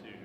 able to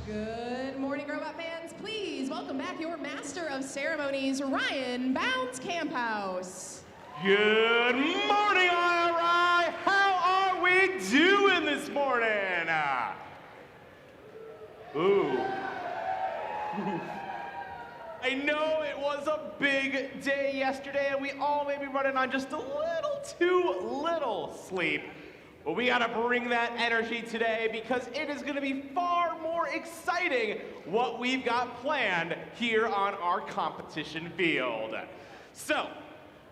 Good morning, robot fans. Please welcome back your Master of Ceremonies, Ryan Bounds Camphouse. Good morning, IRI. How are we doing this morning? Ooh. I know it was a big day yesterday, and we all may be running on just a little too little sleep. But we gotta bring that energy today because it is gonna be far more exciting what we've got planned here on our competition field. So,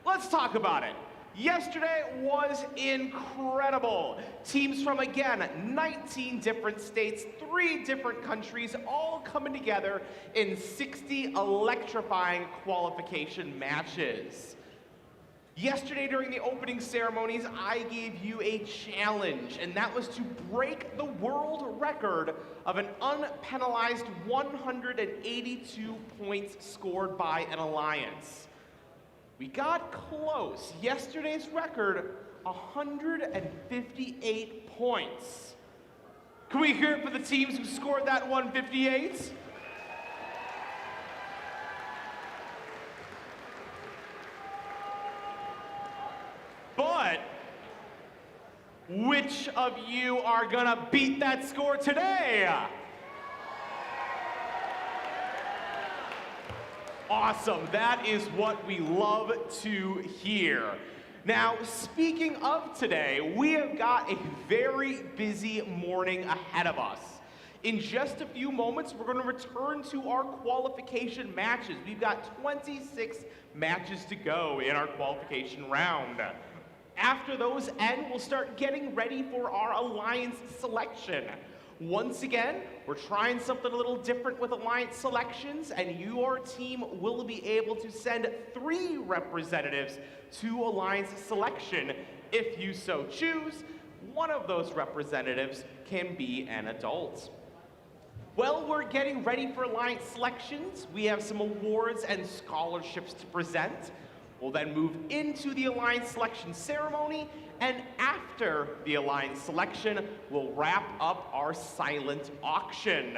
let's talk about it. Yesterday was incredible. Teams from, again, 19 different states, 3 different countries, all coming together in 60 electrifying qualification matches. Yesterday during the opening ceremonies, I gave you a challenge, and that was to break the world record of an unpenalized 182 points scored by an alliance. We got close. Yesterday's record, 158 points. Can we hear it for the teams who scored that 158? But which of you are gonna beat that score today? Awesome, that is what we love to hear. Now, speaking of today, we have got a very busy morning ahead of us. In just a few moments, we're going to return to our qualification matches. We've got 26 matches to go in our qualification round. After those end, we'll start getting ready for our alliance selection. Once again, we're trying something a little different with alliance selections, and your team will be able to send 3 representatives to alliance selection if you so choose. One of those representatives can be an adult. While we're getting ready for alliance selections, we have some awards and scholarships to present. We'll then move into the alliance selection ceremony, and after the alliance selection, we'll wrap up our silent auction.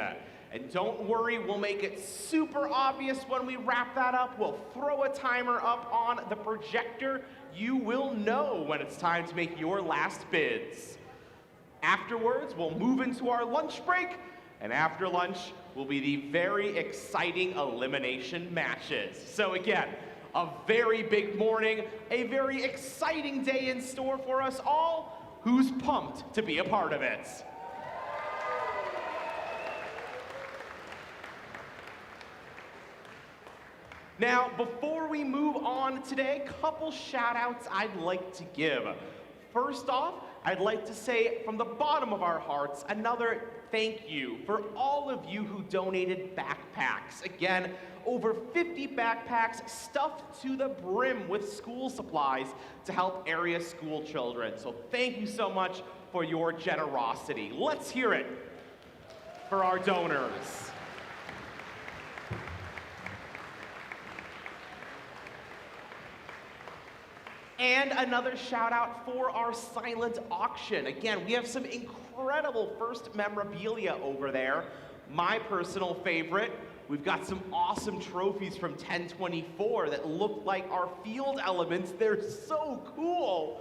And don't worry, we'll make it super obvious when we wrap that up. We'll throw a timer up on the projector. You will know when it's time to make your last bids. Afterwards, we'll move into our lunch break, and after lunch will be the very exciting elimination matches. So again, a very big morning, a very exciting day in store for us all. Who's pumped to be a part of it? Now, before we move on today, a couple shout outs I'd like to give. First off, I'd like to say from the bottom of our hearts, another thank you for all of you who donated backpacks. Again, over 50 backpacks stuffed to the brim with school supplies to help area school children. So thank you so much for your generosity. Let's hear it for our donors. And another shout out for our silent auction. Again, we have some incredible first memorabilia over there. My personal favorite, we've got some awesome trophies from 1024 that look like our field elements. They're so cool.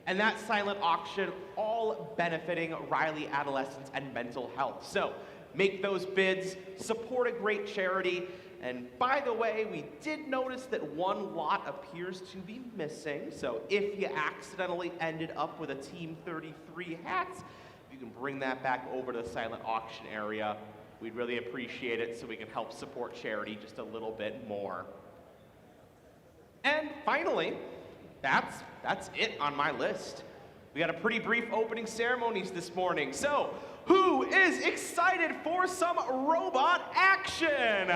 And that silent auction, all benefiting Riley Adolescents and Mental Health. So make those bids, support a great charity. And by the way, we did notice that one lot appears to be missing. So if you accidentally ended up with a Team 33 hat, you can bring that back over to the silent auction area. We'd really appreciate it so we can help support charity just a little bit more. And finally, that's it on my list. We got a pretty brief opening ceremonies this morning. So who is excited for some robot action?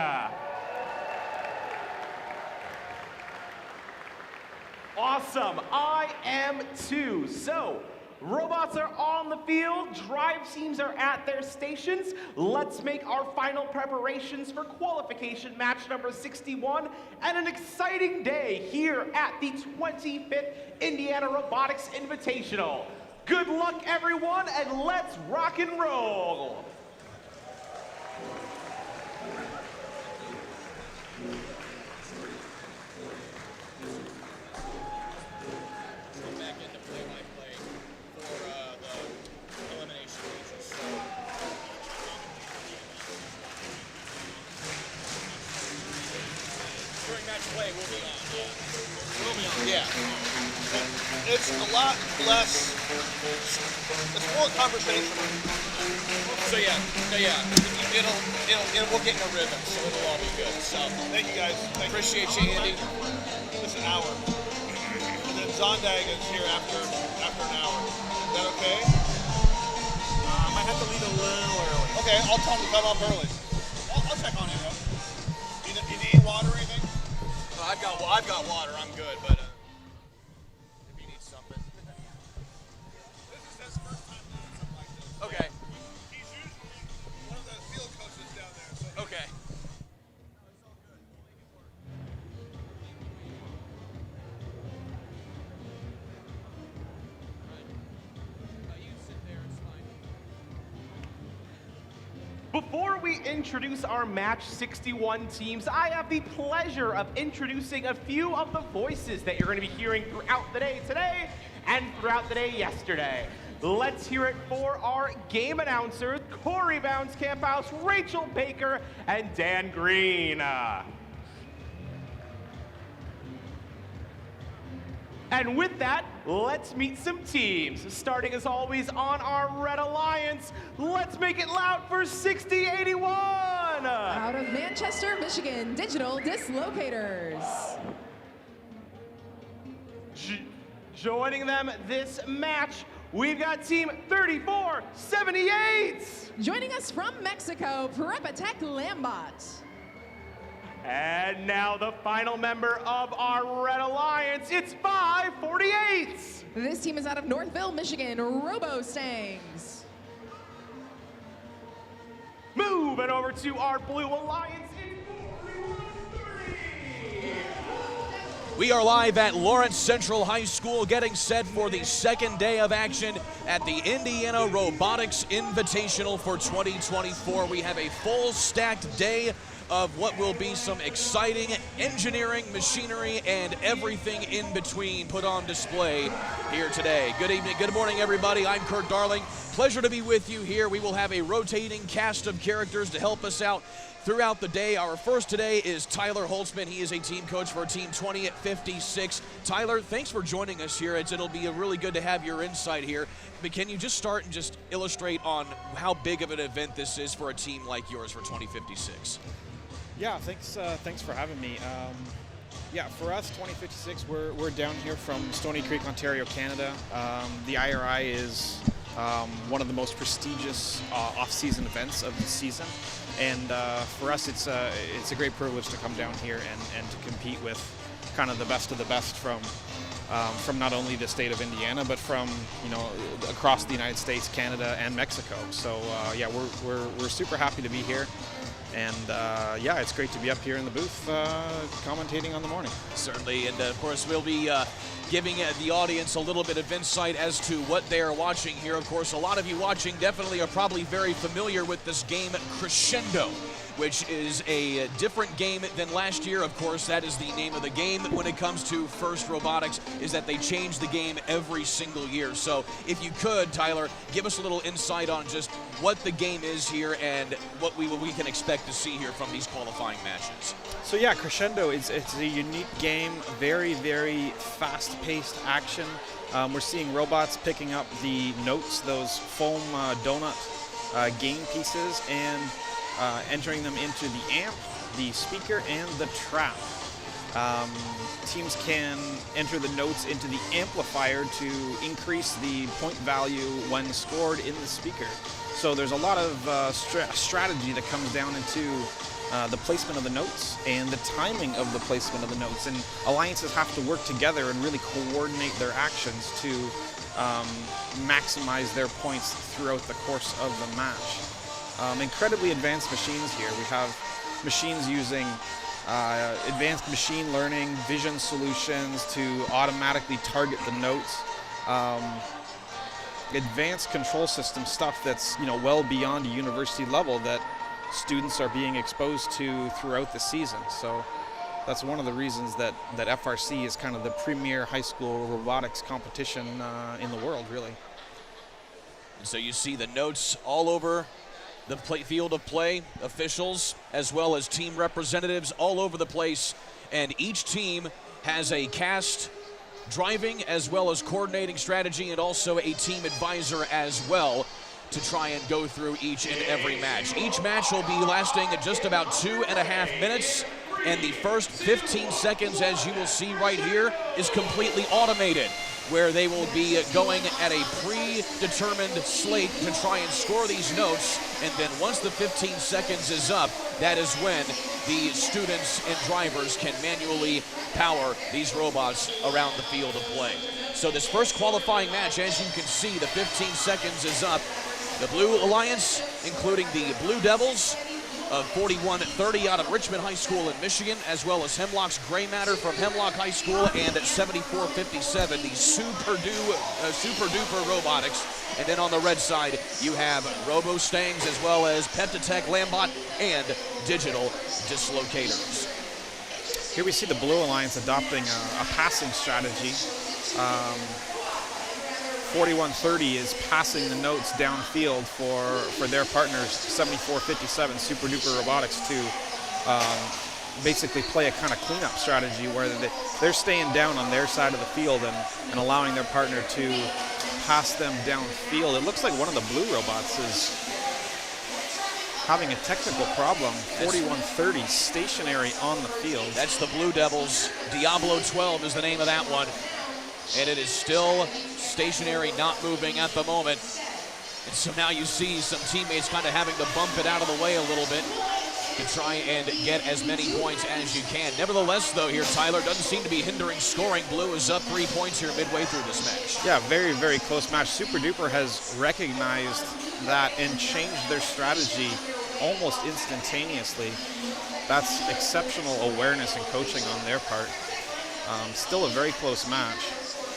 Awesome, I am too. So, robots are on the field, drive teams are at their stations. Let's make our final preparations for qualification match number 61 and an exciting day here at the 25th Indiana Robotics Invitational. Good luck, everyone, and let's rock and roll. Back into play-by-play for the elimination matches. So during match play, we'll be on. Yeah. We'll be on. Yeah. It's a lot less. It's more conversational. So yeah. We'll get in a rhythm, so it'll all be good. So thank you guys. Appreciate you, Andy. It's an hour. And then Zondag is here after an hour. Is that okay? I might have to leave a little early. Okay, I'll tell him to come up early. I'll check on it though. You need water or anything? I've got water. I'm good, but if you need something. This is his first time doing something like this. Okay. He's usually one of the field coaches down there. So okay. Before we introduce our match 61 teams, I have the pleasure of introducing a few of the voices that you're going to be hearing throughout the day today and throughout the day yesterday. Let's hear it for our game announcers, Corey Bounds Camphouse, Rachel Baker, and Dan Green. And with that, let's meet some teams. Starting as always on our Red Alliance, let's make it loud for 6081! Out of Manchester, Michigan, Digital Dislocators. Joining them this match, we've got team 3478! Joining us from Mexico, Prepatech Lambot. And now the final member of our Red Alliance, it's 548! This team is out of Northville, Michigan, Robostangs. Moving over to our Blue Alliance, it's 4130! We are live at Lawrence Central High School getting set for the second day of action at the Indiana Robotics Invitational for 2024. We have a full stacked day of what will be some exciting engineering, machinery, and everything in between put on display here today. Good evening, good morning, everybody. I'm Kurt Darling. Pleasure to be with you here. We will have a rotating cast of characters to help us out throughout the day. Our first today is Tyler Holtzman. He is a team coach for Team 20 at 56. Tyler, thanks for joining us here. It'll be really good to have your insight here. But can you just start and just illustrate on how big of an event this is for a team like yours for 2056? Yeah, thanks for having me. Yeah, for us, 2056, we're down here from Stony Creek, Ontario, Canada. The IRI is one of the most prestigious off-season events of the season, and for us, it's a great privilege to come down here and to compete with kind of the best from not only the state of Indiana, but from across the United States, Canada, and Mexico. So yeah, we're super happy to be here. And yeah, it's great to be up here in the booth commentating on the morning. Certainly, and of course we'll be giving the audience a little bit of insight as to what they are watching here. Of course, a lot of you watching definitely are probably very familiar with this game Crescendo, which is a different game than last year. Of course, that is the name of the game when it comes to First Robotics, is that they change the game every single year. So if you could, Tyler, give us a little insight on just what the game is here and what we can expect to see here from these qualifying matches. So yeah, Crescendo, it's a unique game, very, very fast-paced action. We're seeing robots picking up the notes, those foam donut game pieces, and entering them into the amp, the speaker, and the trap. Teams can enter the notes into the amplifier to increase the point value when scored in the speaker. So there's a lot of strategy that comes down into the placement of the notes and the timing of the placement of the notes. And alliances have to work together and really coordinate their actions to maximize their points throughout the course of the match. Incredibly advanced machines here. We have machines using advanced machine learning, vision solutions to automatically target the notes. Advanced control system stuff that's well beyond a university level that students are being exposed to throughout the season. So that's one of the reasons that FRC is kind of the premier high school robotics competition in the world, really. And so you see the notes all over the field of play, officials as well as team representatives all over the place, and each team has a cast driving as well as coordinating strategy and also a team advisor as well to try and go through each and every match. Each match will be lasting just about 2.5 minutes, and the first 15 seconds, as you will see right here, is completely automated, where they will be going at a predetermined slate to try and score these notes, and then once the 15 seconds is up, that is when the students and drivers can manually power these robots around the field of play. So this first qualifying match, as you can see, the 15 seconds is up. The Blue Alliance, including the Blue Devils of 4130 out of Richmond High School in Michigan, as well as Hemlock's Gray Matter from Hemlock High School, and at 7457, the Super Duper Robotics. And then on the red side, you have Robo Stangs, as well as Peptatech Lambot and Digital Dislocators. Here we see the Blue Alliance adopting a passing strategy. 4130 is passing the notes downfield for their partners, 7457 Super Duper Robotics, to basically play a kind of cleanup strategy where they're staying down on their side of the field and allowing their partner to pass them downfield. It looks like one of the blue robots is having a technical problem. 4130 stationary on the field. That's the Blue Devils. Diablo 12 is the name of that one. And it is still stationary, not moving at the moment. And so now you see some teammates kind of having to bump it out of the way a little bit to try and get as many points as you can. Nevertheless, though, here, Tyler, doesn't seem to be hindering scoring. Blue is up 3 points here midway through this match. Yeah, very, very close match. Super Duper has recognized that and changed their strategy almost instantaneously. That's exceptional awareness and coaching on their part. Still a very close match.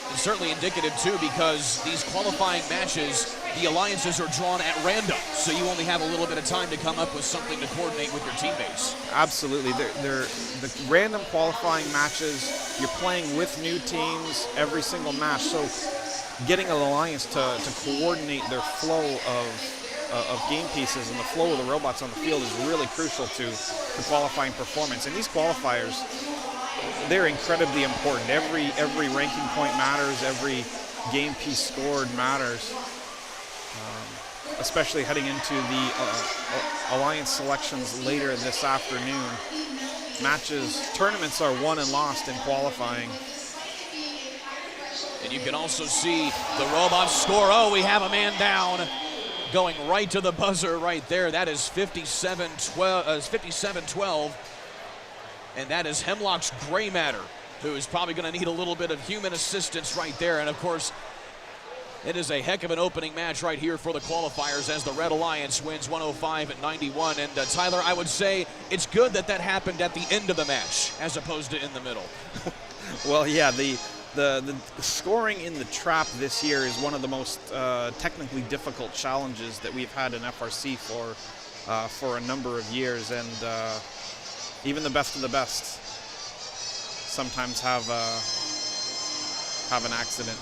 And certainly indicative, too, because these qualifying matches, the alliances are drawn at random, so you only have a little bit of time to come up with something to coordinate with your teammates. Absolutely. They're the random qualifying matches. You're playing with new teams every single match, so getting an alliance to coordinate their flow of game pieces and the flow of the robots on the field is really crucial to the qualifying performance. And these qualifiers, they're incredibly important. Every ranking point matters. Every game piece scored matters, especially heading into the alliance selections later this afternoon. Tournaments are won and lost in qualifying. And you can also see the robots score. Oh, we have a man down. Going right to the buzzer right there. That is 57-12. And that is Hemlock's Gray Matter, who is probably going to need a little bit of human assistance right there. And, of course, it is a heck of an opening match right here for the qualifiers as the Red Alliance wins 105-91. And, Tyler, I would say it's good that happened at the end of the match as opposed to in the middle. Well, yeah, the scoring in the trap this year is one of the most technically difficult challenges that we've had in FRC for a number of years. And even the best of the best sometimes have an accident.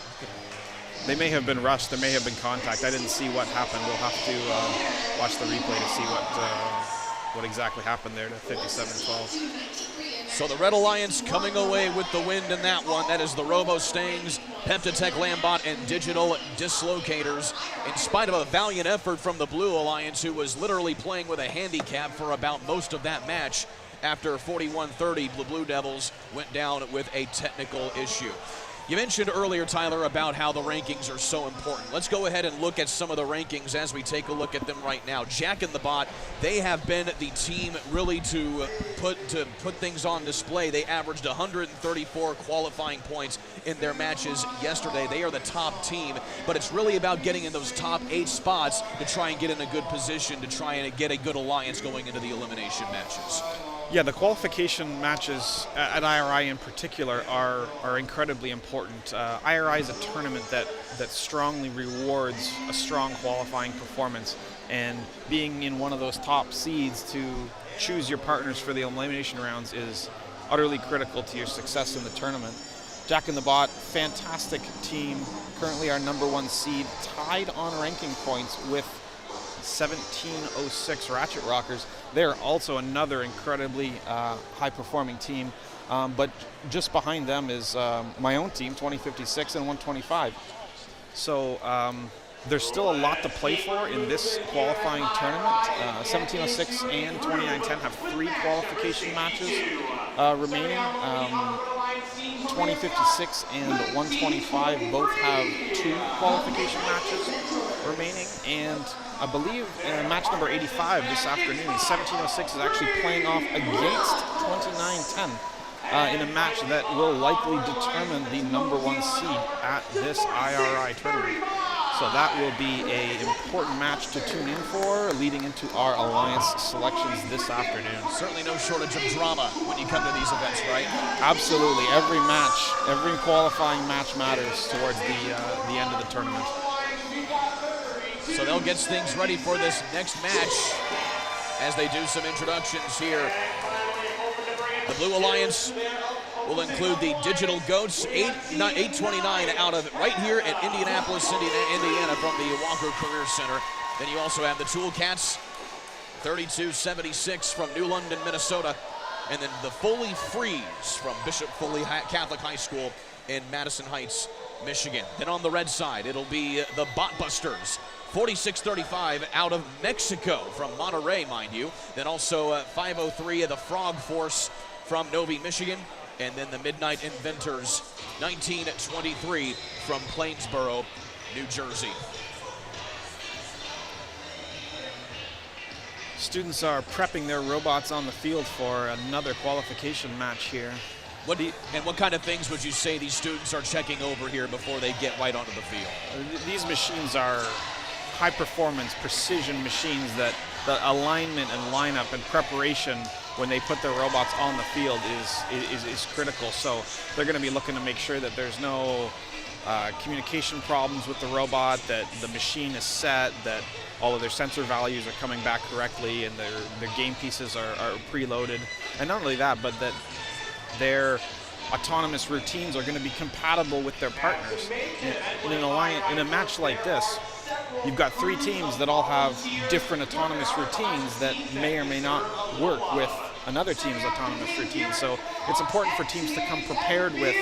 They may have been rushed. There may have been contact. I didn't see what happened. We'll have to watch the replay to see what exactly happened there to 57-12. So the Red Alliance coming away with the win in that one. That is the Robo Stangs, Peptatech Lambot, and Digital Dislocators. In spite of a valiant effort from the Blue Alliance, who was literally playing with a handicap for about most of that match. After 41-30, the Blue Devils went down with a technical issue. You mentioned earlier, Tyler, about how the rankings are so important. Let's go ahead and look at some of the rankings as we take a look at them right now. Jack and the Bot, they have been the team really to put things on display. They averaged 134 qualifying points in their matches yesterday. They are the top team, but it's really about getting in those top 8 spots to try and get in a good position to try and get a good alliance going into the elimination matches. Yeah, the qualification matches at IRI in particular are incredibly important. IRI is a tournament that strongly rewards a strong qualifying performance, and being in one of those top seeds to choose your partners for the elimination rounds is utterly critical to your success in the tournament. Jack in the Bot, fantastic team, currently our #1 seed, tied on ranking points with 1706 Ratchet Rockers. They're also another incredibly high-performing team, but just behind them is my own team, 2056 and 125. So there's still a lot to play for in this qualifying tournament. 1706 and 2910 have 3 qualification matches remaining. 2056 and 125 both have 2 qualification matches remaining, and I believe match number 85 this afternoon, 1706 is actually playing off against 2910 in a match that will likely determine the #1 seed at this IRI tournament. So that will be an important match to tune in for, leading into our Alliance selections this afternoon. Certainly no shortage of drama when you come to these events, right? Absolutely. Every match, every qualifying match matters towards the end of the tournament. So they'll get things ready for this next match as they do some introductions here. The Blue Alliance will include the Digital Goats, 829 out of right here at Indianapolis, Indiana from the Walker Career Center. Then you also have the Tool Cats, 3276 from New London, Minnesota. And then the Foley Freeze from Bishop Foley Catholic High School in Madison Heights, Michigan. Then on the red side, it'll be the Botbusters, 4635 out of Mexico from Monterrey, mind you. Then also 503 of the Frog Force from Novi, Michigan. And then the Midnight Inventors, 1923 from Plainsboro, New Jersey. Students are prepping their robots on the field for another qualification match here. What kind of things would you say these students are checking over here before they get right onto the field? These machines are high-performance, precision machines that the alignment and lineup and preparation when they put their robots on the field is critical. So they're going to be looking to make sure that there's no communication problems with the robot, that the machine is set, that all of their sensor values are coming back correctly, and their game pieces are preloaded. And not only that, but that their autonomous routines are going to be compatible with their partners. In a match like this, you've got 3 teams that all have different autonomous routines that may or may not work with another team's autonomous routine. So it's important for teams to come prepared with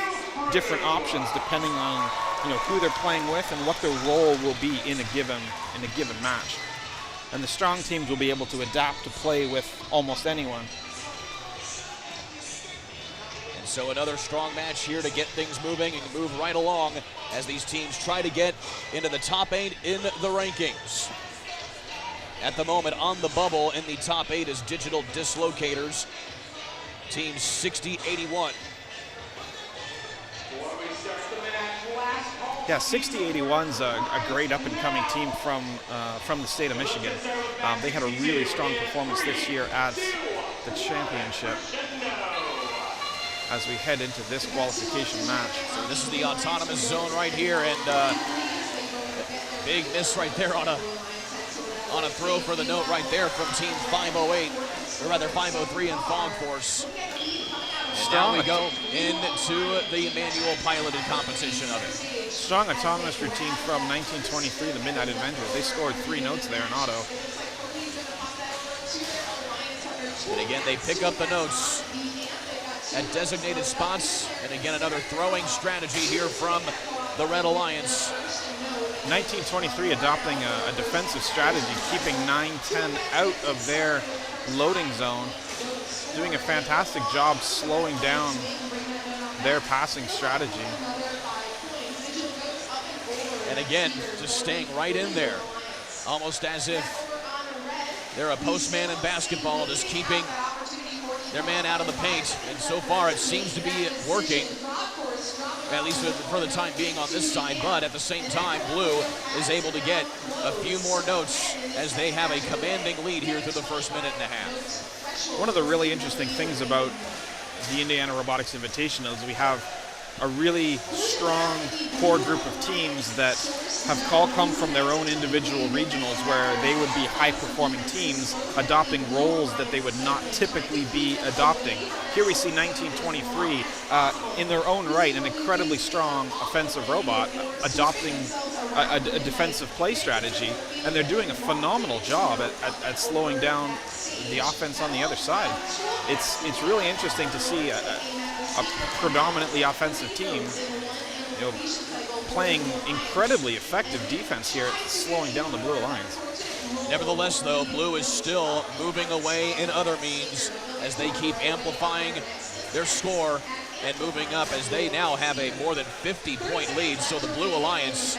different options depending on who they're playing with and what their role will be in a given match. And the strong teams will be able to adapt to play with almost anyone. And so another strong match here to get things moving and move right along as these teams try to get into the top 8 in the rankings. At the moment on the bubble in the top 8 is Digital Dislocators, team 6081. Yeah, 6081's a great up-and-coming team from the state of Michigan. They had a really strong performance this year at the championship as we head into this qualification match. So this is the autonomous zone right here, and big miss right there on a throw for the note right there from team 508, or rather 503 in Fog Force. And now we go into the manual piloted competition of it. Strong autonomous routine from 1923, the Midnight Inventors. They scored 3 notes there in auto. And again, they pick up the notes at designated spots. And again, another throwing strategy here from the Red Alliance. 1923 adopting a defensive strategy, keeping 9-10 out of their loading zone. Doing a fantastic job slowing down their passing strategy. And again, just staying right in there, almost as if they're a postman in basketball, just keeping their man out of the paint. And so far, it seems to be working, at least for the time being on this side. But at the same time, Blue is able to get a few more notes as they have a commanding lead here through the first minute and a half. one of the really interesting things about the Indiana Robotics Invitational is we have a really strong core group of teams that have all come from their own individual regionals where they would be high-performing teams adopting roles that they would not typically be adopting. Here we see 1923, in their own right, an incredibly strong offensive robot adopting a defensive play strategy, and they're doing a phenomenal job at slowing down the offense on the other side. It's really interesting to see a predominantly offensive team, playing incredibly effective defense here, slowing down the Blue Alliance. Nevertheless, though, Blue is still moving away in other means as they keep amplifying their score and moving up as they now have a more than 50-point lead. So the Blue Alliance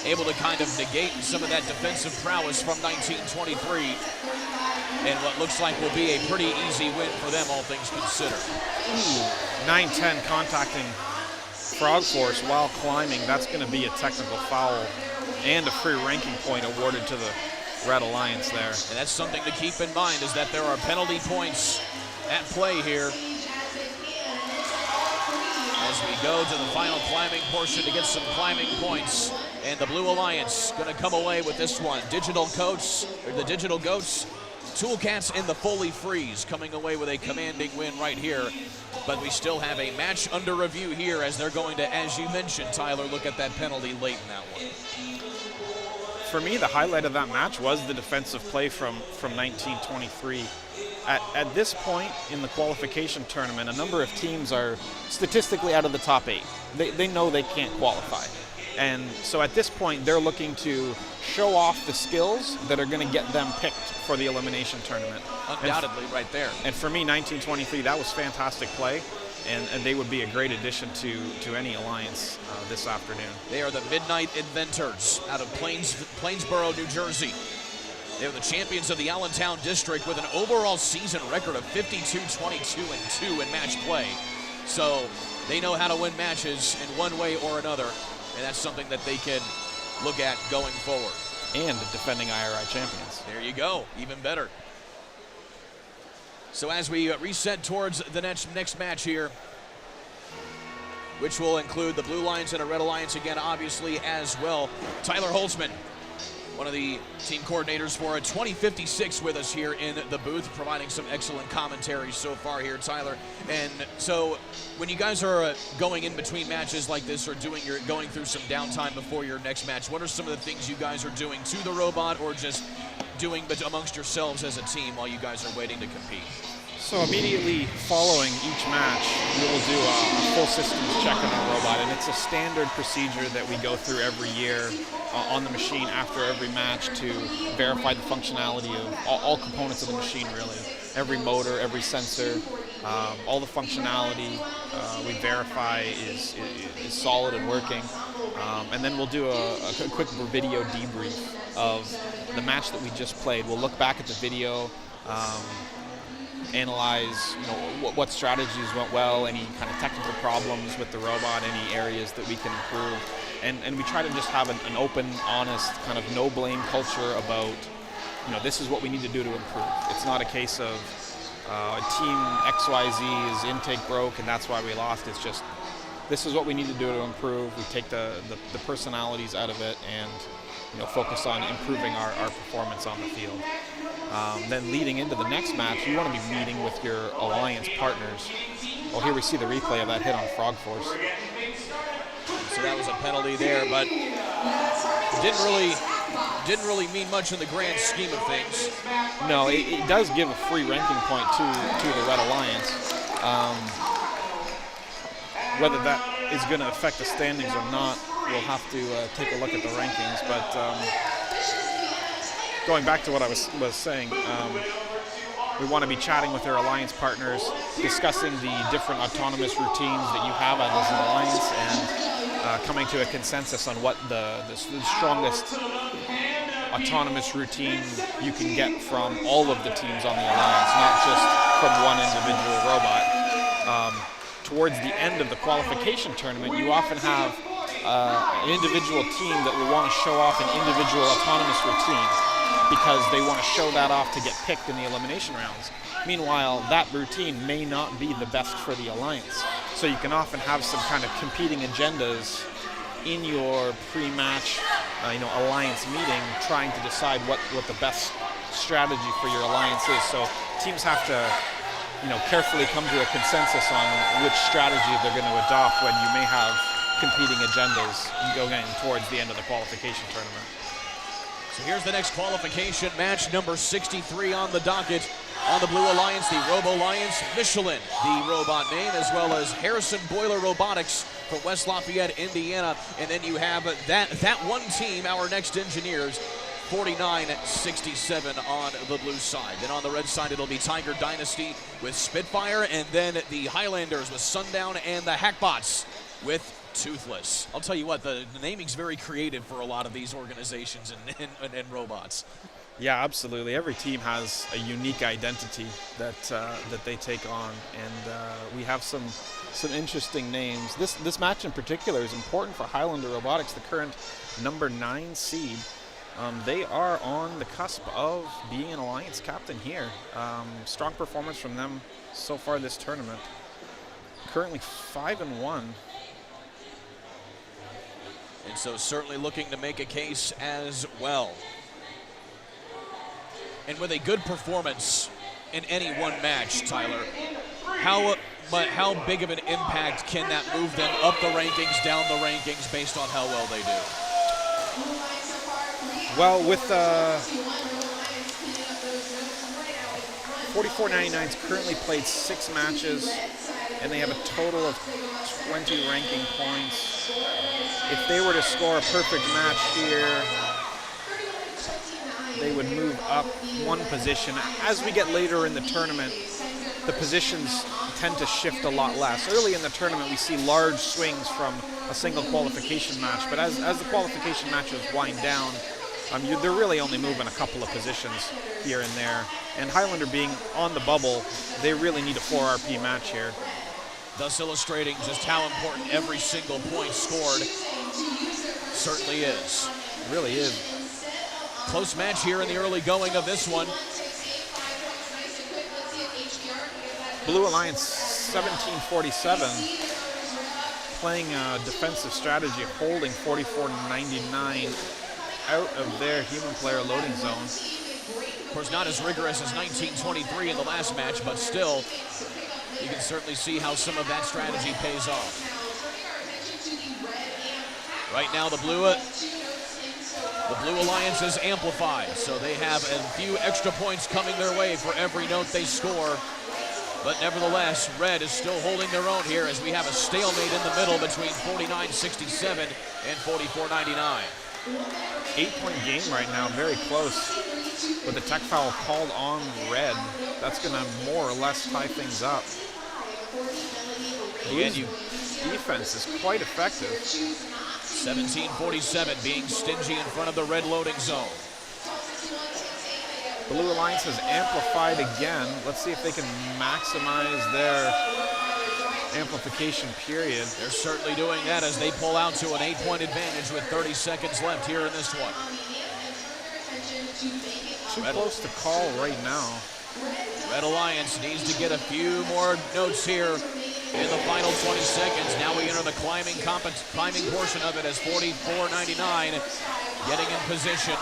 able to kind of negate some of that defensive prowess from 1923. And what looks like will be a pretty easy win for them, all things considered. 9-10 contacting Frog Force while climbing. That's going to be a technical foul and a free ranking point awarded to the Red Alliance there. And that's something to keep in mind, is that there are penalty points at play here as we go to the final climbing portion to get some climbing points. And the Blue Alliance going to come away with this one. The Digital Goats, Toolcats, and the Foley Freeze coming away with a commanding win right here. But we still have a match under review here as they're going to, as you mentioned, Tyler, look at that penalty late in that one. For me, the highlight of that match was the defensive play from 1923. At this point in the qualification tournament, a number of teams are statistically out of the top 8. They know they can't qualify. And so at this point, they're looking to show off the skills that are going to get them picked for the elimination tournament. Undoubtedly, right there. And for me, 1923, that was fantastic play, and they would be a great addition to any alliance this afternoon. They are the Midnight Inventors out of Plainsboro, New Jersey. They're the champions of the Allentown District with an overall season record of 52-22-2 in match play. So they know how to win matches in one way or another, and that's something that they can look at going forward. And defending IRI champions. There you go, even better. So as we reset towards the next match here, which will include the Blue Lions and a Red Alliance again, obviously, as well. Tyler Holtzman, one of the team coordinators for a 2056 with us here in the booth, providing some excellent commentary so far here, Tyler. And so when you guys are going in between matches like this or going through some downtime before your next match, what are some of the things you guys are doing to the robot or just doing amongst yourselves as a team while you guys are waiting to compete? So immediately following each match, we will do a full systems check on our robot, and it's a standard procedure that we go through every year on the machine after every match to verify the functionality of all components of the machine, really. Every motor, every sensor, all the functionality we verify is solid and working. And then we'll do a quick video debrief of the match that we just played. We'll look back at the video, analyze what strategies went well, any kind of technical problems with the robot, any areas that we can improve, and we try to just have an open, honest, kind of no blame culture about this is what we need to do to improve. It's not a case of team XYZ's intake broke and that's why we lost. It's just this is what we need to do to improve. We take the personalities out of it and focus on improving our performance on the field. Then leading into the next match, you want to be meeting with your alliance partners. Well, here we see the replay of that hit on Frog Force. So that was a penalty there, but didn't really mean much in the grand scheme of things. No, it does give a free ranking point to the Red Alliance. Whether that is going to affect the standings or not, we'll have to take a look at the rankings. But going back to what I was saying, we want to be chatting with our alliance partners, discussing the different autonomous routines that you have as an alliance, and coming to a consensus on what the strongest autonomous routine you can get from all of the teams on the alliance, not just from one individual robot. Towards the end of the qualification tournament, you often have an individual team that will want to show off an individual autonomous routine. because they want to show that off to get picked in the elimination rounds. Meanwhile, that routine may not be the best for the alliance. So you can often have some kind of competing agendas in your pre-match alliance meeting, trying to decide what the best strategy for your alliance is. So teams have to carefully come to a consensus on which strategy they're going to adopt when you may have competing agendas going towards the end of the qualification tournament. So here's the next qualification match, number 63 on the docket. On the Blue Alliance, the Robo Alliance, Michelin, the robot name, as well as Harrison Boiler Robotics from West Lafayette, Indiana. And then you have that one team, our next engineers, 49-67 on the blue side. Then on the red side, it'll be Tiger Dynasty with Spitfire, and then the Highlanders with Sundown, and the Hackbots with Toothless. I'll tell you what, the naming's very creative for a lot of these organizations and robots. Yeah, absolutely. Every team has a unique identity that they take on, and we have some interesting names. This match in particular is important for Highlander Robotics, the current number 9 seed. They are on the cusp of being an alliance captain here. Strong performance from them so far this tournament. Currently 5-1. And so certainly looking to make a case as well. And with a good performance in any one match, Tyler, how big of an impact can that move them up the rankings, down the rankings, based on how well they do? Well, with 4499's currently played 6 matches, and they have a total of 20 ranking points. If they were to score a perfect match here, they would move up 1 position. As we get later in the tournament, the positions tend to shift a lot less. Early in the tournament, we see large swings from a single qualification match, but as the qualification matches wind down, they're really only moving a couple of positions here and there. And Highlander being on the bubble, they really need a 4 RP match here. Thus illustrating just how important every single point scored certainly is. It really is. Close match here in the early going of this one. Blue Alliance 1747, playing a defensive strategy, holding 4499 out of their human player loading zone. Of course, not as rigorous as 1923 in the last match, but still, you can certainly see how some of that strategy pays off. Right now, the Blue Alliance is amplified, so they have a few extra points coming their way for every note they score. But nevertheless, Red is still holding their own here as we have a stalemate in the middle between 49-67 and 44-99. 8-point game right now, very close. With the tech foul called on Red, that's going to more or less tie things up. Blue's defense is quite effective. 1747 being stingy in front of the Red loading zone. Blue Alliance has amplified again. Let's see if they can maximize their amplification period. They're certainly doing that as they pull out to an 8-point advantage with 30 seconds left here in this one. Too close to call right now. Red Alliance needs to get a few more notes here in the final 20 seconds. Now we enter the climbing portion of it as 44-99 getting in position.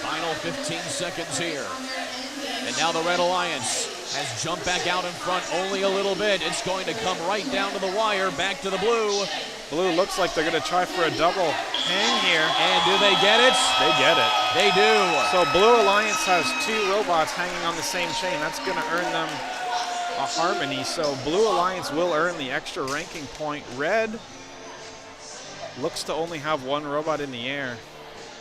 Final 15 seconds here. And now the Red Alliance has jumped back out in front only a little bit. It's going to come right down to the wire, back to the Blue. Blue looks like they're going to try for a double hang here. And do they get it? They get it. They do. So Blue Alliance has 2 robots hanging on the same chain. That's going to earn them a harmony. So Blue Alliance will earn the extra ranking point. Red looks to only have 1 robot in the air.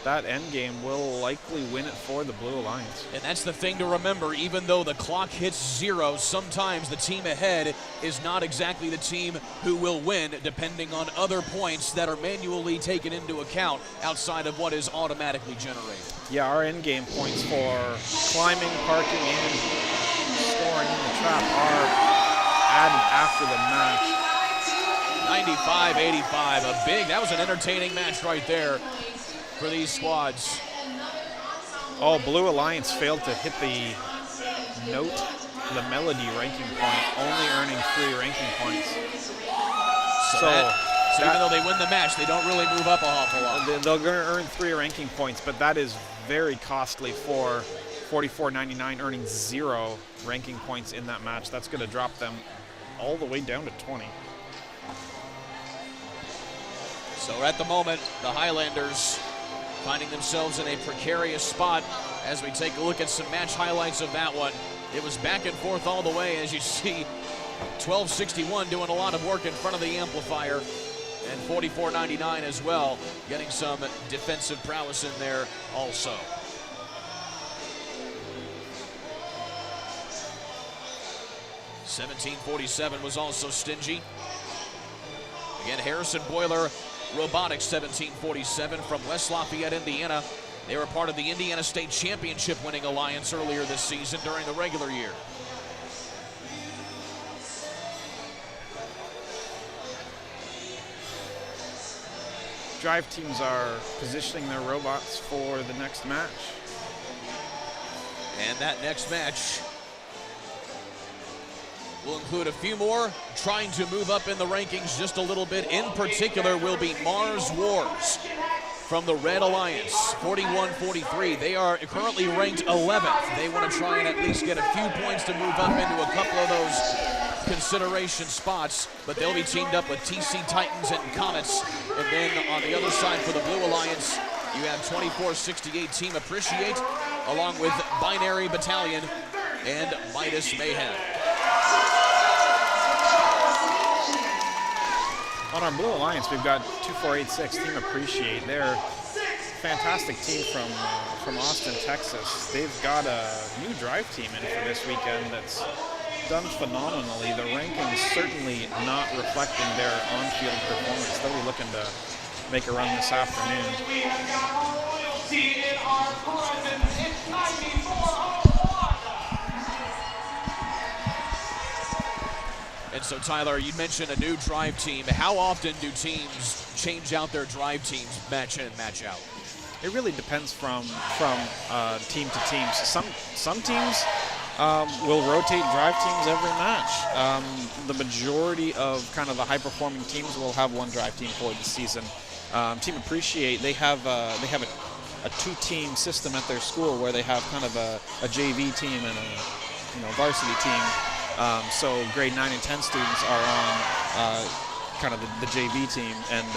That endgame will likely win it for the Blue Alliance. And that's the thing to remember. Even though the clock hits 0, sometimes the team ahead is not exactly the team who will win, depending on other points that are manually taken into account outside of what is automatically generated. Yeah, our endgame points for climbing, parking, and scoring in the trap are added after the match. 95-85, that was an entertaining match right there for these squads. Oh, Blue Alliance failed to hit the note, the melody ranking point, only earning 3 ranking points. So even though they win the match, they don't really move up a awful lot. They're going to earn 3 ranking points, but that is very costly for 44.99, earning 0 ranking points in that match. That's going to drop them all the way down to 20. So at the moment, the Highlanders finding themselves in a precarious spot as we take a look at some match highlights of that one. It was back and forth all the way, as you see. 1261 doing a lot of work in front of the amplifier, and 44.99 as well, getting some defensive prowess in there also. $17.47 was also stingy. Again, Harrison Boiler, Robotics, $17.47 from West Lafayette, Indiana. They were part of the Indiana State Championship winning alliance earlier this season during the regular year. Drive teams are positioning their robots for the next match. And that next match will include a few more trying to move up in the rankings just a little bit. In particular will be Mars Wars from the Red Alliance, 41-43. They are currently ranked 11th. They want to try and at least get a few points to move up into a couple of those consideration spots, but they'll be teamed up with TC Titans and Comets. And then on the other side for the Blue Alliance, you have 2468 Team Appreciate, along with Binary Battalion and Midas Mayhem. On our Blue Alliance, we've got 2486 Team Appreciate. They're a fantastic team from Austin, Texas. They've got a new drive team in for this weekend that's done phenomenally. The rankings certainly not reflecting their on-field performance. They'll be looking to make a run this afternoon. And so, Tyler, you mentioned a new drive team. How often do teams change out their drive teams, match in and match out? It really depends from team to team. Some teams will rotate drive teams every match. The majority of kind of the high-performing teams will have one drive team for the season. Team Appreciate, they have a two-team system at their school where they have kind of a JV team and a varsity team. So grade 9 and 10 students are on kind of the JV team, and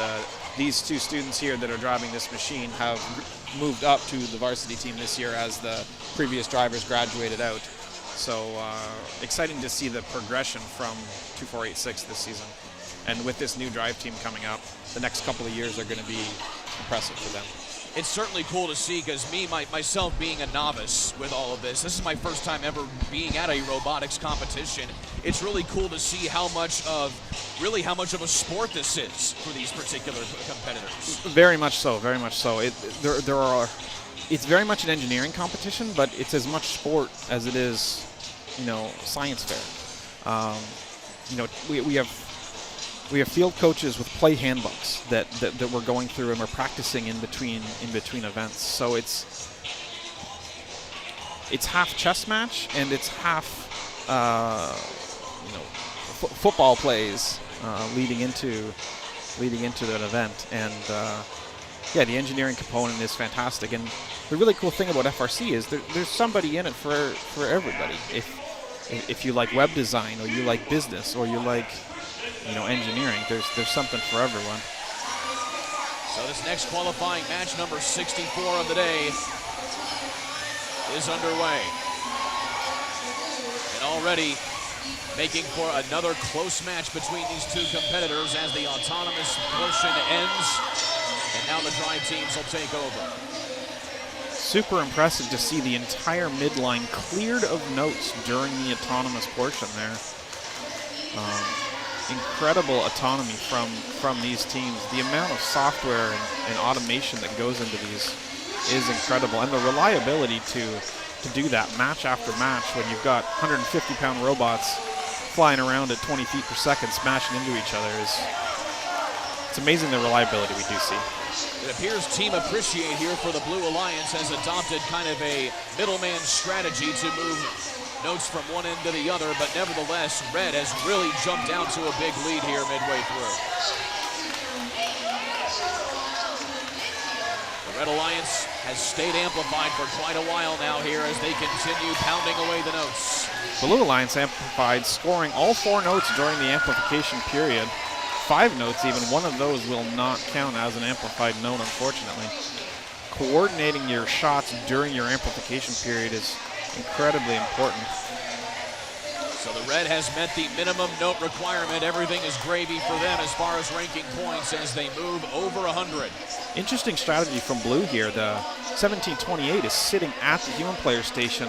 these two students here that are driving this machine have moved up to the varsity team this year as the previous drivers graduated out. So exciting to see the progression from 2486 this season. And with this new drive team coming up, the next couple of years are going to be impressive for them. It's certainly cool to see, because myself being a novice with all of this is my first time ever being at a robotics competition. It's really cool to see how much of a sport this is for these particular competitors. Very much so, very much so. It's very much an engineering competition, but it's as much sport as it is, science fair. We have field coaches with play handbooks that we're going through, and we're practicing in between events. So it's half chess match and it's half football plays leading into that event. And the engineering component is fantastic. And the really cool thing about FRC is there's somebody in it for everybody. If you like web design, or you like business, or you like engineering, there's something for everyone. So this next qualifying match, number 64 of the day, is underway. And already making for another close match between these two competitors as the autonomous portion ends. And now the drive teams will take over. Super impressive to see the entire midline cleared of notes during the autonomous portion there. Incredible autonomy from these teams. The amount of software and automation that goes into these is incredible, and the reliability to do that match after match when you've got 150-pound robots flying around at 20 feet per second, smashing into each other, it's amazing the reliability we do see. It appears Team Appreciate here for the Blue Alliance has adopted kind of a middleman strategy to move notes from one end to the other, but nevertheless, Red has really jumped down to a big lead here midway through. The Red Alliance has stayed amplified for quite a while now here as they continue pounding away the notes. Blue Alliance amplified, scoring all 4 notes during the amplification period. 5 notes even, one of those will not count as an amplified note, unfortunately. Coordinating your shots during your amplification period is incredibly important. So the Red has met the minimum note requirement. Everything is gravy for them as far as ranking points as they move over 100. Interesting strategy from Blue here. The 1728 is sitting at the human player station,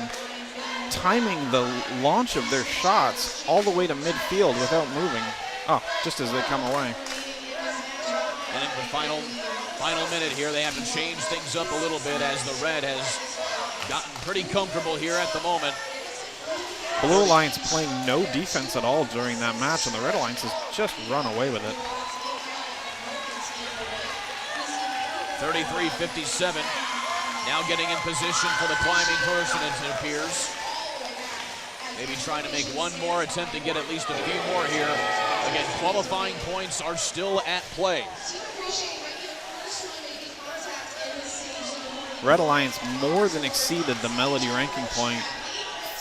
timing the launch of their shots all the way to midfield without moving. Oh, just as they come away. And in the final minute here, they have to change things up a little bit as the Red has gotten pretty comfortable here at the moment. Blue Alliance playing no defense at all during that match, and the Red Alliance has just run away with it. 33-57. Now getting in position for the climbing person, it appears. Maybe trying to make one more attempt to get at least a few more here. Again, qualifying points are still at play. Red Alliance more than exceeded the Melody ranking point.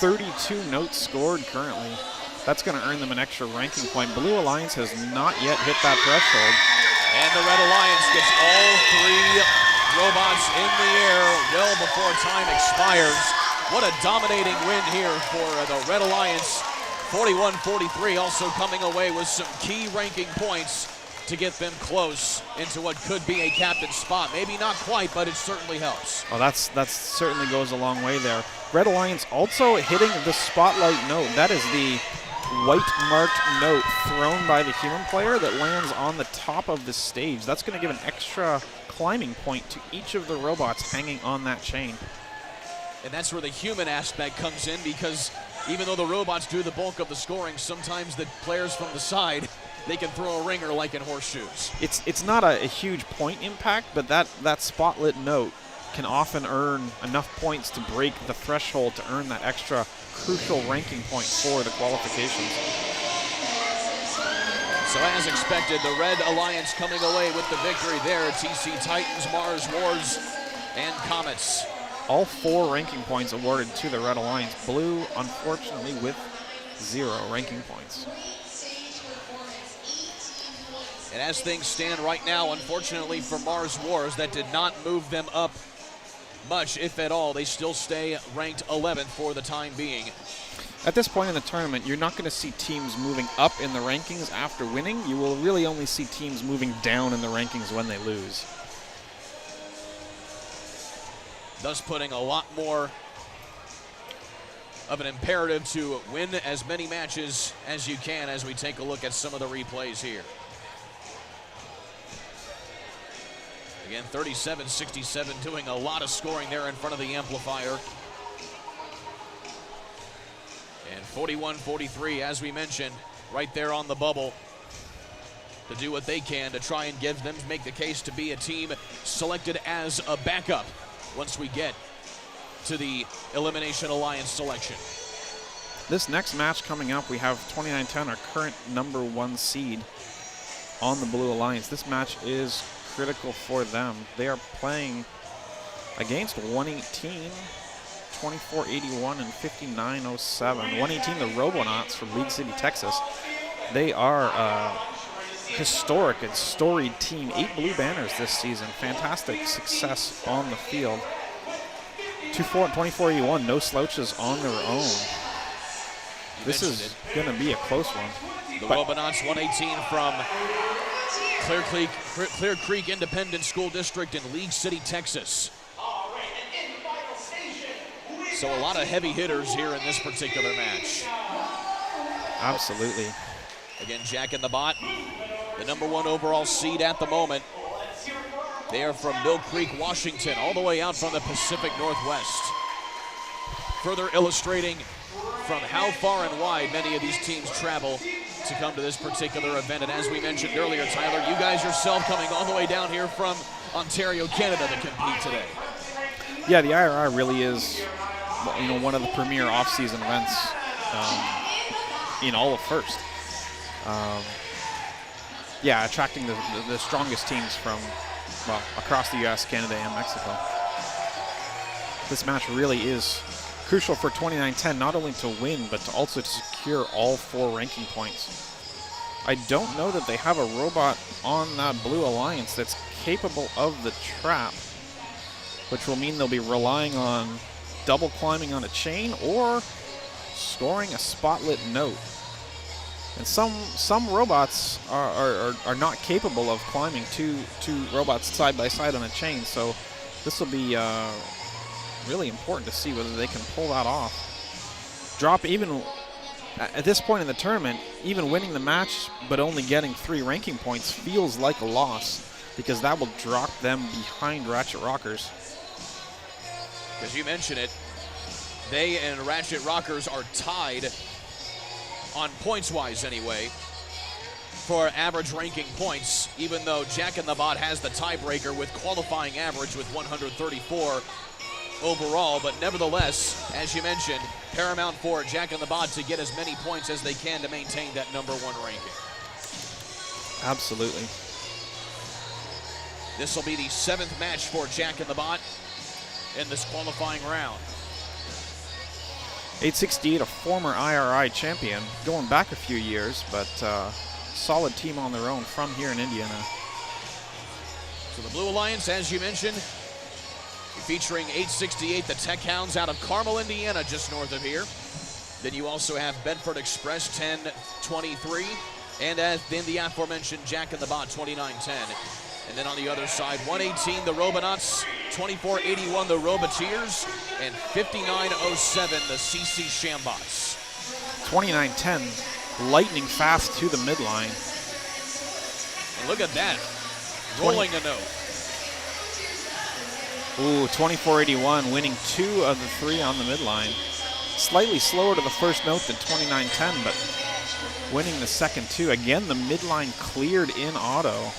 32 notes scored currently. That's going to earn them an extra ranking point. Blue Alliance has not yet hit that threshold. And the Red Alliance gets all 3 robots in the air well before time expires. What a dominating win here for the Red Alliance. 41-43, also coming away with some key ranking points to get them close into what could be a captain spot. Maybe not quite, but it certainly helps. Oh, that certainly goes a long way there. Red Alliance also hitting the spotlight note. That is the white marked note thrown by the human player that lands on the top of the stage. That's going to give an extra climbing point to each of the robots hanging on that chain. And that's where the human aspect comes in, because even though the robots do the bulk of the scoring, sometimes the players from the side, they can throw a ringer like in horseshoes. It's not a huge point impact, but that spotlit note can often earn enough points to break the threshold to earn that extra crucial ranking point for the qualifications. So as expected, the Red Alliance coming away with the victory there. TC Titans, Mars Wars, and Comets. All 4 ranking points awarded to the Red Alliance. Blue, unfortunately, with 0 ranking points. And as things stand right now, unfortunately for Mars Wars, that did not move them up much, if at all. They still stay ranked 11th for the time being. At this point in the tournament, you're not going to see teams moving up in the rankings after winning. You will really only see teams moving down in the rankings when they lose. Thus putting a lot more of an imperative to win as many matches as you can as we take a look at some of the replays here. Again, 37-67, doing a lot of scoring there in front of the amplifier. And 41-43, as we mentioned, right there on the bubble to do what they can to try and give them, make the case to be a team selected as a backup once we get to the Elimination Alliance selection. This next match coming up, we have 2910, our current #1 seed on the Blue Alliance. This match is critical for them. They are playing against 118, 2481, and 5907. 118, the Robonauts from League City, Texas. They are a historic and storied team. 8 blue banners this season. Fantastic success on the field. 2-4 and 2481, no slouches on their own. This is going to be a close one. The Robonauts 118 from Clear Creek Independent School District in League City, Texas. So a lot of heavy hitters here in this particular match. Absolutely. Again, Jack in the Bot, the #1 overall seed at the moment. They are from Mill Creek, Washington, all the way out from the Pacific Northwest. Further illustrating from how far and wide many of these teams travel to come to this particular event. And as we mentioned earlier, Tyler, you guys yourself coming all the way down here from Ontario, Canada to compete today. Yeah, the IRI really is, one of the premier off-season events in all of First. Attracting the strongest teams from, across the U.S., Canada, and Mexico. This match really is crucial for 29-10, not only to win, but to also to secure all 4 ranking points. I don't know that they have a robot on that Blue Alliance that's capable of the trap, which will mean they'll be relying on double climbing on a chain or scoring a spotlit note. And some robots are not capable of climbing two robots side by side on a chain, so this will be really important to see whether they can pull that off. Drop even at this point in the tournament, even winning the match but only getting 3 ranking points feels like a loss, because that will drop them behind Ratchet Rockers. As you mentioned it, they and Ratchet Rockers are tied on points-wise anyway for average ranking points, even though Jack in the Bot has the tiebreaker with qualifying average with 134 overall. But nevertheless, as you mentioned, paramount for Jack in the Bot to get as many points as they can to maintain that #1 ranking. Absolutely. This will be the 7th match for Jack in the Bot in this qualifying round. 868, a former IRI champion, going back a few years, but solid team on their own from here in Indiana. So the Blue Alliance, as you mentioned, featuring 868, the Tech Hounds out of Carmel, Indiana, just north of here. Then you also have Bedford Express 1023, and as then the aforementioned Jack in the Bot 2910. And then on the other side, 118 the Robonauts, 2481 the Roboteers, and 5907 the CC Shambots. 2910, lightning fast to the midline. And look at that, rolling a note. Ooh, 2481 winning 2 of the 3 on the midline. Slightly slower to the first note than 2910, but winning the second 2. Again, the midline cleared in auto.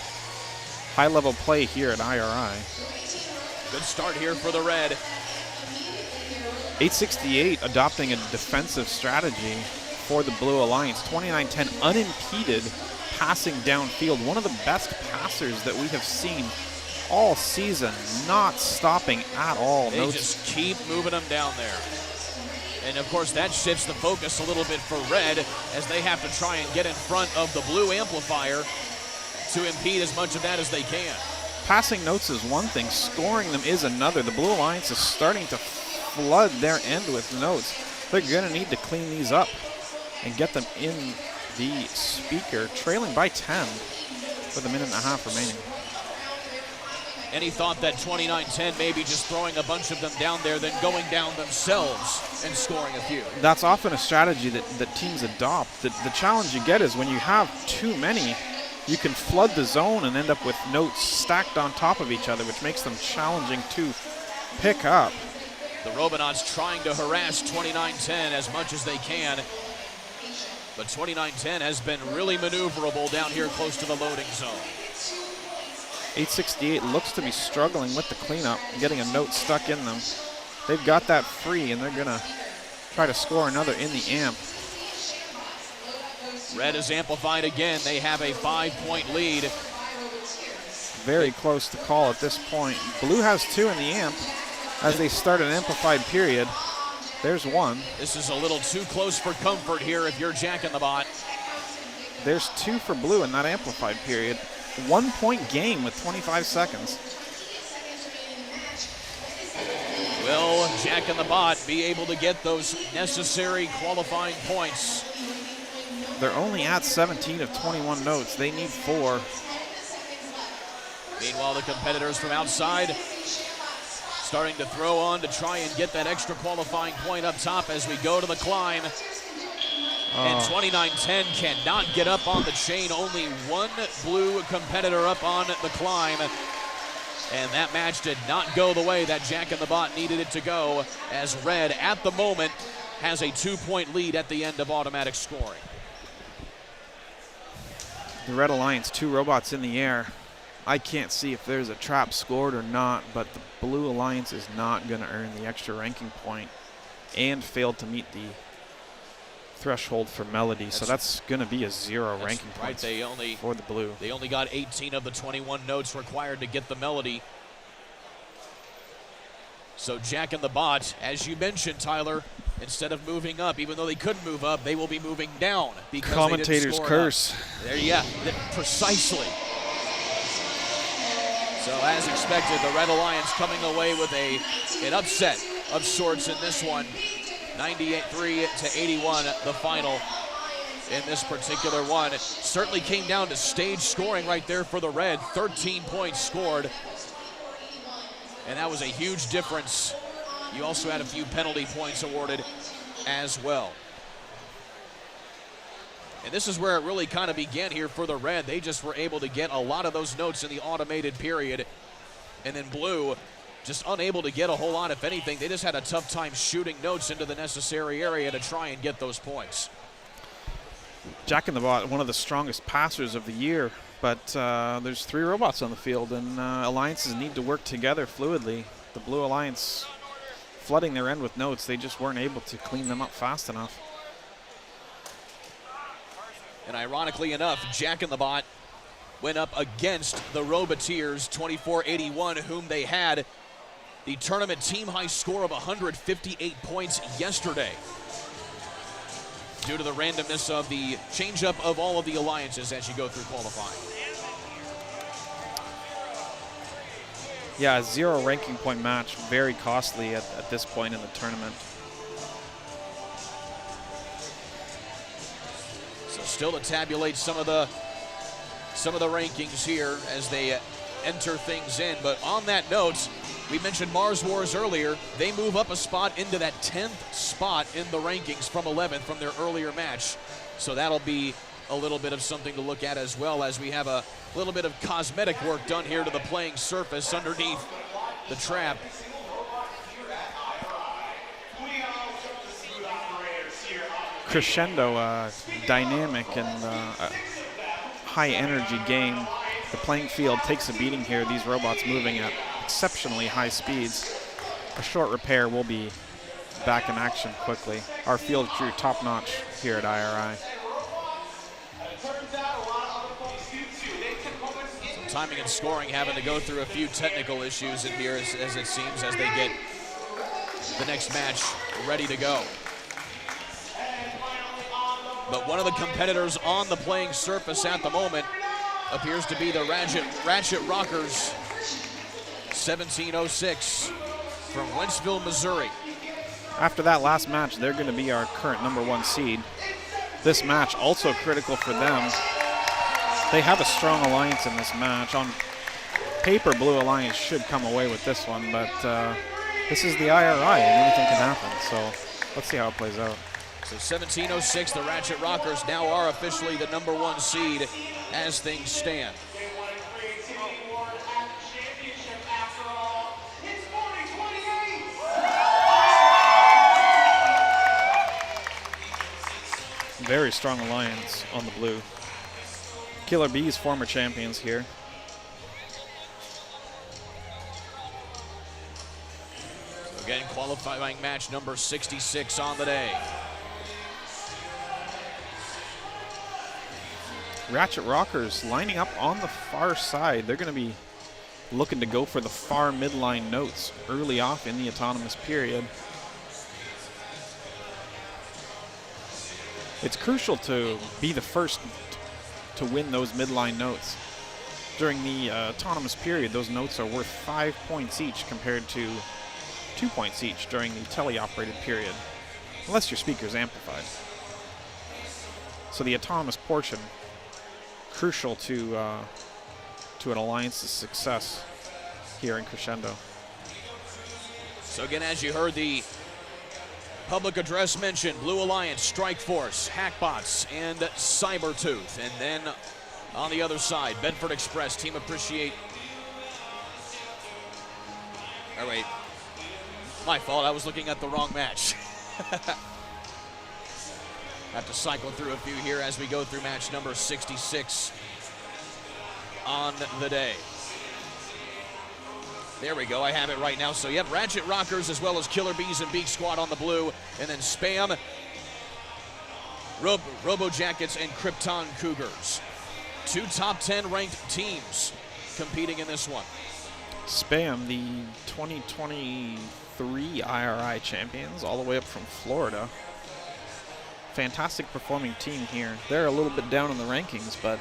High-level play here at IRI. Good start here for the red. 868 adopting a defensive strategy for the Blue Alliance. 2910 unimpeded passing downfield. One of the best passers that we have seen all season, not stopping at all. They just keep moving them down there. And of course that shifts the focus a little bit for red as they have to try and get in front of the blue amplifier to impede as much of that as they can. Passing notes is one thing, scoring them is another. The Blue Alliance is starting to flood their end with notes. They're gonna need to clean these up and get them in the speaker, trailing by 10 with 1.5 minutes remaining. Any thought that 2910 maybe just throwing a bunch of them down there, then going down themselves and scoring a few? That's often a strategy that teams adopt. The challenge you get is when you have too many, you can flood the zone and end up with notes stacked on top of each other, which makes them challenging to pick up. The Robonauts trying to harass 2910 as much as they can, but 2910 has been really maneuverable down here close to the loading zone. 868 looks to be struggling with the cleanup, getting a note stuck in them. They've got that free, and they're gonna try to score another in the amp. Red is amplified again. They have a 5-point lead. Very close to call at this point. Blue has 2 in the amp as they start an amplified period. There's 1. This is a little too close for comfort here if you're Jack in the Bot. There's 2 for Blue in that amplified period. 1-point game with 25 seconds. Will Jack in the Bot be able to get those necessary qualifying points? They're only at 17 of 21 notes. They need 4. Meanwhile, the competitors from outside starting to throw on to try and get that extra qualifying point up top as we go to the climb. And 2910 cannot get up on the chain. Only 1 blue competitor up on the climb. And that match did not go the way that Jack in the Bot needed it to go, as red at the moment has a 2-point lead at the end of automatic scoring. The Red Alliance, 2 robots in the air. I can't see if there's a trap scored or not, but the Blue Alliance is not going to earn the extra ranking point and failed to meet the threshold for Melody. So that's going to be a 0 ranking point for the Blue. They only got 18 of the 21 notes required to get the Melody. So Jack and the Bot, as you mentioned, Tyler, instead of moving up, even though they couldn't move up, they will be moving down because commentator's curse. There, yeah, precisely. So as expected, the Red Alliance coming away with an upset of sorts in this one. 98-3 to 81, the final in this particular one. It certainly came down to stage scoring right there for the Red. 13 points scored. And that was a huge difference. You also had a few penalty points awarded as well. And this is where it really kind of began here for the Red. They just were able to get a lot of those notes in the automated period. And then Blue just unable to get a whole lot, if anything. They just had a tough time shooting notes into the necessary area to try and get those points. Jack and the Bot, one of the strongest passers of the year, but there's 3 robots on the field, and alliances need to work together fluidly. The Blue Alliance flooding their end with notes, they just weren't able to clean them up fast enough. And ironically enough, Jack and the Bot went up against the Roboteers, 24-81, whom they had the tournament team high score of 158 points yesterday. Due to the randomness of the changeup of all of the alliances as you go through qualifying. Yeah, a 0 ranking point match, very costly at this point in the tournament. So still to tabulate some of the rankings here as they enter things in. But on that note, we mentioned Mars Wars earlier. They move up a spot into that 10th spot in the rankings from 11th from their earlier match. So that'll be a little bit of something to look at as well, as we have a little bit of cosmetic work done here to the playing surface underneath the trap. Crescendo, dynamic and high energy game. The playing field takes a beating here. These robots moving at exceptionally high speeds. A short repair will be back in action quickly. Our field crew top notch here at IRI. Some timing and scoring having to go through a few technical issues in here as it seems, as they get the next match ready to go. But one of the competitors on the playing surface at the moment appears to be the Ratchet Rockers, 1706 from Wentzville, Missouri. After that last match, they're going to be our current #1 seed. This match also critical for them. They have a strong alliance in this match. On paper, Blue Alliance should come away with this one, but this is the IRI and anything can happen. So let's see how it plays out. So 1706, the Ratchet Rockers now are officially the #1 seed as things stand. Very strong alliance on the blue. Killer Bees, former champions here. So again, qualifying match number 66 on the day. Ratchet Rockers lining up on the far side. They're going to be looking to go for the far midline notes early off in the autonomous period. It's crucial to be the first to win those midline notes. During the autonomous period, those notes are worth 5 points each compared to 2 points each during the teleoperated period, unless your speaker is amplified. So the autonomous portion, crucial to an alliance's success here in Crescendo. So again, as you heard the public address mentioned, Blue Alliance, Strike Force, Hackbots, and Cybertooth. And then on the other side, Bedford Express, Team Appreciate. Oh wait, my fault, I was looking at the wrong match. Have to cycle through a few here as we go through match number 66 on the day. There we go, I have it right now. So you have Ratchet Rockers as well as Killer Bees and Beak Squad on the blue, and then Spam, Robo Jackets, and Krypton Cougars. 2 top 10 ranked teams competing in this one. Spam, the 2023 IRI champions, all the way up from Florida. Fantastic performing team here. They're a little bit down in the rankings, but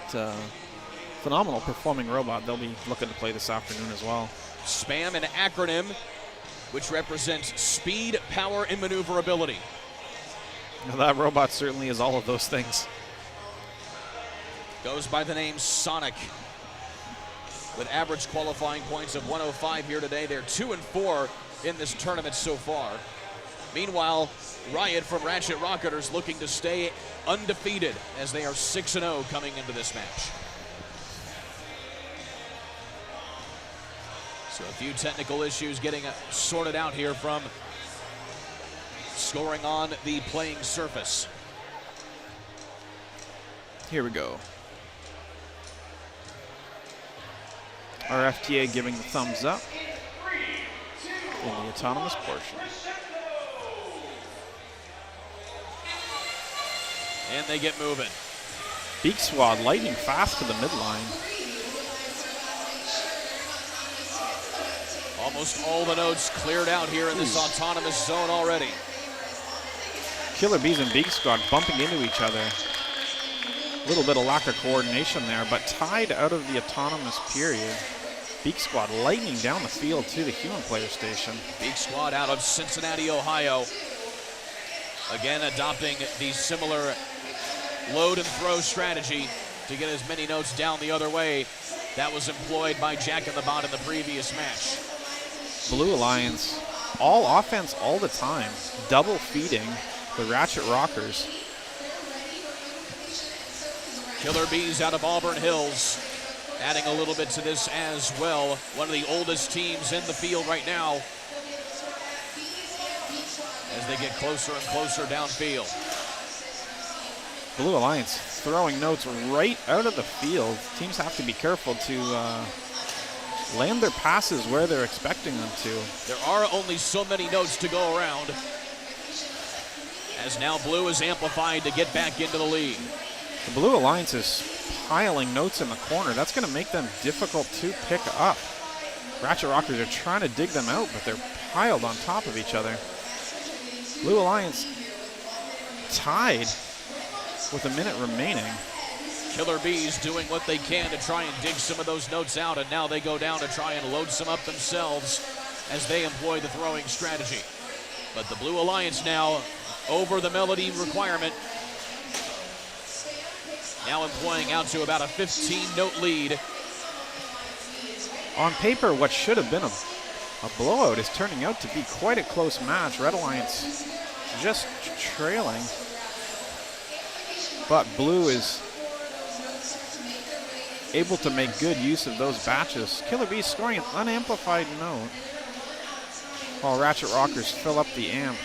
phenomenal performing robot. They'll be looking to play this afternoon as well. Spam, an acronym which represents speed, power, and maneuverability. Now that robot certainly is all of those things. Goes by the name Sonic. With average qualifying points of 105 here today. They're 2-4 in this tournament so far. Meanwhile, Riot from Ratchet Rocketers looking to stay undefeated as they are 6-0 coming into this match. So a few technical issues getting sorted out here from scoring on the playing surface. Here we go. Our FTA giving the thumbs up in the autonomous portion. And they get moving. Beak Squad lightning fast to the midline. Almost all the notes cleared out here in this autonomous zone already. Killer Bees and Beak Squad bumping into each other. A little bit of lack of coordination there, but tied out of the autonomous period. Beak Squad lightning down the field to the human player station. Beak Squad out of Cincinnati, Ohio. Again, adopting the similar load and throw strategy to get as many notes down the other way that was employed by Jack in the Bot in the previous match. Blue Alliance, all offense all the time, double feeding the Ratchet Rockers. Killer Bees out of Auburn Hills, adding a little bit to this as well. One of the oldest teams in the field right now as they get closer and closer downfield. Blue Alliance throwing notes right out of the field. Teams have to be careful to land their passes where they're expecting them to. There are only so many notes to go around, as now Blue is amplified to get back into the lead. The Blue Alliance is piling notes in the corner. That's going to make them difficult to pick up. Ratchet Rockers are trying to dig them out, but they're piled on top of each other. Blue Alliance tied with a minute remaining. Killer Bees doing what they can to try and dig some of those notes out, and now they go down to try and load some up themselves as they employ the throwing strategy. But the Blue Alliance now over the melody requirement, now employing out to about a 15-note lead. On paper, what should have been a blowout is turning out to be quite a close match. Red Alliance just trailing, but Blue is able to make good use of those batches. Killer Bees scoring an unamplified note, while Ratchet Rockers fill up the amp.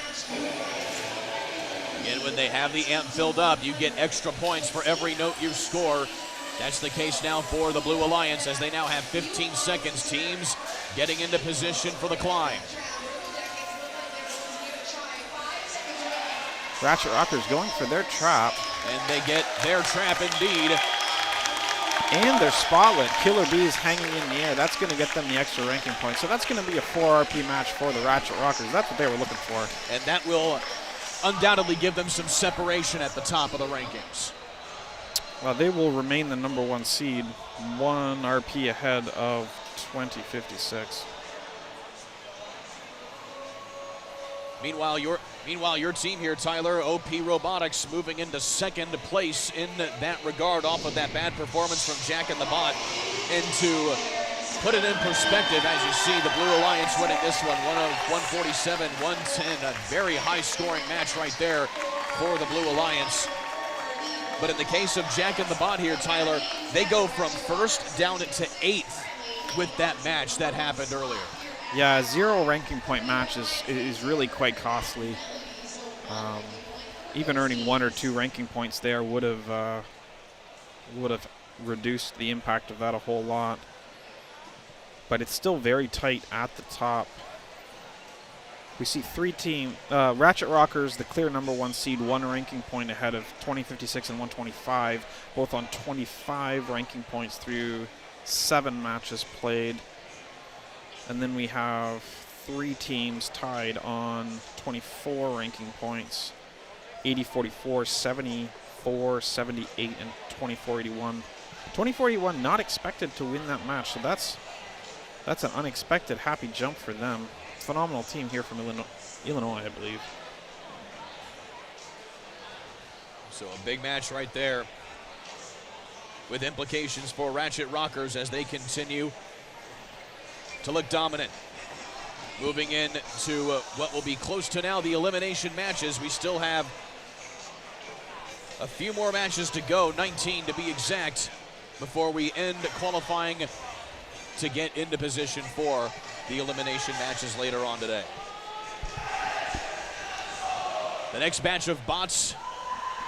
Again, when they have the amp filled up, you get extra points for every note you score. That's the case now for the Blue Alliance as they now have 15 seconds. Teams getting into position for the climb. Ratchet Rockers going for their trap. And they get their trap indeed. And their spotlet, Killer Bees hanging in the air. That's going to get them the extra ranking point. So that's going to be a 4 RP match for the Ratchet Rockers. That's what they were looking for. And that will undoubtedly give them some separation at the top of the rankings. Well, they will remain the #1 seed, 1 RP ahead of 2056. Meanwhile, your team here, Tyler, OP Robotics, moving into second place in that regard off of that bad performance from Jack in the Bot. And to put it in perspective, as you see, the Blue Alliance winning this one, 147-110, a very high-scoring match right there for the Blue Alliance. But in the case of Jack in the Bot here, Tyler, they go from first down to 8th with that match that happened earlier. Yeah, a 0 ranking point match is really quite costly. Even earning 1 or 2 ranking points there would have reduced the impact of that a whole lot. but it's still very tight at the top. We see 3 teams. Ratchet Rockers, the clear #1 seed, 1 ranking point ahead of 2056 and 125, both on 25 ranking points through 7 matches played. And then we have 3 teams tied on 24 ranking points, 80-44, 74, 78, and 24-81. 24-81 not expected to win that match, so that's an unexpected happy jump for them. Phenomenal team here from Illinois, I believe. So a big match right there with implications for Ratchet Rockers as they continue to look dominant. Moving into what will be close to now the elimination matches. We still have a few more matches to go, 19 to be exact, before we end qualifying to get into position for the elimination matches later on today. The next batch of bots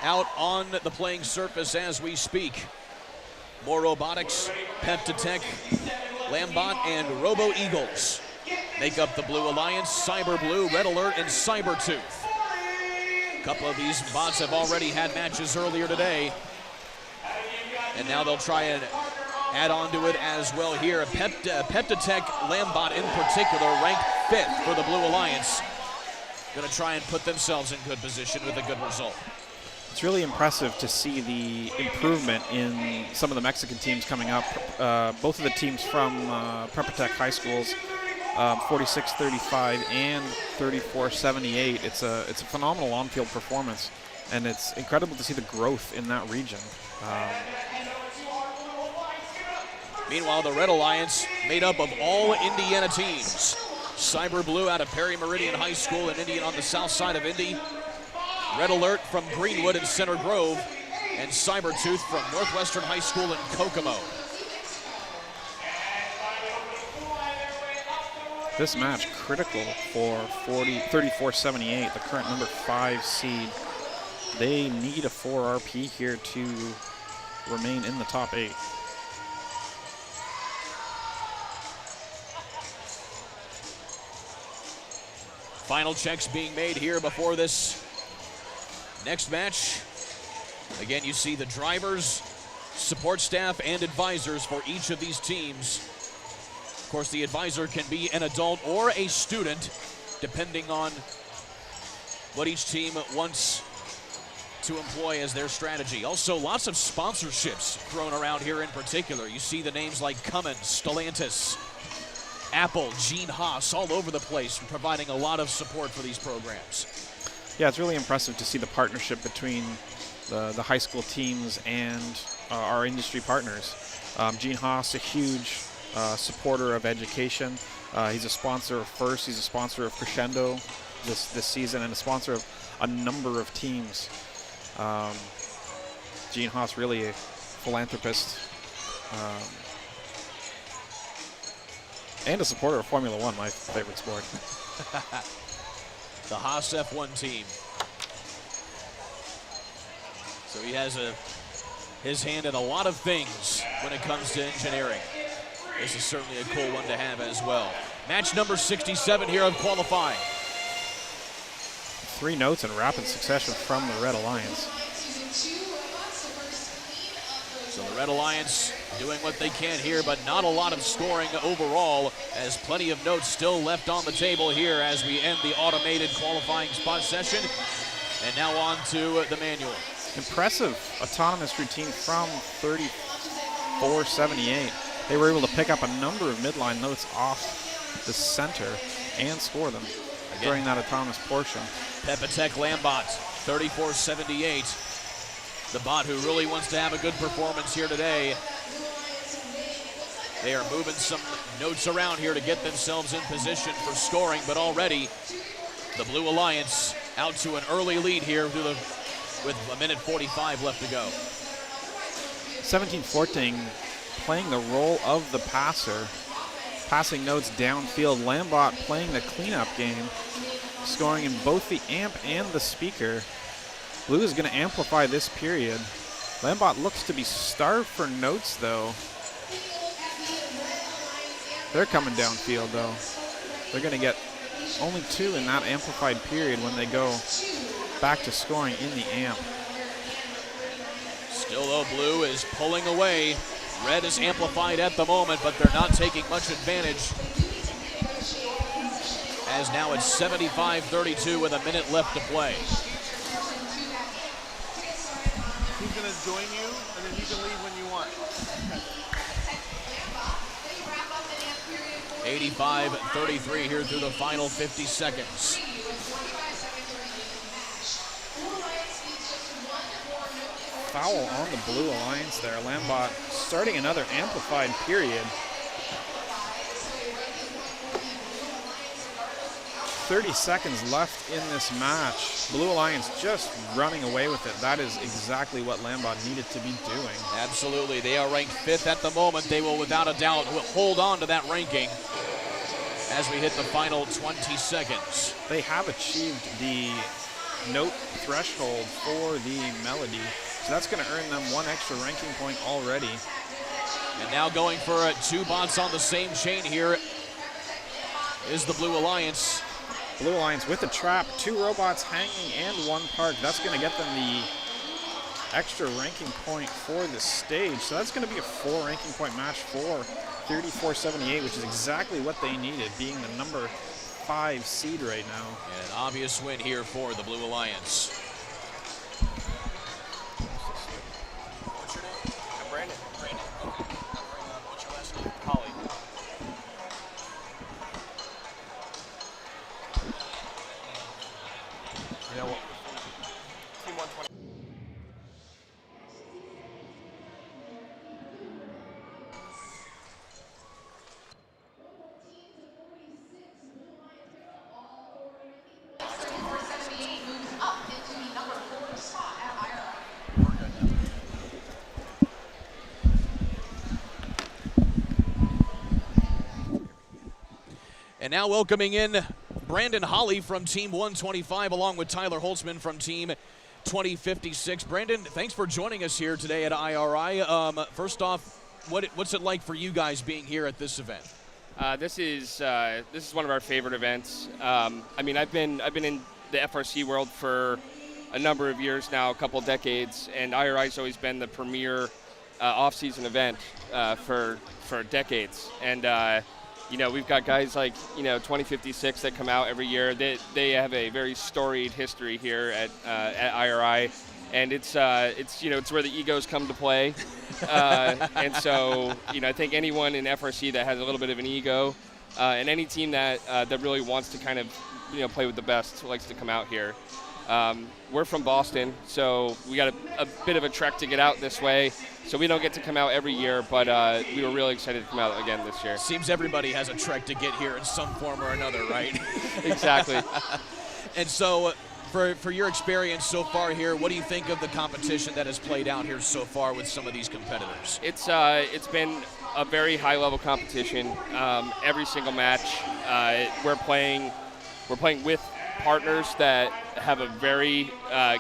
out on the playing surface as we speak. More Robotics, Peptatech, Lambot, and Robo Eagles make up the Blue Alliance. Cyber Blue, Red Alert, and Cybertooth. A couple of these bots have already had matches earlier today, and now they'll try and add on to it as well here. Peptatech, Lambot in particular, ranked 5th for the Blue Alliance. Going to try and put themselves in good position with a good result. It's really impressive to see the improvement in some of the Mexican teams coming up. Both of the teams from Prepa Tech high schools, 46-35 and 34-78. It's a phenomenal on-field performance, and it's incredible to see the growth in that region. Meanwhile, the Red Alliance, made up of all Indiana teams. Cyber Blue out of Perry Meridian High School in Indiana on the south side of Indy. Red Alert from Greenwood and Center Grove. And Cybertooth from Northwestern High School in Kokomo. This match critical for 34-78, the current #5 seed. They need a 4 RP here to remain in the top 8. Final checks being made here before this next match. Again, you see the drivers, support staff, and advisors for each of these teams. Of course, the advisor can be an adult or a student, depending on what each team wants to employ as their strategy. Also, lots of sponsorships thrown around here in particular. You see the names like Cummins, Stellantis, Apple, Gene Haas, all over the place, providing a lot of support for these programs. Yeah, it's really impressive to see the partnership between the high school teams and our industry partners. Gene Haas, a huge supporter of education. He's a sponsor of First. He's a sponsor of Crescendo this season, and a sponsor of a number of teams. Gene Haas, really a philanthropist. And a supporter of Formula One, my favorite sport. The Haas F1 team. So he has his hand in a lot of things when it comes to engineering. This is certainly a cool one to have as well. Match number 67 here of qualifying. 3 notes in rapid succession from the Red Alliance. So the Red Alliance doing what they can here, but not a lot of scoring overall, as plenty of notes still left on the table here as we end the automated qualifying spot session. And now on to the manual. Impressive autonomous routine from 34-78. They were able to pick up a number of midline notes off the center and score them during that autonomous portion. Pepatech Lambot, 34-78. The bot who really wants to have a good performance here today. They are moving some notes around here to get themselves in position for scoring, but already the Blue Alliance out to an early lead here with 1:45 left to go. 17-14 playing the role of the passer, passing notes downfield. Lambot playing the cleanup game, scoring in both the amp and the speaker. Blue is going to amplify this period. Lambot looks to be starved for notes, though. They're coming downfield, though. They're going to get only 2 in that amplified period when they go back to scoring in the amp. Still, though, blue is pulling away. Red is amplified at the moment, but they're not taking much advantage. As now it's 75-32 with a minute left to play. He's going to join you, and then you can leave when you want. 85-33 here through the final 50 seconds. Foul on the Blue Alliance there. Lambot starting another amplified period. 30 seconds left in this match. Blue Alliance just running away with it. That is exactly what Lambot needed to be doing. Absolutely. They are ranked 5th at the moment. They will, without a doubt, hold on to that ranking as we hit the final 20 seconds. They have achieved the note threshold for the melody, so that's going to earn them 1 extra ranking point already. And now going for 2 bots on the same chain here is the Blue Alliance. Blue Alliance with the trap, 2 robots hanging and 1 park. That's going to get them the extra ranking point for the stage. So that's going to be a 4 ranking point match for 34-78, which is exactly what they needed, being the number 5 seed right now. And an obvious win here for the Blue Alliance. What's your name? I'm Brandon. Brandon. Okay. What's your last name? Holly. You know what? Team 120. And now welcoming in Brandon Holly from Team 125, along with Tyler Holtzman from Team 2056. Brandon, thanks for joining us here today at IRI. First off, what's it like for you guys being here at this event? This is one of our favorite events. I mean, I've been in the FRC world for a number of years now, a couple decades, and IRI's always been the premier off-season event for decades. And you know, we've got guys like, you know, 2056 that come out every year. They have a very storied history here at IRI, and it's you know, it's where the egos come to play. And so, you know, I think anyone in FRC that has a little bit of an ego, and any team that really wants to kind of, you know, play with the best likes to come out here. We're from Boston, so we got a bit of a trek to get out this way. So we don't get to come out every year, but we were really excited to come out again this year. Seems everybody has a trek to get here in some form or another, right? Exactly. And so for your experience so far here, what do you think of the competition that has played out here so far with some of these competitors? It's been a very high-level competition. Every single match, we're playing with partners that have a very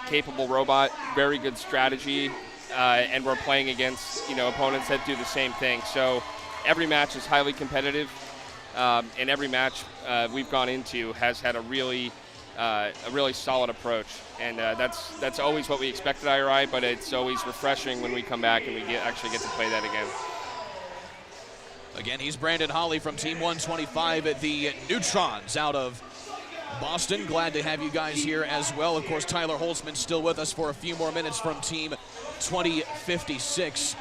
capable robot, very good strategy, and we're playing against, you know, opponents that do the same thing. So every match is highly competitive, and every match we've gone into has had a really solid approach, and that's always what we expect at IRI, but it's always refreshing when we come back and we actually get to play that again. Again, he's Brandon Holly from Team 125 at the Neutrons out of Boston. Glad to have you guys here as well. Of course, Tyler Holtzman still with us for a few more minutes from Team 2056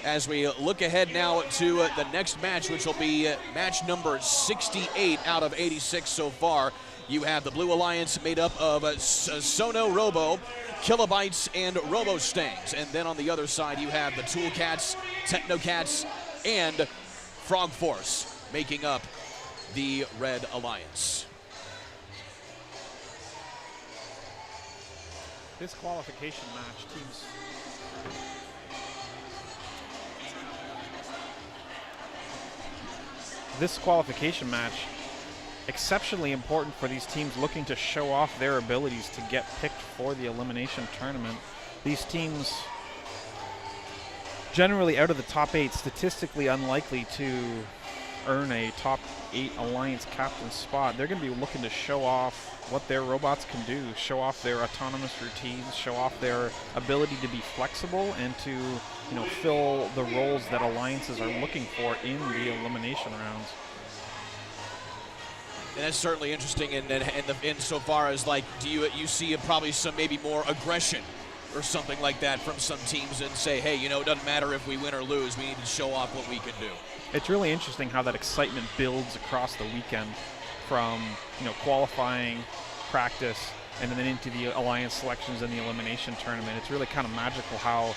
as we look ahead now to the next match, which will be match number 68 out of 86 so far. You have the Blue Alliance made up of Sono Robo, Kilobytes, and Robo Stangs. And then on the other side, you have the Tool Cats, Techno Cats, and Frog Force making up the Red Alliance. This qualification match, teams. This qualification match, exceptionally important for these teams looking to show off their abilities to get picked for the elimination tournament. These teams, generally out of the top 8, statistically unlikely to earn a top 8 Alliance captain spot, they're going to be looking to show off what their robots can do, show off their autonomous routines, show off their ability to be flexible and to, fill the roles that alliances are looking for in the elimination rounds. And that's certainly interesting in so far as, like, do you see probably some maybe more aggression or something like that from some teams and say, hey, it doesn't matter if we win or lose, we need to show off what we can do. It's really interesting how that excitement builds across the weekend from, qualifying, practice, and then into the alliance selections and the elimination tournament. It's really kind of magical how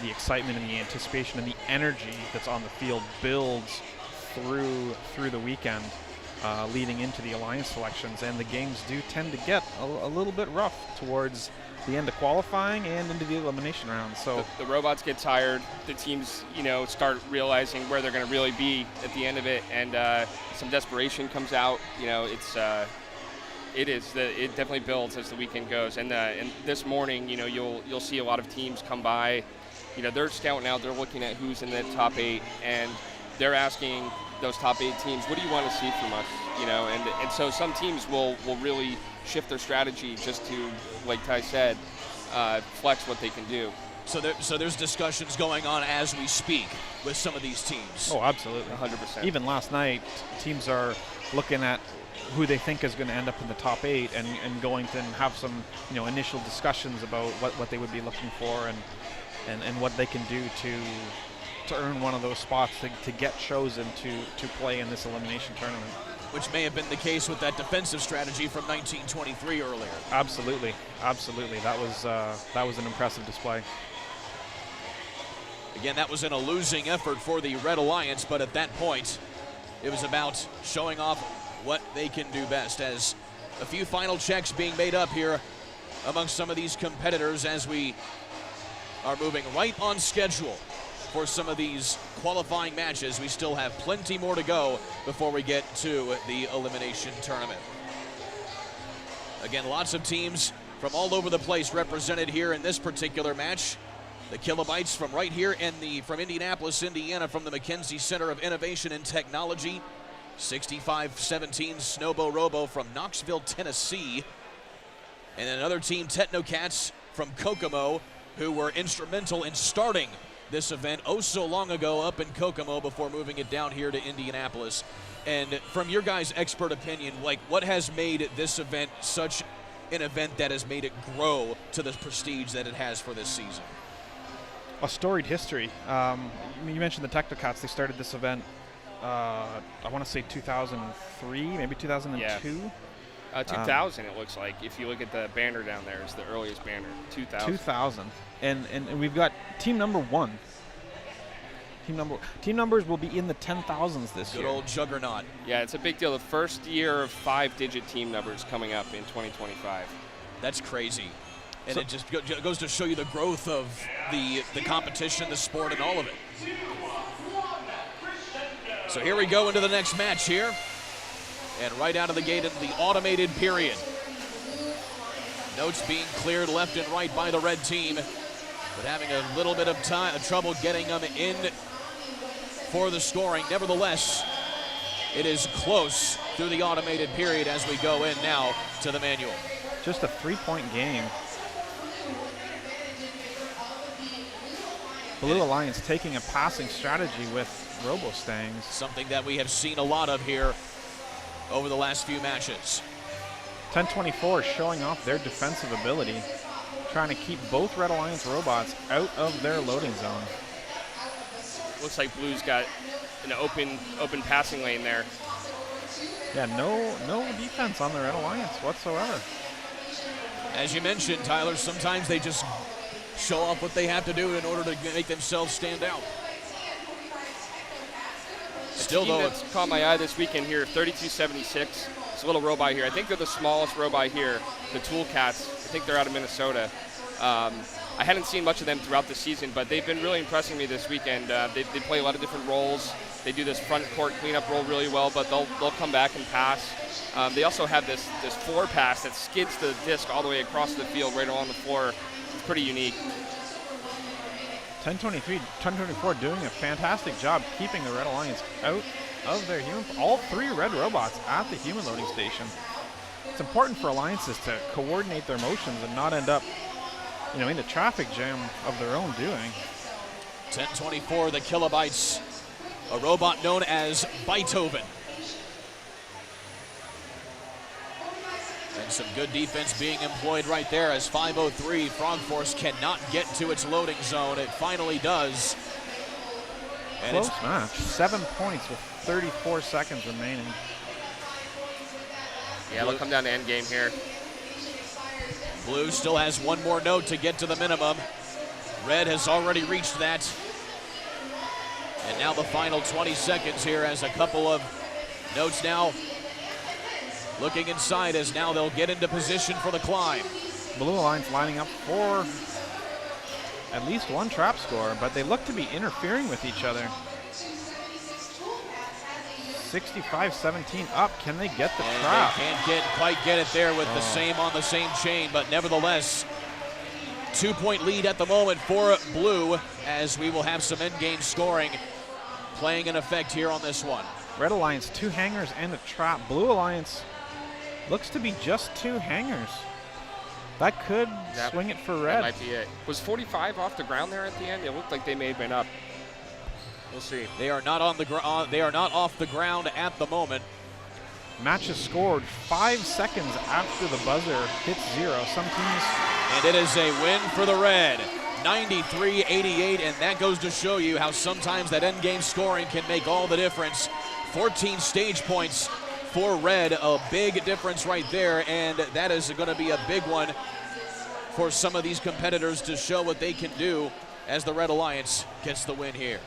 the excitement and the anticipation and the energy that's on the field builds through the weekend, leading into the alliance selections. And the games do tend to get a little bit rough towards the end of qualifying and into the elimination round. So the robots get tired. The teams, start realizing where they're going to really be at the end of it, and some desperation comes out. It definitely builds as the weekend goes. And this morning, you'll see a lot of teams come by. They're scouting out. They're looking at who's in the top 8, and they're asking those top 8 teams, what do you want to see from us? And so some teams will really shift their strategy just to, like Ty said, flex what they can do. So there's discussions going on as we speak with some of these teams. Oh, absolutely. 100%. Even last night, teams are looking at who they think is going to end up in the top 8 and going to have some initial discussions about what they would be looking for and what they can do to earn one of those spots to get chosen to play in this elimination tournament. Which may have been the case with that defensive strategy from 1923 earlier. Absolutely. That was an impressive display. Again, that was in a losing effort for the Red Alliance, but at that point, it was about showing off what they can do best, as a few final checks being made up here among some of these competitors as we are moving right on schedule for some of these qualifying matches. We still have plenty more to go before we get to the elimination tournament. Again, lots of teams from all over the place represented here in this particular match. The Kilobytes from right here from Indianapolis, Indiana, from the McKenzie Center of Innovation and Technology. 65-17 Snowbo Robo from Knoxville, Tennessee. And another team, Technocats from Kokomo, who were instrumental in starting this event oh so long ago up in Kokomo before moving it down here to Indianapolis. And from your guys' expert opinion, like, what has made this event such an event that has made it grow to the prestige that it has for this season? A storied history. You mentioned the Technocats. They started this event, I want to say 2003, maybe 2002. Yeah. 2000, it looks like. If you look at the banner down there, it's the earliest banner, 2000. 2000. And we've got team number 1. Team numbers will be in the 10,000s this year. Good old juggernaut. Yeah, it's a big deal. The first year of 5-digit team numbers coming up in 2025. That's crazy. And it just goes to show you the growth of the competition, the sport, and all of it. So here we go into the next match here. And right out of the gate into the automated period. Notes being cleared left and right by the red team, but having a little bit of trouble getting them in for the scoring. Nevertheless, it is close through the automated period as we go in now to the manual. Just a 3-point game. Blue Alliance taking a passing strategy with Robo-Stangs. Something that we have seen a lot of here over the last few matches. 1024 showing off their defensive ability, trying to keep both Red Alliance robots out of their loading zone. Looks like Blue's got an open passing lane there. Yeah, no defense on the Red Alliance whatsoever. As you mentioned, Tyler, sometimes they just show off what they have to do in order to make themselves stand out. Still, though, it's caught my eye this weekend here, 3276. It's a little robot here. I think they're the smallest robot here, the Toolcats. I think they're out of Minnesota. I hadn't seen much of them throughout the season, but they've been really impressing me this weekend. They play a lot of different roles. They do this front court cleanup role really well, but they'll come back and pass. They also have this floor pass that skids the disc all the way across the field right along the floor. It's pretty unique. 1024 doing a fantastic job keeping the Red Alliance out of their human, all 3 red robots at the human loading station. It's important for alliances to coordinate their motions and not end up, you know, in a traffic jam of their own doing. 1024, the kilobytes, a robot known as Beethoven. And some good defense being employed right there as 503 Frog Force cannot get to its loading zone. It finally does. And Close match, 7 points with 34 seconds remaining. Yeah, they'll come down to end game here. Blue still has 1 more note to get to the minimum. Red has already reached that. And now the final 20 seconds here as a couple of notes now looking inside as now they'll get into position for the climb. Blue Alliance lining up for at least 1 trap score, but they look to be interfering with each other. 65-17 up. Can they get the trap? They can't quite get it there with the same on the same chain, but nevertheless, 2-point lead at the moment for Blue as we will have some end-game scoring playing in effect here on this one. Red Alliance 2 hangers and a trap. Blue Alliance looks to be just 2 hangers. That could swing it for Red. That might be it. Was 45 off the ground there at the end? It looked like they may have been up. We'll see. They are not on the ground. They are not off the ground at the moment. Match is scored 5 seconds after the buzzer hits 0. Some teams. And it is a win for the Red. 93-88, and that goes to show you how sometimes that end game scoring can make all the difference. 14 stage points for Red, a big difference right there, and that is going to be a big one for some of these competitors to show what they can do as the Red Alliance gets the win here.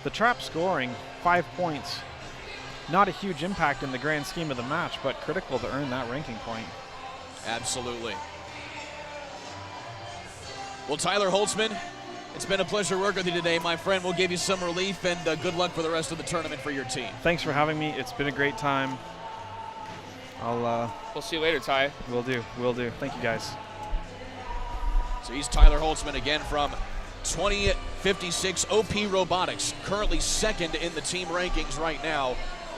The trap scoring 5 points. Not a huge impact in the grand scheme of the match, but critical to earn that ranking point. Absolutely. Well, Tyler Holtzman, it's been a pleasure working with you today, my friend. We'll give you some relief, and good luck for the rest of the tournament for your team. Thanks for having me. It's been a great time. We'll see you later, Ty. Will do. Thank you, guys. So he's Tyler Holtzman again from 2056 OP Robotics, currently 2nd in the team rankings right now,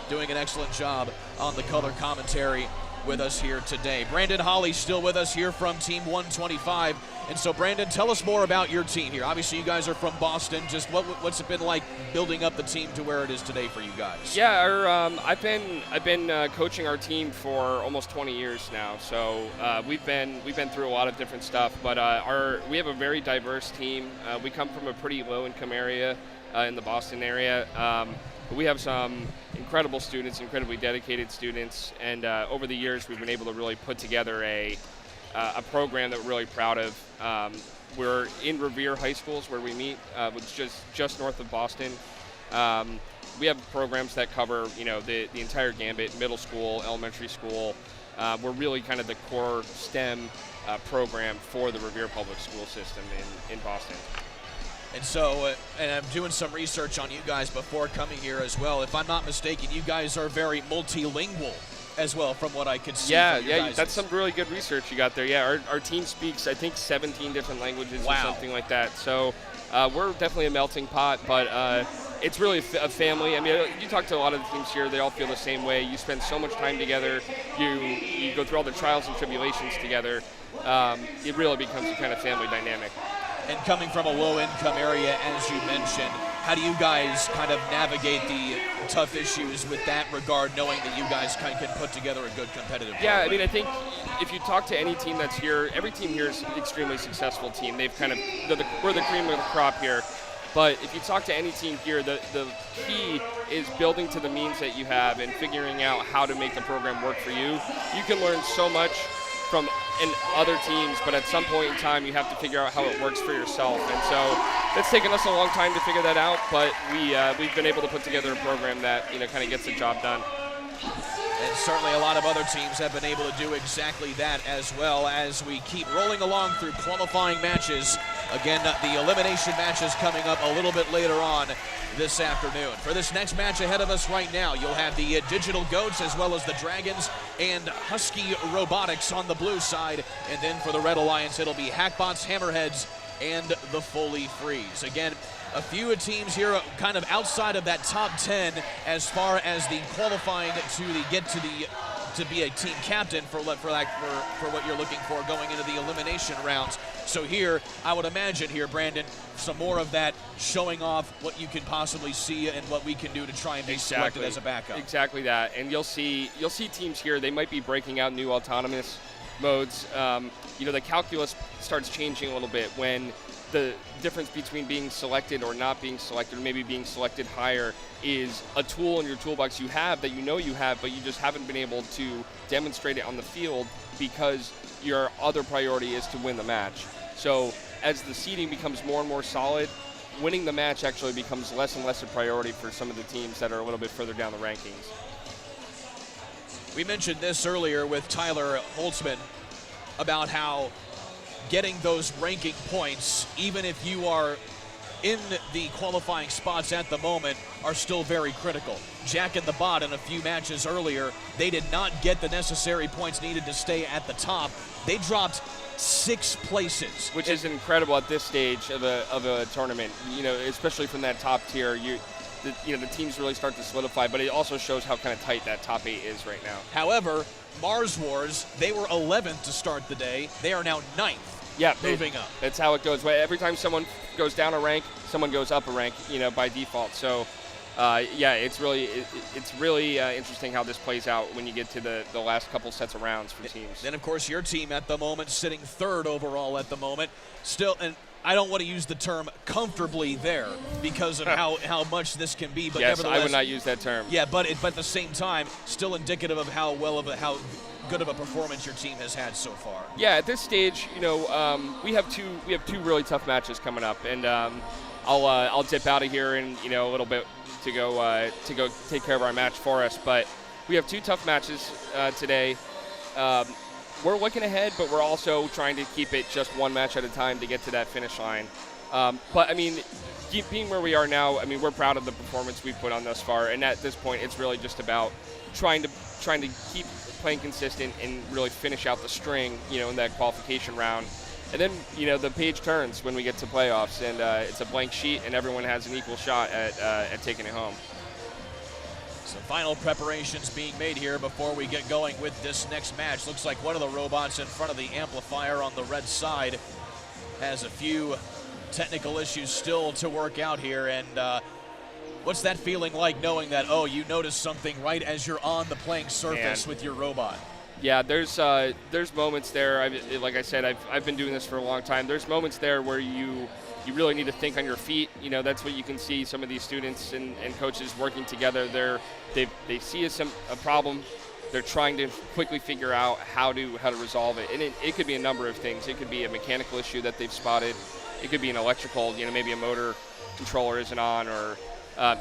doing an excellent job on the color commentary with us here today. Brandon Holly still with us here from Team 125. And so, Brandon, tell us more about your team here. Obviously, you guys are from Boston. Just what's it been like building up the team to where it is today for you guys? Yeah, I've been coaching our team for almost 20 years now. So we've been through a lot of different stuff. But we have a very diverse team. We come from a pretty low-income area in the Boston area. But we have some incredible students, incredibly dedicated students, and over the years we've been able to really put together a program that we're really proud of. We're in Revere High Schools where we meet, which is just north of Boston. We have programs that cover, the entire gambit, middle school, elementary school. We're really kind of the core STEM program for the Revere Public School System in Boston. And so, and I'm doing some research on you guys before coming here as well. If I'm not mistaken, you guys are very multilingual as well, from what I could see. Yeah, that's some really good research you got there. Yeah, our team speaks, I think, 17 different languages or something like that. So we're definitely a melting pot, but it's really a family. I mean, you talk to a lot of the teams here, they all feel the same way. You spend so much time together. You go through all the trials and tribulations together. It really becomes a kind of family dynamic. And coming from a low-income area, as you mentioned, how do you guys kind of navigate the tough issues with that regard, knowing that you guys can put together a good competitive Yeah, program? I mean, I think if you talk to any team that's here, every team here is an extremely successful team. They've we're the cream of the crop here. But if you talk to any team here, the key is building to the means that you have and figuring out how to make the program work for you. You can learn so much from other teams, but at some point in time you have to figure out how it works for yourself. And so that's taken us a long time to figure that out, but we've been able to put together a program that kind of gets the job done. And certainly a lot of other teams have been able to do exactly that as well as we keep rolling along through qualifying matches. Again, the elimination matches coming up a little bit later on this afternoon. For this next match ahead of us right now, you'll have the Digital Goats as well as the Dragons and Husky Robotics on the blue side. And then for the Red Alliance, it'll be Hackbots, Hammerheads, and the Foley freeze. Again, a few teams here kind of outside of that top 10 as far as the qualifying to be a team captain for what you're looking for going into the elimination rounds. So here, I would imagine here, Brandon, some more of that showing off what you can possibly see and what we can do to try and be selected as a backup. Exactly that, and you'll see teams here. They might be breaking out new autonomous modes. The calculus starts changing a little bit when the difference between being selected or not being selected, or maybe being selected higher, is a tool in your toolbox you have that you know you have, but you just haven't been able to demonstrate it on the field because your other priority is to win the match. So as the seeding becomes more and more solid, winning the match actually becomes less and less a priority for some of the teams that are a little bit further down the rankings. We mentioned this earlier with Tyler Holtzman about how getting those ranking points, even if you are in the qualifying spots at the moment, are still very critical. Jack and the Bot in a few matches earlier, they did not get the necessary points needed to stay at the top. They dropped 6 places. Which is incredible at this stage of a tournament, especially from that top tier. The teams really start to solidify, but it also shows how kind of tight that top 8 is right now. However, Mars Wars, they were 11th to start the day. They are now 9th. Yeah, moving up. That's how it goes. Every time someone goes down a rank, someone goes up a rank, by default. So, it's really interesting how this plays out when you get to the last couple sets of rounds for teams. Then, of course, your team at the moment sitting 3rd overall at the moment. Still, and I don't want to use the term comfortably there because of how much this can be. But yes, nevertheless, I would not use that term. Yeah, but at the same time, still indicative of how good of a performance your team has had so far. Yeah, at this stage, we have two really tough matches coming up, and I'll dip out of here in a little bit to go take care of our match for us. But we have 2 tough matches today. We're looking ahead, but we're also trying to keep it just one match at a time to get to that finish line. But I mean, being where we are now, I mean, we're proud of the performance we've put on thus far, and at this point, it's really just about trying to keep playing consistent and really finish out the string, in that qualification round. And then, the page turns when we get to playoffs, and it's a blank sheet, and everyone has an equal shot at taking it home. So final preparations being made here before we get going with this next match. Looks like one of the robots in front of the amplifier on the red side has a few technical issues still to work out here. And what's that feeling like, knowing that, you notice something right as you're on the playing surface with your robot? Yeah, there's moments there. Like I said, I've been doing this for a long time. There's moments there where you really need to think on your feet. That's what you can see some of these students and coaches working together. They see a problem. They're trying to quickly figure out how to resolve it. And it could be a number of things. It could be a mechanical issue that they've spotted. It could be an electrical, maybe a motor controller isn't on, or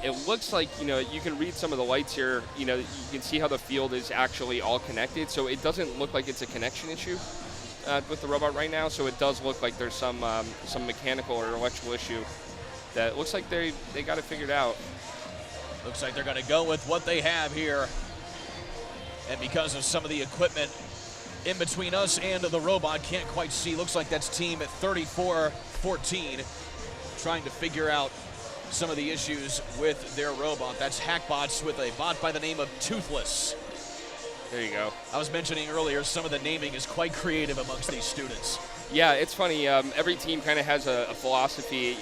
it looks like, you can read some of the lights here. You can see how the field is actually all connected. So it doesn't look like it's a connection issue with the robot right now. So it does look like there's some mechanical or electrical issue that looks like they got it figured out. Looks like they're going to go with what they have here. And because of some of the equipment in between us and the robot, can't quite see. Looks like that's team at 34-14 trying to figure out some of the issues with their robot. That's Hackbots with a bot by the name of Toothless. There you go. I was mentioning earlier, some of the naming is quite creative amongst these students. Yeah, it's funny. Every team kind of has a philosophy.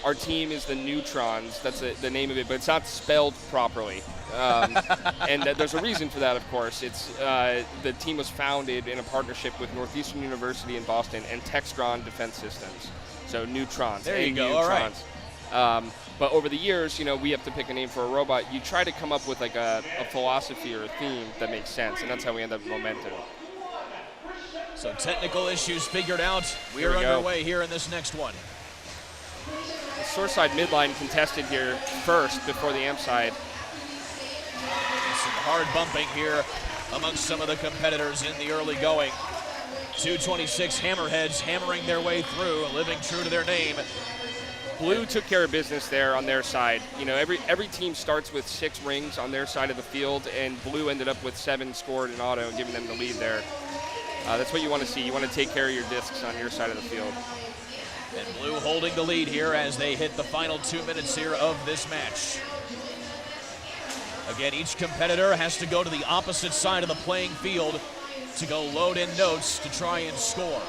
Our team is the Neutrons. That's the name of it, but it's not spelled properly. And there's a reason for that, of course. It's the team was founded in a partnership with Northeastern University in Boston and Textron Defense Systems. So Neutrons. There you go. Neutrons. All right. But over the years, we have to pick a name for a robot. You try to come up with like a philosophy or a theme that makes sense, and that's how we end up with Momentum. So technical issues figured out. We are underway here in this next one. Shoreside midline contested here first before the amp side. Some hard bumping here amongst some of the competitors in the early going. 226 Hammerheads hammering their way through, living true to their name. Blue took care of business there on their side. Every team starts with 6 rings on their side of the field, and Blue ended up with 7 scored in auto, giving them the lead there. That's what you want to see. You want to take care of your discs on your side of the field. And Blue holding the lead here as they hit the final 2 minutes here of this match. Again, each competitor has to go to the opposite side of the playing field to go load in notes to try and score.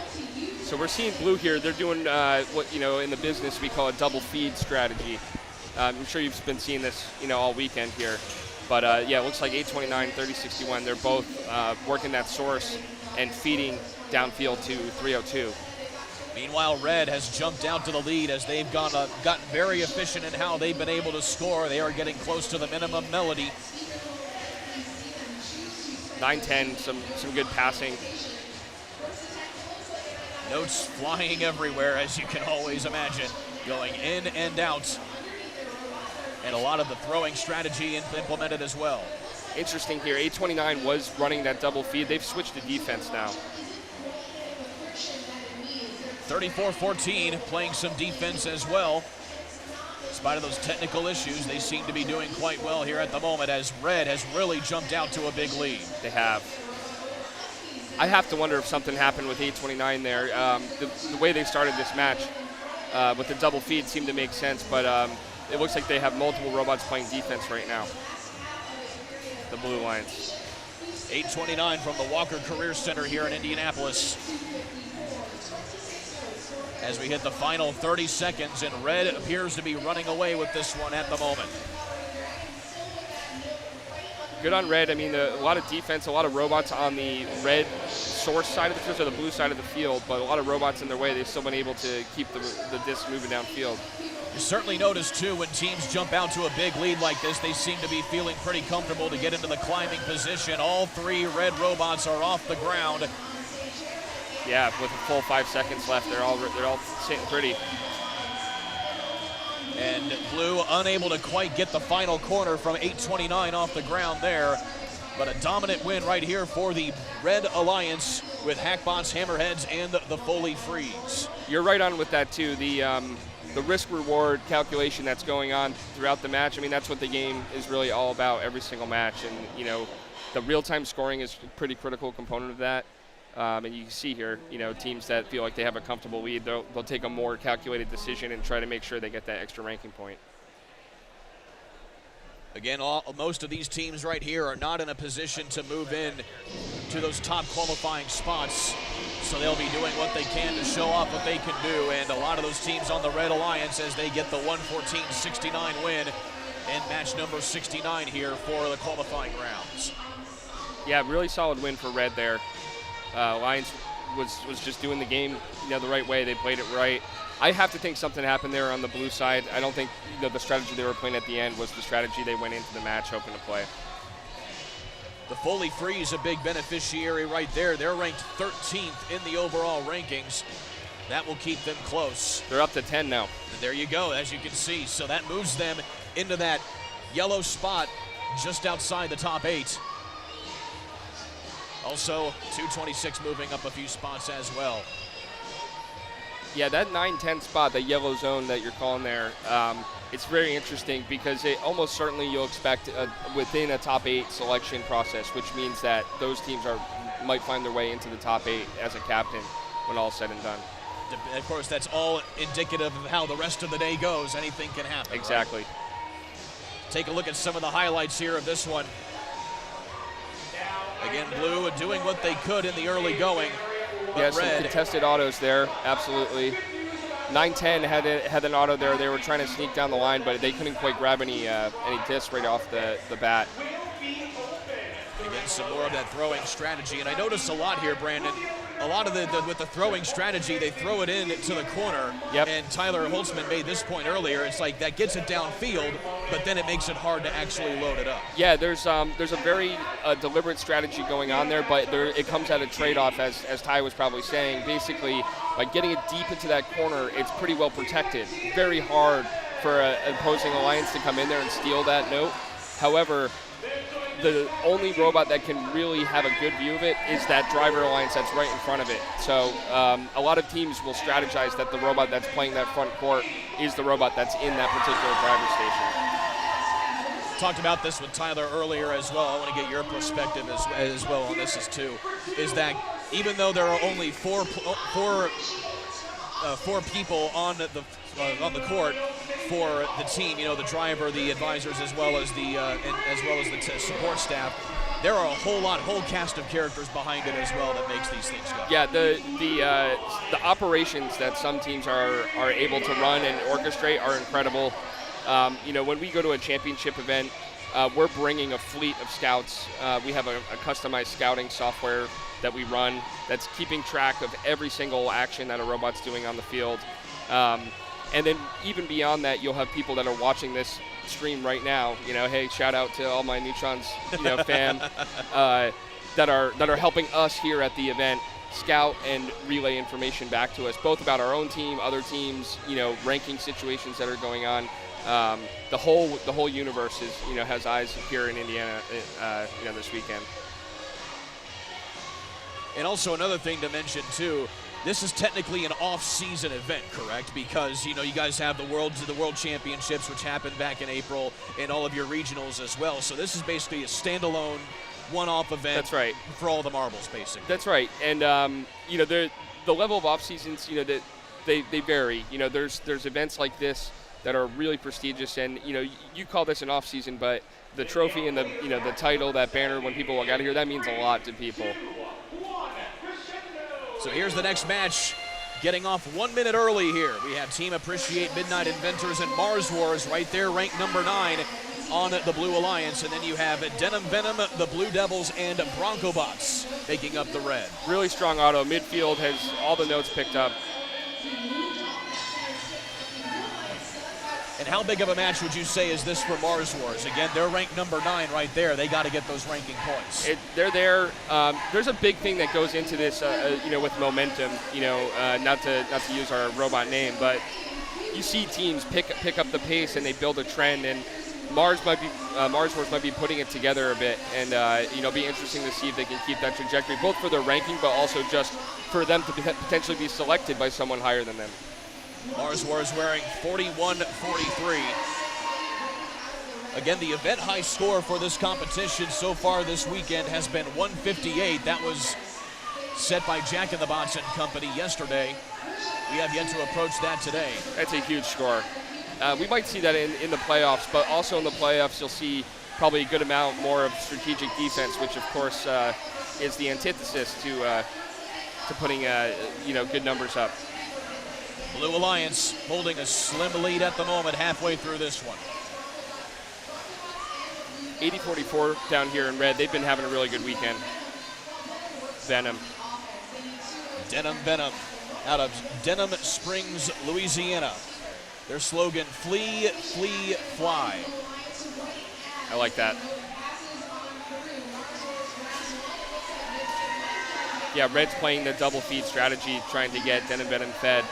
So we're seeing Blue here. They're doing what, in the business we call a double feed strategy. I'm sure you've been seeing this, all weekend here. But yeah, it looks like 829, 3061. They're both working that source and feeding downfield to 302. Meanwhile, Red has jumped out to the lead as they've gotten very efficient in how they've been able to score. They are getting close to the minimum melody. 9-10, some good passing. Notes flying everywhere, as you can always imagine, going in and out. And a lot of the throwing strategy implemented as well. Interesting here, 829 was running that double feed. They've switched to defense now. 34-14, playing some defense as well. In spite of those technical issues, they seem to be doing quite well here at the moment as Red has really jumped out to a big lead. They have. I have to wonder if something happened with 829 there. The way they started this match with the double feed seemed to make sense, but it looks like they have multiple robots playing defense right now. The Blue Lions. 829 from the Walker Career Center here in Indianapolis. As we hit the final 30 seconds, and Red appears to be running away with this one at the moment. Good on Red. I mean, a lot of defense, a lot of robots on the Red source side of the field, or the Blue side of the field, but a lot of robots in their way. They've still been able to keep the disc moving downfield. You certainly notice, too, when teams jump out to a big lead like this, they seem to be feeling pretty comfortable to get into the climbing position. All three Red robots are off the ground. Yeah, with a full 5 seconds left, they're all sitting pretty. And Blue unable to quite get the final corner from 829 off the ground there. But a dominant win right here for the Red Alliance with Hackbots, Hammerheads, and the Foley Freeze. You're right on with that, too. The risk-reward calculation that's going on throughout the match, I mean, that's what the game is really all about every single match. And, the real-time scoring is a pretty critical component of that. And you can see here, teams that feel like they have a comfortable lead, they'll take a more calculated decision and try to make sure they get that extra ranking point. Again, most of these teams right here are not in a position to move in to those top qualifying spots, so they'll be doing what they can to show off what they can do. And a lot of those teams on the Red Alliance as they get the 114-69 win in match number 69 here for the qualifying rounds. Yeah, really solid win for Red there. Lions was just doing the game, the right way. They played it right. I have to think something happened there on the Blue side. I don't think the strategy they were playing at the end was the strategy they went into the match hoping to play. The Foley Freeze, a big beneficiary right there. They're ranked 13th in the overall rankings. That will keep them close. They're up to 10 now. And there you go, as you can see. So that moves them into that yellow spot just outside the top 8. Also, 226 moving up a few spots as well. Yeah, that 9-10 spot, the yellow zone that you're calling there, it's very interesting because almost certainly you'll expect within a top 8 selection process, which means that those teams might find their way into the top 8 as a captain when all's said and done. Of course, that's all indicative of how the rest of the day goes. Anything can happen. Exactly. Right? Take a look at some of the highlights here of this one. Again, Blue doing what they could in the early going. Yeah, Red, some contested autos there, absolutely. 9-10 had an auto there. They were trying to sneak down the line, but they couldn't quite grab any discs right off the bat. Again, some more of that throwing strategy. And I noticed a lot here, Brandon. A lot of with the throwing strategy, they throw it in to the corner. Yep. And Tyler Holtzman made this point earlier. It's like that gets it downfield, but then it makes it hard to actually load it up. Yeah, there's a very deliberate strategy going on there, but it comes at a trade-off, as Ty was probably saying. Basically, by getting it deep into that corner, it's pretty well protected. Very hard for an opposing alliance to come in there and steal that note. However, the only robot that can really have a good view of it is that driver alliance that's right in front of it. So a lot of teams will strategize that the robot that's playing that front court is the robot that's in that particular driver station. Talked about this with Tyler earlier as well. I want to get your perspective as well on this too. Is that even though there are only four four people on the court for the team. You know, the driver, the advisors, as well as the support staff. There are a whole cast of characters behind it as well that makes these things go. Yeah, the operations that some teams are able to run and orchestrate are incredible. You know, when we go to a championship event, we're bringing a fleet of scouts. We have a customized scouting software that we run that's keeping track of every single action that a robot's doing on the field. And then even beyond that, you'll have people that are watching this stream right now. You know, hey, shout out to all my Neutrons, fam that are helping us here at the event scout and relay information back to us, both about our own team, other teams, ranking situations that are going on. The whole universe has eyes here in Indiana, this weekend. And also another thing to mention too, this is technically an off-season event, correct? Because you guys have the World Championships, which happened back in April, and all of your regionals as well. So this is basically a standalone, one-off event. That's right. For all the marbles, basically. That's right. And the level of off seasons, they vary. There's events like this that are really prestigious, and you call this an off season, but the trophy and the title, that banner, when people walk out of here, that means a lot to people. So here's the next match, getting off 1 minute early here. We have Team Appreciate Midnight Inventors and Mars Wars right there, ranked number 9 on the Blue Alliance. And then you have Denim Venom, the Blue Devils, and Bronco Bots making up the red. Really strong auto. Midfield has all the notes picked up. And how big of a match would you say is this for Mars Wars? Again, they're ranked number 9 right there. They got to get those ranking points. They're there. There's a big thing that goes into this, with momentum. Not to use our robot name, but you see teams pick up the pace and they build a trend. And Mars Wars might be putting it together a bit, and be interesting to see if they can keep that trajectory, both for their ranking, but also just for them to potentially be selected by someone higher than them. Mars Wars wearing 41-43. Again, the event high score for this competition so far this weekend has been 158. That was set by Jack in the Bots and Company yesterday. We have yet to approach that today. That's a huge score. We might see that in the playoffs, but also in the playoffs you'll see probably a good amount more of strategic defense, which of course is the antithesis to putting good numbers up. Blue Alliance holding a slim lead at the moment, halfway through this one. 80-44 down here in red. They've been having a really good weekend. Venom. Denim Venom out of Denham Springs, Louisiana. Their slogan, flee, flee, fly. I like that. Yeah, Red's playing the double feed strategy, trying to get Denim Venom fed.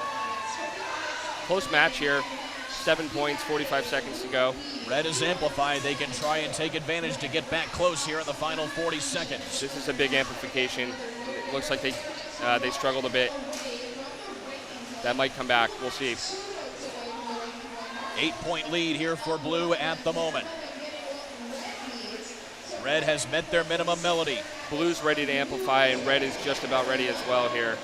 Close match here. 7 points, 45 seconds to go. Red is amplified. They can try and take advantage to get back close here in the final 40 seconds. This is a big amplification. It looks like they struggled a bit. That might come back. We'll see. 8-point lead here for Blue at the moment. Red has met their minimum melody. Blue's ready to amplify, and Red is just about ready as well here.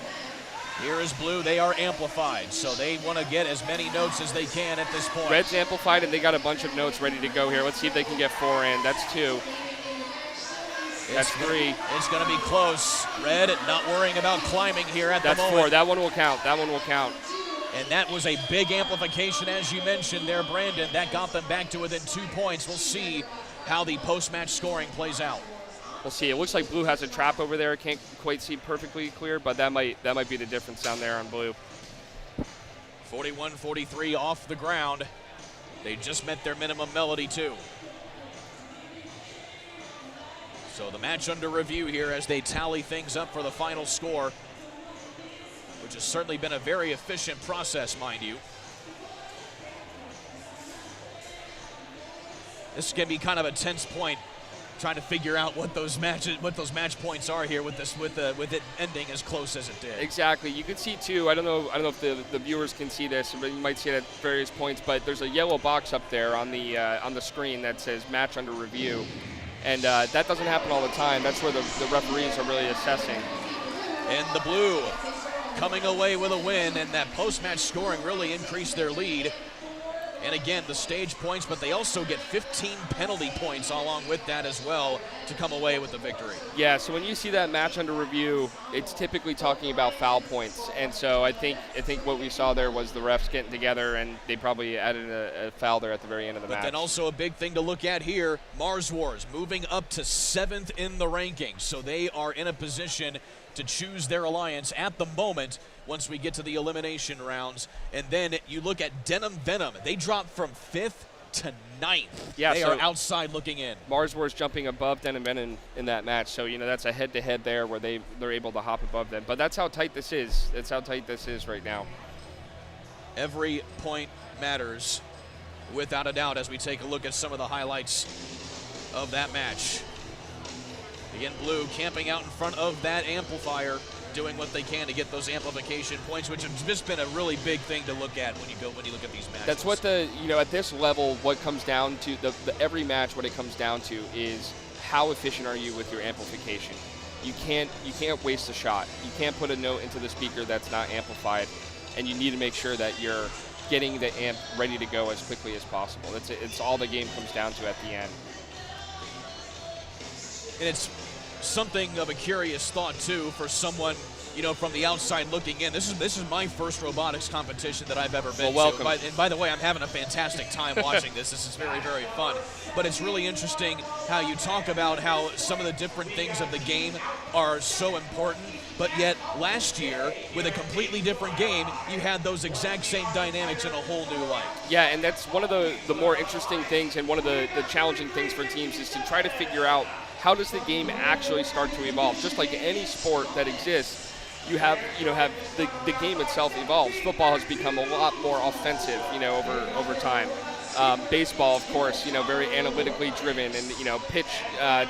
Here is Blue. They are amplified, so they want to get as many notes as they can at this point. Red's amplified, and they got a bunch of notes ready to go here. Let's see if they can get 4 in. That's 2. That's 3. It's going to be close. Red not worrying about climbing here at the moment. That's 4. That one will count. That one will count. And that was a big amplification, as you mentioned there, Brandon. That got them back to within 2 points. We'll see how the post-match scoring plays out. We'll see. It looks like Blue has a trap over there. Can't quite see perfectly clear, but that might be the difference down there on Blue. 41-43 off the ground. They just met their minimum melody too. So the match under review here as they tally things up for the final score, which has certainly been a very efficient process, mind you. This can be kind of a tense point, trying to figure out what those match points are here with it ending as close as it did. Exactly. You can see too. I don't know if the viewers can see this, but you might see it at various points. But there's a yellow box up there on the screen that says match under review, and that doesn't happen all the time. That's where the referees are really assessing. And the Blue coming away with a win, and that post-match scoring really increased their lead. And again, the stage points, but they also get 15 penalty points along with that as well to come away with the victory. Yeah, so when you see that match under review, it's typically talking about foul points. And so I think what we saw there was the refs getting together, and they probably added a foul there at the very end of the match. But then also a big thing to look at here, Mars Wars moving up to 7th in the rankings. So they are in a position to choose their alliance at the moment once we get to the elimination rounds. And then you look at Denim Venom. They dropped from 5th to 9th. Yeah, they so are outside looking in. Mars Wars jumping above Denim Venom in that match. So, that's a head-to-head there where they're able to hop above them. But that's how tight this is. That's how tight this is right now. Every point matters, without a doubt, as we take a look at some of the highlights of that match. Again, Blue camping out in front of that amplifier, doing what they can to get those amplification points, which has just been a really big thing to look at when you look at these matches. That's what at this level, what comes down to every match, what it comes down to is how efficient are you with your amplification. You can't waste a shot. You can't put a note into the speaker that's not amplified, and you need to make sure that you're getting the amp ready to go as quickly as possible. It's all the game comes down to at the end. And it's something of a curious thought, too, for someone, from the outside looking in. This is my first robotics competition that I've ever been welcome. to. And by the way, I'm having a fantastic time watching this. This is very, very fun. But it's really interesting how you talk about how some of the different things of the game are so important, but yet last year, with a completely different game, you had those exact same dynamics in a whole new light. Yeah, and that's one of the more interesting things, and one of the challenging things for teams is to try to figure out how does the game actually start to evolve. Just like any sport that exists, you have the game itself evolves. Football has become a lot more offensive, over time. Baseball, of course, very analytically driven, and pitch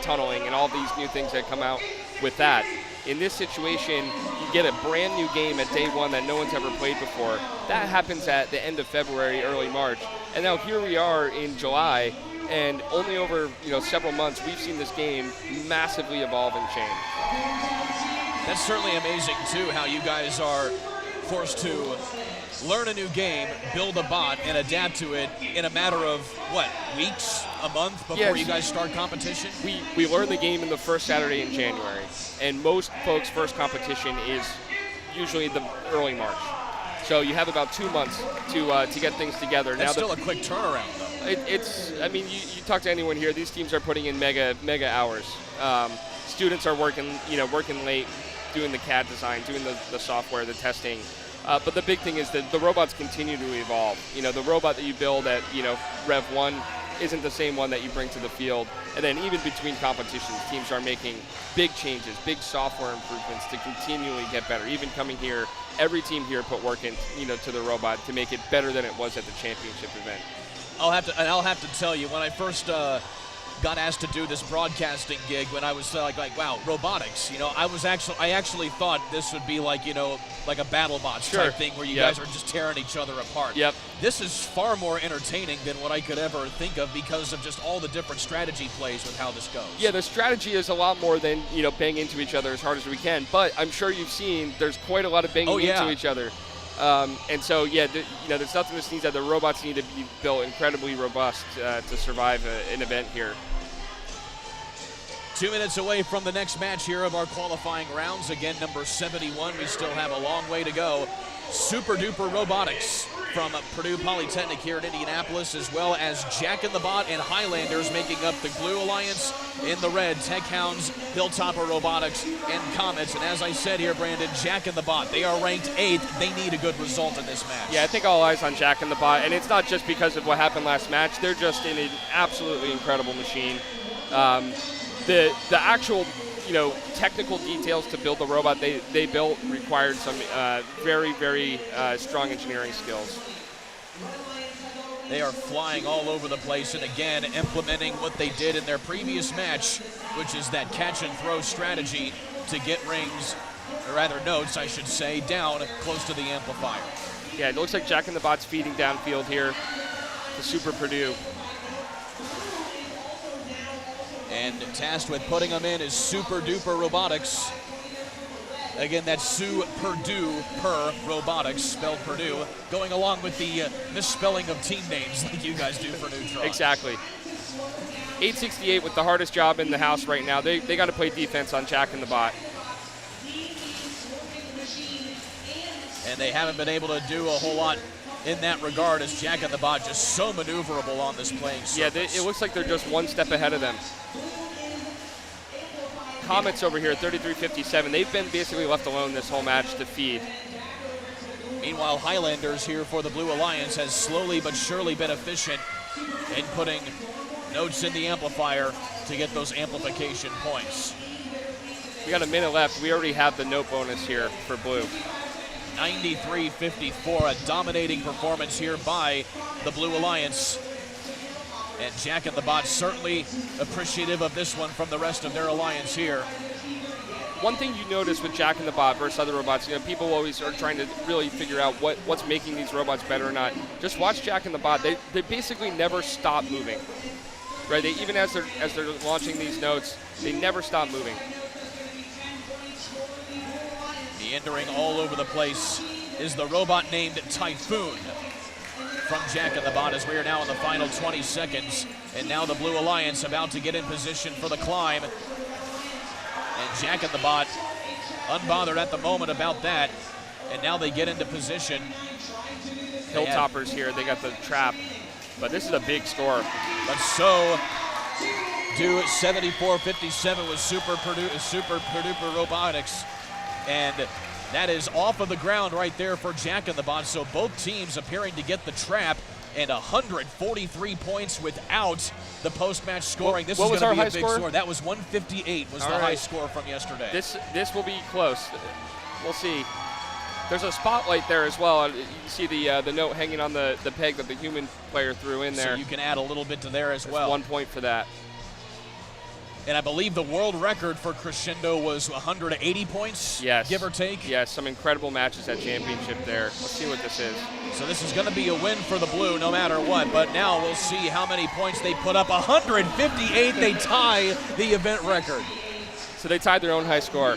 tunneling and all these new things that come out with that. In this situation, you get a brand new game at day one that no one's ever played before. That happens at the end of February, early March. And now here we are in July, and only over several months we've seen this game massively evolve and change. That's certainly amazing too, how you guys are forced to learn a new game, build a bot, and adapt to it in a matter of weeks, a month before you guys start competition? We learn the game in the first Saturday in January, and most folks' first competition is usually the early March. So you have about 2 months to get things together. That's still a quick turnaround, though. You talk to anyone here, these teams are putting in mega hours. Students are working late, doing the CAD design, doing the software, the testing. But the big thing is that the robots continue to evolve. The robot that you build at, Rev 1 isn't the same one that you bring to the field. And then even between competitions, teams are making big changes, big software improvements to continually get better. Even coming here, every team here put work in, to the robot to make it better than it was at the championship event. I'll have to tell you, when I first got asked to do this broadcasting gig, when I was like wow, robotics, I actually thought this would be like a BattleBots type thing where you guys are just tearing each other apart. Yep. This is far more entertaining than what I could ever think of because of just all the different strategy plays with how this goes. Yeah, the strategy is a lot more than bang into each other as hard as we can, but I'm sure you've seen there's quite a lot of banging into each other. And so, there's nothing that needs that. The robots need to be built incredibly robust to survive an event here. 2 minutes away from the next match here of our qualifying rounds. Again, number 71. We still have a long way to go. Super Duper Robotics from Purdue Polytechnic here in Indianapolis, as well as Jack in the Bot and Highlanders making up the Glue Alliance. In the red, Tech Hounds, Hilltopper Robotics, and Comets. And as I said here, Brandon, Jack in the Bot, they are ranked 8th. They need a good result in this match. Yeah, I think all eyes on Jack in the Bot, and it's not just because of what happened last match. They're just in an absolutely incredible machine. The actual technical details to build the robot they built required some very, very strong engineering skills. They are flying all over the place, and again, implementing what they did in their previous match, which is that catch and throw strategy to get rings, or rather notes, I should say, down close to the amplifier. Yeah, it looks like Jack in the Bot's feeding downfield here to Super Purdue. And tasked with putting them in is Super Duper Robotics. Again, that's Sue Perdue per Robotics, spelled Purdue, going along with the misspelling of team names like you guys do for Neutron. Exactly. 868 with the hardest job in the house right now. They got to play defense on Jack and the Bot. And they haven't been able to do a whole lot in that regard, as Jack and the Bot just so maneuverable on this playing surface. Yeah, it looks like they're just one step ahead of them. Comets over here, 33-57. They've been basically left alone this whole match to feed. Meanwhile, Highlanders here for the Blue Alliance has slowly but surely been efficient in putting notes in the amplifier to get those amplification points. We got a minute left. We already have the note bonus here for Blue. 93-54, a dominating performance here by the Blue Alliance. And Jack and the Bot certainly appreciative of this one from the rest of their alliance here. One thing you notice with Jack and the Bot versus other robots, people always are trying to really figure out what's making these robots better or not. Just watch Jack and the Bot. They basically never stop moving. Right? Even as they're launching these notes, they never stop moving. Meandering all over the place is the robot named Typhoon from Jack and the Bot, as we are now in the final 20 seconds. And now the Blue Alliance about to get in position for the climb. And Jack and the Bot unbothered at the moment about that. And now they get into position. Hilltoppers here, they got the trap. But this is a big score. But so do 74-57 with Super Purdue Robotics. And that is off of the ground right there for Jack and the Bot. So both teams appearing to get the trap, and 143 points without the post-match scoring. This is going to be a big score. That was 158 was the high score from yesterday. This will be close. We'll see. There's a spotlight there as well. You see the note hanging on the peg that the human player threw in there. So you can add a little bit to there as well. 1 point for that. And I believe the world record for Crescendo was 180 points, yes, give or take. Yes, some incredible matches at championship there. Let's see what this is. So this is going to be a win for the Blue no matter what, but now we'll see how many points they put up. 158, they tie the event record. So they tied their own high score.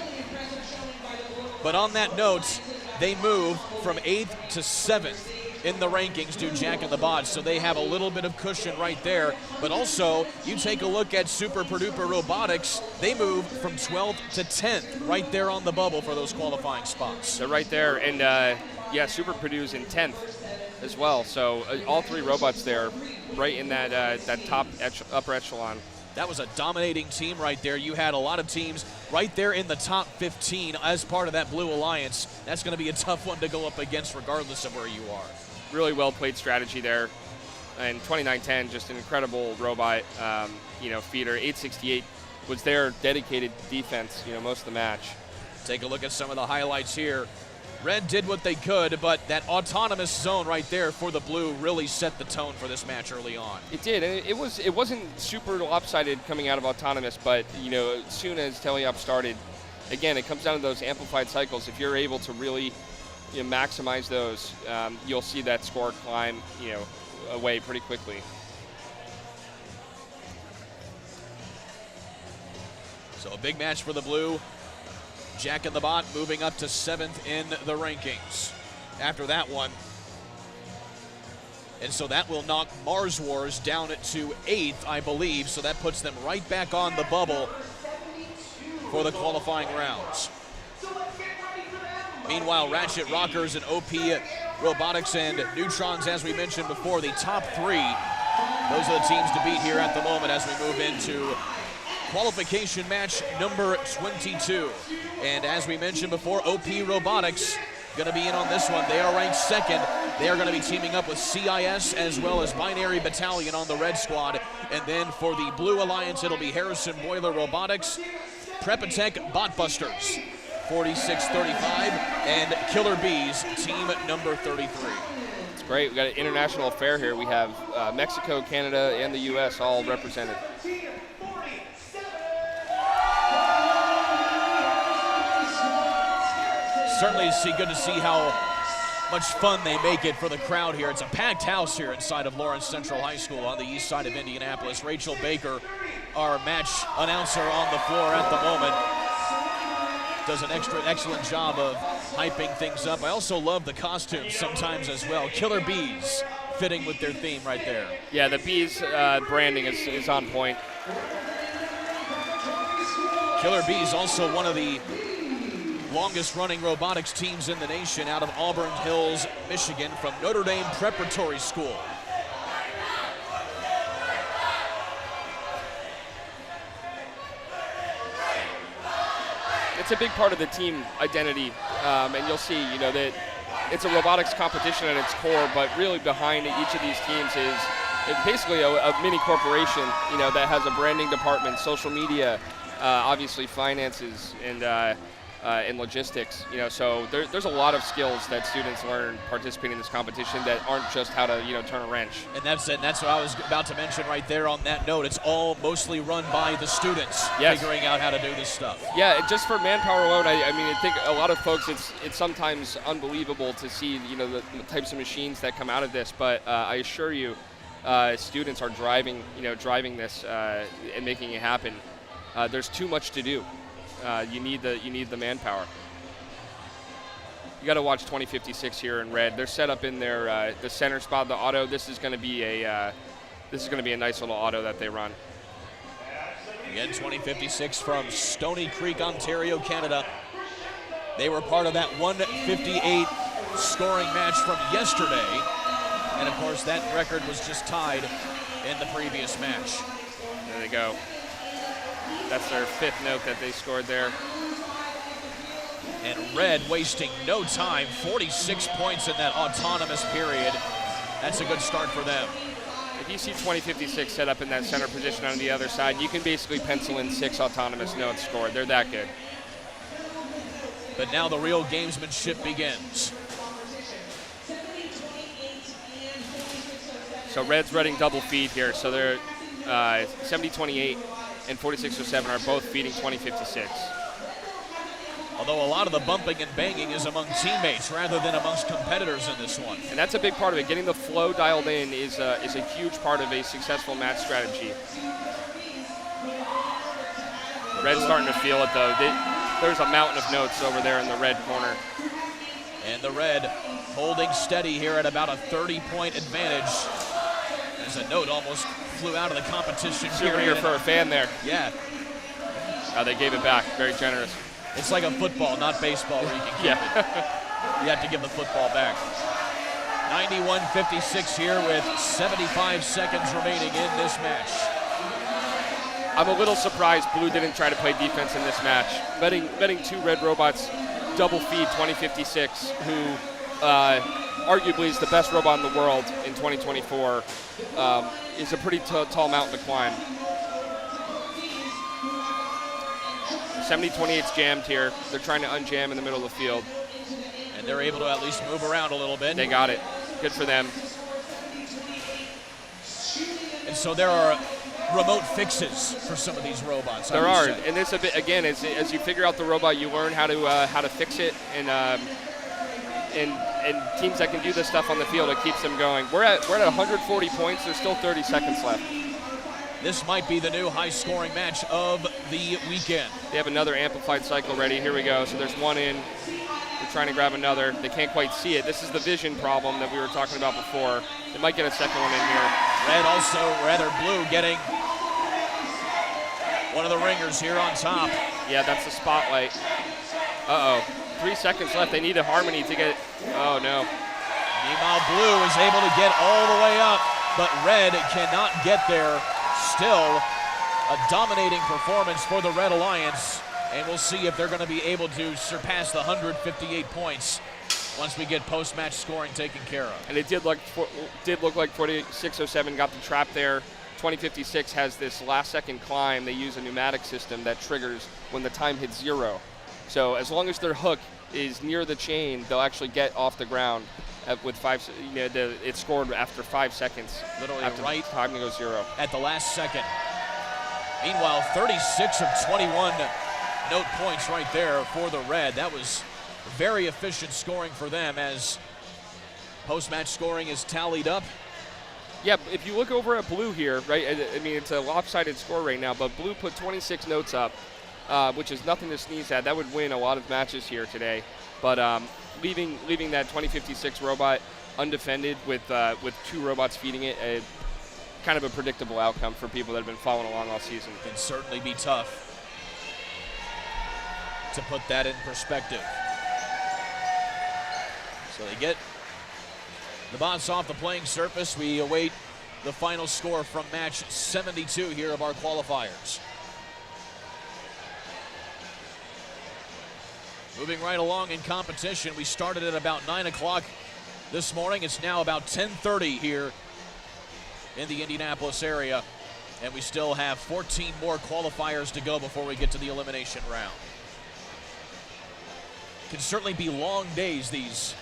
But on that note, they move from 8th to 7th in the rankings to Jack and the Bot, so they have a little bit of cushion right there. But also, you take a look at Super Purdue Robotics, they move from 12th to 10th, right there on the bubble for those qualifying spots. They're right there, and yeah, Super Purdue's in 10th as well, so all three robots there, right in that top upper echelon. That was a dominating team right there. You had a lot of teams right there in the top 15 as part of that Blue Alliance. That's going to be a tough one to go up against regardless of where you are. Really well played strategy there. And 2910, just an incredible robot, feeder. 868 was their dedicated defense, most of the match. Take a look at some of the highlights here. Red did what they could, but that autonomous zone right there for the Blue really set the tone for this match early on. It did, and it wasn't super lopsided coming out of autonomous, but as soon as teleop started, again, it comes down to those amplified cycles. If you're able to really maximize those, you'll see that score climb, away pretty quickly. So a big match for the Blue. Jack and the Bot moving up to 7th in the rankings after that one. And so that will knock Mars Wars down to 8th, I believe. So that puts them right back on the bubble for the qualifying rounds. Meanwhile, Ratchet Rockers and OP Robotics and Neutrons, as we mentioned before, the top three. Those are the teams to beat here at the moment as we move into qualification match number 22. And as we mentioned before, OP Robotics going to be in on this one. They are ranked 2nd. They are going to be teaming up with CIS as well as Binary Battalion on the red squad. And then for the Blue Alliance, it'll be Harrison Boiler Robotics, Prepatech Botbusters, 46-35, and Killer Bees, team number 33. It's great. We got an international affair here. We have Mexico, Canada, and the U.S. all represented. Certainly good to see how much fun they make it for the crowd here. It's a packed house here inside of Lawrence Central High School on the east side of Indianapolis. Rachel Baker, our match announcer, on the floor at the moment. does an excellent job of hyping things up. I also love the costumes sometimes as well. Killer bees fitting with their theme right there. Yeah, the bees branding is on point. Killer Bees also one of the longest running robotics teams in the nation out of Auburn Hills, Michigan, from Notre Dame Preparatory School. It's a big part of the team identity, and you'll see, that it's a robotics competition at its core, but really behind each of these teams is basically a mini corporation, that has a branding department, social media, obviously finances, and logistics. So there's a lot of skills that students learn participating in this competition that aren't just how to, turn a wrench. And that's it. That's what I was about to mention right there on that note. It's all mostly run by the students, yes, figuring out how to do this stuff. Yeah, just for manpower alone, I think a lot of folks, it's sometimes unbelievable to see, the types of machines that come out of this. But I assure you, students are driving this and making it happen. There's too much to do. You need the manpower. You got to watch 2056 here in red. They're set up in their the center spot of the auto. This is going to be a nice little auto that they run. Again, 2056 from Stony Creek, Ontario, Canada. They were part of that 158 scoring match from yesterday, and of course that record was just tied in the previous match. There they go. That's their 5th note that they scored there. And red wasting no time, 46 points in that autonomous period. That's a good start for them. If you see 2056 set up in that center position on the other side, you can basically pencil in 6 autonomous notes scored. They're that good. But now the real gamesmanship begins. So red's running double feed here. So they're 70-28 and 46-07 are both feeding 2056. Although a lot of the bumping and banging is among teammates rather than amongst competitors in this one. And that's a big part of it. Getting the flow dialed in is a huge part of a successful match strategy. Red's starting to feel it though. There's a mountain of notes over there in the red corner. And the red holding steady here at about a 30-point advantage. As a note almost flew out of the competition. Souvenir for a fan there. Yeah. They gave it back. Very generous. It's like a football, not baseball, where you can keep it. You have to give the football back. 91-56 here with 75 seconds remaining in this match. I'm a little surprised Blue didn't try to play defense in this match. Betting 2 red robots double feed 2056, who arguably is the best robot in the world in 2024, is a pretty tall mountain to climb. 70-28's jammed here. They're trying to unjam in the middle of the field. And they're able to at least move around a little bit. They got it. Good for them. And so there are remote fixes for some of these robots. There are, and this a bit again as you figure out the robot, you learn how to fix it, and teams that can do this stuff on the field, it keeps them going. We're at 140 points. There's still 30 seconds left. This might be the new high-scoring match of the weekend. They have another amplified cycle ready. Here we go. So there's one in. They're trying to grab another. They can't quite see it. This is the vision problem that we were talking about before. They might get a second one in here. Red also, rather blue, getting one of the ringers here on top. Yeah, that's the spotlight. Uh-oh. 3 seconds left. They need a harmony to get. Oh, no. Meanwhile, blue is able to get all the way up, but red cannot get there. Still a dominating performance for the Red Alliance, and we'll see if they're going to be able to surpass the 158 points once we get post-match scoring taken care of. And it did look like 4607 got the trap there. 2056 has this last-second climb. They use a pneumatic system that triggers when the time hits 0. So as long as their hook is near the chain, they'll actually get off the ground. With 5, it's scored after 5 seconds. Literally after right time to go 0 at the last second. Meanwhile, 36 of 21 note points right there for the Red. That was very efficient scoring for them as post-match scoring is tallied up. Yeah, if you look over at Blue here, right? I mean, it's a lopsided score right now, but Blue put 26 notes up. which is nothing to sneeze at. That would win a lot of matches here today. But leaving that 2056 robot undefended with 2 robots feeding it, kind of a predictable outcome for people that have been following along all season. Can certainly be tough to put that in perspective. So they get the bots off the playing surface. We await the final score from match 72 here of our qualifiers. Moving right along in competition, we started at about 9 o'clock this morning. It's now about 10:30 here in the Indianapolis area, and we still have 14 more qualifiers to go before we get to the elimination round. Can certainly be long days, these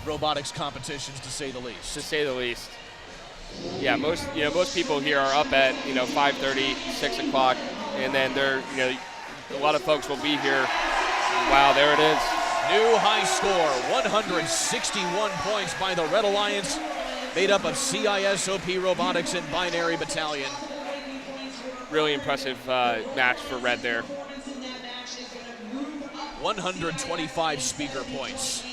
robotics competitions, to say the least. To say the least. Yeah, most people here are up at 5:30, 6 o'clock, and then a lot of folks will be here. Wow, there it is. New high score, 161 points by the Red Alliance, made up of CISOP Robotics and Binary Battalion. Really impressive match for Red there. 125 speaker points.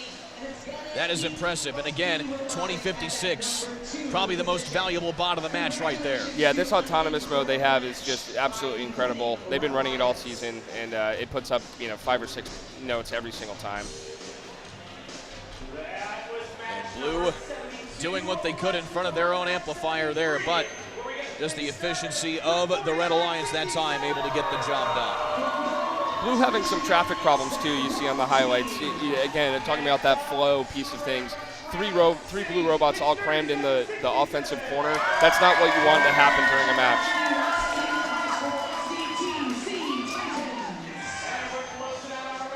That is impressive. And again, 2056, probably the most valuable bot of the match right there. Yeah, this autonomous mode they have is just absolutely incredible. They've been running it all season, and it puts up 5 or 6 notes every single time. And Blue doing what they could in front of their own amplifier there, but just the efficiency of the Red Alliance that time, able to get the job done. Blue having some traffic problems too, you see on the highlights. Again, talking about that flow piece of things. 3 blue robots all crammed in the offensive corner. That's not what you want to happen during a match.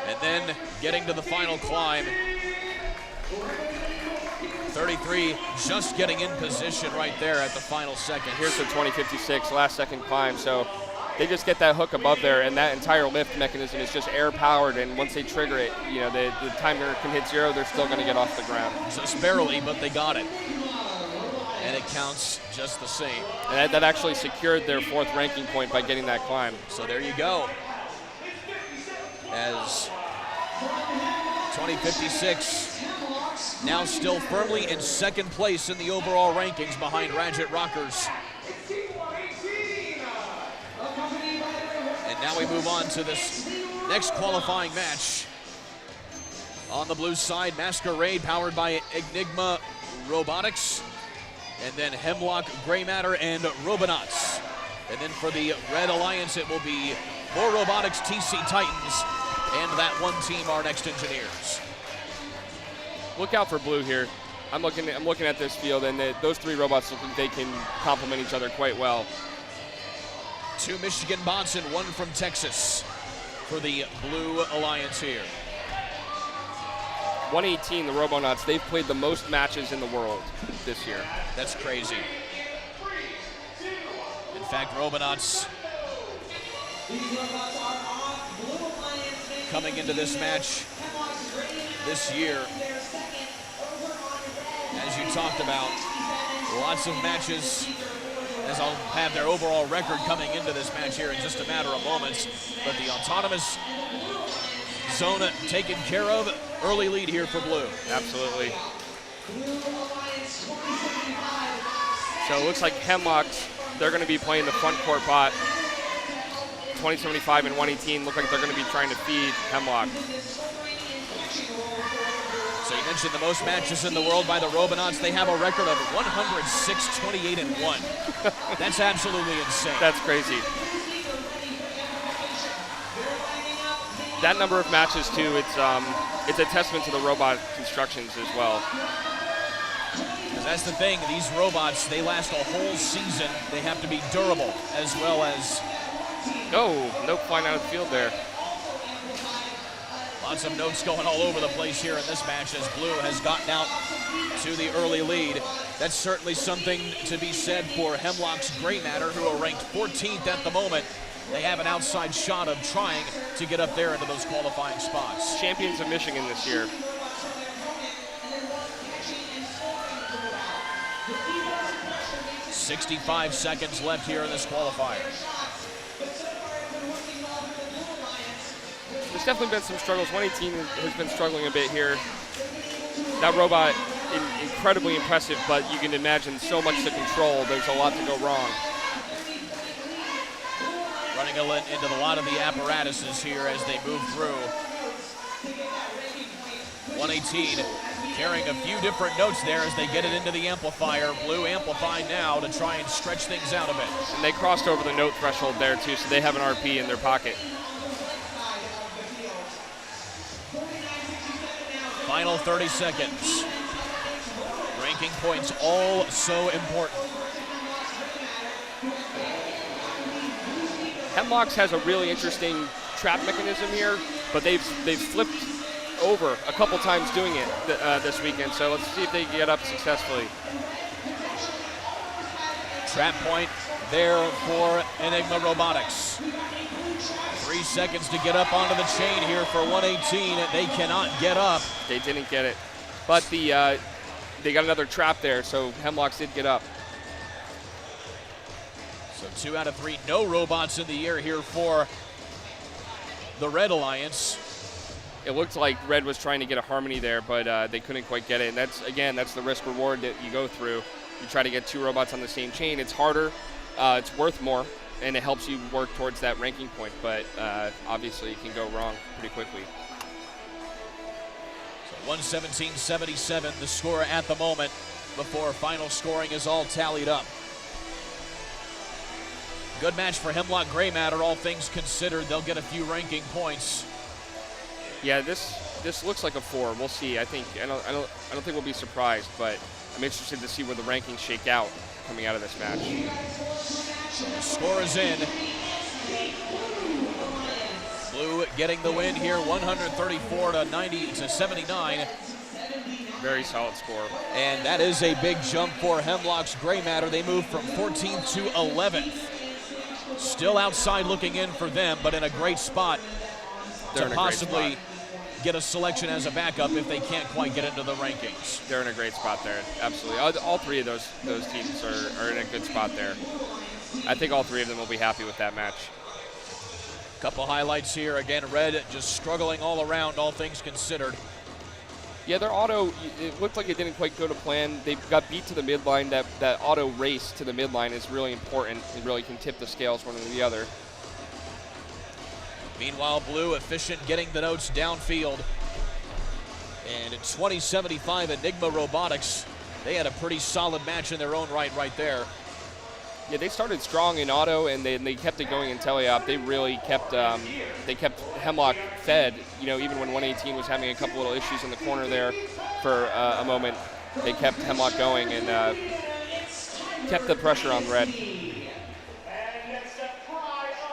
And then getting to the final climb. 33 just getting in position right there at the final second. Here's the 2056 last second climb. So they just get that hook above there, and that entire lift mechanism is just air powered, and once they trigger it, the timer can hit 0, they're still going to get off the ground. Just barely, but they got it. And it counts just the same. And that actually secured their 4th ranking point by getting that climb. So there you go. As 2056 now still firmly in 2nd place in the overall rankings behind Radget Rockers. Now we move on to this next qualifying match. On the blue side, Masquerade, powered by Enigma Robotics, and then Hemlock, Gray Matter, and Robonauts. And then for the Red Alliance, it will be more Robotics, TC Titans, and that one team, our Next Engineers. Look out for Blue here. I'm looking at this field, and those 3 robots look like they can complement each other quite well. 2 Michigan bots and 1 from Texas for the Blue Alliance here. 118, the Robonauts, they've played the most matches in the world this year. That's crazy. In fact, Robonauts coming into this match this year, as you talked about, lots of matches, as I'll have their overall record coming into this match here in just a matter of moments. But the autonomous zone taken care of. Early lead here for Blue. Absolutely. So it looks like Hemlocks, they're going to be playing the front court bot. 2075 and 118 look like they're going to be trying to feed Hemlock. So you mentioned the most matches in the world by the Robonauts. They have a record of 106, 28, and 1. That's absolutely insane. That's crazy. That number of matches too, it's a testament to the robot constructions as well. That's the thing, these robots, they last a whole season. They have to be durable as well as... No flying out of the field there. Lots of notes going all over the place here in this match as Blue has gotten out to the early lead. That's certainly something to be said for Hemlock's Gray Matter, who are ranked 14th at the moment. They have an outside shot of trying to get up there into those qualifying spots. Champions of Michigan this year. .65 seconds left here in this qualifier. there's definitely been some struggles. 118 has been struggling a bit here. That robot, incredibly impressive, but you can imagine so much to control. There's a lot to go wrong. Running into a lot of the apparatuses here as they move through. 118 carrying a few different notes there as they get it into the amplifier. Blue amplified now to try and stretch things out a bit. And they crossed over the note threshold there too, so they have an RP in their pocket. Final 30 seconds. Ranking points all so important. Hemlocks has a really interesting trap mechanism here, but they've flipped over a couple times doing it this weekend, so let's see if they can get up successfully. Trap point there for Enigma Robotics. 3 seconds to get up onto the chain here for 118. They cannot get up. They didn't get it, but they got another trap there, so Hemlocks did get up. So 2 out of 3, no robots in the air here for the Red Alliance. It looked like Red was trying to get a harmony there, but they couldn't quite get it. And that's the risk reward that you go through. You try to get 2 robots on the same chain. It's harder, it's worth more, and it helps you work towards that ranking point. But obviously, it can go wrong pretty quickly. So 117-77, the score at the moment before final scoring is all tallied up. Good match for Hemlock Gray Matter, all things considered. They'll get a few ranking points. Yeah, this looks like a 4. We'll see. I don't think we'll be surprised, but I'm interested to see where the rankings shake out coming out of this match. So the score is in. Blue getting the win here, 134-79. Very solid score. And that is a big jump for Hemlock's Gray Matter. They move from 14th to 11th. Still outside looking in for them, but in a great spot to possibly get a selection as a backup if they can't quite get into the rankings. They're in a great spot there, absolutely. All 3 of those teams are in a good spot there. I think all 3 of them will be happy with that match. Couple highlights here. Again, Red just struggling all around, all things considered. Yeah, their auto, it looked like it didn't quite go to plan. They got beat to the midline. That auto race to the midline is really important. It really can tip the scales one or the other. Meanwhile, Blue efficient getting the notes downfield. And at 2075, Enigma Robotics, they had a pretty solid match in their own right there. Yeah, they started strong in auto, and they kept it going in teleop. They really kept Hemlock fed. You know, even when 118 was having a couple little issues in the corner there for a moment, they kept Hemlock going and kept the pressure on Red.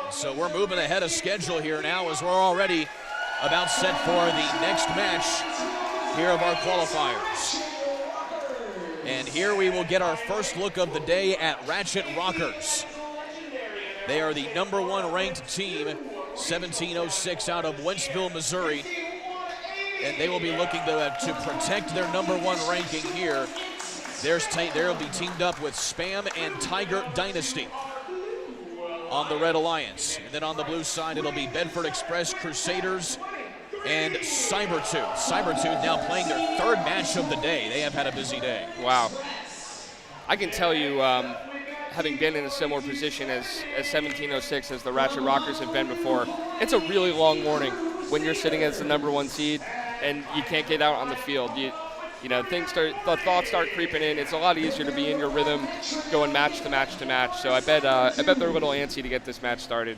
So we're moving ahead of schedule here now as we're already about set for the next match here of our qualifiers. And here we will get our first look of the day at Ratchet Rockers. They are the #1 ranked team, 1706 out of Wentzville, Missouri. And they will be looking to protect their #1 ranking here. They'll be teamed up with Spam and Tiger Dynasty on the Red Alliance. And then on the blue side, it'll be Bedford Express Crusaders and Cybertooth. Cybertooth now playing their 3rd match of the day. They have had a busy day. Wow. I can tell you, having been in a similar position as 1706 as the Ratchet Rockers have been before, it's a really long morning when you're sitting as the #1 seed and you can't get out on the field. You know, the thoughts start creeping in. It's a lot easier to be in your rhythm, going match to match to match. So I bet they're a little antsy to get this match started.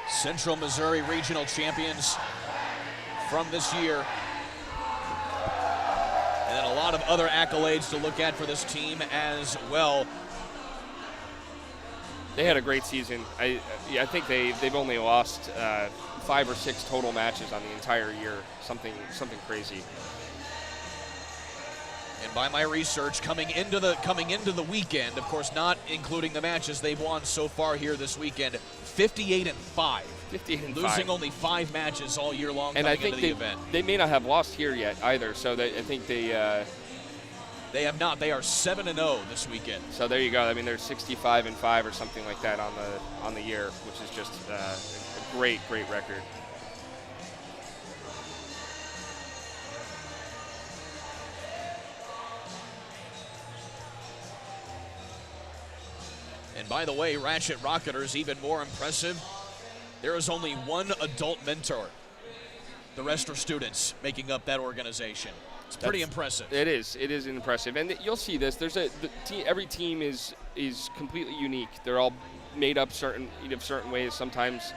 Central Missouri regional champions from this year. And then a lot of other accolades to look at for this team as well. They had a great season. I think they've only lost 5 or 6 total matches on the entire year. Something crazy. And by my research, coming into the weekend, of course, not including the matches they've won so far here this weekend, 58-5. 58-5. Losing only 5 matches all year long and coming I think into the event. They may not have lost here yet either. So I think they have not. They are 7-0 this weekend. So there you go. I mean, they're 65-5 or something like that on the year, which is just great record. And by the way, Ratchet Rocketers even more impressive. There is only one adult mentor. The rest are students making up that organization. It's pretty impressive. It is impressive, and you'll see this. Every team is completely unique. They're all made up certain ways. Sometimes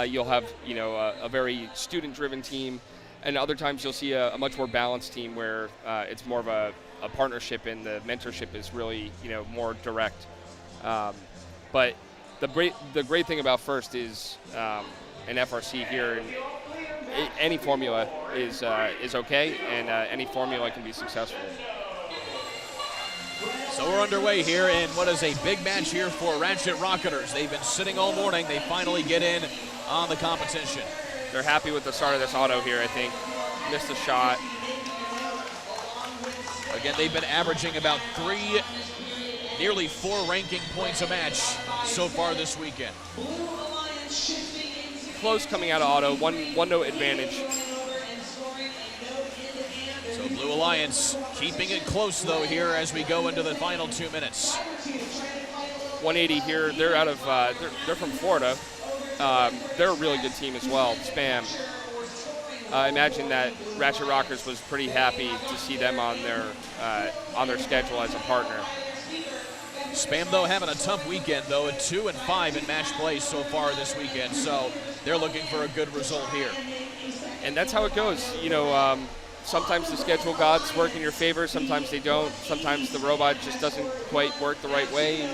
you'll have a very student-driven team, and other times you'll see a much more balanced team where it's more of a partnership, and the mentorship is really more direct. But the great thing about First is an FRC here, and any formula is okay, and any formula can be successful. So we're underway here in what is a big match here for Ratchet Rocketers. They've been sitting all morning. They finally get in on the competition. They're happy with the start of this auto here, I think. Missed a shot. Again, they've been averaging about nearly 4 ranking points a match so far this weekend. Close coming out of auto, one note advantage. So Blue Alliance keeping it close though here as we go into the final 2 minutes. 180 here. They're out of they're from Florida. They're a really good team as well. Spam. I imagine that Ratchet Rockers was pretty happy to see them on their schedule as a partner. Spam, though, having a tough weekend, though, at 2-5 in match play so far this weekend, so they're looking for a good result here. And that's how it goes. Sometimes the schedule gods work in your favor, sometimes they don't. Sometimes the robot just doesn't quite work the right way.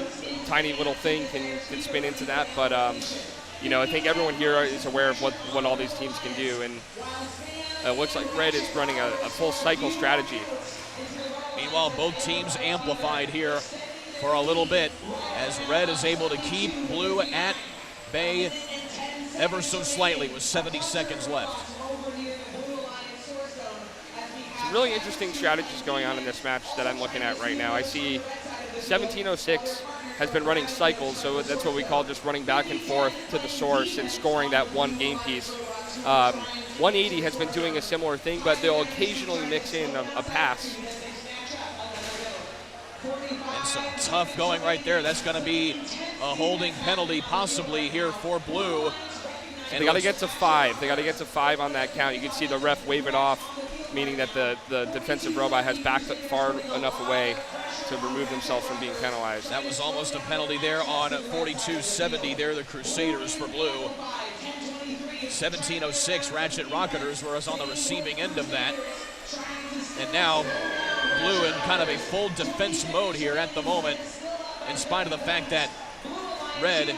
Tiny little thing can spin into that, but I think everyone here is aware of what all these teams can do, and it looks like Red is running a full cycle strategy. Meanwhile, both teams amplified here for a little bit as Red is able to keep Blue at bay ever so slightly with 70 seconds left. Some really interesting strategies going on in this match that I'm looking at right now. I see 1706 has been running cycles, so that's what we call just running back and forth to the source and scoring that one game piece. 180 has been doing a similar thing, but they'll occasionally mix in a pass. And some tough going right there. That's going to be a holding penalty possibly here for Blue. And they got to get to 5. They got to get to 5 on that count. You can see the ref wave it off, meaning that the defensive robot has backed far enough away to remove themselves from being penalized. That was almost a penalty there on 42-70 there, the Crusaders for Blue. 1706 Ratchet Rocketers were on the receiving end of that. And now Blue in kind of a full defense mode here at the moment, in spite of the fact that Red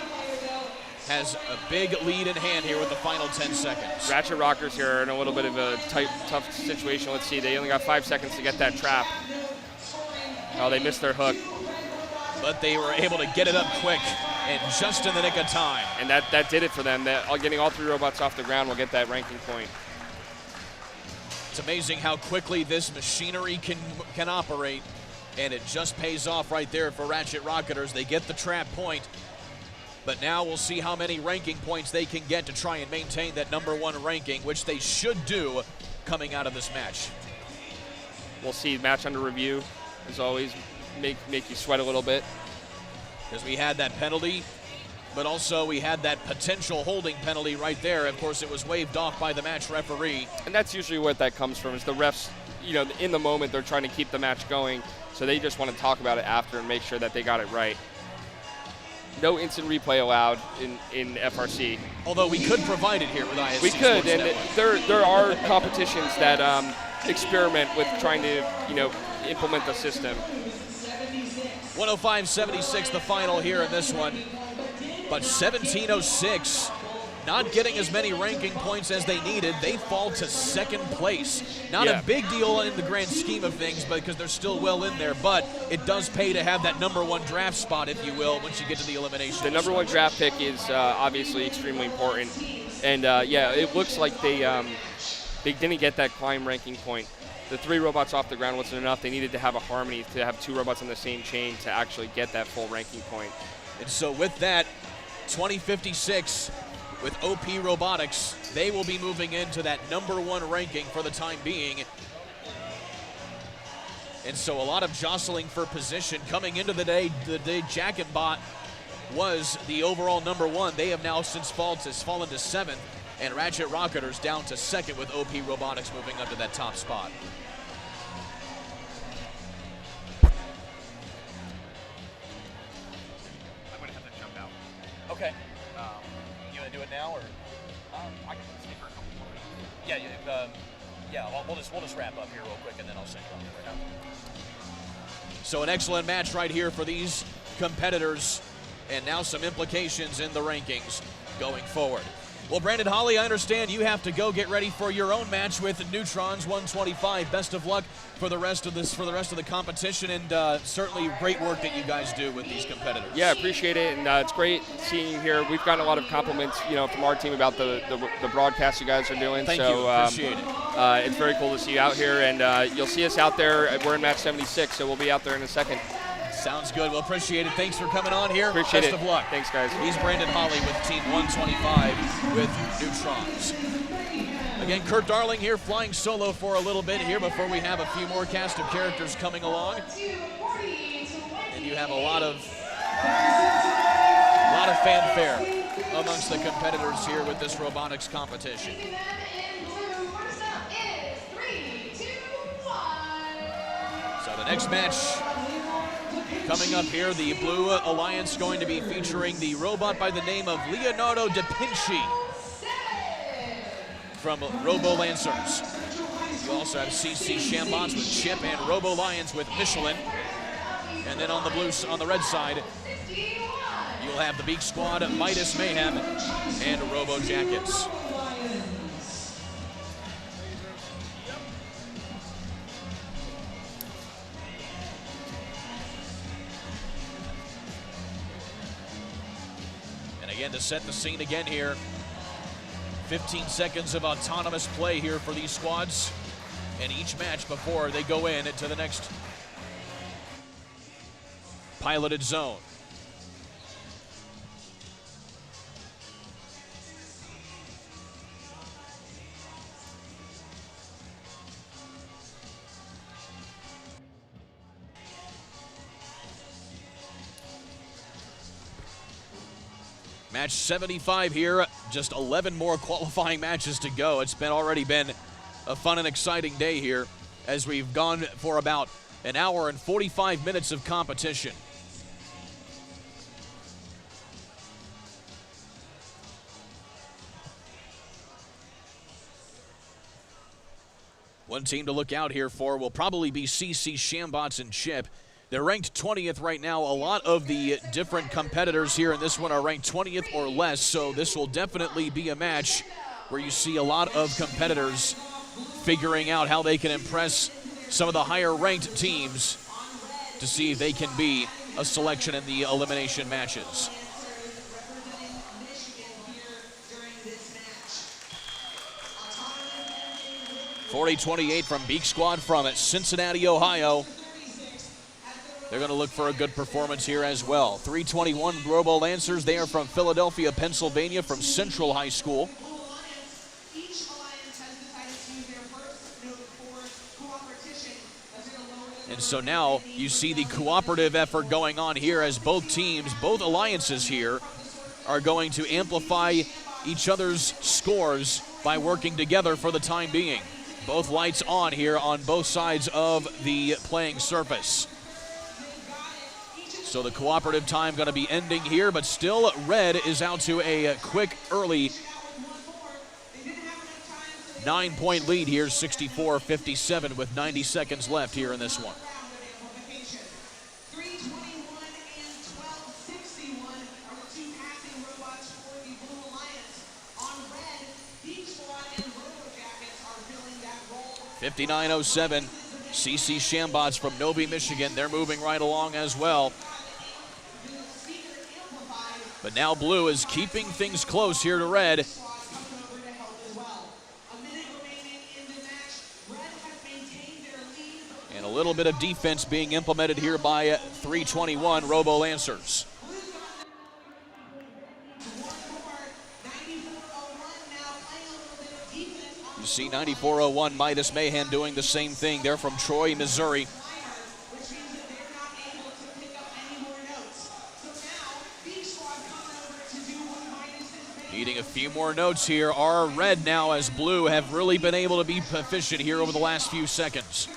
has a big lead in hand here with the final 10 seconds. Ratchet Rockers here are in a little bit of a tough situation. Let's see, they only got 5 seconds to get that trap. Oh, they missed their hook. But they were able to get it up quick and just in the nick of time. And that did it for them. Getting all 3 robots off the ground will get that ranking point. It's amazing how quickly this machinery can operate, and it just pays off right there for Ratchet Rocketers. They get the trap point, but now we'll see how many ranking points they can get to try and maintain that #1 ranking, which they should do coming out of this match. We'll see. Match under review, as always, make you sweat a little bit. Because we had that penalty, but also we had that potential holding penalty right there. Of course, it was waved off by the match referee. And that's usually what that comes from, is the refs, in the moment they're trying to keep the match going, so they just want to talk about it after and make sure that they got it right. No instant replay allowed in FRC. Although we could provide it here with ISC. We could, Sports and Network. there are competitions that experiment with trying to, implement the system. 105-76 the final here in this one. But 1706 not getting as many ranking points as they needed. They fall to 2nd place. Not a big deal in the grand scheme of things because they're still well in there, but it does pay to have that #1 draft spot, if you will, once you get to the elimination. The #1 draft pick is obviously extremely important. And it looks like they didn't get that climb ranking point. The 3 robots off the ground wasn't enough. They needed to have a harmony, to have 2 robots on the same chain to actually get that full ranking point. And so with that, 2056 with OP Robotics. They will be moving into that #1 ranking for the time being. And so a lot of jostling for position coming into the day. Jack and Bot was the overall #1. They have now since fallen to 7th, and Ratchet Rocketers down to 2nd with OP Robotics moving up to that top spot. I'm gonna have to jump out. Okay. You wanna do it now, or? I can stay for a couple more minutes. Yeah, we'll just wrap up here real quick, and then I'll send you on right now. So an excellent match right here for these competitors, and now some implications in the rankings going forward. Well, Brandon Holly, I understand you have to go get ready for your own match with Neutron's 125. Best of luck for the rest of the competition, and certainly great work that you guys do with these competitors. Yeah, appreciate it, and it's great seeing you here. We've gotten a lot of compliments, from our team about the broadcast you guys are doing. Thank you, appreciate it. It's very cool to see you out here, and you'll see us out there. We're in match 76, so we'll be out there in a second. Sounds good. Well, appreciate it. Thanks for coming on here. Appreciate Best it. of luck. Thanks, guys. He's Brandon Holly with Team 125 with Neutrons. Again, Kurt Darling here flying solo for a little bit here before we have a few more cast of characters coming along. And you have a lot of fanfare amongst the competitors here with this robotics competition. So the next match coming up here, the Blue Alliance going to be featuring the robot by the name of Leonardo da Vinci from Robo Lancers. You also have CC Shambots with Chip and Robo Lions with Michelin. And then on the red side, you'll have the Beak Squad, Midas Mayhem, and Robo Jackets. Again, to set the scene again here, 15 seconds of autonomous play here for these squads, and each match before they go into the next piloted zone. Match 75 here, just 11 more qualifying matches to go. It's already been a fun and exciting day here as we've gone for about an hour and 45 minutes of competition. One team to look out here for will probably be CC Shambots and Chip. They're ranked 20th right now. A lot of the different competitors here in this one are ranked 20th or less, so this will definitely be a match where you see a lot of competitors figuring out how they can impress some of the higher ranked teams to see if they can be a selection in the elimination matches. .40-28 from Beak Squad from Cincinnati, Ohio. They're going to look for a good performance here as well. .321 Robo Lancers. They are from Philadelphia, Pennsylvania, from Central High School. And so now you see the cooperative effort going on here as both teams, both alliances here, are going to amplify each other's scores by working together for the time being. Both lights on here on both sides of the playing surface. So the cooperative time going to be ending here, but still Red is out to a quick early 9-point lead here, 64-57 with 90 seconds left here in this one. .59.07, CC Shambots from Novi, Michigan. They're moving right along as well. But now Blue is keeping things close here to Red. And a little bit of defense being implemented here by .321 Robo Lancers. See 9401 Midas Mahan doing the same thing. They're from Troy, Missouri. Needing a few more notes here are red now, as blue have really been able to be efficient here over the last few seconds.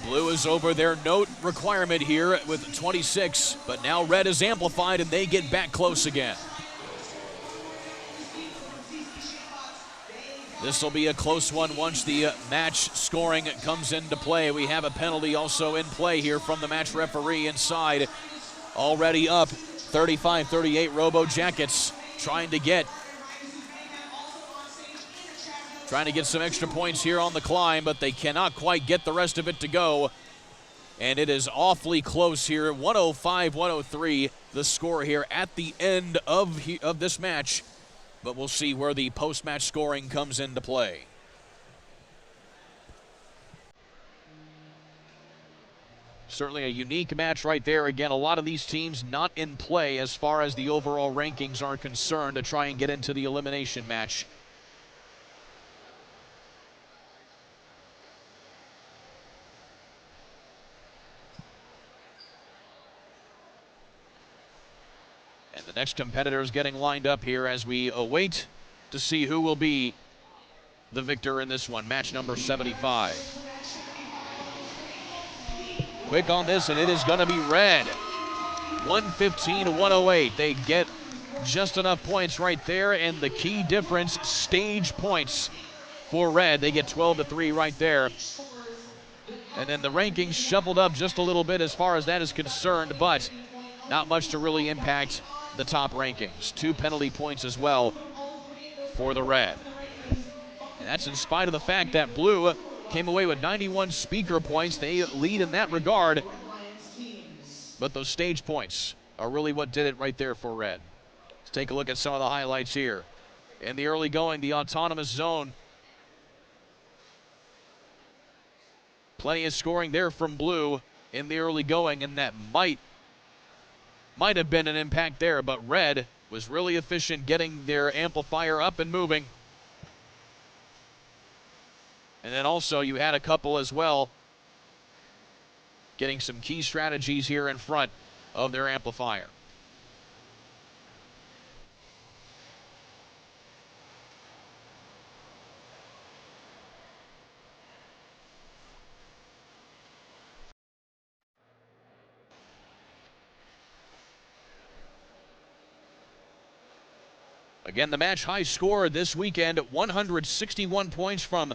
Blue is over their note requirement here with 26, but now red is amplified and they get back close again. This will be a close one once the match scoring comes into play. We have a penalty also in play here from the match referee inside. Already up 35-38 Robo Jackets trying to get some extra points here on the climb, but they cannot quite get the rest of it to go. And it is awfully close here, 105-103 the score here at the end of this match. But we'll see where the post-match scoring comes into play. Certainly a unique match right there. Again, a lot of these teams not in play as far as the overall rankings are concerned to try and get into the elimination match. And the next competitor is getting lined up here as we await to see who will be the victor in this one. Match number 75. Quick on this, and it is going to be red. 115-108. They get just enough points right there, and the key difference, stage points for red. They get 12-3 right there. And then the rankings shuffled up just a little bit as far as that is concerned, but not much to really impact the top rankings. 2 penalty points as well for the red. And that's in spite of the fact that blue came away with 91 speaker points. They lead in that regard. But those stage points are really what did it right there for red. Let's take a look at some of the highlights here. In the early going, the autonomous zone. Plenty of scoring there from blue in the early going, and that might have been an impact there, but red was really efficient getting their amplifier up and moving. And then also you had a couple as well getting some key strategies here in front of their amplifier. Again, the match high score this weekend, 161 points from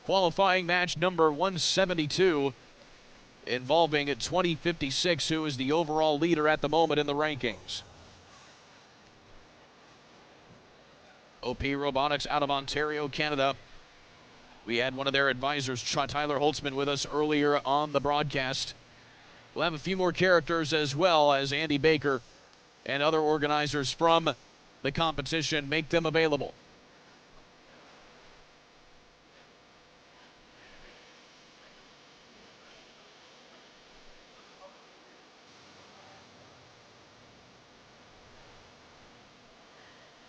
qualifying match number 172, involving 2056, who is the overall leader at the moment in the rankings. OP Robotics out of Ontario, Canada. We had one of their advisors, Tyler Holtzman, with us earlier on the broadcast. We'll have a few more characters as well as Andy Baker and other organizers from the competition make them available.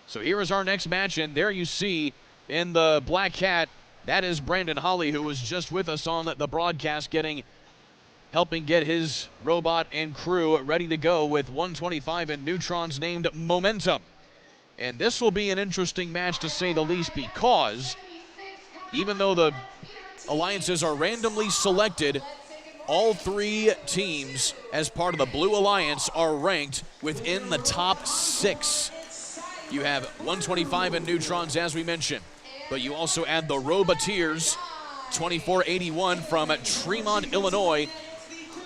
So here is our next match, and there you see in the black hat, that is Brandon Holly, who was just with us on the broadcast, helping get his robot and crew ready to go with 125 and neutrons named Momentum. And this will be an interesting match to say the least, because even though the alliances are randomly selected, all 3 teams as part of the Blue Alliance are ranked within the top 6. You have 125 and neutrons, as we mentioned, but you also add the Robotics, 2481 from Tremont, Illinois,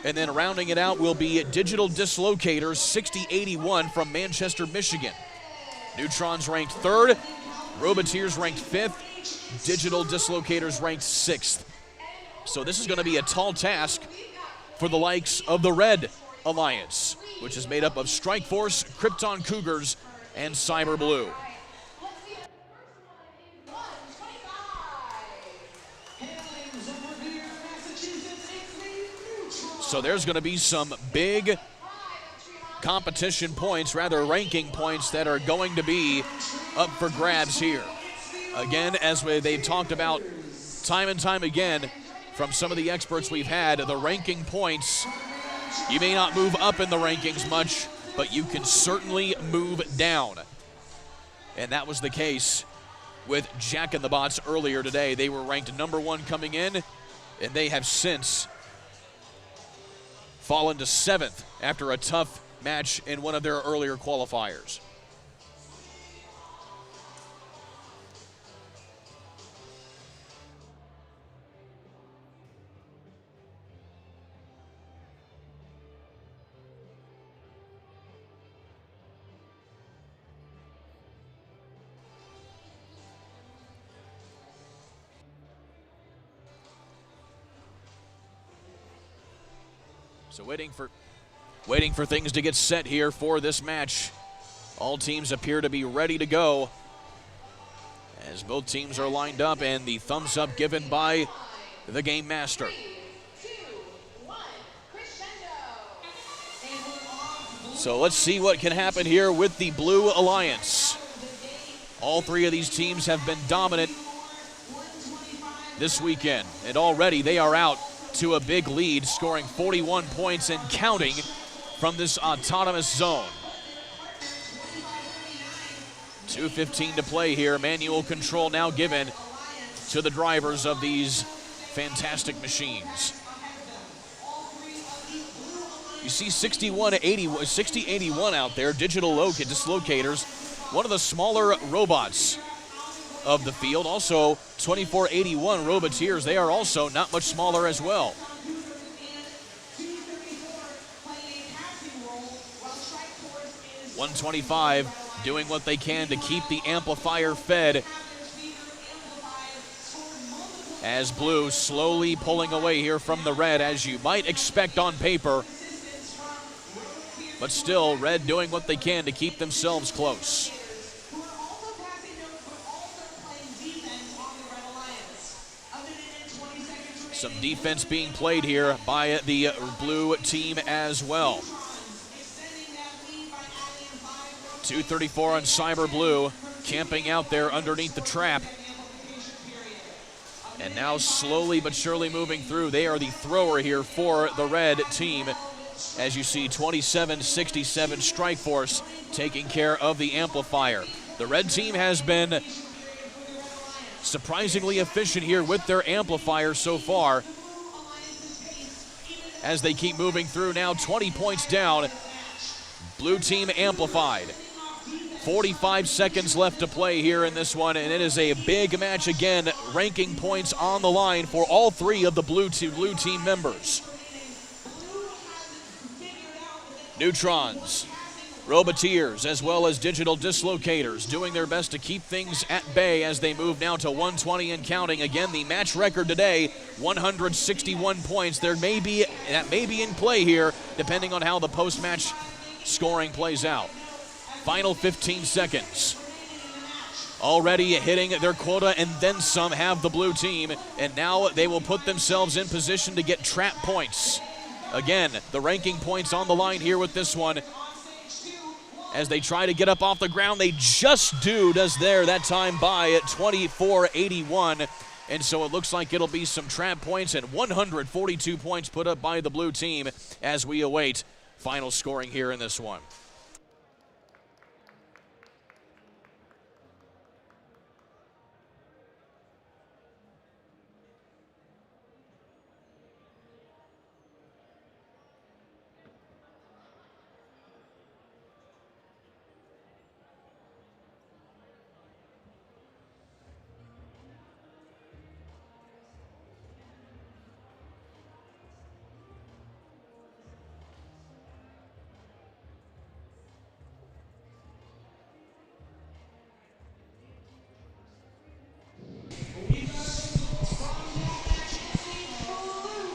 and then rounding it out will be Digital Dislocators, 6081 from Manchester, Michigan. Neutrons ranked 3rd, Robotics ranked 5th, Digital Dislocators ranked 6th. So this is going to be a tall task for the likes of the Red Alliance, which is made up of Strike Force, Krypton Cougars, and Cyber Blue. So there's going to be some big competition points, rather ranking points, that are going to be up for grabs here. Again, as they've talked about time and time again from some of the experts we've had, the ranking points, you may not move up in the rankings much, but you can certainly move down. And that was the case with Jack in the Box earlier today. They were ranked #1 coming in, and they have since fallen to 7th after a tough match in one of their earlier qualifiers. So waiting for things to get set here for this match. All teams appear to be ready to go as both teams are lined up, and the thumbs up given by the game master. 3, 2, 1, crescendo. So let's see what can happen here with the Blue Alliance. All three of these teams have been dominant this weekend, and already they are out to a big lead, scoring 41 points and counting from this autonomous zone. 2:15 to play here. Manual control now given to the drivers of these fantastic machines. You see 6081 out there, digital dislocators, one of the smaller robots of the field. Also 2481 Robotiers, they are also not much smaller as well. $125 doing what they can to keep the amplifier fed, as Blue slowly pulling away here from the Red, as you might expect on paper. But still, Red doing what they can to keep themselves close. Some defense being played here by the Blue team as well. 234 on Cyber Blue, camping out there underneath the trap. And now slowly but surely moving through. They are the thrower here for the Red team. As you see, 2767 Strike Force taking care of the amplifier. The Red team has been surprisingly efficient here with their amplifier so far, as they keep moving through. Now 20 points down. Blue team amplified. 45 seconds left to play here in this one, and it is a big match again. Ranking points on the line for all three of the blue team members. Neutrons, Robotiers, as well as digital dislocators, doing their best to keep things at bay as they move now to 120 and counting. Again, the match record today, 161 points. That may be in play here, depending on how the post-match scoring plays out. Final 15 seconds. Already hitting their quota and then some have the blue team, and now they will put themselves in position to get trap points. Again, the ranking points on the line here with this one. As they try to get up off the ground, they just does there that time by at 2481. And so it looks like it'll be some trap points, and 142 points put up by the blue team as we await final scoring here in this one.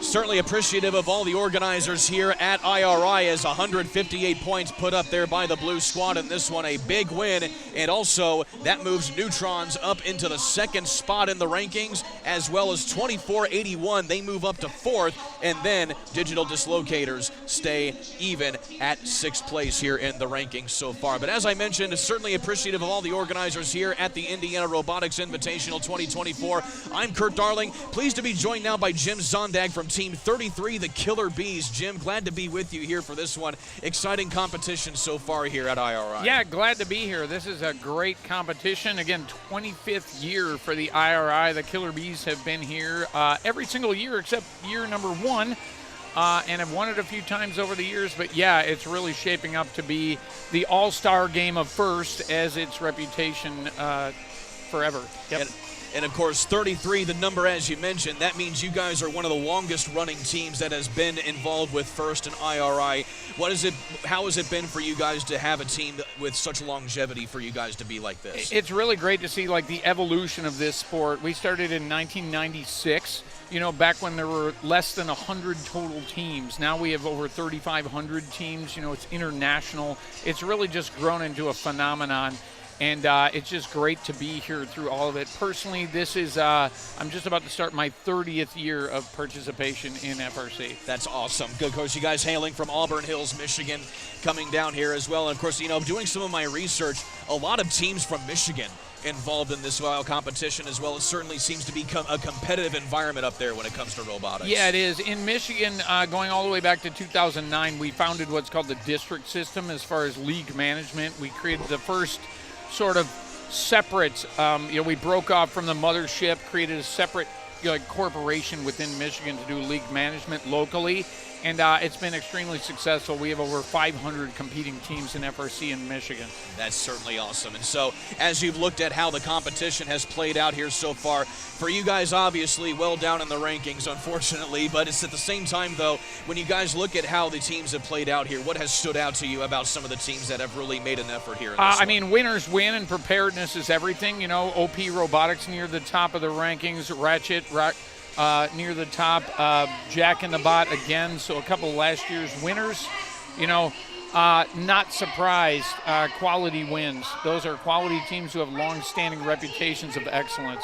certainly appreciative of all the organizers here at IRI, as 158 points put up there by the Blue Squad in this one, a big win, and also that moves Neutrons up into the second spot in the rankings, as well as 2481. They move up to fourth, and then Digital Dislocators stay even at sixth place here in the rankings so far. But as I mentioned, certainly appreciative of all the organizers here at the Indiana Robotics Invitational 2024. I'm Kurt Darling, pleased to be joined now by Jim Zondag from Team 33, the Killer Bees. Jim, glad to be with you here for this one. Exciting competition so far here at IRI. Yeah, glad to be here. This is a great competition. Again, 25th year for the IRI. The Killer Bees have been here every single year except year number 1. And have won it a few times over the years, but yeah, it's really shaping up to be the all-star game of first, as its reputation forever. Yep. And of course, 33, the number as you mentioned, that means you guys are one of the longest running teams that has been involved with First and IRI. How has it been for you guys to have a team with such longevity for you guys to be like this? It's really great to see like the evolution of this sport. We started in 1996. You know, back when there were less than 100 total teams. Now we have over 3,500 teams. You know, it's international. It's really just grown into a phenomenon. And it's just great to be here through all of it. Personally, this is, I'm just about to start my 30th year of participation in FRC. That's awesome. Good, coach. You guys hailing from Auburn Hills, Michigan, coming down here as well. And of course, you know, doing some of my research, a lot of teams from Michigan involved in this competition as well. It certainly seems to become a competitive environment up there when it comes to robotics. Yeah, it is. In Michigan, going all the way back to 2009, we founded what's called the district system as far as league management. We created the first sort of separate, we broke off from the mothership, created a separate corporation within Michigan to do league management locally, and it's been extremely successful. We have over 500 competing teams in FRC in Michigan. That's certainly awesome. And so, as you've looked at how the competition has played out here so far, for you guys, obviously, well down in the rankings, unfortunately, but it's at the same time, though, when you guys look at how the teams have played out here, what has stood out to you about some of the teams that have really made an effort here in this I mean, winners win, and preparedness is everything. You know, OP Robotics near the top of the rankings, Ratchet, near the top, Jack in the Bot again, so a couple of last year's winners. You know, not surprised, quality wins. Those are quality teams who have long-standing reputations of excellence.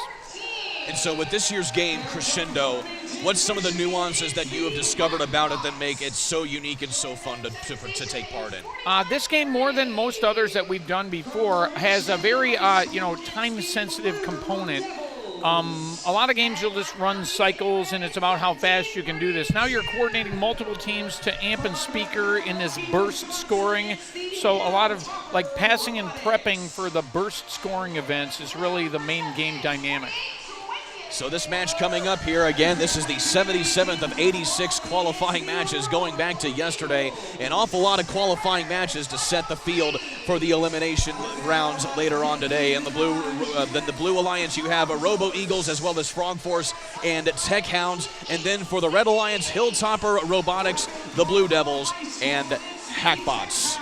And so with this year's game, Crescendo, what's some of the nuances that you have discovered about it that make it so unique and so fun to take part in? This game, more than most others that we've done before, has a very, time-sensitive component. A lot of games you'll just run cycles and it's about how fast you can do this. Now you're coordinating multiple teams to amp and speaker in this burst scoring. So a lot of like passing and prepping for the burst scoring events is really the main game dynamic. So this match coming up here, again, this is the 77th of 86 qualifying matches going back to yesterday. An awful lot of qualifying matches to set the field for the elimination rounds later on today. And the Blue Alliance, you have a Robo Eagles as well as Frog Force and Tech Hounds. And then for the Red Alliance, Hilltopper Robotics, the Blue Devils, and Hackbots.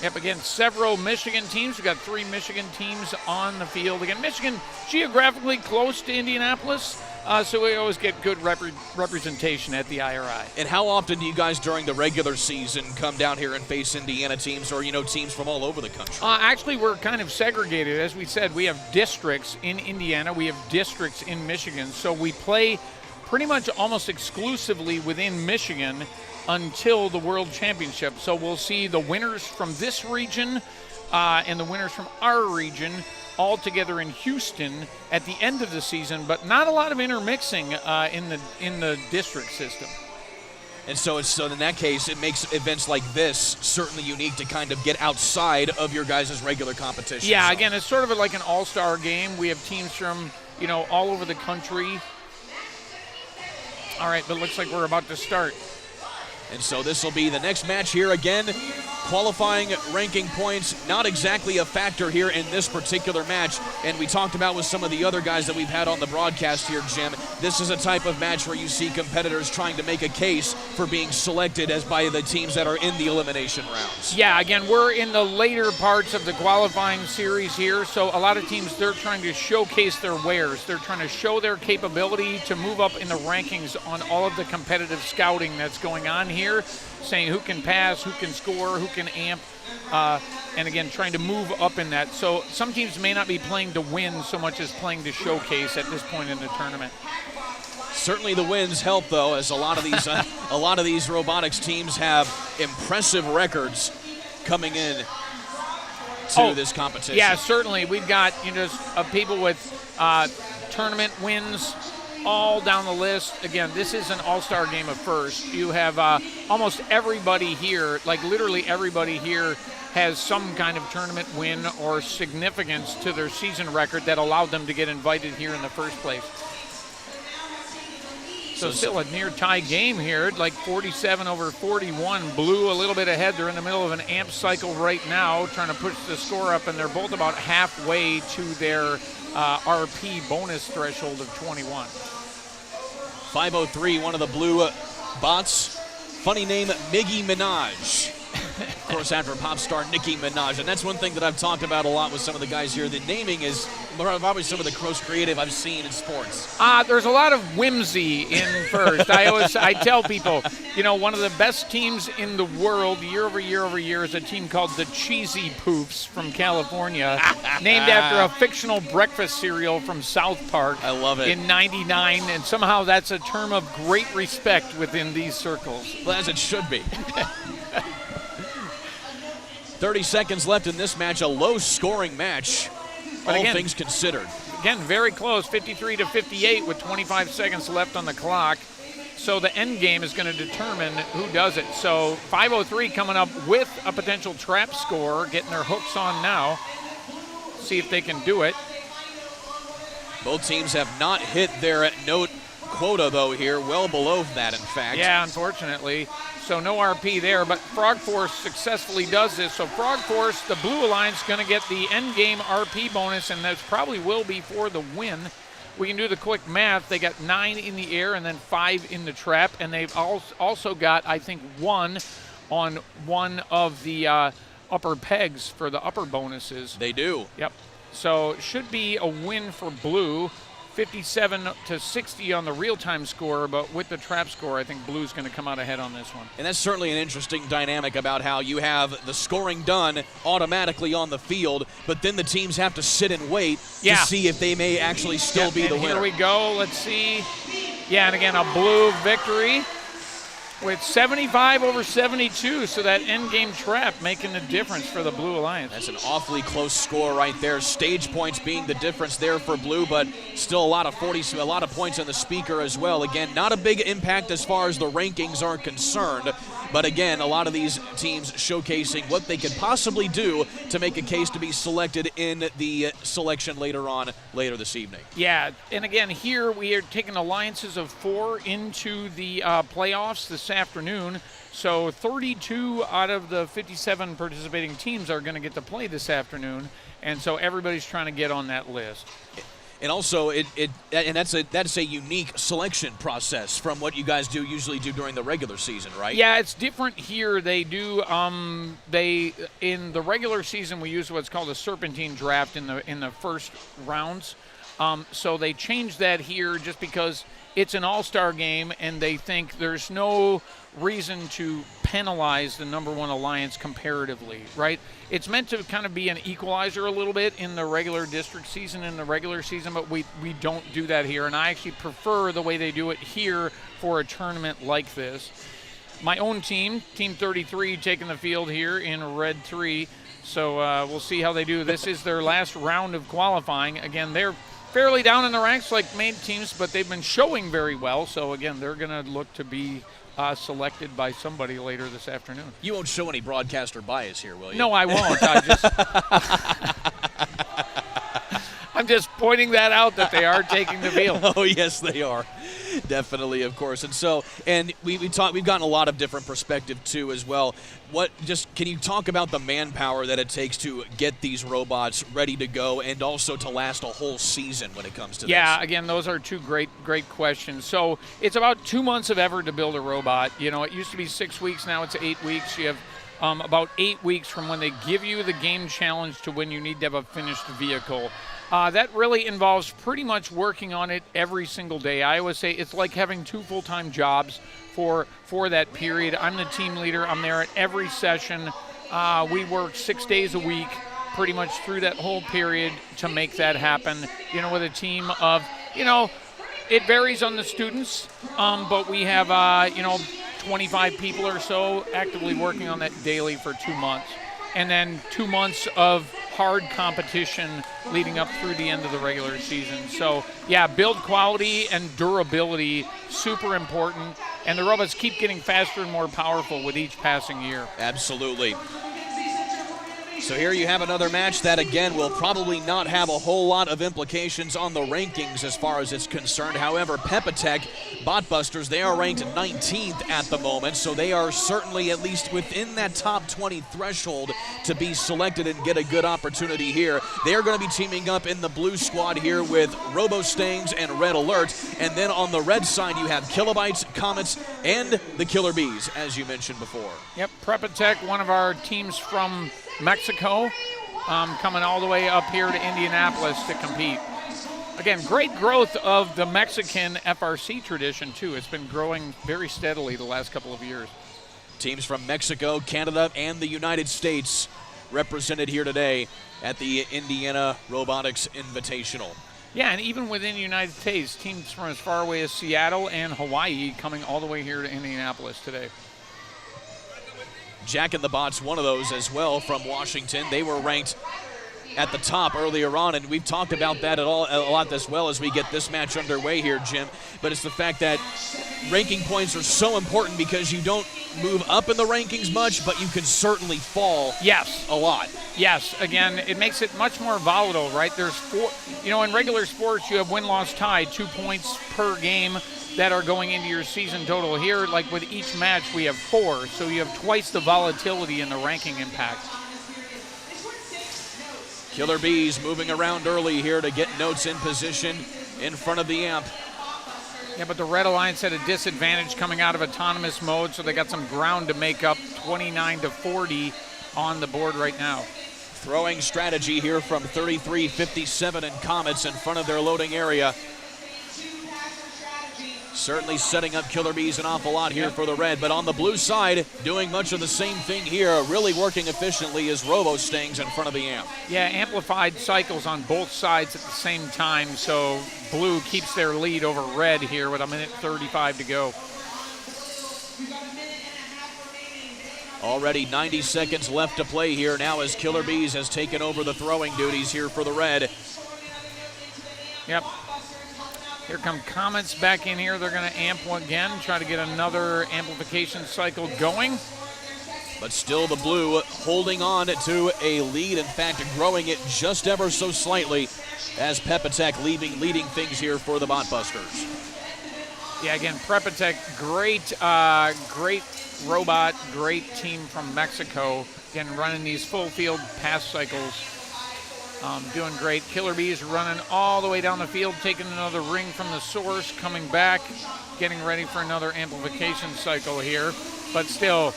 Yep, again, several Michigan teams. We've got 3 Michigan teams on the field. Again, Michigan geographically close to Indianapolis, so we always get good representation at the IRI. And how often do you guys during the regular season come down here and face Indiana teams or, teams from all over the country? Actually, we're kind of segregated. As we said, we have districts in Indiana. We have districts in Michigan. So we play pretty much almost exclusively within Michigan until the World Championship. So we'll see the winners from this region and the winners from our region all together in Houston at the end of the season, but not a lot of intermixing in the district system. And so in that case, it makes events like this certainly unique to kind of get outside of your guys' regular competition. Yeah, again, it's sort of like an all-star game. We have teams from, all over the country. All right, but it looks like we're about to start. And so this will be the next match here again. qualifying ranking points, not exactly a factor here in this particular match. And we talked about with some of the other guys that we've had on the broadcast here, Jim, this is a type of match where you see competitors trying to make a case for being selected as by the teams that are in the elimination rounds. Yeah, again, we're in the later parts of the qualifying series here, so a lot of teams, they're trying to showcase their wares. They're trying to show their capability to move up in the rankings on all of the competitive scouting that's going on here, saying who can pass, who can score, who can amp, and again, trying to move up in that. So some teams may not be playing to win so much as playing to showcase at this point in the tournament. Certainly the wins help, though, as a lot of these robotics teams have impressive records coming in to this competition. Yeah, certainly. We've got people with tournament wins all down the list. Again, this is an all-star game of first. You have almost everybody here, like literally everybody here, has some kind of tournament win or significance to their season record that allowed them to get invited here in the first place. So still a near tie game here, like 47-41. Blue a little bit ahead. They're in the middle of an amp cycle right now, trying to push the score up, and they're both about halfway to their RP bonus threshold of 21. 503, one of the blue bots. Funny name, Miggy Minaj. Of course, after pop star Nicki Minaj. And that's one thing that I've talked about a lot with some of the guys here. The naming is probably some of the most creative I've seen in sports. There's a lot of whimsy in first. I tell people, one of the best teams in the world year over year is a team called the Cheesy Poofs from California, named after a fictional breakfast cereal from South Park. I love it. In '99, and somehow that's a term of great respect within these circles. Well, as it should be. 30 seconds left in this match, a low-scoring match, all things considered. Again, very close, 53-58 with 25 seconds left on the clock. So the end game is going to determine who does it. So 503 coming up with a potential trap score, getting their hooks on now. See if they can do it. Both teams have not hit their note quota, though, here, well below that, in fact. Yeah, unfortunately. So no RP there, but Frog Force successfully does this. So Frog Force, the Blue Alliance, going to get the end game RP bonus, and that probably will be for the win. We can do the quick math. They got 9 in the air and then 5 in the trap, and they've also got, I think, 1 on one of the upper pegs for the upper bonuses. They do. Yep. So it should be a win for Blue. 57-60 on the real-time score, but with the trap score, I think Blue's going to come out ahead on this one. And that's certainly an interesting dynamic about how you have the scoring done automatically on the field, but then the teams have to sit and wait to see if they may actually still be the winner. Here we go. Let's see. Yeah, and again, a Blue victory with 75-72, so that end-game trap making the difference for the Blue Alliance. That's an awfully close score right there. Stage points being the difference there for Blue, but still a lot of points on the speaker as well. Again, not a big impact as far as the rankings are concerned, but again, a lot of these teams showcasing what they could possibly do to make a case to be selected in the selection later this evening. Yeah, and again, here we are taking alliances of 4 into the playoffs this afternoon. So 32 out of the 57 participating teams are going to get to play this afternoon, and so everybody's trying to get on that list. And also, that's a unique selection process from what you guys usually do during the regular season, right? Yeah, it's different here. They do in the regular season we use what's called a serpentine draft in the first rounds. So they changed that here just because it's an all-star game, and they think there's no reason to penalize the number 1 alliance comparatively, right? It's meant to kind of be an equalizer a little bit in the regular district season, but we don't do that here, and I actually prefer the way they do it here for a tournament like this. My own team, Team 33, taking the field here in Red 3, so we'll see how they do. This is their last round of qualifying. Again, they're fairly down in the ranks like main teams, but they've been showing very well. So, again, they're going to look to be selected by somebody later this afternoon. You won't show any broadcaster bias here, will you? No, I won't. just pointing that out that they are taking the field. Oh, yes, they are. Definitely, of course. And so, and we've gotten a lot of different perspective too as well. Can you talk about the manpower that it takes to get these robots ready to go and also to last a whole season when it comes to this? Yeah, again, those are two great questions. So it's about 2 months of effort to build a robot. You know, it used to be 6 weeks, now it's 8 weeks. You have about 8 weeks from when they give you the game challenge to when you need to have a finished vehicle. That really involves pretty much working on it every single day. I always say it's like having 2 full-time jobs for that period. I'm the team leader. I'm there at every session. We work 6 days a week pretty much through that whole period to make that happen, you know, with a team of, you know, it varies on the students, but we have, 25 people or so actively working on that daily for 2 months. And then 2 months of hard competition leading up through the end of the regular season. So, yeah, build quality and durability, super important. And the robots keep getting faster and more powerful with each passing year. Absolutely. So here you have another match that, again, will probably not have a whole lot of implications on the rankings as far as it's concerned. However, Pepitech Botbusters, they are ranked 19th at the moment, so they are certainly at least within that top 20 threshold to be selected and get a good opportunity here. They are going to be teaming up in the blue squad here with RoboStangs and Red Alert, and then on the red side you have Kilobytes, Comets, and the Killer Bees, as you mentioned before. Yep, Prepatech, one of our teams from Mexico, coming all the way up here to Indianapolis to compete. Again, great growth of the Mexican FRC tradition, too. It's been growing very steadily the last couple of years. Teams from Mexico, Canada, and the United States represented here today at the Indiana Robotics Invitational. Yeah, and even within the United States, teams from as far away as Seattle and Hawaii coming all the way here to Indianapolis today. Jack and the Bots, one of those as well from Washington. They were ranked at the top earlier on, and we've talked about that a lot as well as we get this match underway here, Jim. But it's the fact that ranking points are so important because you don't move up in the rankings much, but you can certainly fall a lot. Yes, again, it makes it much more volatile, right? There's in regular sports you have win-loss tie, 2 points per game that are going into your season total. Here, like with each match, we have 4, so you have twice the volatility and the ranking impact. Killer Bees moving around early here to get notes in position in front of the amp. Yeah, but the Red Alliance had a disadvantage coming out of autonomous mode, so they got some ground to make up, 29-40 on the board right now. Throwing strategy here from 33-57 and Comets in front of their loading area. Certainly setting up Killer Bees an awful lot here for the red, but on the blue side, doing much of the same thing here, really working efficiently is RoboStangs in front of the amp. Yeah, amplified cycles on both sides at the same time, so blue keeps their lead over red here with 1:35 to go. Already 90 seconds left to play here now as Killer Bees has taken over the throwing duties here for the red. Yep. Here come Comets back in here. They're going to amp again, try to get another amplification cycle going. But still the blue holding on to a lead, in fact growing it just ever so slightly as Pepitech leading things here for the Botbusters. Yeah, again, Prepatech, great robot, great team from Mexico. Again, running these full field pass cycles. Doing great. Killer Bees running all the way down the field, taking another ring from the source, coming back, getting ready for another amplification cycle here. But still,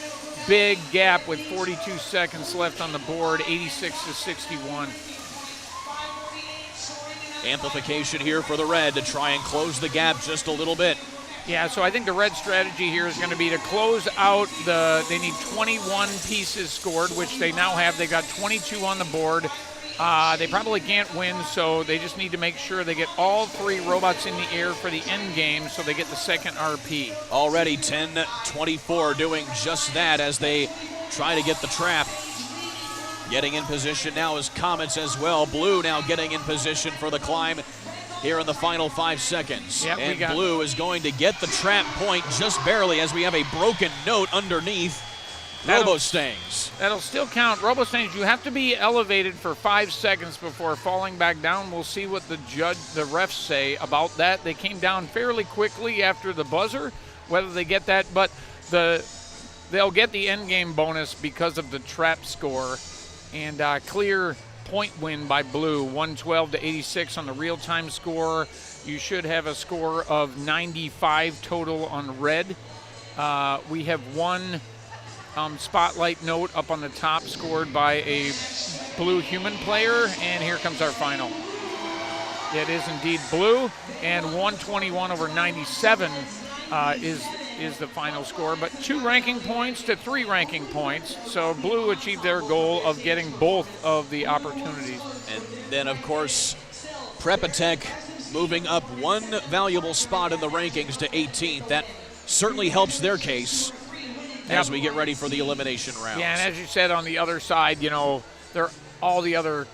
big gap with 42 seconds left on the board, 86-61. Amplification here for the red to try and close the gap just a little bit. Yeah, so I think the red strategy here is going to be to close out they need 21 pieces scored, which they now have. They got 22 on the board. They probably can't win, so they just need to make sure they get all 3 robots in the air for the end game so they get the second RP. Already 10-24 doing just that as they try to get the trap. Getting in position now is Comets as well. Blue now getting in position for the climb here in the final 5 seconds. Yep, and Blue is going to get the trap point just barely as we have a broken note underneath RoboStangs. That'll still count. RoboStange, you have to be elevated for 5 seconds before falling back down. We'll see what the refs say about that. They came down fairly quickly after the buzzer, whether they get that, but they'll get the end game bonus because of the trap score. And clear point win by Blue, 112-86 on the real-time score. You should have a score of 95 total on red. We have one spotlight note up on the top scored by a Blue human player, and here comes our final. It is indeed Blue, and 121/97 is the final score, but 2 ranking points to 3 ranking points. So Blue achieved their goal of getting both of the opportunities. And then, of course, Prepatech moving up 1 valuable spot in the rankings to 18th. That certainly helps their case as we get ready for the elimination rounds. Yeah, and as you said, on the other side, all the other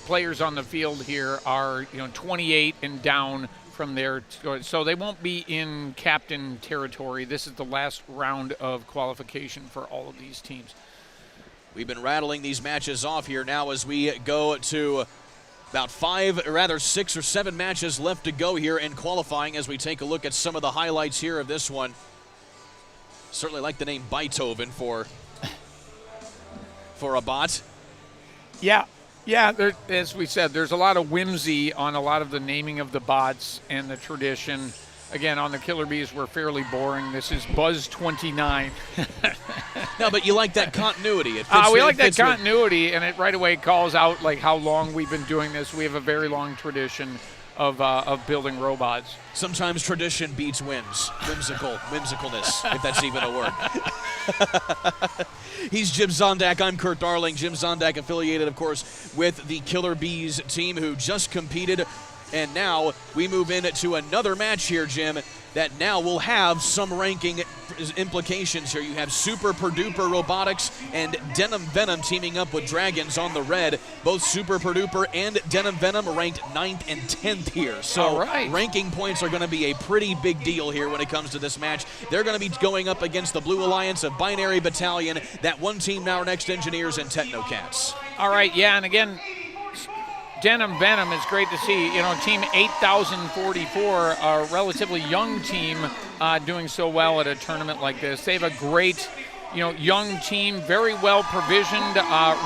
players on the field here are 28 and down from their score, so they won't be in captain territory. This is the last round of qualification for all of these teams. We've been rattling these matches off here now as we go to about 6 or 7 matches left to go here in qualifying as we take a look at some of the highlights here of this one. Certainly like the name Beethoven for a bot. Yeah, as we said, there's a lot of whimsy on a lot of the naming of the bots and the tradition. Again, on the Killer Bees, we're fairly boring. This is Buzz 29. No, but you like that continuity. We like that continuity, and it right away calls out like how long we've been doing this. We have a very long tradition of building robots. Sometimes tradition beats whimsicalness, if that's even a word. He's Jim Zondak. I'm Kurt Darling. Jim Zondak, affiliated, of course, with the Killer Bees team, who just competed. And now we move into another match here, Jim, that now will have some ranking implications here. You have Super Perduper Robotics and Denim Venom teaming up with Dragons on the red. Both Super Perduper and Denim Venom ranked 9th and 10th here. So ranking points are going to be a pretty big deal here when it comes to this match. They're going to be going up against the Blue Alliance of Binary Battalion, that one team, Our Next Engineers, and Technocats. All right, yeah, and again, Denim Venom is great to see. Team 8044, a relatively young team, doing so well at a tournament like this. They have a great, young team, very well provisioned,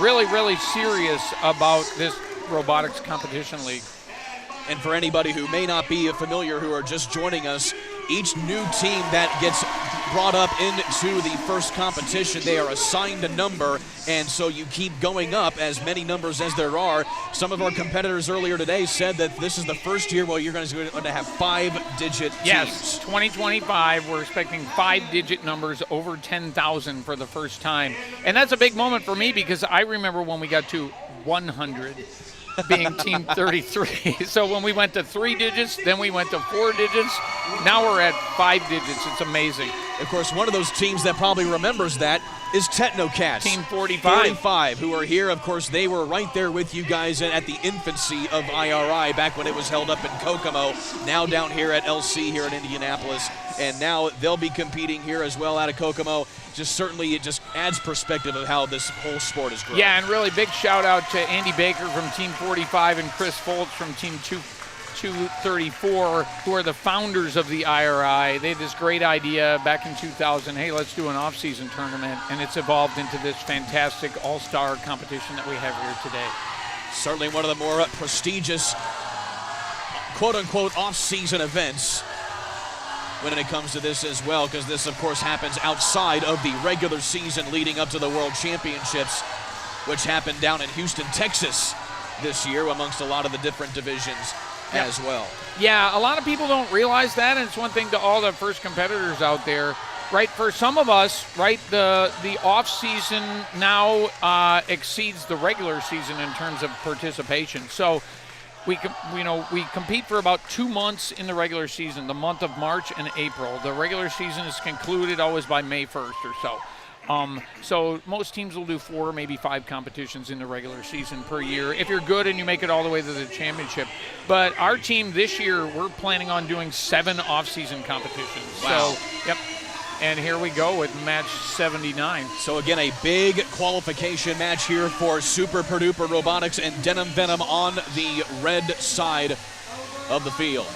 really, really serious about this robotics competition league. And for anybody who may not be familiar, who are just joining us, each new team that gets brought up into the first competition, they are assigned a number, and so you keep going up as many numbers as there are. Some of our competitors earlier today said that this is the first year where you're going to have 5-digit teams. Yes, 2025, we're expecting 5-digit numbers over 10,000 for the first time. And that's a big moment for me because I remember when we got to 100. Being Team 33. So when we went to 3 digits, then we went to 4 digits. Now we're at 5 digits. It's amazing. Of course, one of those teams that probably remembers that is Technocats. Team 45. Who are here. Of course, they were right there with you guys at the infancy of IRI back when it was held up in Kokomo. Now down here at LC here in Indianapolis. And now they'll be competing here as well out of Kokomo. It just adds perspective of how this whole sport is growing. Yeah, and really big shout out to Andy Baker from Team 45 and Chris Foltz from Team 234, who are the founders of the IRI. They had this great idea back in 2000, hey, let's do an off-season tournament, and it's evolved into this fantastic all-star competition that we have here today. Certainly one of the more prestigious, quote-unquote, off-season events when it comes to this as well, because this, of course, happens outside of the regular season leading up to the World Championships, which happened down in Houston, Texas this year amongst a lot of the different divisions as well. Yeah, a lot of people don't realize that, and it's one thing to all the first competitors out there. Right, for some of us, right, the off-season now exceeds the regular season in terms of participation. So we compete for about 2 months in the regular season, the month of March and April. The regular season is concluded always by May 1st or so. So most teams will do 4, maybe 5 competitions in the regular season per year if you're good and you make it all the way to the championship. But our team this year, we're planning on doing 7 off-season competitions. Wow. So, yep. And here we go with match 79. So again, a big qualification match here for Super Produper Robotics and Denim Venom on the red side of the field.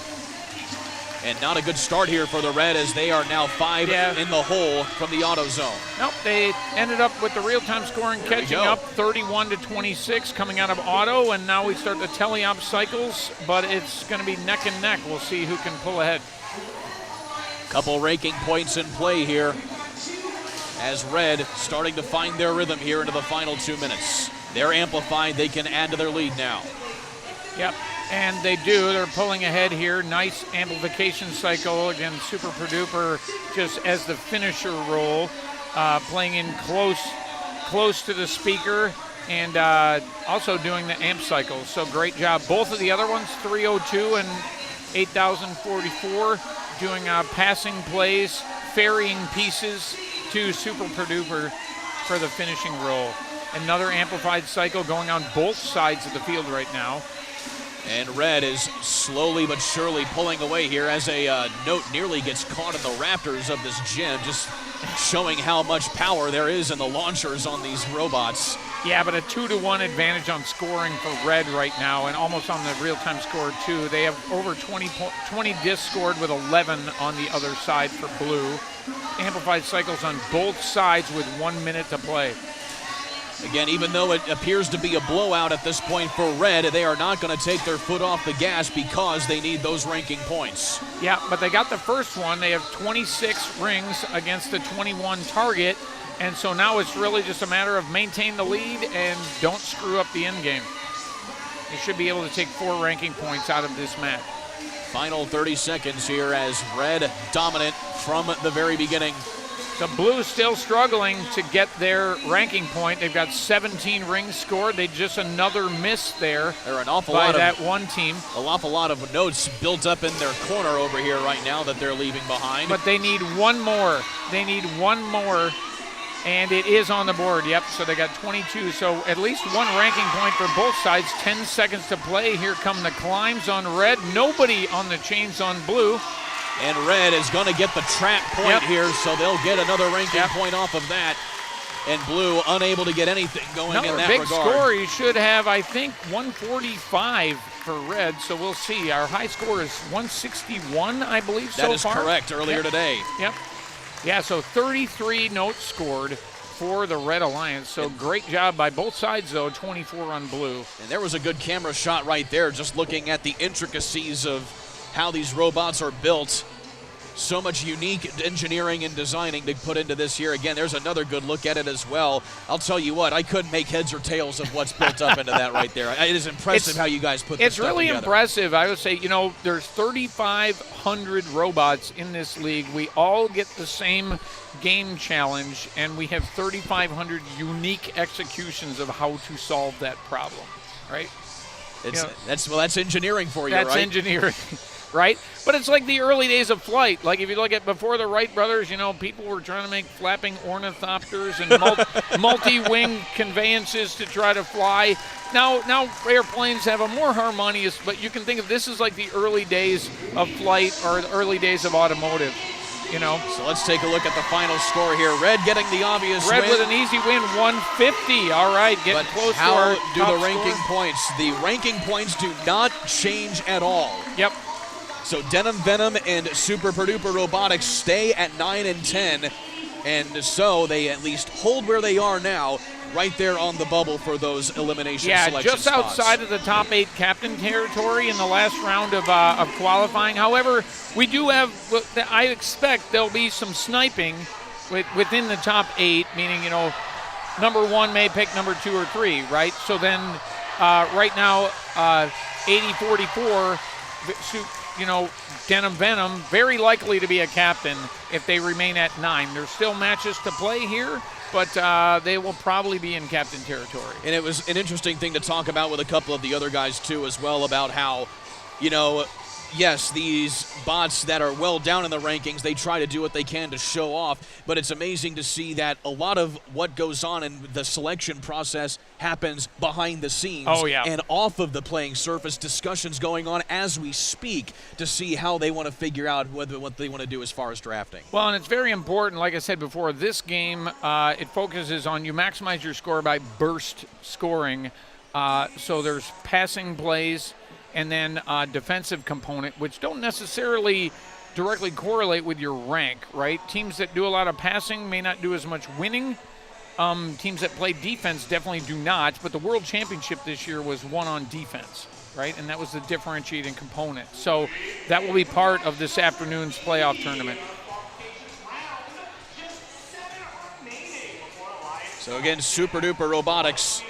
And not a good start here for the red, as they are now 5 in the hole from the auto zone. Nope, they ended up with the real-time scoring catching up 31-26 coming out of auto, and now we start the teleop cycles, but it's going to be neck and neck. We'll see who can pull ahead. Couple ranking points in play here as red starting to find their rhythm here into the final 2 minutes. They're amplified. They can add to their lead now. Yep, and they do. They're pulling ahead here. Nice amplification cycle. Again, Super Produper just as the finisher role, playing in close to the speaker, and also doing the amp cycle. So great job. Both of the other ones, 302 and 8044, doing passing plays, ferrying pieces to Super Produper for the finishing roll. Another amplified cycle going on both sides of the field right now. And red is slowly but surely pulling away here as a note nearly gets caught in the rafters of this gym, just showing how much power there is in the launchers on these robots. Yeah, but a 2-to-1 advantage on scoring for red right now, and almost on the real-time score too. They have over 20 discs scored with 11 on the other side for blue. Amplified cycles on both sides with 1 minute to play. Again, even though it appears to be a blowout at this point for red, they are not going to take their foot off the gas because they need those ranking points. Yeah, but they got the first one. They have 26 rings against the 21 target, and so now it's really just a matter of maintain the lead and don't screw up the end game. You should be able to take 4 ranking points out of this match. Final 30 seconds here as red dominant from the very beginning. The blue still struggling to get their ranking point. They've got 17 rings scored. They just another miss there. There are an awful by lot that of, one team. An awful lot of notes built up in their corner over here right now that they're leaving behind. But they need one more. They need one more, and it is on the board. Yep, so they got 22. So at least one ranking point for both sides. 10 seconds to play. Here come the climbs on red. Nobody on the chains on blue. And red is going to get the trap point here, so they'll get another ranking point off of that. And blue unable to get anything going in that big regard. Score. He should have, I think, 145 for red, so we'll see. Our high score is 161, I believe, so far. That is correct, earlier today. Yep. Yeah, so 33 notes scored for the Red Alliance, so great job by both sides, though, 24 on blue. And there was a good camera shot right there, just looking at the intricacies of how these robots are built. So much unique engineering and designing to put into this here. Again, there's another good look at it as well. I'll tell you what, I couldn't make heads or tails of what's built up into that right there. It is impressive how you guys put this stuff together. It's really impressive. I would say, you know, there's 3,500 robots in this league. We all get the same game challenge, and we have 3,500 unique executions of how to solve that problem, right? That's engineering for you, right? That's engineering. Right? But it's like the early days of flight. Like if you look at before the Wright brothers, you know, people were trying to make flapping ornithopters and multi-wing conveyances to try to fly. Now airplanes have a more harmonious, but you can think of this as like the early days of flight or the early days of automotive, you know. So let's take a look at the final score here. Red getting the obvious win. Red with an easy win, 150. All right, getting close to our how do the ranking points? The ranking points do not change at all. Yep. So Denim Venom and Super Produper Robotics stay at 9 and 10, and so they at least hold where they are now, right there on the bubble for those elimination selection just spots. outside of the top 8 captain territory in the last round of qualifying. However, we do have, I expect there'll be some sniping within the top 8, meaning, you know, number 1 may pick number 2 or 3, right? So then right now, 80-44, you know, Denim Venom, very likely to be a captain if they remain at 9. There's still matches to play here, but they will probably be in captain territory. And it was an interesting thing to talk about with a couple of the other guys, too, as well, about how, you know, yes, these bots that are well down in the rankings, they try to do what they can to show off, but it's amazing to see that a lot of what goes on in the selection process happens behind the scenes. Oh, yeah. And off of the playing surface, discussions going on as we speak to see how they want to figure out what they want to do as far as drafting. Well, and it's very important, like I said before, this game, it focuses on you maximize your score by burst scoring. So there's passing plays and then defensive component, which don't necessarily directly correlate with your rank, right? Teams that do a lot of passing may not do as much winning. Teams that play defense definitely do not, but the World Championship this year was won on defense, right? And that was the differentiating component. So that will be part of this afternoon's playoff tournament. So again, Super Duper Robotics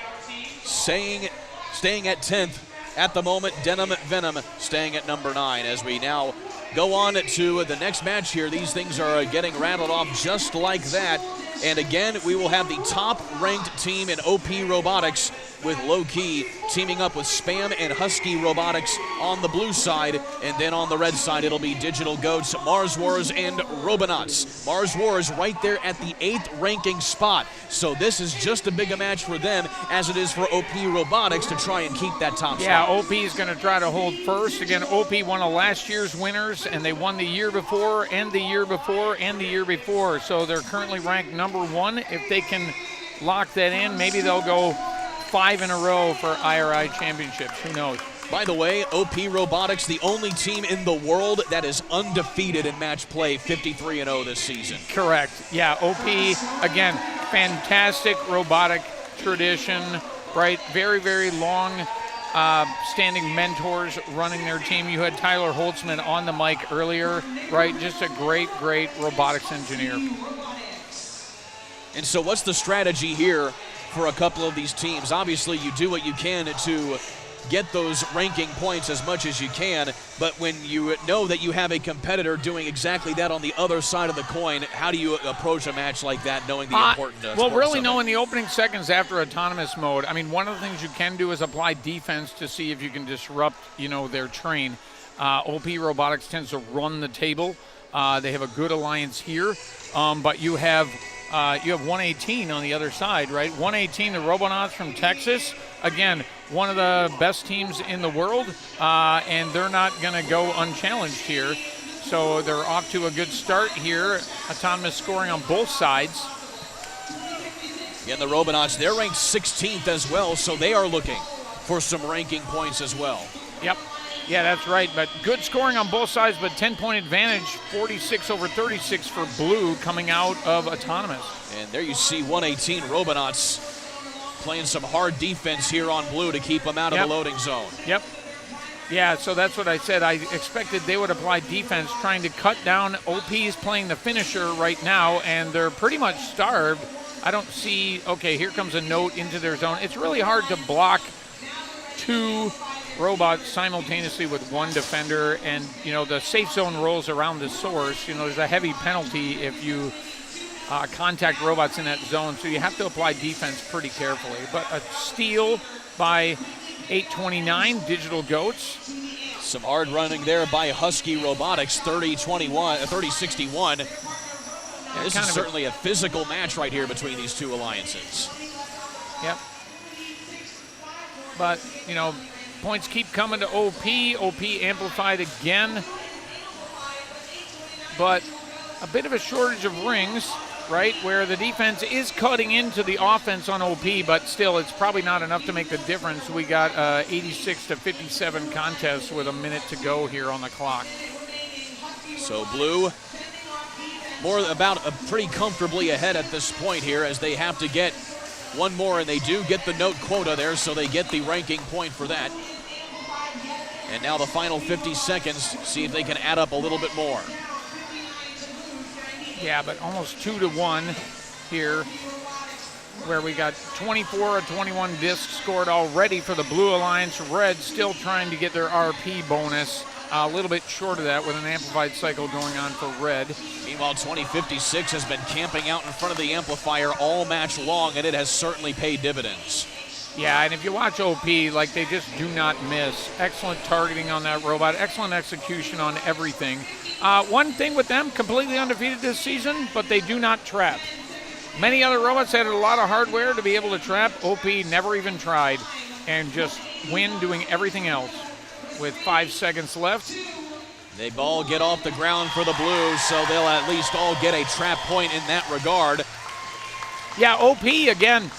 staying at 10th at the moment. Denim Venom staying at number 9 as we now go on to the next match here. These things are getting rattled off just like that. And again, we will have the top-ranked team in OP Robotics with Low Key teaming up with Spam and Husky Robotics on the blue side. And then on the red side, it'll be Digital Goats, Mars Wars, and Robonauts. Mars Wars right there at the 8th ranking spot. So this is just as big a match for them as it is for OP Robotics to try and keep that top spot. Yeah, OP is going to try to hold first. Again, OP one of last year's winners, and they won the year before and the year before and the year before. So they're currently ranked number 1. If they can lock that in, maybe they'll go 5 in a row for IRI championships. Who knows? By the way, OP Robotics, the only team in the world that is undefeated in match play, 53-0 this season. Correct. Yeah, OP, again, fantastic robotic tradition, right? Very, very long standing mentors running their team. You had Tyler Holtzman on the mic earlier, right? Just a great, great robotics engineer. And so what's the strategy here for a couple of these teams? Obviously, you do what you can to get those ranking points as much as you can, but when you know that you have a competitor doing exactly that on the other side of the coin, how do you approach a match like that knowing the important well, really know in the opening seconds after autonomous mode, I mean, one of the things you can do is apply defense to see if you can disrupt, their train. OP Robotics tends to run the table. They have a good alliance here, but you have 118 on the other side, right? 118, the Robonauts from Texas. Again, one of the best teams in the world, and they're not going to go unchallenged here. So they're off to a good start here. Autonomous scoring on both sides. Yeah, the Robonauts, they're ranked 16th as well, so they are looking for some ranking points as well. Yep. Yeah, that's right. But good scoring on both sides, but 10-point advantage, 46-36 for Blue coming out of Autonomous. And there you see 118 Robonauts playing some hard defense here on Blue to keep them out of the loading zone. Yep. Yeah, so that's what I said. I expected they would apply defense, trying to cut down. OP's playing the finisher right now, and they're pretty much starved. I don't see, okay, here comes a note into their zone. It's really hard to block 2 robots simultaneously with 1 defender, and the safe zone rolls around the source. There's a heavy penalty if you contact robots in that zone, so you have to apply defense pretty carefully. But a steal by 829 Digital Goats. Some hard running there by Husky Robotics, 30-61. This is certainly a physical match right here between these two alliances. Yep. But, points keep coming to OP. OP amplified again. But a bit of a shortage of rings, right, where the defense is cutting into the offense on OP, but still it's probably not enough to make the difference. We got 86-57 contest with a minute to go here on the clock. So Blue about pretty comfortably ahead at this point here, as they have to get one more, and they do get the note quota there, so they get the ranking point for that. And now the final 50 seconds, see if they can add up a little bit more. Yeah, but almost 2-1 here, where we got 24 of 21 discs scored already for the Blue Alliance. Red still trying to get their RP bonus. A little bit short of that with an amplified cycle going on for Red. Meanwhile, 2056 has been camping out in front of the amplifier all match long, and it has certainly paid dividends. Yeah, and if you watch OP, like they just do not miss. Excellent targeting on that robot, excellent execution on everything. One thing with them, completely undefeated this season, but they do not trap. Many other robots had a lot of hardware to be able to trap. OP never even tried and just win doing everything else. With 5 seconds left. They all get off the ground for the Blues, so they'll at least all get a trap point in that regard. Yeah, OP, again,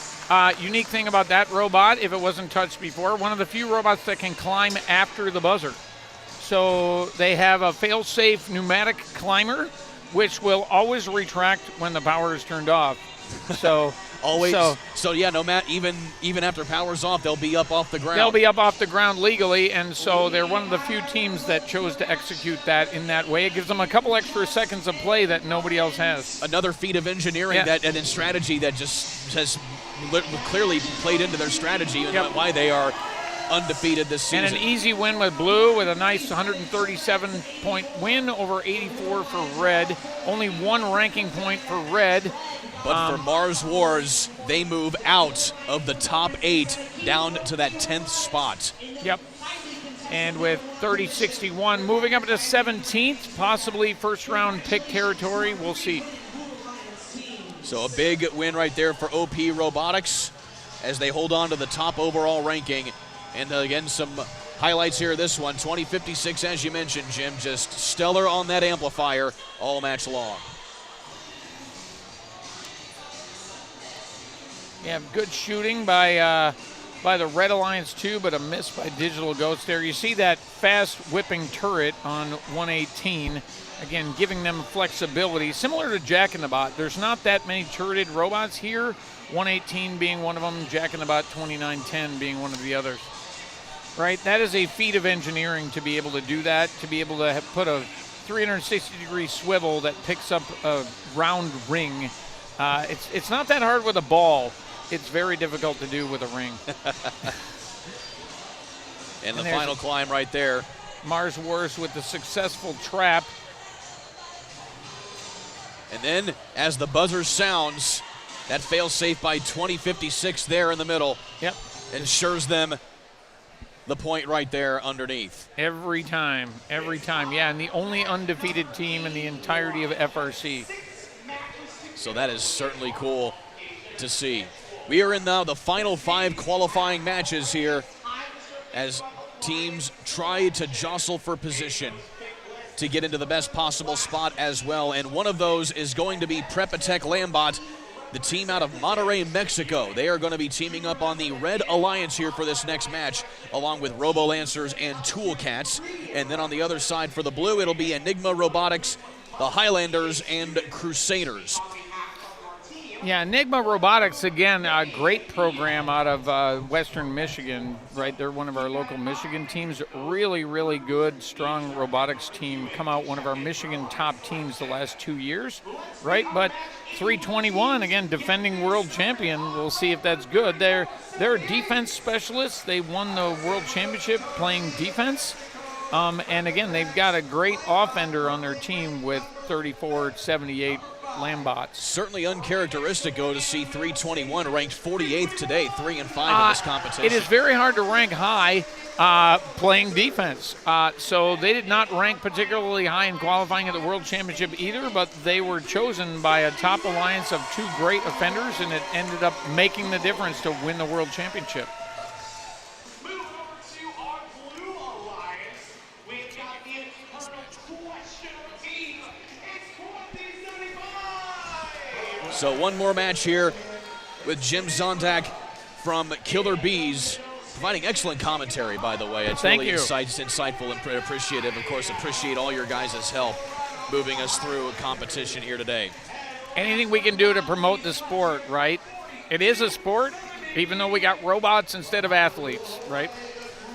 unique thing about that robot, if it wasn't touched before, one of the few robots that can climb after the buzzer. So they have a fail-safe pneumatic climber, which will always retract when the power is turned off. So always. So yeah, no matter even after power's off, they'll be up off the ground. They'll be up off the ground legally, and so they're one of the few teams that chose to execute that in that way. It gives them a couple extra seconds of play that nobody else has. Another feat of engineering and in strategy that just has clearly played into their strategy and why they are undefeated this season. And an easy win with Blue with a nice 137-point win over 84 for Red. Only one ranking point for Red. But for Mars Wars, they move out of the top 8 down to that 10th spot. Yep. And with 30-61, moving up to 17th, possibly first-round pick territory. We'll see. So a big win right there for OP Robotics as they hold on to the top overall ranking. And again, some highlights here. This one, 2056, as you mentioned, Jim, just stellar on that amplifier all match long. Yeah, good shooting by the Red Alliance too, but a miss by Digital Ghost there. You see that fast whipping turret on 118, again, giving them flexibility. Similar to Jack in the Bot, there's not that many turreted robots here, 118 being one of them, Jack in the Bot 2910 being one of the others. Right, that is a feat of engineering to be able to do that, to be able to put a 360-degree swivel that picks up a round ring. It's not that hard with a ball. It's very difficult to do with a ring. And the final climb right there. Mars Wars with the successful trap. And then, as the buzzer sounds, that fail-safe by 2056 there in the middle. Yep. Ensures them the point right there underneath. Every time. Yeah, and the only undefeated team in the entirety of FRC. So that is certainly cool to see. We are in now the final 5 qualifying matches here as teams try to jostle for position to get into the best possible spot as well. And one of those is going to be Prepatech Lambot, the team out of Monterrey, Mexico. They are going to be teaming up on the Red Alliance here for this next match, along with Robo Lancers and Tool Cats. And then on the other side for the Blue, it'll be Enigma Robotics, the Highlanders, and Crusaders. Yeah, Enigma Robotics, again, a great program out of Western Michigan, right? They're one of our local Michigan teams. Really, really good, strong robotics team. Come out one of our Michigan top teams the last 2 years, right? But 321, again, defending world champion. We'll see if that's good. They're defense specialists. They won the world championship playing defense. And again, they've got a great offender on their team with 34-78 Lambots. Certainly uncharacteristic, though, to see 321 ranked 48th today, 3-5 in this competition. It is very hard to rank high playing defense. So they did not rank particularly high in qualifying at the World Championship either, but they were chosen by a top alliance of 2 great offenders, and it ended up making the difference to win the World Championship. So one more match here with Jim Zondak from Killer Bees, providing excellent commentary, by the way. It's Thank really you. Insightful and appreciative. Of course, appreciate all your guys' help moving us through a competition here today. Anything we can do to promote the sport, right? It is a sport, even though we got robots instead of athletes, right?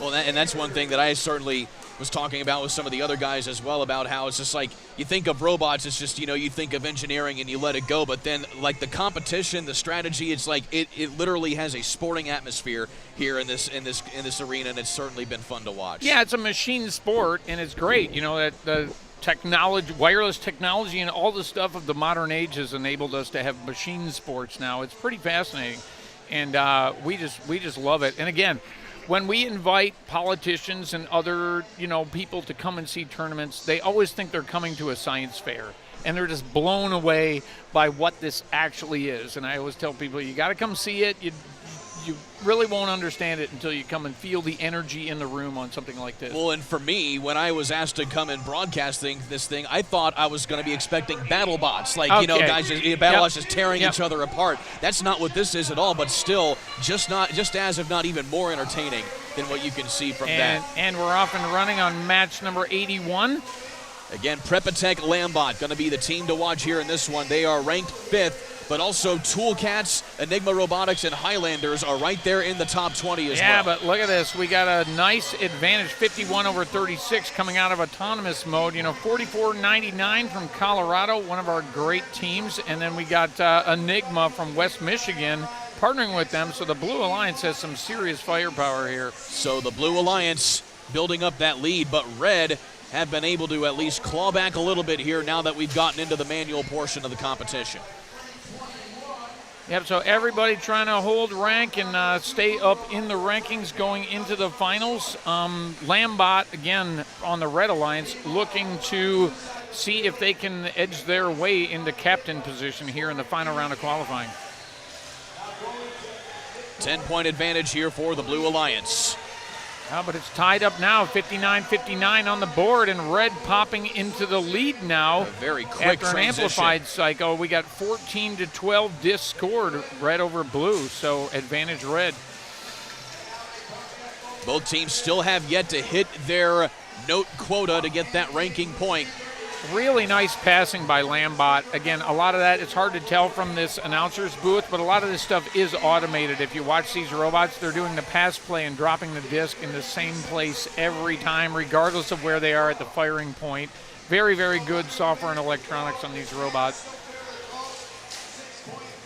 Well, and that's one thing that I certainly was talking about with some of the other guys as well, about how it's just like you think of robots, it's just, you think of engineering and you let it go, but then like the competition, the strategy, it's like it literally has a sporting atmosphere here in this arena, and it's certainly been fun to watch. Yeah, it's a machine sport, and it's great. That the technology, wireless technology, and all the stuff of the modern age has enabled us to have machine sports now. It's pretty fascinating. and we just love it. And again, when we invite politicians and other people to come and see tournaments, they always think they're coming to a science fair, and they're just blown away by what this actually is. And I always tell people, you got to come see it. You really won't understand it until you come and feel the energy in the room on something like this. Well, and for me, when I was asked to come and broadcasting this thing, I thought I was going to be expecting battle bots, like guys just tearing each other apart. That's not what this is at all, but still, just as if not even more entertaining than what you can see from that. And we're off and running on match number 81. Again, Prepatech Lambot going to be the team to watch here in this one. They are ranked 5th. But also Toolcats, Enigma Robotics, and Highlanders are right there in the top 20 as well. Yeah, but look at this. We got a nice advantage, 51 over 36 coming out of autonomous mode. 44.99 from Colorado, one of our great teams. And then we got Enigma from West Michigan partnering with them. So the Blue Alliance has some serious firepower here. So the Blue Alliance building up that lead, but Red have been able to at least claw back a little bit here now that we've gotten into the manual portion of the competition. Yep, so everybody trying to hold rank and stay up in the rankings going into the finals. Lambot, again, on the Red Alliance, looking to see if they can edge their way into captain position here in the final round of qualifying. 10-point advantage here for the Blue Alliance. But it's tied up now, 59-59 on the board, and Red popping into the lead now. A very quick after an amplified cycle. We got 14-12 discs scored, Red over Blue, so advantage Red. Both teams still have yet to hit their note quota to get that ranking point. Really nice passing by Lambot. Again, a lot of that, it's hard to tell from this announcer's booth, but a lot of this stuff is automated. If you watch these robots, they're doing the pass play and dropping the disc in the same place every time, regardless of where they are at the firing point. Very, very good software and electronics on these robots.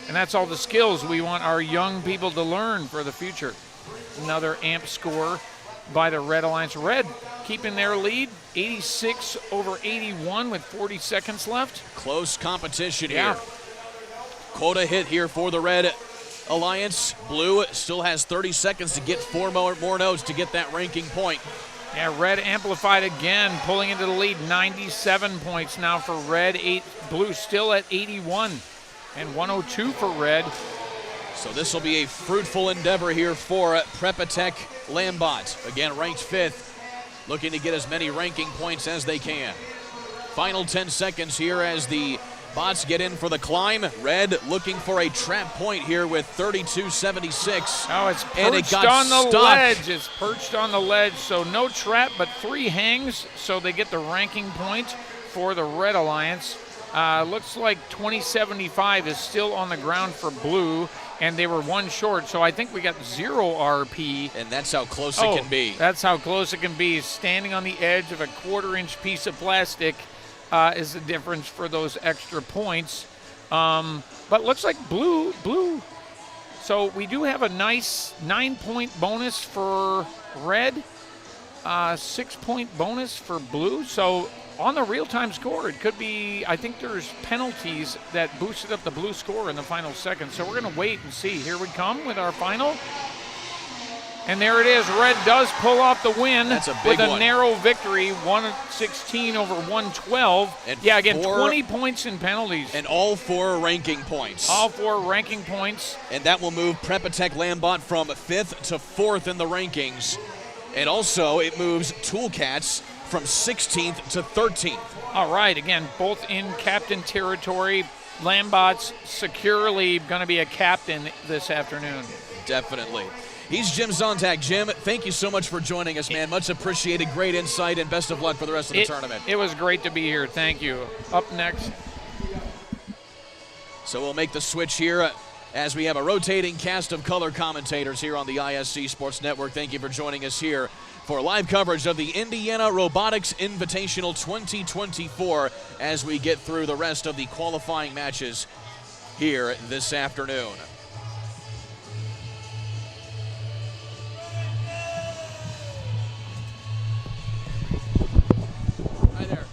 And that's all the skills we want our young people to learn for the future. Another amp score by the Red Alliance. Red keeping their lead, 86 over 81 with 40 seconds left. Close competition here. Quota hit here for the Red Alliance. Blue still has 30 seconds to get 4 more notes to get that ranking point. Yeah, Red amplified again, pulling into the lead. 97 points now for Red. Blue still at 81 and 102 for Red. So this will be a fruitful endeavor here for Prepatech Lambot. Again, ranked 5th, looking to get as many ranking points as they can. Final 10 seconds here as the bots get in for the climb. Red looking for a trap point here with 32.76. Oh, it's perched on the ledge. It's perched on the ledge, so no trap, but 3 hangs, so they get the ranking point for the Red Alliance. Looks like 2075 is still on the ground for Blue, and they were 1 short, so I think we got 0 RP. And that's how close it can be. That's how close it can be. Standing on the edge of a 1/4-inch piece of plastic is the difference for those extra points. But looks like blue. So we do have a nice 9-point bonus for Red, 6-point bonus for Blue. So on the real-time score, it could be, I think there's penalties that boosted up the Blue score in the final seconds. So we're going to wait and see. Here we come with our final. And there it is. Red does pull off the win. That's a big with a one. Narrow victory, 116 over 112. And yeah, again, 20 points in penalties. And all 4 ranking points. All 4 ranking points. And that will move Prepatech Lambot from 5th to 4th in the rankings. And also, it moves Toolcats from 16th to 13th. All right, again, both in captain territory. Lambot's securely going to be a captain this afternoon. Definitely. He's Jim Zontak. Jim, thank you so much for joining us, man. Much appreciated. Great insight, and best of luck for the rest of the tournament. It was great to be here. Thank you. Up next. So we'll make the switch here as we have a rotating cast of color commentators here on the ISC Sports Network. Thank you for joining us here for live coverage of the Indiana Robotics Invitational 2024 as we get through the rest of the qualifying matches here this afternoon. Hi there.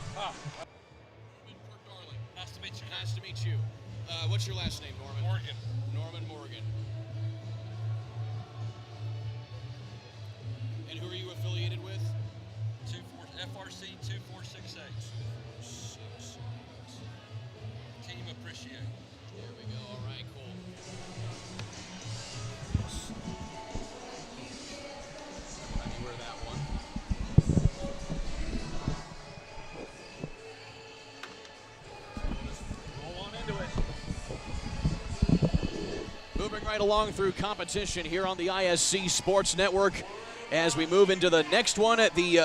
Nice to meet you. What's your last name, Norman? Morgan. Norman Morgan. Who are you affiliated with? FRC 2468. Team Appreciate. There we go. All right, cool. Let me wear that one. Roll on into it. Moving right along through competition here on the ISC Sports Network as we move into the next one at the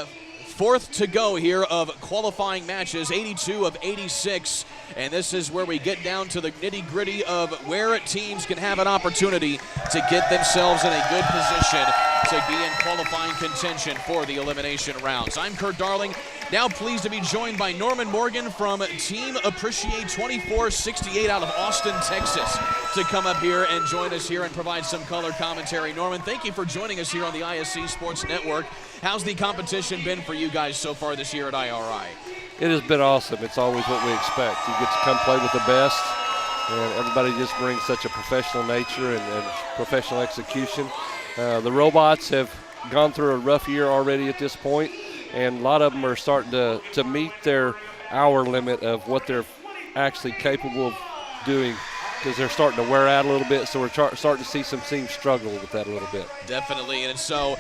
fourth to go here of qualifying matches, 82 of 86. And this is where we get down to the nitty-gritty of where teams can have an opportunity to get themselves in a good position to be in qualifying contention for the elimination rounds. I'm Kurt Darling, now pleased to be joined by Norman Morgan from Team Appreciate 2468 out of Austin, Texas, to come up here and join us here and provide some color commentary. Norman, thank you for joining us here on the ISC Sports Network. How's the competition been for you guys so far this year at IRI? It has been awesome. It's always what we expect. You get to come play with the best, and everybody just brings such a professional nature and professional execution. The robots have gone through a rough year already at this point, and a lot of them are starting to meet their hour limit of what they're actually capable of doing, because they're starting to wear out a little bit, so we're starting to see some teams struggle with that a little bit. Definitely, and so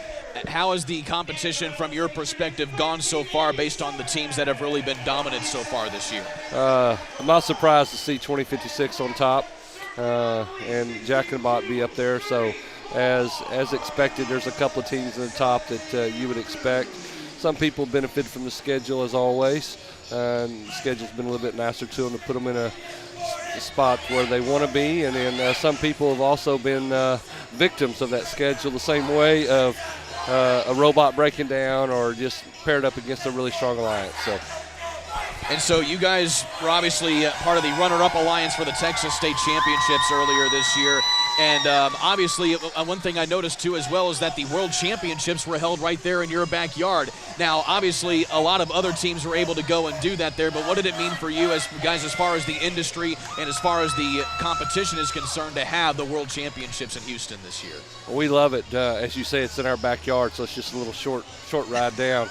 how has the competition from your perspective gone so far based on the teams that have really been dominant so far this year? I'm not surprised to see 2056 on top and Jack and Bot be up there. So as expected, there's a couple of teams in the top that you would expect. Some people benefit from the schedule as always. The schedule's been a little bit nicer to them to put them in a spot where they want to be, and then some people have also been victims of that schedule the same way of a robot breaking down or just paired up against a really strong alliance. And so you guys were obviously part of the runner-up alliance for the Texas State Championships earlier this year. And obviously, one thing I noticed too as well is that the World Championships were held right there in your backyard. Now, obviously, a lot of other teams were able to go and do that there, but what did it mean for you as guys, as far as the industry and as far as the competition is concerned, to have the World Championships in Houston this year? Well, we love it. As you say, it's in our backyard, so it's just a little short ride down.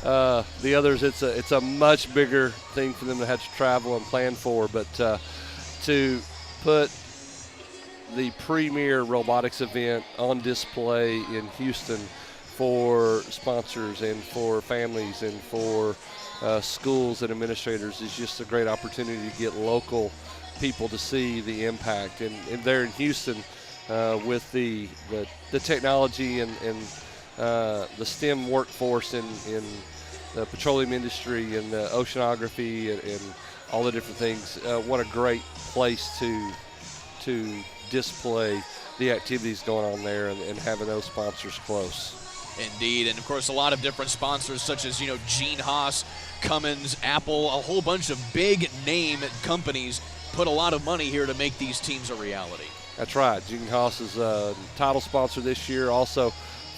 The others, it's a much bigger thing for them to have to travel and plan for, but to put the premier robotics event on display in Houston for sponsors and for families and for schools and administrators is just a great opportunity to get local people to see the impact. And there in Houston, with the technology and the STEM workforce in the petroleum industry and the oceanography and all the different things, what a great place to display the activities going on there and having those sponsors close. Indeed, and of course a lot of different sponsors such as, Gene Haas, Cummins, Apple, a whole bunch of big name companies put a lot of money here to make these teams a reality. That's right. Gene Haas is a title sponsor this year. Also,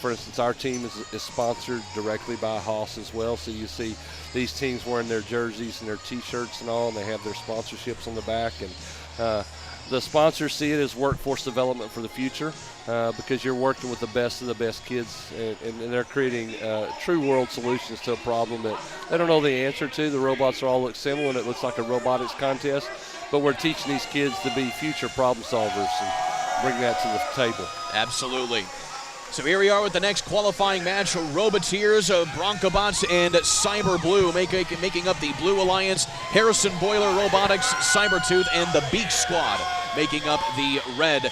for instance, our team is sponsored directly by Haas as well. So you see these teams wearing their jerseys and their T-shirts and all, and they have their sponsorships on the back. And the sponsors see it as workforce development for the future because you're working with the best of the best kids, and they're creating true world solutions to a problem that they don't know the answer to. The robots all look similar, and it looks like a robotics contest, but we're teaching these kids to be future problem solvers and bring that to the table. Absolutely. So here we are with the next qualifying match, Roboteers, Broncobots, and Cyber Blue, making up the Blue Alliance, Harrison Boiler Robotics, Cybertooth, and the Beak Squad, making up the red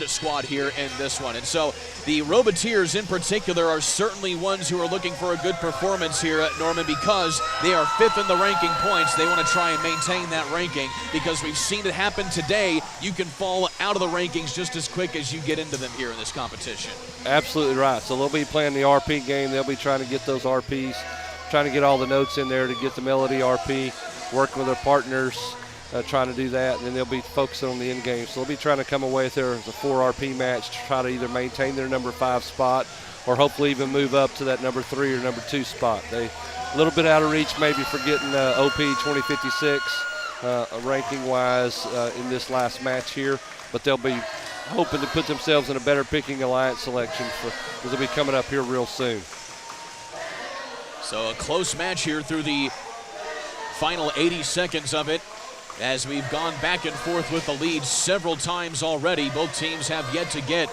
squad here in this one. And so the Roboteers in particular are certainly ones who are looking for a good performance here at Norman, because they are 5th in the ranking points. They want to try and maintain that ranking, because we've seen it happen today. You can fall out of the rankings just as quick as you get into them here in this competition. Absolutely right. So they'll be playing the RP game. They'll be trying to get those RPs, trying to get all the notes in there to get the Melody RP, working with their partners, trying to do that, and then they'll be focusing on the end game. So they'll be trying to come away with there as a 4 RP match to try to either maintain their number 5 spot or hopefully even move up to that number 3 or number 2 spot. They a little bit out of reach maybe for getting OP 2056 ranking-wise in this last match here, but they'll be hoping to put themselves in a better picking alliance selection because they'll be coming up here real soon. So a close match here through the final 80 seconds of it, as we've gone back and forth with the lead several times already. Both teams have yet to get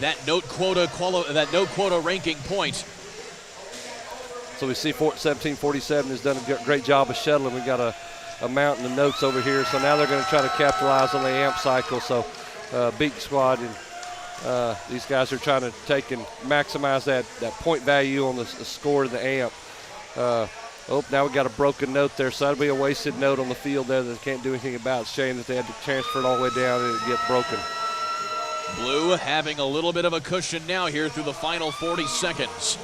that note quota ranking point. So we see 1747 has done a great job of shuttling. We got a mountain of notes over here. So now they're going to try to capitalize on the amp cycle. So Beak Squad and these guys are trying to take and maximize that point value on the score of the amp. Now we got a broken note there, so that'll be a wasted note on the field there that they can't do anything about. It's a shame that they had to transfer it all the way down and it get broken. Blue having a little bit of a cushion now here through the final 40 seconds.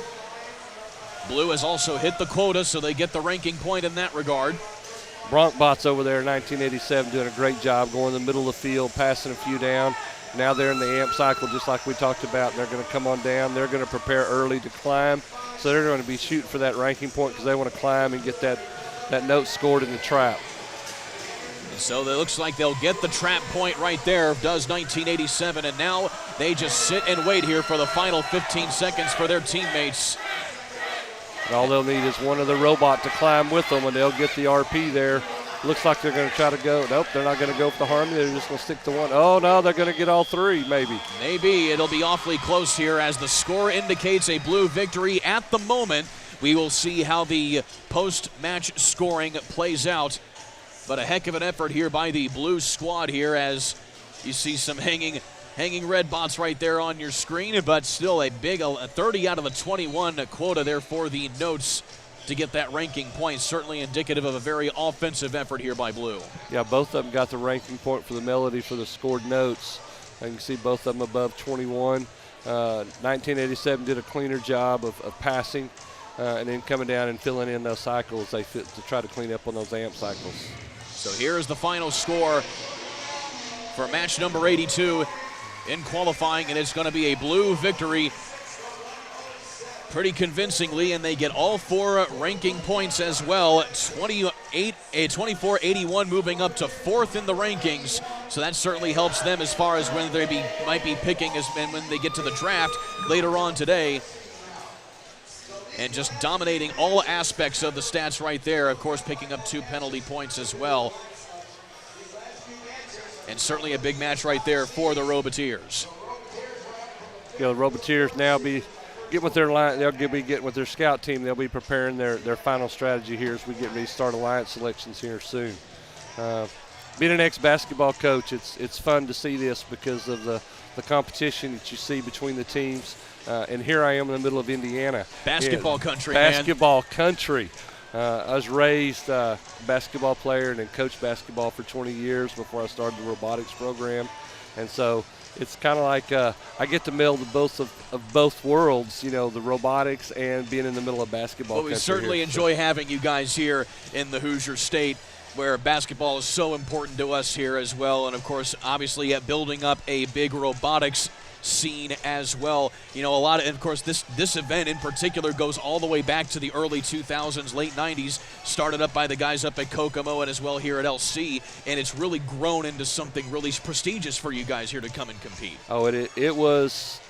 Blue has also hit the quota, so they get the ranking point in that regard. Bronkbots over there in 1987 doing a great job going in the middle of the field, passing a few down. Now they're in the amp cycle just like we talked about. They're going to come on down. They're going to prepare early to climb. So they're going to be shooting for that ranking point because they want to climb and get that note scored in the trap. So it looks like they'll get the trap point right there, does 1987, and now they just sit and wait here for the final 15 seconds for their teammates. And all they'll need is one other robot to climb with them, and they'll get the RP there. Looks like they're going to try to go. Nope, they're not going to go for the Harmony. They're just going to stick to one. Oh, no, they're going to get all three, maybe. Maybe. It'll be awfully close here as the score indicates a Blue victory at the moment. We will see how the post-match scoring plays out. But a heck of an effort here by the Blue squad here, as you see some hanging red bots right there on your screen, but still a big 30 out of the 21 quota there for the notes to get that ranking point. Certainly indicative of a very offensive effort here by Blue. Yeah, both of them got the ranking point for the melody for the scored notes. You can see both of them above 21. 1987 did a cleaner job of passing and then coming down and filling in those cycles they fit to try to clean up on those amp cycles. So here is the final score for match number 82 in qualifying, and it's going to be a Blue victory pretty convincingly, and they get all 4 ranking points as well. 24-81 moving up to 4th in the rankings, so that certainly helps them as far as when they might be picking when they get to the draft later on today. And just dominating all aspects of the stats right there. Of course, picking up 2 penalty points as well. And certainly a big match right there for the Roboteers. You know, the Roboteers now be getting with their line. They'll be getting with their scout team. They'll be preparing their final strategy here as we get ready to start alliance selections here soon. Being an ex-basketball coach, it's fun to see this because of the competition that you see between the teams. And here I am in the middle of Indiana. Basketball country, man. Basketball country. I was raised a basketball player and then coached basketball for 20 years before I started the robotics program. And so it's kind of like I get to meld both worlds, you know, the robotics and being in the middle of basketball. Well, we certainly enjoy having you guys here in the Hoosier State, where basketball is so important to us here as well. And, of course, obviously building up a big robotics scene as well. You know, and of course this event in particular goes all the way back to the early 2000s, late 90s, started up by the guys up at Kokomo and as well here at LC, and it's really grown into something really prestigious for you guys here to come and compete. Oh, it's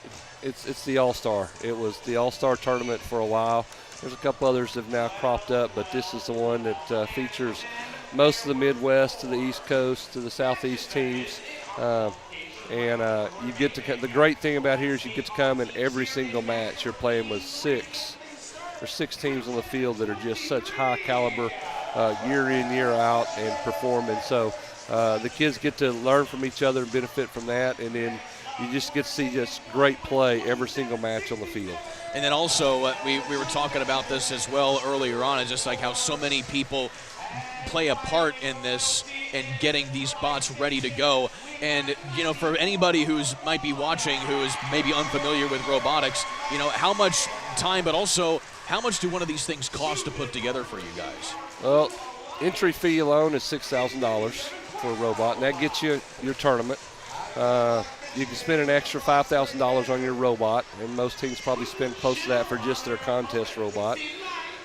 the All-Star. It was the All-Star tournament for a while. There's a couple others that have now cropped up, but this is the one that features most of the Midwest to the East Coast to the Southeast teams. And you get to the great thing about here is you get to come in every single match. You're playing with 6 teams on the field that are just such high caliber year in, year out and perform. And so the kids get to learn from each other and benefit from that. And then you just get to see just great play every single match on the field. And then also we were talking about this as well earlier on. It's just like how so many people play a part in this and getting these bots ready to go. And, you know, for anybody who's might be watching who is maybe unfamiliar with robotics, you know, how much time, but also how much do one of these things cost to put together for you guys? Well, entry fee alone is $6,000 for a robot, and that gets you your tournament. You can spend an extra $5,000 on your robot, and most teams probably spend close to that for just their contest robot.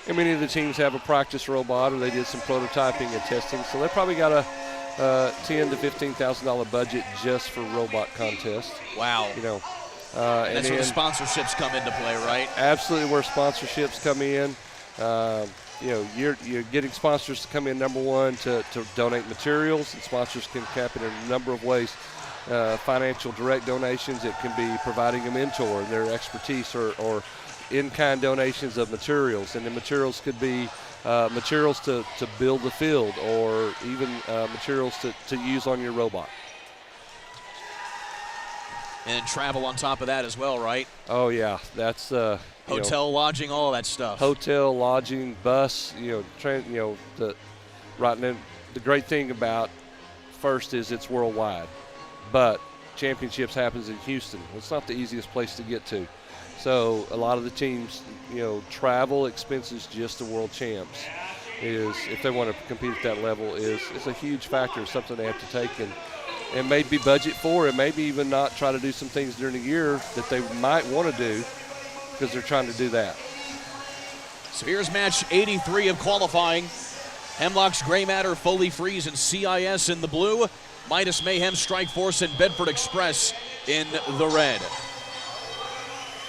And many of the teams have a practice robot, or they did some prototyping and testing, so they probably got $10,000 to $15,000 budget just for robot contests. Wow. You know, and that's where the sponsorships come into play, right? Absolutely, where sponsorships come in. You know, you're getting sponsors to come in, number one, to donate materials, and sponsors can cap it in a number of ways. Financial direct donations, it can be providing a mentor and their expertise, or in-kind donations of materials. And the materials could be materials to build the field, or even materials to use on your robot. And travel on top of that as well, right? Oh, yeah. That's hotel, lodging, all that stuff. Hotel, lodging, bus, the great thing about FIRST is it's worldwide, but championships happens in Houston. It's not the easiest place to get to. So a lot of the teams, travel expenses just to world champs is, if they want to compete at that level, it's a huge factor, something they have to take and maybe budget for, and maybe even not try to do some things during the year that they might want to do because they're trying to do that. So here's match 83 of qualifying. Hemlock's Gray Matter, Foley Freeze, and CIS in the blue. Midas Mayhem, Strike Force, and Bedford Express in the red.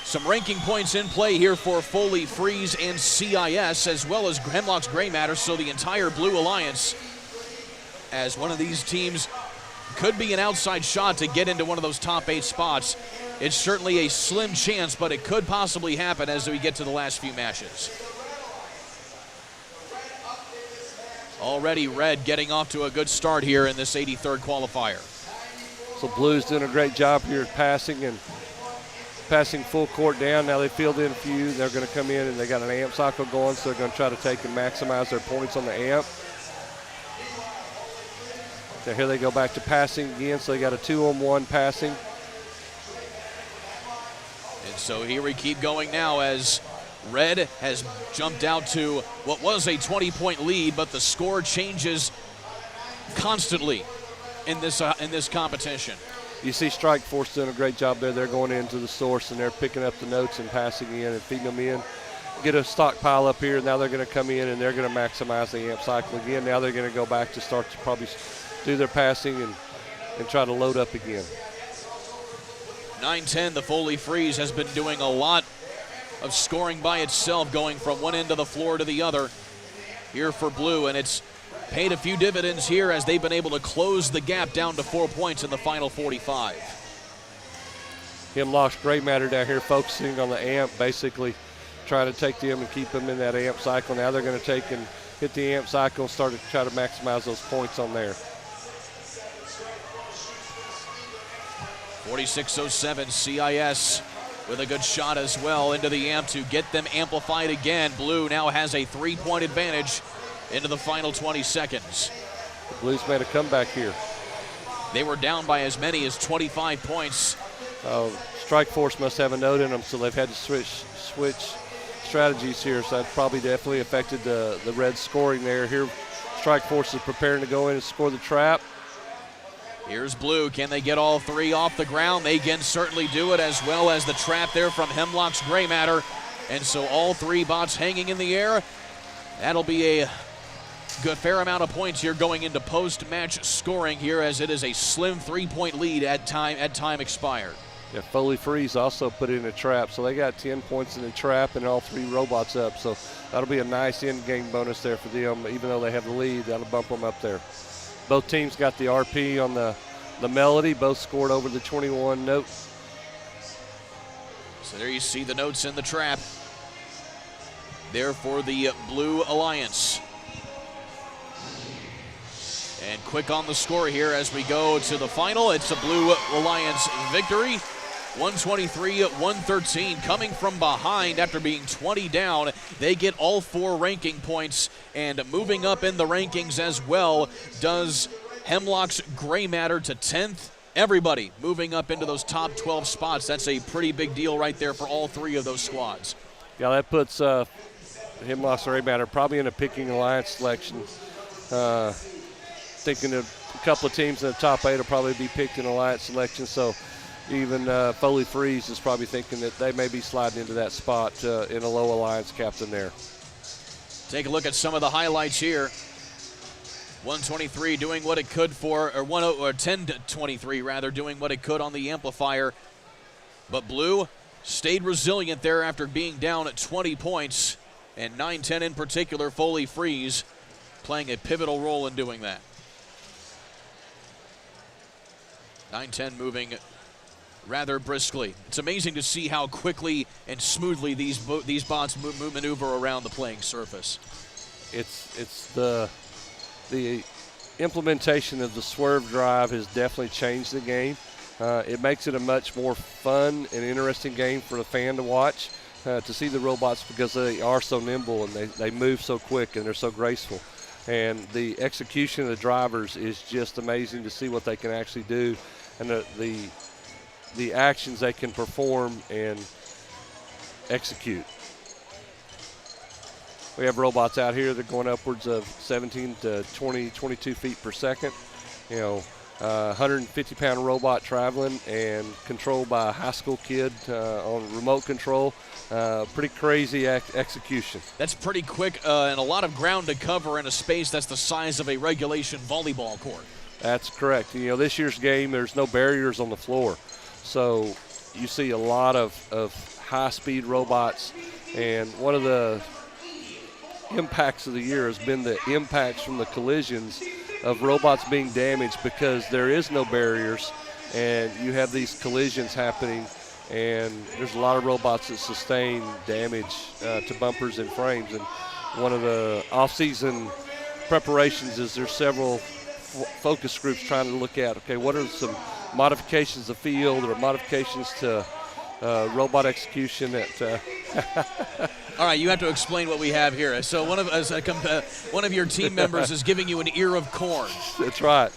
Some ranking points in play here for Foley Freeze and CIS, as well as Hemlock's Gray Matter, so the entire Blue Alliance, as one of these teams could be an outside shot to get into one of those top 8 spots. It's certainly a slim chance, but it could possibly happen as we get to the last few matches. Already Red getting off to a good start here in this 83rd qualifier. So Blue's doing a great job here at passing full court down. Now they filled in a few. They're going to come in and they got an amp cycle going, so they're going to try to take and maximize their points on the amp. So here they go back to passing again, so they got a 2-on-1 passing. And so here we keep going now as Red has jumped out to what was a 20-point lead, but the score changes constantly in this competition. You see Strike Force doing a great job there. They're going into the source and they're picking up the notes and passing in and feeding them in. Get a stockpile up here. Now they're going to come in and they're going to maximize the amp cycle again. Now they're going to go back to start to probably do their passing and try to load up again. 9-10, the Foley Freeze has been doing a lot of scoring by itself, going from one end of the floor to the other here for Blue, and it's paid a few dividends here as they've been able to close the gap down to 4 points in the final 45. Hemlock's Gray Matter down here focusing on the amp, basically trying to take them and keep them in that amp cycle. Now they're going to take and hit the amp cycle and start to try to maximize those points on there. 46-07, CIS with a good shot as well into the amp to get them amplified again. Blue now has a 3-point advantage into the final 20 seconds. The Blues made a comeback here. They were down by as many as 25 points. Strike Force must have a note in them, so they've had to switch strategies here, so that probably definitely affected the Red scoring there. Here, Strike Force is preparing to go in and score the trap. Here's Blue. Can they get all 3 off the ground? They can certainly do it, as well as the trap there from Hemlock's Gray Matter. And so all 3 bots hanging in the air. That'll be a good fair amount of points here going into post-match scoring here, as it is a slim 3-point lead at time expired. Yeah, Foley Freeze also put in a trap, so they got 10 points in the trap and all 3 robots up. So that'll be a nice end-game bonus there for them. Even though they have the lead, that'll bump them up there. Both teams got the RP on the melody. Both scored over the 21 note. So there you see the notes in the trap there for the Blue Alliance. And quick on the score here as we go to the final. It's a Blue Alliance victory. 123-113, coming from behind after being 20 down. They get all 4 ranking points, and moving up in the rankings as well does Hemlock's Gray Matter to 10th. Everybody moving up into those top 12 spots. That's a pretty big deal right there for all 3 of those squads. Yeah, that puts Hemlock's Gray Matter probably in a picking alliance selection. Thinking of a couple of teams in the top 8 will probably be picked in alliance selection, so even Foley Freeze is probably thinking that they may be sliding into that spot in a low alliance captain there. Take a look at some of the highlights here. 123 doing what it could for, or 10-23 rather, doing what it could on the amplifier. But Blue stayed resilient there after being down at 20 points, and 9-10 in particular, Foley Freeze playing a pivotal role in doing that. 9-10 moving rather briskly. It's amazing to see how quickly and smoothly these bots maneuver around the playing surface. It's the implementation of the swerve drive has definitely changed the game. It makes it a much more fun and interesting game for the fan to watch, to see the robots, because they are so nimble and they move so quick and they're so graceful. And the execution of the drivers is just amazing to see what they can actually do, and the actions they can perform and execute. We have robots out here that are going upwards of 17 to 20, 22 feet per second. 150-pound robot traveling and controlled by a high school kid on remote control. Pretty crazy execution. That's pretty quick and a lot of ground to cover in a space that's the size of a regulation volleyball court. That's correct. This year's game, there's no barriers on the floor. So you see a lot of high-speed robots, and one of the impacts of the year has been the impacts from the collisions of robots being damaged, because there is no barriers and you have these collisions happening, and there's a lot of robots that sustain damage to bumpers and frames. And one of the off-season preparations is there's several focus groups trying to look at, okay, what are some modifications of field or modifications to robot execution that All right, you have to explain what we have here. So one of your team members is giving you an ear of corn. That's right.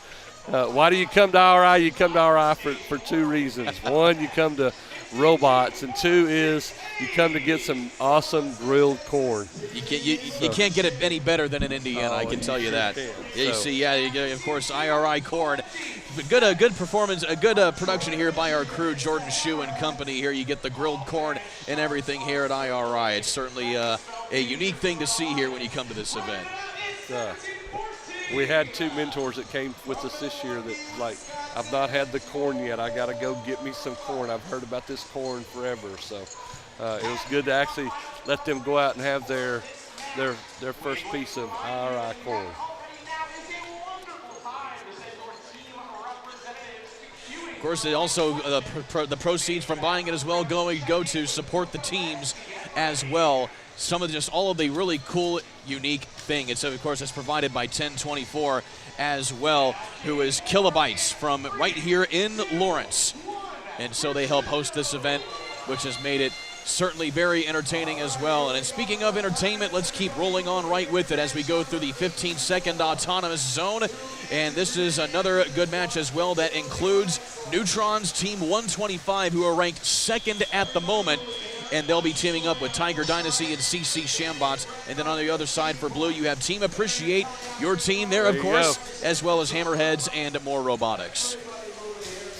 Why do you come to RI? You come to RI for two reasons. One, you come to robots, and two is you come to get some awesome grilled corn. You can't get it any better than in Indiana, I can tell you that. You see, of course, IRI corn. Good performance, a good production here by our crew, Jordan Shue and company. Here you get the grilled corn and everything here at IRI. It's certainly a unique thing to see here when you come to this event. We had two mentors that came with us this year that, like, I've not had the corn yet. I got to go get me some corn. I've heard about this corn forever. So it was good to actually let them go out and have their first piece of IRI corn. Of course, it also the proceeds from buying it as well go to support the teams as well. All of the really cool, unique thing. It's, of course, it's provided by 1024 as well, who is Kilobytes from right here in Lawrence. And so they help host this event, which has made it certainly very entertaining as well. And speaking of entertainment, let's keep rolling on right with it as we go through the 15-second autonomous zone. And this is another good match as well that includes Neutron's Team 125, who are ranked second at the moment. And they'll be teaming up with Tiger Dynasty and CC Shambots. And then on the other side for Blue, you have Team Appreciate, your team there, of course, as well as Hammerheads and more Robotics.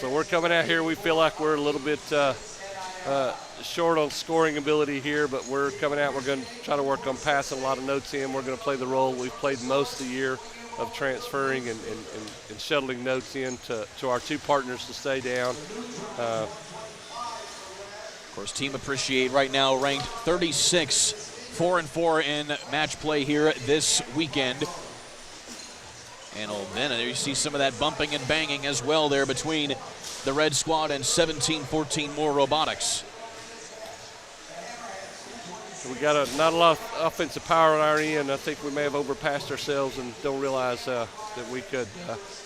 So we're coming out here. We feel like we're a little bit short on scoring ability here, but we're coming out. We're going to try to work on passing a lot of notes in. We're going to play the role we've played most of the year of transferring and shuttling notes in to our two partners to stay down. Of course, Team Appreciate right now ranked 36, 4-4 in match play here this weekend. And then there you see some of that bumping and banging as well there between the Red Squad and 17-14 more Robotics. We got not a lot of offensive power on our end. I think we may have overpassed ourselves and don't realize that we could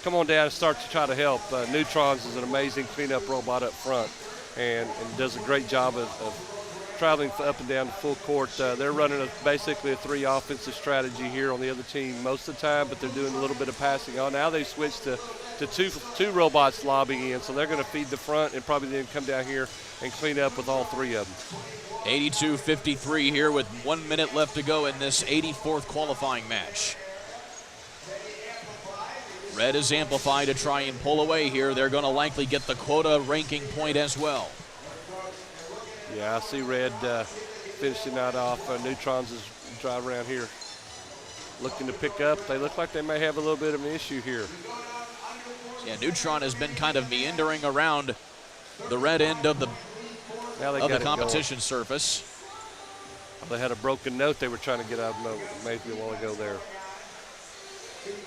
come on down and start to try to help. Neutrons is an amazing cleanup robot up front and does a great job of traveling up and down the full court. They're running basically a three offensive strategy here on the other team most of the time, but they're doing a little bit of passing on. Now they've switched to two robots lobbing in, so they're going to feed the front and probably then come down here and clean up with all three of them. 82-53 here with 1 minute left to go in this 84th qualifying match. Red is amplified to try and pull away here. They're going to likely get the quota ranking point as well. Yeah, I see Red finishing that off. Neutrons is drive around here. looking to pick up. They look like they may have a little bit of an issue here. Yeah, Neutron has been kind of meandering around the red end of the competition surface. They had a broken note they were trying to get out of maybe a while ago there.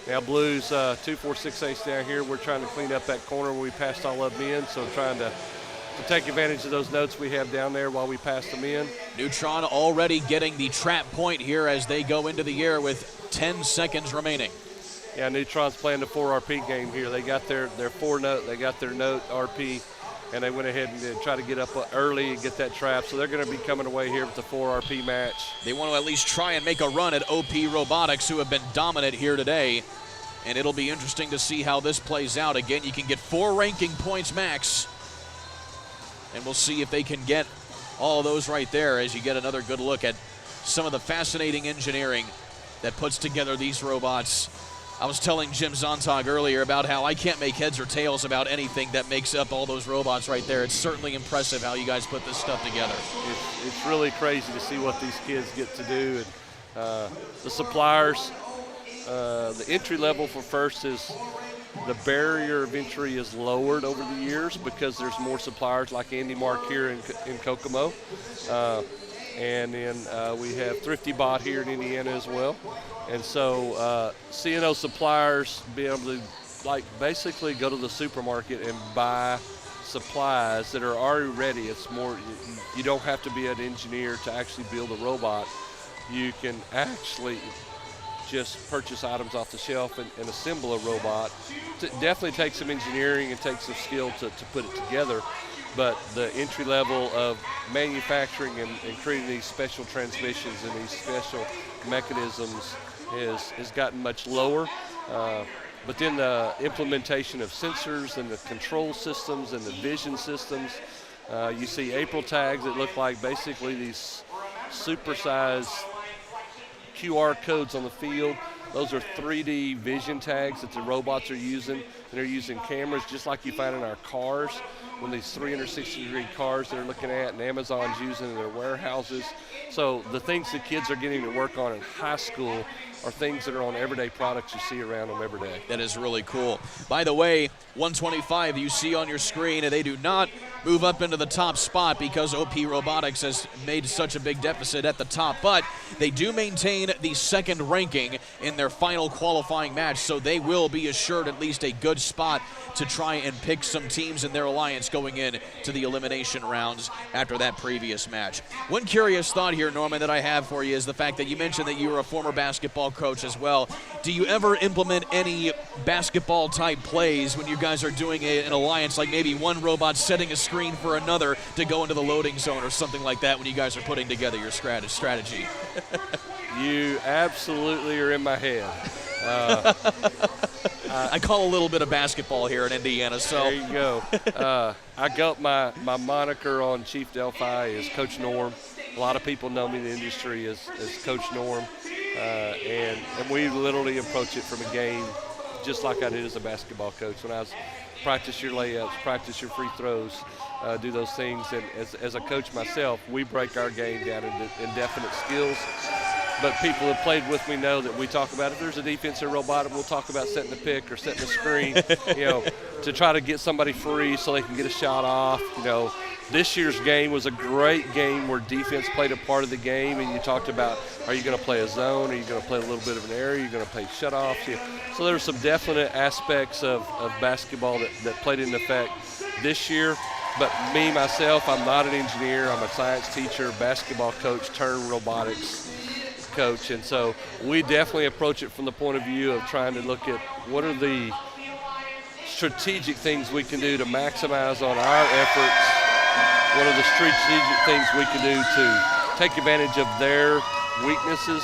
Now Blues 2, 4, 6 ace down here. We're trying to clean up that corner where we passed all of them in, so trying to take advantage of those notes we have down there while we pass them in. Neutron already getting the trap point here as they go into the air with 10 seconds remaining. Yeah, Neutron's playing the 4 RP game here. They got their 4 note, they got their note RP, and they went ahead and try to get up early and get that trap. So they're going to be coming away here with the 4 RP match. They want to at least try and make a run at OP Robotics, who have been dominant here today. And it'll be interesting to see how this plays out. Again, you can get 4 ranking points max. And we'll see if they can get all of those right there as you get another good look at some of the fascinating engineering that puts together these robots. I was telling Jim Zontag earlier about how I can't make heads or tails about anything that makes up all those robots right there. It's certainly impressive how you guys put this stuff together. It's really crazy to see what these kids get to do. And the suppliers, the entry level for first is the barrier of entry is lowered over the years because there's more suppliers like Andy Mark here in Kokomo. And then we have Thrifty Bot here in Indiana as well. And so seeing those suppliers be able to basically go to the supermarket and buy supplies that are already ready. It's more, you don't have to be an engineer to actually build a robot. You can actually just purchase items off the shelf and assemble a robot. It definitely takes some engineering and takes some skill to put it together. But the entry level of manufacturing and creating these special transmissions and these special mechanisms has gotten much lower. But then the implementation of sensors and the control systems and the vision systems, you see April tags that look like basically these supersized QR codes on the field. Those are 3D vision tags that the robots are using. And they're using cameras just like you find in our cars, when these 360-degree cars they're looking at, and Amazon's using in their warehouses. So the things that kids are getting to work on in high school are things that are on everyday products you see around them every day. That is really cool. By the way, 125 you see on your screen, they do not move up into the top spot because OP Robotics has made such a big deficit at the top, but they do maintain the second ranking in their final qualifying match, so they will be assured at least a good spot to try and pick some teams in their alliance going in to the elimination rounds after that previous match. One curious thought here, Norman, that I have for you is the fact that you mentioned that you were a former basketball coach as well. Do you ever implement any basketball type plays when you guys are doing an alliance, like maybe one robot setting a screen for another to go into the loading zone or something like that when you guys are putting together your strategy? You absolutely are in my head. I call a little bit of basketball here in Indiana, so. There you go. I got my moniker on Chief Delphi is Coach Norm. A lot of people know me in the industry as Coach Norm. And we literally approach it from a game just like I did as a basketball coach. When I was practice your layups, practice your free throws, do those things. And as a coach myself, we break our game down into definite skills. But people who have played with me know that we talk about if there's a defensive robot, we'll talk about setting the pick or setting the screen, to try to get somebody free so they can get a shot off. This year's game was a great game where defense played a part of the game, and you talked about, are you going to play a zone? Are you going to play a little bit of an area? Are you going to play shutoffs? So there's some definite aspects of basketball that played into effect this year. But me, myself, I'm not an engineer. I'm a science teacher, basketball coach, turned robotics coach. And so we definitely approach it from the point of view of trying to look at what are the strategic things we can do to maximize on our efforts. What are the strategic things we can do to take advantage of their weaknesses?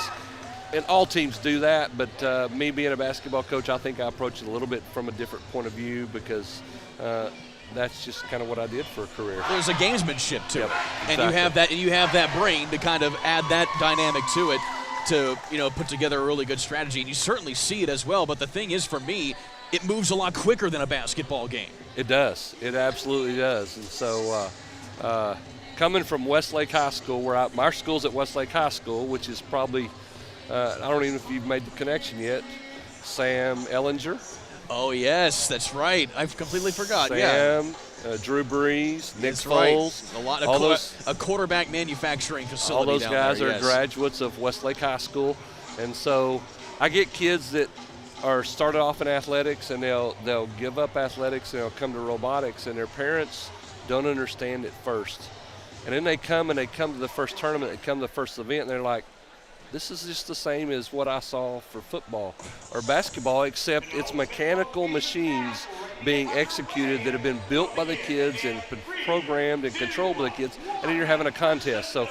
And all teams do that, but me being a basketball coach, I think I approach it a little bit from a different point of view because that's just kind of what I did for a career. There's a gamesmanship to it, exactly. And you have that brain to kind of add that dynamic to it to put together a really good strategy, and you certainly see it as well. But the thing is, for me, it moves a lot quicker than a basketball game. It does. It absolutely does. And so coming from Westlake High School, my school's at Westlake High School, which is probably I don't even know if you've made the connection yet. Sam Ellinger. Oh, yes, that's right. I've completely forgot. Sam, Drew Brees, Nick That's Foles. right. A lot all of those, a quarterback manufacturing facility. all those down guys there, are yes. graduates of Westlake High School. And so I get kids that are started off in athletics, and they'll give up athletics and they'll come to robotics, and their parents don't understand it first. And then they come to the first tournament, they come to the first event, and they're like, this is just the same as what I saw for football or basketball, except it's mechanical machines being executed that have been built by the kids and programmed and controlled by the kids, and then you're having a contest. So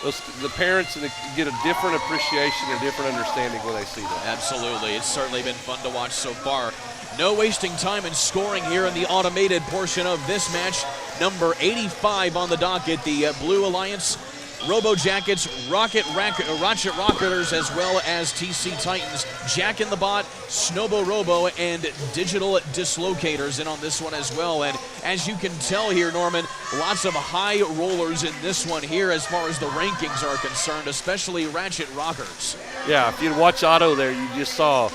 the parents get a different appreciation, a different understanding when they see that. Absolutely. It's certainly been fun to watch so far. No wasting time in scoring here in the automated portion of this match. Number 85 on the docket, the Blue Alliance Robo Jackets, Ratchet Rocketers, as well as TC Titans, Jack in the Bot, Snobo Robo, and Digital Dislocators in on this one as well. And as you can tell here, Norman, lots of high rollers in this one here as far as the rankings are concerned, especially Ratchet Rockers. Yeah, if you watch Otto there, you just saw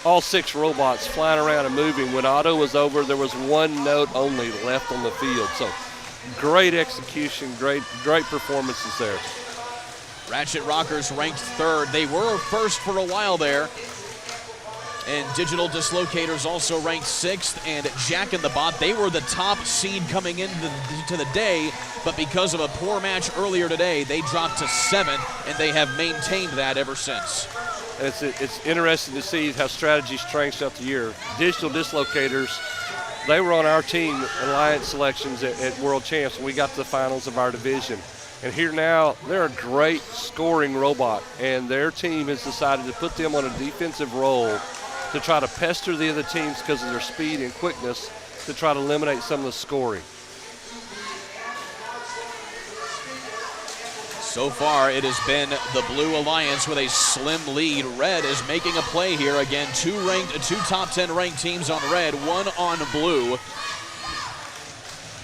all 6 robots flying around and moving. When Otto was over, there was one note only left on the field. So great execution, great performances there. Ratchet Rockers ranked 3rd. They were first for a while there. And Digital Dislocators also ranked 6th. And Jack in the Bot, they were the top seed coming into the day, but because of a poor match earlier today, they dropped to 7th, and they have maintained that ever since. And it's interesting to see how strategies changed throughout the year. Digital Dislocators, they were on our team Alliance selections at World Champs, and we got to the finals of our division. And here now, they're a great scoring robot, and their team has decided to put them on a defensive role to try to pester the other teams because of their speed and quickness to try to eliminate some of the scoring. So far, it has been the Blue Alliance with a slim lead. Red is making a play here. Again, two top 10 ranked teams on red, one on blue.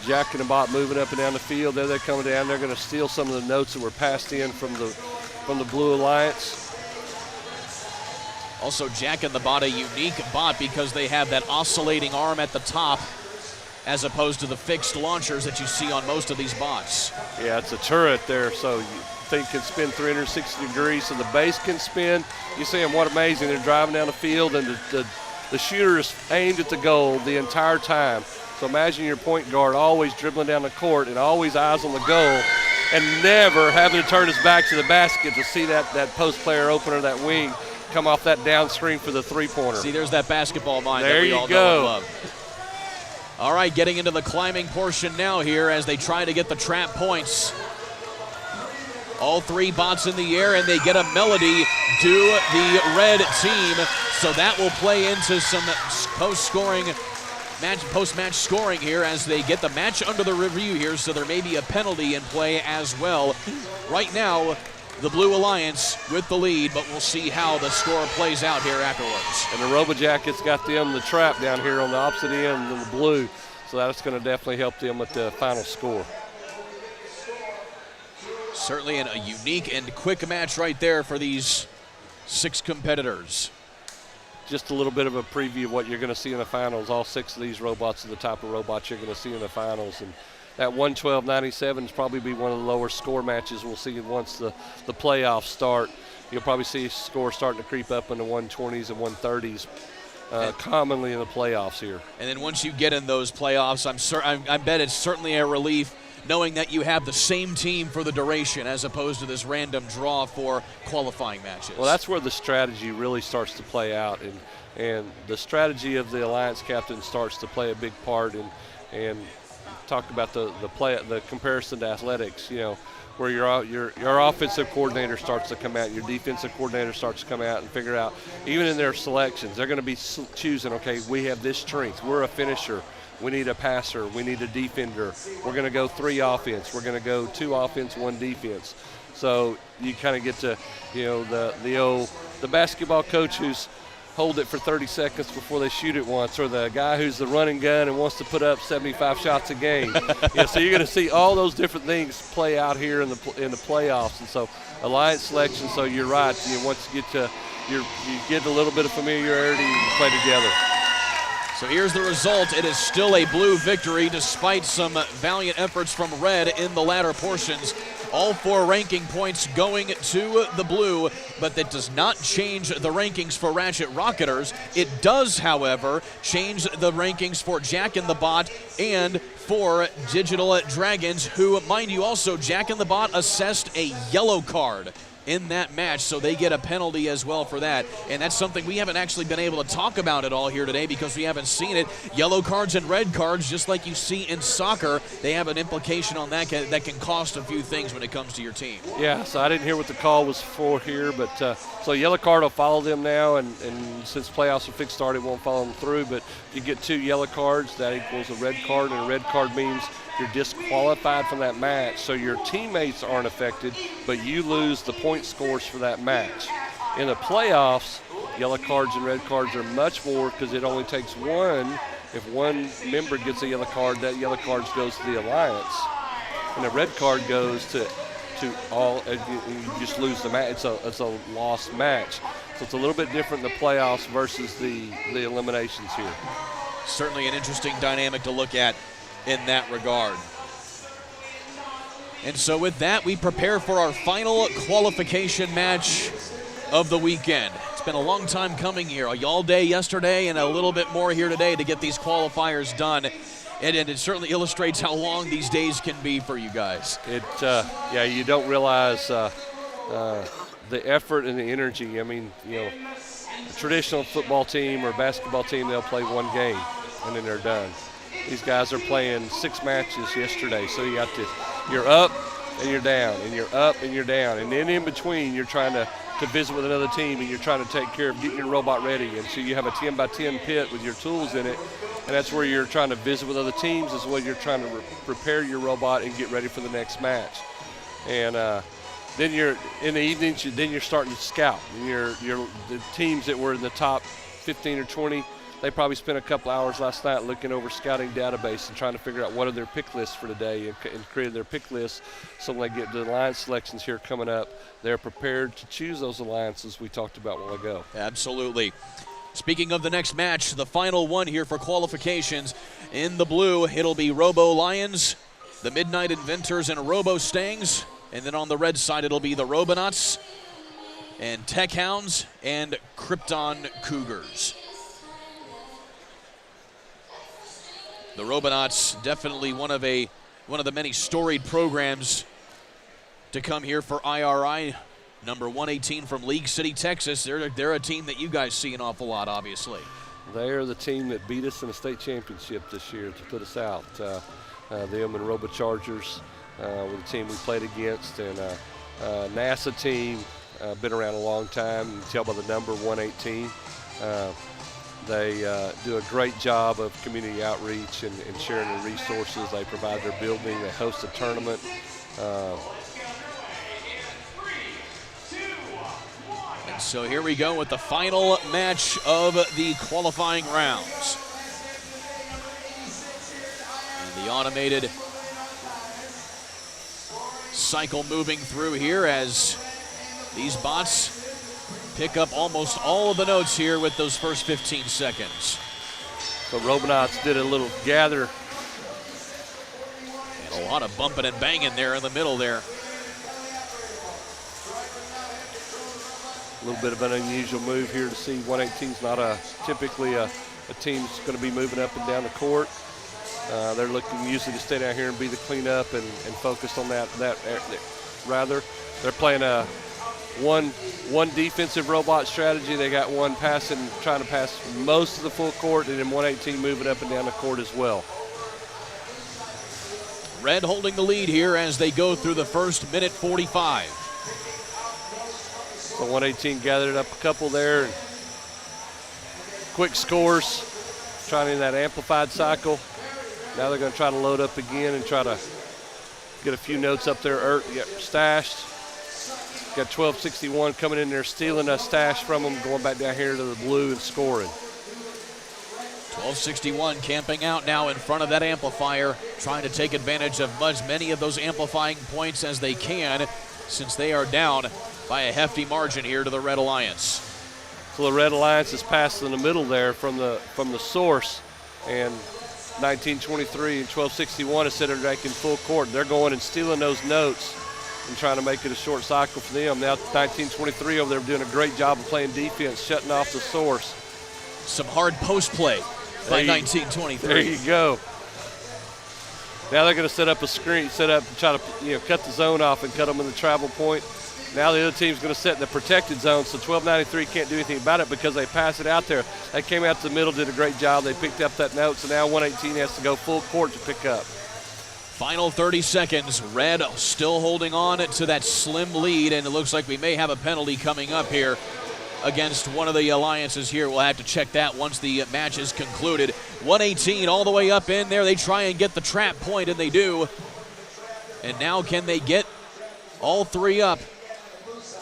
Jack and the Bot moving up and down the field. There they're coming down. They're going to steal some of the notes that were passed in from the Blue Alliance. Also, Jack and the Bot, a unique bot because they have that oscillating arm at the top as opposed to the fixed launchers that you see on most of these bots. Yeah, it's a turret there, so you think can spin 360 degrees, so the base can spin. You see them, what amazing. They're driving down the field, and the shooter is aimed at the goal the entire time. So imagine your point guard always dribbling down the court and always eyes on the goal and never having to turn his back to the basket to see that post player opener, that wing, come off that down screen for the three-pointer. See, there's that basketball mind there that we you all go. know and love. All right, getting into the climbing portion now here as they try to get the trap points. All 3 bots in the air, and they get a melody to the red team. So that will play into some post-match scoring here as they get the match under the review here, so there may be a penalty in play as well. Right now, the Blue Alliance with the lead, but we'll see how the score plays out here afterwards. And the Robo Jackets got them the trap down here on the opposite end of the blue, so that's going to definitely help them with the final score. Certainly a unique and quick match right there for these 6 competitors. Just a little bit of a preview of what you're going to see in the finals. All 6 of these robots are the type of robots you're going to see in the finals. And that 112-97 is probably be one of the lower score matches we'll see once the playoffs start. You'll probably see scores starting to creep up in the 120s and 130s commonly in the playoffs here. And then once you get in those playoffs, I bet it's certainly a relief knowing that you have the same team for the duration as opposed to this random draw for qualifying matches. Well, that's where the strategy really starts to play out, and the strategy of the Alliance captain starts to play a big part. And talk about the comparison to athletics, you know, where your offensive coordinator starts to come out, your defensive coordinator starts to come out and figure out, even in their selections, they're going to be choosing, okay, we have this strength, we're a finisher, we need a passer, we need a defender, we're going to go 3 offense, we're going to go 2 offense, 1 defense. So you kind of get to, you know, the basketball coach who's hold it for 30 seconds before they shoot it once, or the guy who's the running gun and wants to put up 75 shots a game. So you're going to see all those different things play out here in the playoffs. And so alliance selection, so you're right. Once you get a little bit of familiarity, you play together. So here's the result. It is still a blue victory despite some valiant efforts from red in the latter portions. All 4 ranking points going to the blue, but that does not change the rankings for Ratchet Rocketers. It does, however, change the rankings for Jack in the Bot and for Digital Dragons, who, mind you, also Jack in the Bot assessed a yellow card in that match, so they get a penalty as well for that. And that's something we haven't actually been able to talk about at all here today because we haven't seen it. Yellow cards and red cards, just like you see in soccer, they have an implication on that that can cost a few things when it comes to your team. Yeah, so I didn't hear what the call was for here, but so yellow card will follow them now, and since playoffs are fixed start, it won't follow them through, but you get 2 yellow cards, that equals a red card, and a red card means you're disqualified from that match, so your teammates aren't affected, but you lose the point scores for that match. In the playoffs, yellow cards and red cards are much more because it only takes one. If one member gets a yellow card, that yellow card goes to the alliance, and the red card goes to all. You just lose the match. It's a lost match, so it's a little bit different in the playoffs versus the eliminations here. Certainly an interesting dynamic to look at in that regard. And so with that, we prepare for our final qualification match of the weekend. It's been a long time coming here, all day yesterday and a little bit more here today to get these qualifiers done. And it certainly illustrates how long these days can be for you guys. Yeah, you don't realize the effort and the energy. I mean, a traditional football team or basketball team, they'll play 1 game and then they're done. These guys are playing 6 matches yesterday, so you're up and you're down, and you're up and you're down, and then in between you're trying to visit with another team, and you're trying to take care of getting your robot ready, and so you have a 10x10 pit with your tools in it, and that's where you're trying to visit with other teams as well. You're trying to prepare your robot and get ready for the next match, and then you're in the evenings. Then you're starting to scout, and the teams that were in the top 15 or 20. They probably spent a couple hours last night looking over scouting database and trying to figure out what are their pick lists for today and created their pick lists, so when they get to the alliance selections here coming up, they're prepared to choose those alliances we talked about a while ago. Absolutely. Speaking of the next match, the final one here for qualifications, in the blue, it'll be Robo Lions, the Midnight Inventors, and Robo Stangs. And then on the red side, it'll be the Robonauts and Tech Hounds and Krypton Cougars. The Robonauts, definitely one of the many storied programs to come here for IRI. Number 118 from League City, Texas. They're a team that you guys see an awful lot, obviously. They are the team that beat us in the state championship this year to put us out. Them and Robo Chargers were the team we played against, and NASA team, been around a long time. You can tell by the number 118. They do a great job of community outreach and sharing their resources. They provide their building. They host a tournament. And so here we go with the final match of the qualifying rounds. And the automated cycle moving through here as these bots pick up almost all of the notes here with those first 15 seconds. So Robonauts did a little gather. And a lot of bumping and banging there in the middle there. A little bit of an unusual move here to see 118's not typically a team that's going to be moving up and down the court. They're looking usually to stay down here and be the cleanup and focus on that rather. They're playing a one defensive robot strategy. They got one passing, trying to pass most of the full court, and then 118 moving up and down the court as well. Red holding the lead here as they go through the first minute 45. So 118 gathered up a couple there. Quick scores, trying in that amplified cycle. Now they're going to try to load up again and try to get a few notes up there stashed. Got 1261 coming in there, stealing a stash from them, going back down here to the blue and scoring. 1261 camping out now in front of that amplifier, trying to take advantage of as many of those amplifying points as they can, since they are down by a hefty margin here to the Red Alliance. So the Red Alliance is passed in the middle there from the source, and 1923 and 1261 is sitting back in full court. They're going and stealing those notes and trying to make it a short cycle for them. Now 1923 over there doing a great job of playing defense, shutting off the source. Some hard post play by 1923. There you go. Now they're going to set up a screen, try to cut the zone off and cut them in the travel point. Now the other team's going to set in the protected zone, so 1293 can't do anything about it because they pass it out there. They came out to the middle, did a great job. They picked up that note, so now 118 has to go full court to pick up. Final 30 seconds. Red still holding on to that slim lead, and it looks like we may have a penalty coming up here against one of the alliances here. We'll have to check that once the match is concluded. 118 all the way up in there. They try and get the trap point, and they do. And now can they get all three up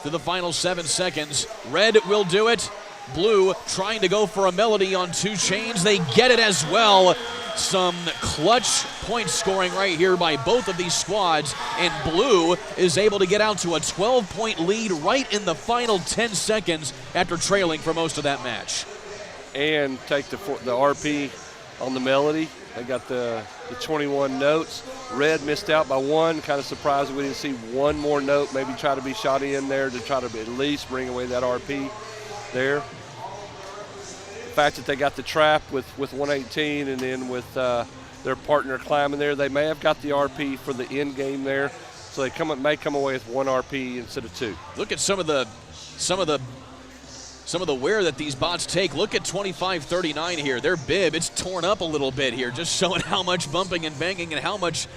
to the final 7 seconds? Red will do it. Blue trying to go for a melody on 2 chains. They get it as well. Some clutch point scoring right here by both of these squads, and Blue is able to get out to a 12-point lead right in the final 10 seconds after trailing for most of that match. And take the RP on the melody. They got the 21 notes. Red missed out by 1. Kind of surprised we didn't see one more note. Maybe try to be shot in there to try to at least bring away that RP there. The fact that they got the trap with 118 and then with their partner climbing there, they may have got the RP for the end game there. So they may come away with 1 RP instead of 2. Look at some of the wear that these bots take. Look at 2539 here. Their bib, it's torn up a little bit here, just showing how much bumping and banging and how much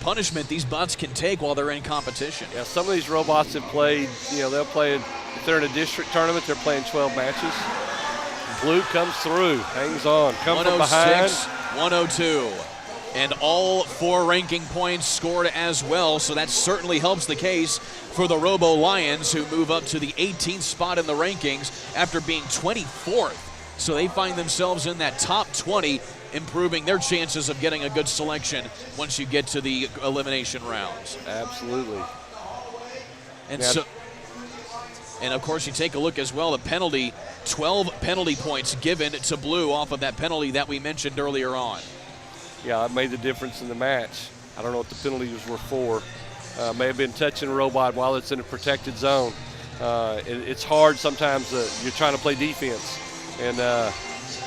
punishment these bots can take while they're in competition. Yeah, some of these robots have played, they'll play, if they're in a district tournament, they're playing 12 matches. Blue comes through, hangs on, comes from behind. 102. And all 4 ranking points scored as well, so that certainly helps the case for the Robo Lions, who move up to the 18th spot in the rankings after being 24th. So they find themselves in that top 20, improving their chances of getting a good selection once you get to the elimination rounds. Absolutely. And of course, you take a look as well, the penalty, 12 penalty points given to Blue off of that penalty that we mentioned earlier on. Yeah, it made the difference in the match. I don't know what the penalties were for. May have been touching a robot while it's in a protected zone. It's hard sometimes. You're trying to play defense, and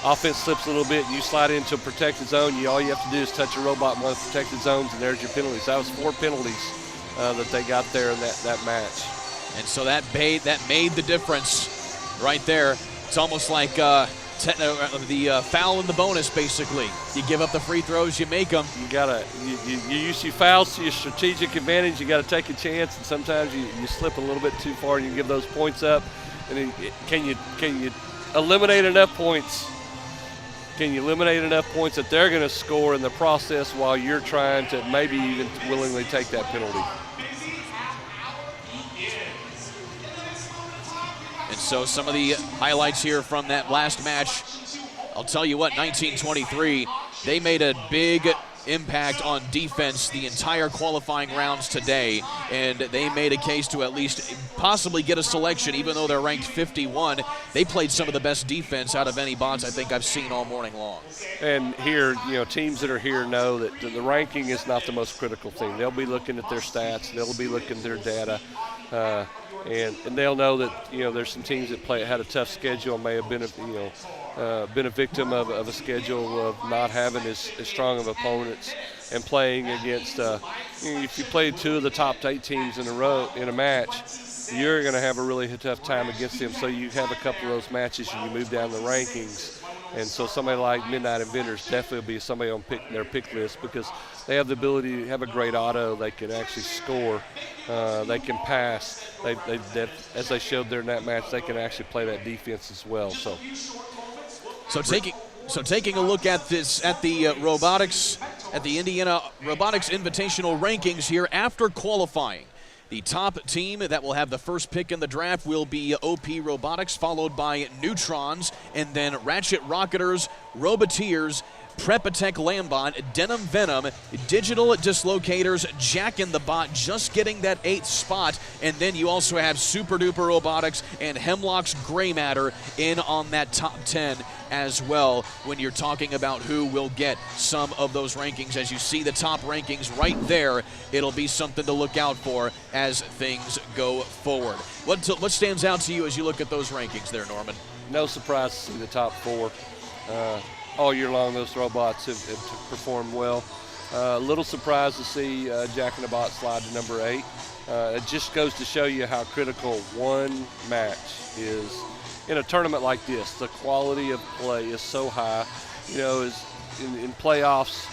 offense slips a little bit, and you slide into a protected zone. All you have to do is touch a robot in one of the protected zones, and there's your penalties. That was 4 penalties that they got there in that match. And so that made the difference right there. It's almost like the foul in the bonus, basically. You give up the free throws, you make them. You use your fouls to your strategic advantage. You got to take a chance, and sometimes you slip a little bit too far, and you give those points up. And can you eliminate enough points? Can you eliminate enough points that they're going to score in the process while you're trying to maybe even willingly take that penalty? And so some of the highlights here from that last match, I'll tell you what, 1923, they made a big impact on defense the entire qualifying rounds today, and they made a case to at least possibly get a selection, even though they're ranked 51. They played some of the best defense out of any bots I think I've seen all morning long. And here, teams that are here know that the ranking is not the most critical thing. They'll be looking at their stats, they'll be looking at their data, and they'll know that there's some teams that had a tough schedule, may have been a victim of a schedule of not having as strong of opponents and playing against. If you play 2 of the top 8 teams in a row in a match, you're going to have a really tough time against them. So you have a couple of those matches and you move down the rankings. And so somebody like Midnight Inventors definitely will be somebody on their pick list because they have the ability to have a great auto. They can actually score. They can pass. As they showed there in that match, they can actually play that defense as well. So taking a look at this at the Robotics, at the Indiana Robotics Invitational rankings here after qualifying. The top team that will have the first pick in the draft will be OP Robotics, followed by Neutrons, and then Ratchet Rocketers, Roboteers, Prepatech Lambot, Denim Venom, Digital Dislocators, Jack in the Bot, just getting that 8th spot. And then you also have Super Duper Robotics and Hemlock's Gray Matter in on that top 10 as well when you're talking about who will get some of those rankings. As you see the top rankings right there, it'll be something to look out for as things go forward. What stands out to you as you look at those rankings there, Norman? No surprise to see the top 4. All year long, those robots have performed well. A little surprised to see Jack in the Bot slide to number 8. It just goes to show you how critical one match is in a tournament like this. The quality of play is so high. You know, in playoffs,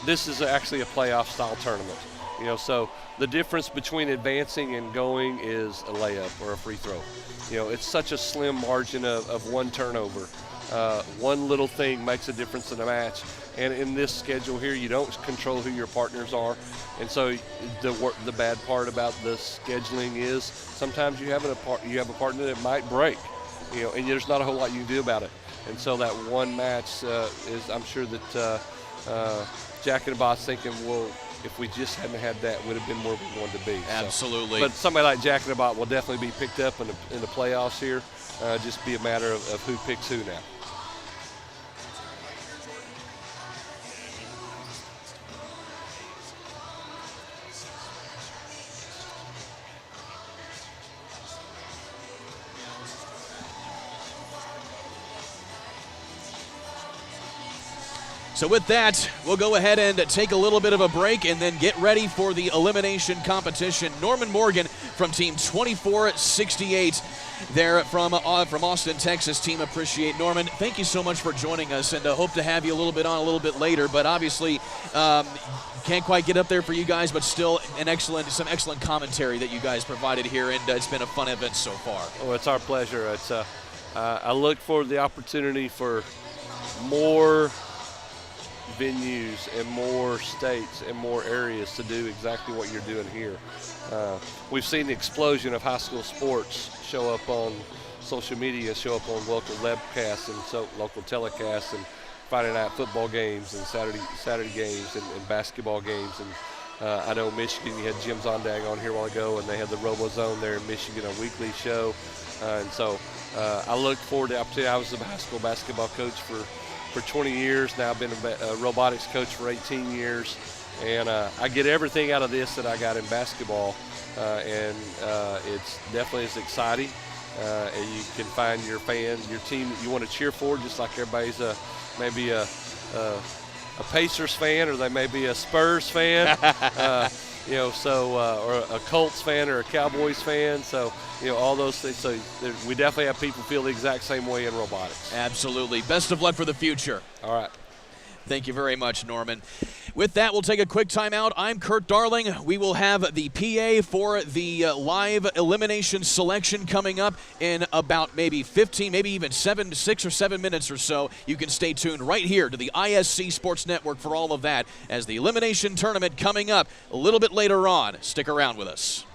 this is actually a playoff style tournament. You know, so the difference between advancing and going is a layup or a free throw. You know, it's such a slim margin of one turnover. One little thing makes a difference in a match, and in this schedule here, you don't control who your partners are, and so the bad part about the scheduling is sometimes you have a partner that might break, you know, and there's not a whole lot you can do about it. And so that one match is, I'm sure that Jack in the Bot's thinking, well, if we just hadn't had that, would have been where we wanted to be. Absolutely. So, but somebody like Jack in the Bot will definitely be picked up in the playoffs here. Just be a matter of who picks who now. So with that, we'll go ahead and take a little bit of a break and then get ready for the elimination competition. Norman Morgan from Team 2468 there from Austin, Texas. Team Appreciate. Norman, thank you so much for joining us, and hope to have you a little bit later. But obviously, can't quite get up there for you guys, but still some excellent commentary that you guys provided here, and it's been a fun event so far. Oh, it's our pleasure. It's I look for the opportunity for more venues and more states and more areas to do exactly what you're doing here. We've seen the explosion of high school sports show up on social media, show up on local webcasts and local telecasts, and Friday night football games and Saturday games and basketball games. And I know Michigan, you had Jim Zondag on here a while ago, and they had the RoboZone there in Michigan, a weekly show. And so I look forward to the opportunity. I was a high school basketball coach for 20 years. Now I've been a robotics coach for 18 years. And I get everything out of this that I got in basketball. And it's definitely as exciting. And you can find your fans, your team that you want to cheer for, just like everybody's maybe a Pacers fan, or they may be a Spurs fan. You know, so or a Colts fan or a Cowboys fan. So, you know, all those things. So we definitely have people feel the exact same way in robotics. Absolutely. Best of luck for the future. All right. Thank you very much, Norman. With that, we'll take a quick timeout. I'm Kurt Darling. We will have the PA for the live elimination selection coming up in about maybe 15, maybe even 6 or 7 minutes or so. You can stay tuned right here to the ISC Sports Network for all of that, as the elimination tournament coming up a little bit later on. Stick around with us.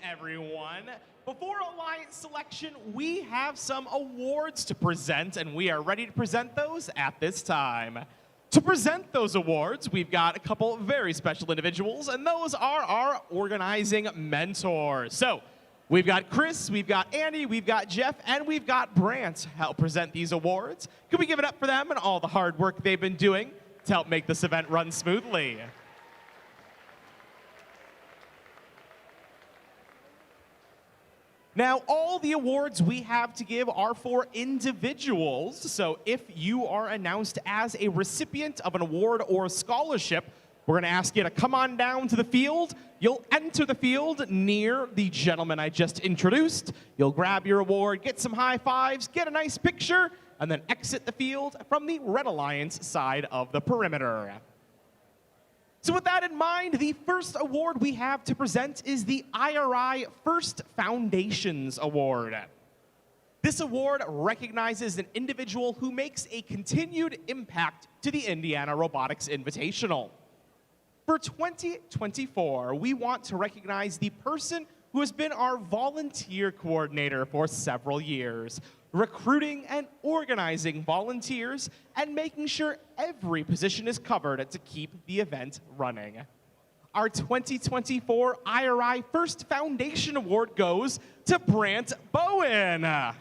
Everyone, before Alliance selection, we have some awards to present, and we are ready to present those at this time. To present those awards, we've got a couple very special individuals, and those are our organizing mentors. So, We've got Chris, we've got Andy, we've got Jeff, and we've got Brant help present these awards. Can we give it up for them and all the hard work they've been doing to help make this event run smoothly? Now, all the awards we have to give are for individuals, so if you are announced as a recipient of an award or a scholarship, we're going to ask you to come on down to the field. You'll enter the field near the gentleman I just introduced. You'll grab your award, get some high fives, get a nice picture, and then exit the field from the Red Alliance side of the perimeter. So with that in mind, the first award we have to present is the IRI First Foundations Award. This award recognizes an individual who makes a continued impact to the Indiana Robotics Invitational. For 2024, we want to recognize the person who has been our volunteer coordinator for several years, recruiting and organizing volunteers and making sure every position is covered to keep the event running. Our 2024 IRI First Foundation Award goes to Brant Bowen.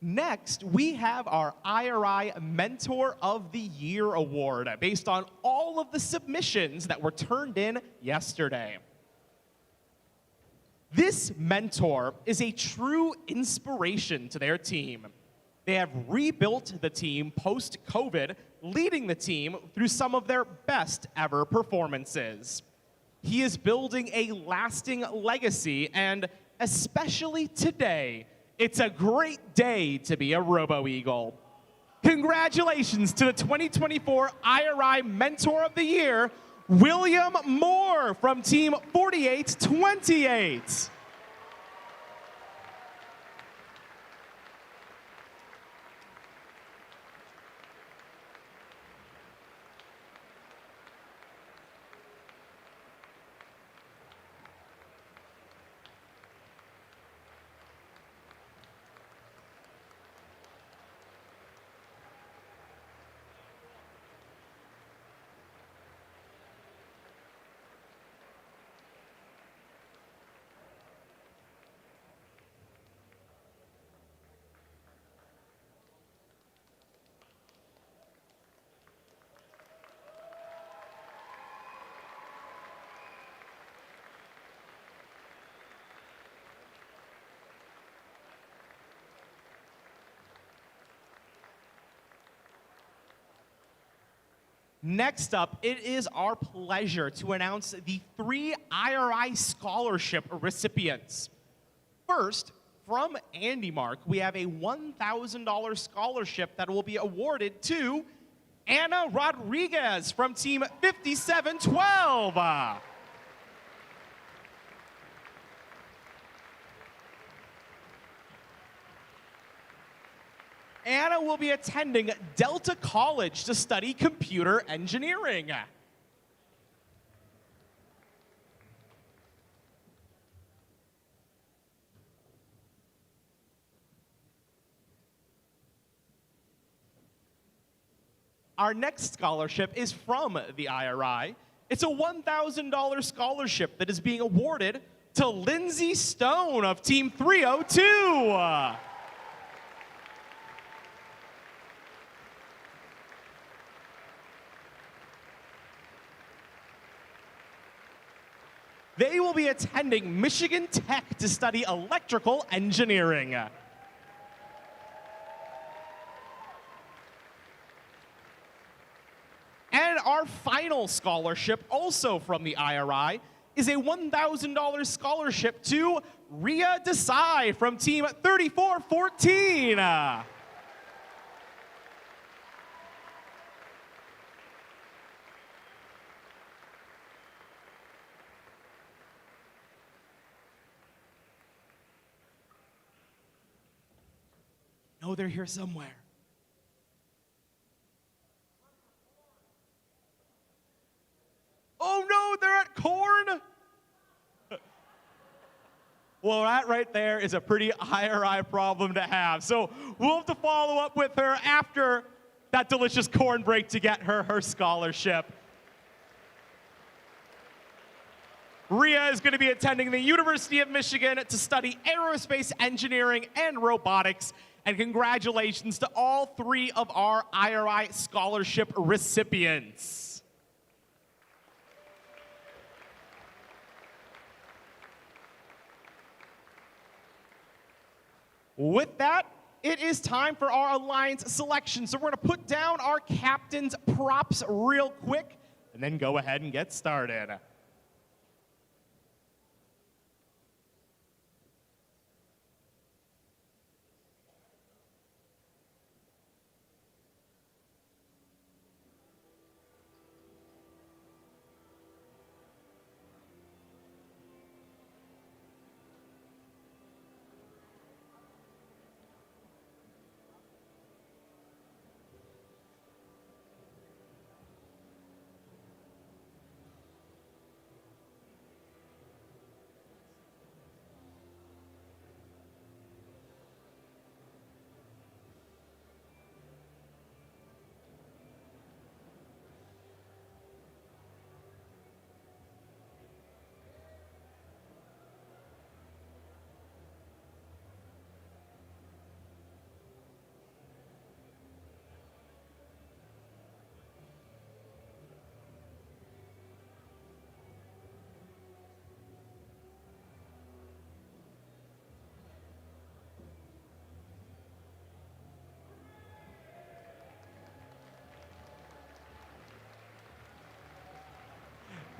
Next, we have our IRI Mentor of the Year Award based on all of the submissions that were turned in yesterday. This mentor is a true inspiration to their team. They have rebuilt the team post-COVID, leading the team through some of their best ever performances. He is building a lasting legacy, and especially today, it's a great day to be a Robo Eagle. Congratulations to the 2024 IRI Mentor of the Year, William Moore from Team 4828. Next up, it is our pleasure to announce the 3 IRI scholarship recipients. First, from Andy Mark, we have a $1,000 scholarship that will be awarded to Anna Rodriguez from Team 5712. Anna will be attending Delta College to study computer engineering. Our next scholarship is from the IRI. It's a $1,000 scholarship that is being awarded to Lindsay Stone of Team 302. They will be attending Michigan Tech to study electrical engineering. And our final scholarship, also from the IRI, is a $1,000 scholarship to Ria Desai from Team 3414. No, they're here somewhere. Oh no, they're at Corn. well, that right there is a pretty IRI problem to have. So we'll have to follow up with her after that delicious corn break to get her scholarship. Rhea is going to be attending the University of Michigan to study aerospace engineering and robotics. And congratulations to all 3 of our IRI scholarship recipients. With that, it is time for our alliance selection. So we're going to put down our captain's props real quick and then go ahead and get started.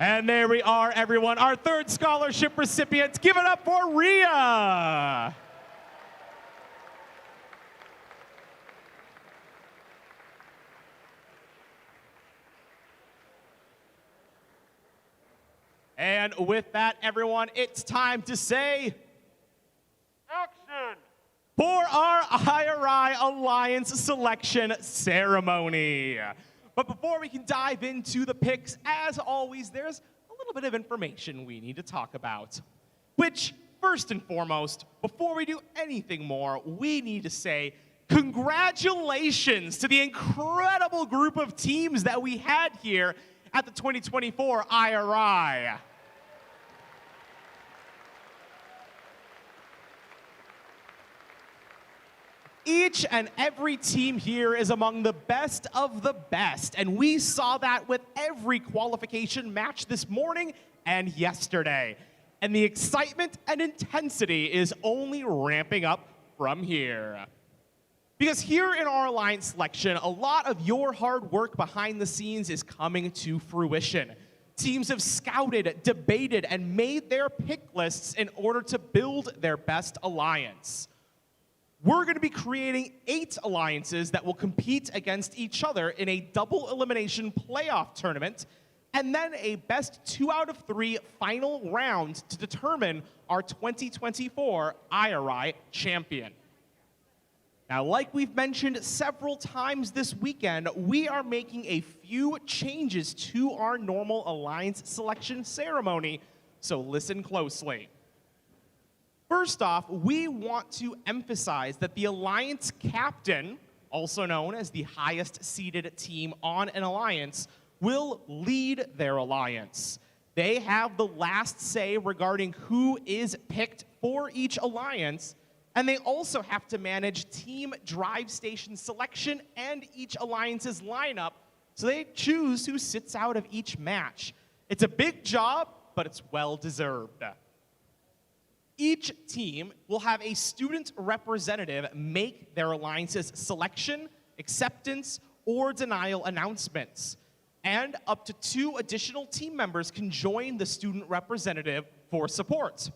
And there we are, everyone. Our 3rd scholarship recipient. Give it up for Rhea. And with that, everyone, it's time to say action for our IRI Alliance selection ceremony. But before we can dive into the picks, as always, there's a little bit of information we need to talk about. Which, first and foremost, before we do anything more, we need to say congratulations to the incredible group of teams that we had here at the 2024 IRI. Each and every team here is among the best of the best, and we saw that with every qualification match this morning and yesterday. And the excitement and intensity is only ramping up from here. Because here in our alliance selection, a lot of your hard work behind the scenes is coming to fruition. Teams have scouted, debated, and made their pick lists in order to build their best alliance. We're going to be creating 8 alliances that will compete against each other in a double elimination playoff tournament, and then a best 2 out of 3 final round to determine our 2024 IRI champion. Now, like we've mentioned several times this weekend, we are making a few changes to our normal alliance selection ceremony, so listen closely. First off, we want to emphasize that the alliance captain, also known as the highest seeded team on an alliance, will lead their alliance. They have the last say regarding who is picked for each alliance, and they also have to manage team drive station selection and each alliance's lineup, so they choose who sits out of each match. It's a big job, but it's well-deserved. Each team will have a student representative make their alliance's selection, acceptance, or denial announcements. And up to 2 additional team members can join the student representative for support.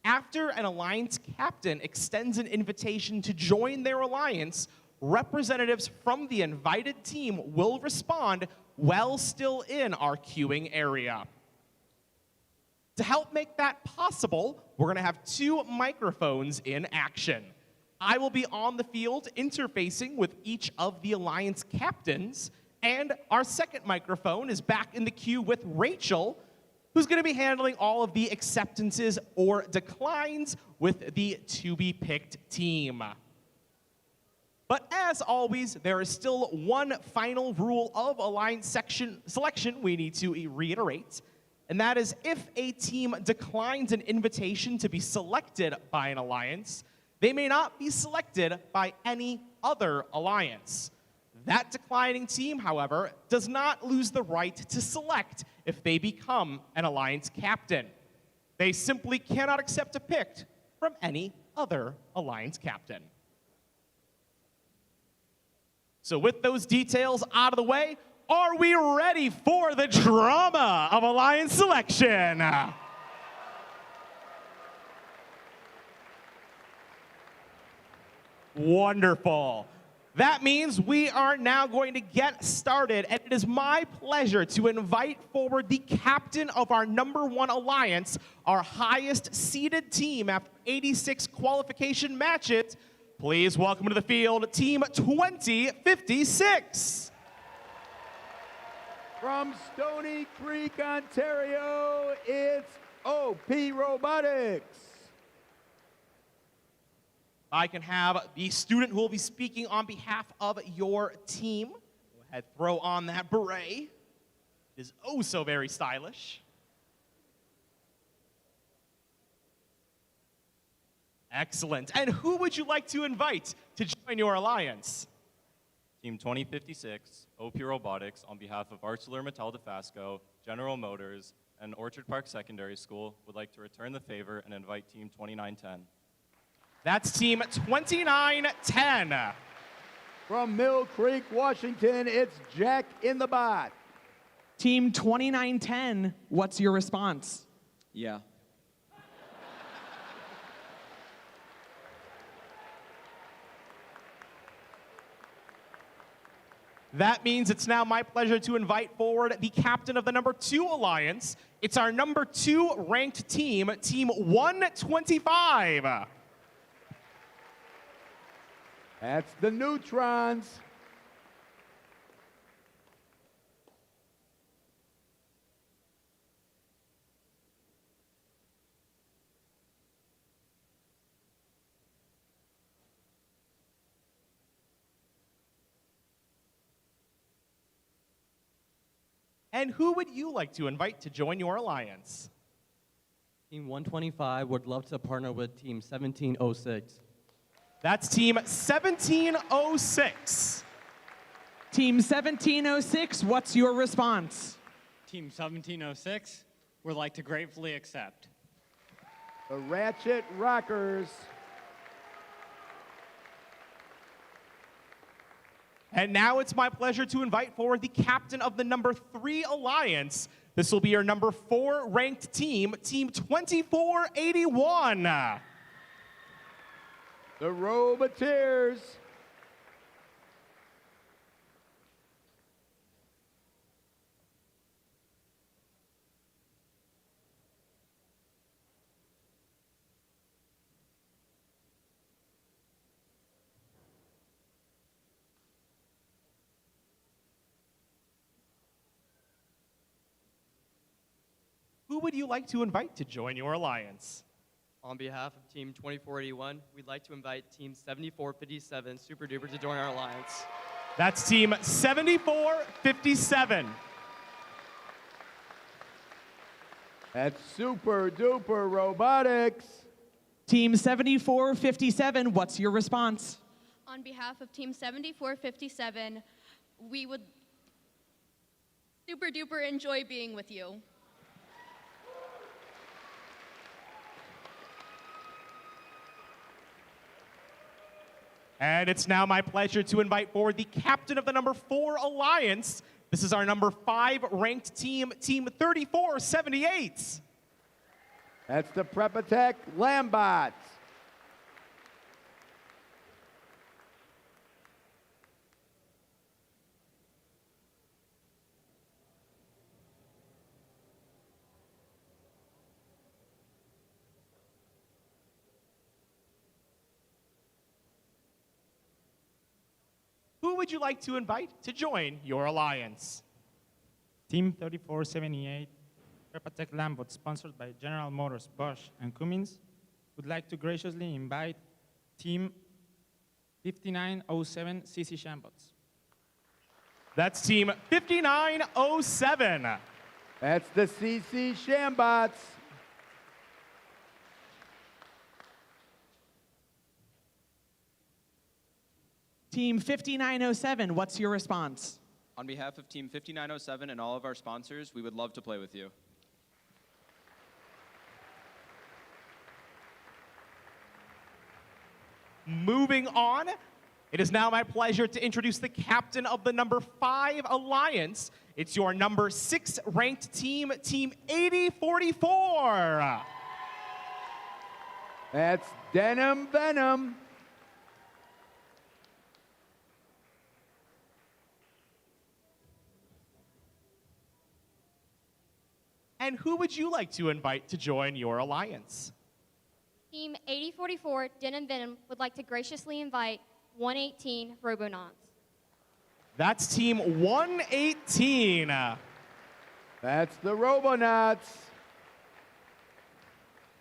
After an alliance captain extends an invitation to join their alliance, representatives from the invited team will respond while still in our queuing area. To help make that possible, we're going to have 2 microphones in action. I will be on the field interfacing with each of the alliance captains, and our second microphone is back in the queue with Rachel, who's going to be handling all of the acceptances or declines with the to-be-picked team. But as always, there is still one final rule of alliance selection we need to reiterate, and that is if a team declines an invitation to be selected by an alliance, they may not be selected by any other alliance. That declining team, however, does not lose the right to select if they become an alliance captain. They simply cannot accept a pick from any other alliance captain. So with those details out of the way, are we ready for the drama of alliance selection? Wonderful. That means we are now going to get started, and it is my pleasure to invite forward the captain of our #1 alliance, our highest seeded team after 86 qualification matches. Please welcome to the field Team 2056. From Stony Creek, Ontario, it's OP Robotics. I can have the student who will be speaking on behalf of your team. Go ahead, throw on that beret. It is oh so very stylish. Excellent. And who would you like to invite to join your alliance? Team 2056, OP Robotics, on behalf of ArcelorMittal DeFasco, General Motors, and Orchard Park Secondary School, would like to return the favor and invite Team 2910. That's Team 2910. From Mill Creek, Washington, it's Jack in the Bot. Team 2910, what's your response? Yeah. That means it's now my pleasure to invite forward the captain of the #2 alliance. It's our #2 ranked team, Team 125. That's the Neutrons. And who would you like to invite to join your alliance? Team 125 would love to partner with Team 1706. That's Team 1706. Team 1706, what's your response? Team 1706 would like to gratefully accept. The Ratchet Rockers. And now it's my pleasure to invite forward the captain of the #3 alliance. This will be your #4 ranked team, Team 2481. The Roboteers. Who would you like to invite to join your alliance? On behalf of Team 2481, we'd like to invite Team 7457 Super Duper to join our alliance. That's Team 7457. That's Super Duper Robotics. Team 7457, what's your response? On behalf of Team 7457, we would super duper enjoy being with you. And it's now my pleasure to invite forward the captain of the #4 alliance. This is our #5 ranked team, Team 3478. That's the Prep Attack Lambots. Who would you like to invite to join your alliance? Team 3478 Repatech Lambot, sponsored by General Motors, Bosch, and Cummins, would like to graciously invite Team 5907 CC Shambots. That's Team 5907. That's the CC Shambots. Team 5907, what's your response? On behalf of Team 5907 and all of our sponsors, we would love to play with you. Moving on, it is now my pleasure to introduce the captain of the number 5 Alliance. It's your number 6 ranked team, Team 8044. That's Denim Venom. And who would you like to invite to join your alliance? Team 8044 Denim Venom would like to graciously invite 118 Robonauts. That's Team 118. That's the Robonauts.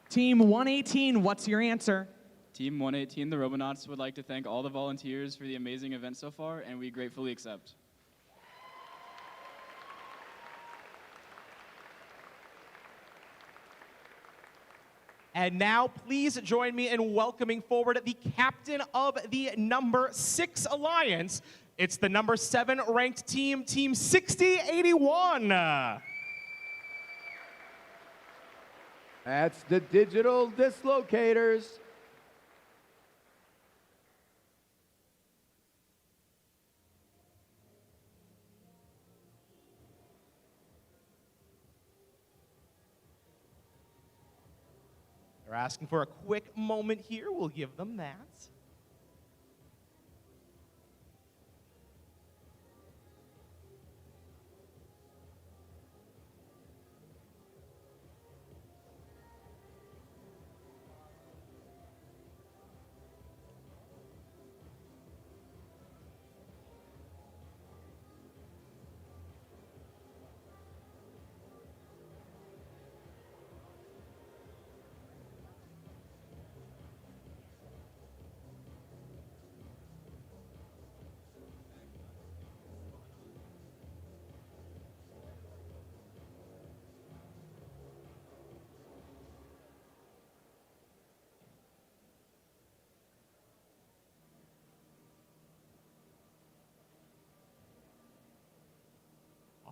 Team 118, what's your answer? Team 118, the Robonauts, would like to thank all the volunteers for the amazing event so far, and we gratefully accept. And now, please join me in welcoming forward the captain of the number 6 Alliance. It's the number 7 ranked team, Team 6081. That's the Digital Dislocators. They're asking for a quick moment here. We'll give them that.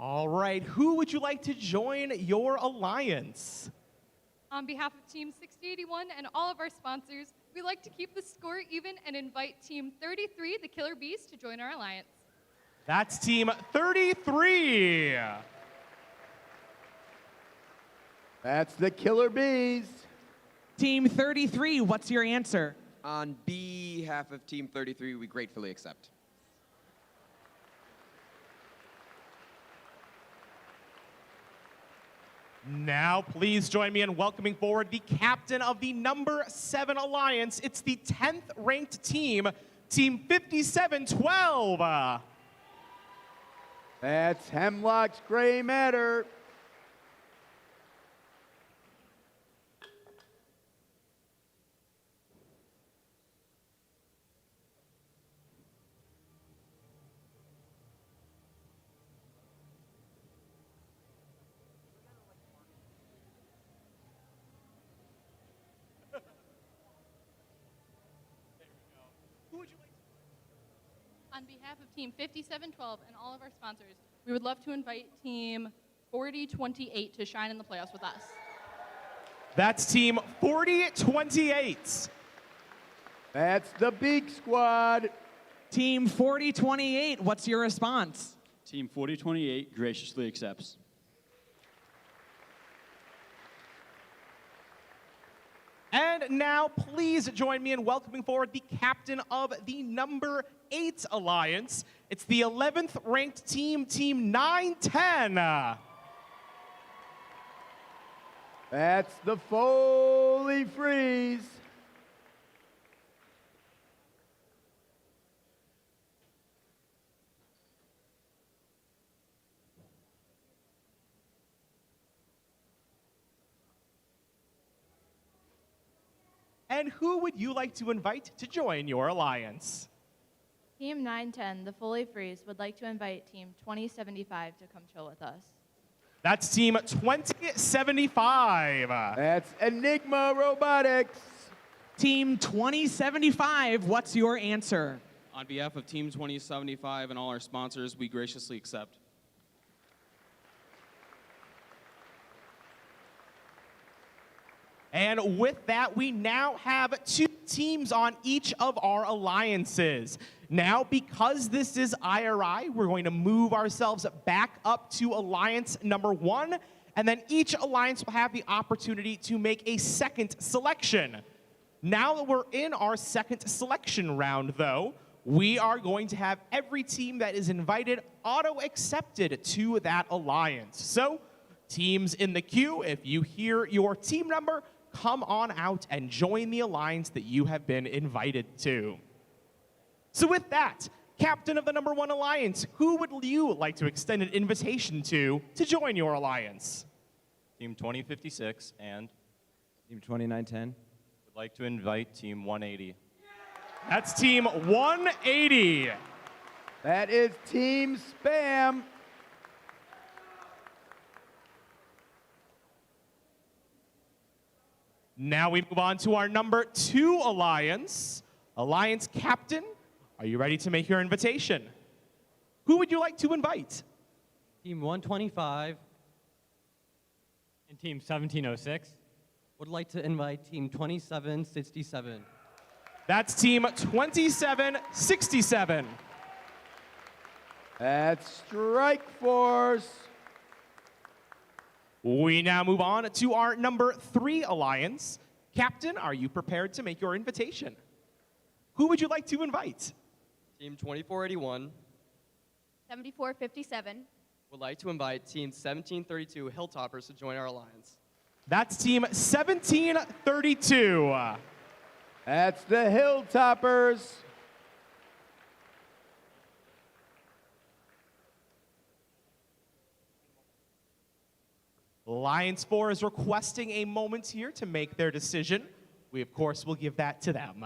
All right, who would you like to join your alliance? On behalf of Team 6081 and all of our sponsors, we'd like to keep the score even and invite Team 33, the Killer Bees, to join our alliance. That's Team 33. That's the Killer Bees. Team 33, what's your answer? On behalf of Team 33, we gratefully accept. Now, please join me in welcoming forward the captain of the number 7 Alliance. It's the 10th ranked team, Team 5712. That's Hemlock's Gray Matter. On behalf of Team 5712 and all of our sponsors, we would love to invite Team 4028 to shine in the playoffs with us. That's Team 4028. That's the Beak Squad. Team 4028, what's your response? Team 4028 graciously accepts. And now, please join me in welcoming forward the captain of the number 8 Alliance. It's the 11th ranked team, Team 910. That's the Foley Freeze. And who would you like to invite to join your alliance? Team 910, the Fully Freeze, would like to invite Team 2075 to come chill with us. That's Team 2075. That's Enigma Robotics. Team 2075, what's your answer? On behalf of Team 2075 and all our sponsors, we graciously accept. And with that, we now have 2 teams on each of our alliances. Now, because this is IRI, we're going to move ourselves back up to alliance number 1, and then each alliance will have the opportunity to make a second selection. Now that we're in our second selection round, though, we are going to have every team that is invited auto-accepted to that alliance. So, teams in the queue, if you hear your team number, come on out and join the alliance that you have been invited to. So with that, captain of the number 1 alliance, who would you like to extend an invitation to join your alliance? Team 2056 and Team 2910. would like to invite Team 180. That's Team 180. That is Team Spam. Now we move on to our number 2 alliance. Alliance captain, are you ready to make your invitation? Who would you like to invite? Team 125 And Team 1706. would like to invite Team 2767. That's Team 2767. That's Strike Force. We now move on to our number 3 alliance. Captain, are you prepared to make your invitation? Who would you like to invite? Team 2481 7457. would like to invite Team 1732 Hilltoppers to join our alliance. That's Team 1732. That's the Hilltoppers. Alliance 4 is requesting a moment here to make their decision. We, of course, will give that to them.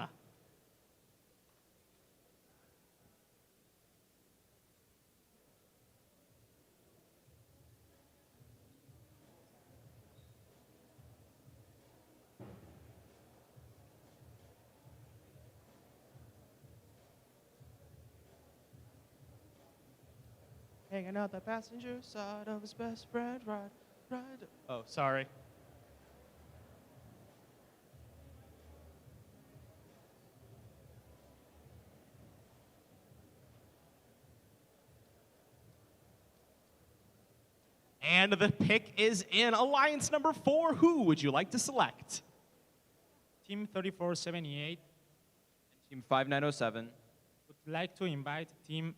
Hanging out the passenger side of his best friend, ride. Oh, sorry. And the pick is in. Alliance number 4, who would you like to select? Team 3478 Team 5907. would like to invite Team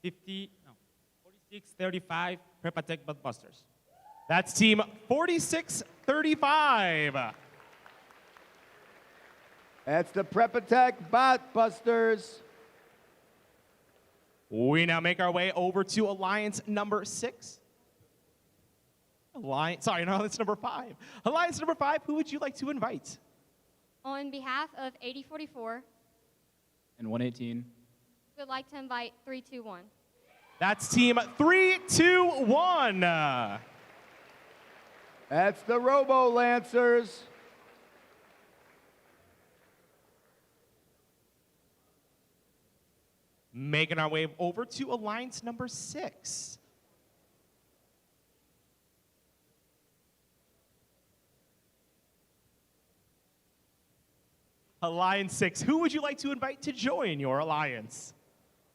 4635 Prepatech Buttbusters. That's Team 4635. That's the Prepatech Botbusters. We now make our way over to Alliance number 6. Alliance number 5. Alliance number 5, who would you like to invite? On behalf of 8044, And 118. we would like to invite 321. That's Team 321. That's the Robo Lancers. Making our way over to Alliance number 6. Alliance 6, who would you like to invite to join your alliance?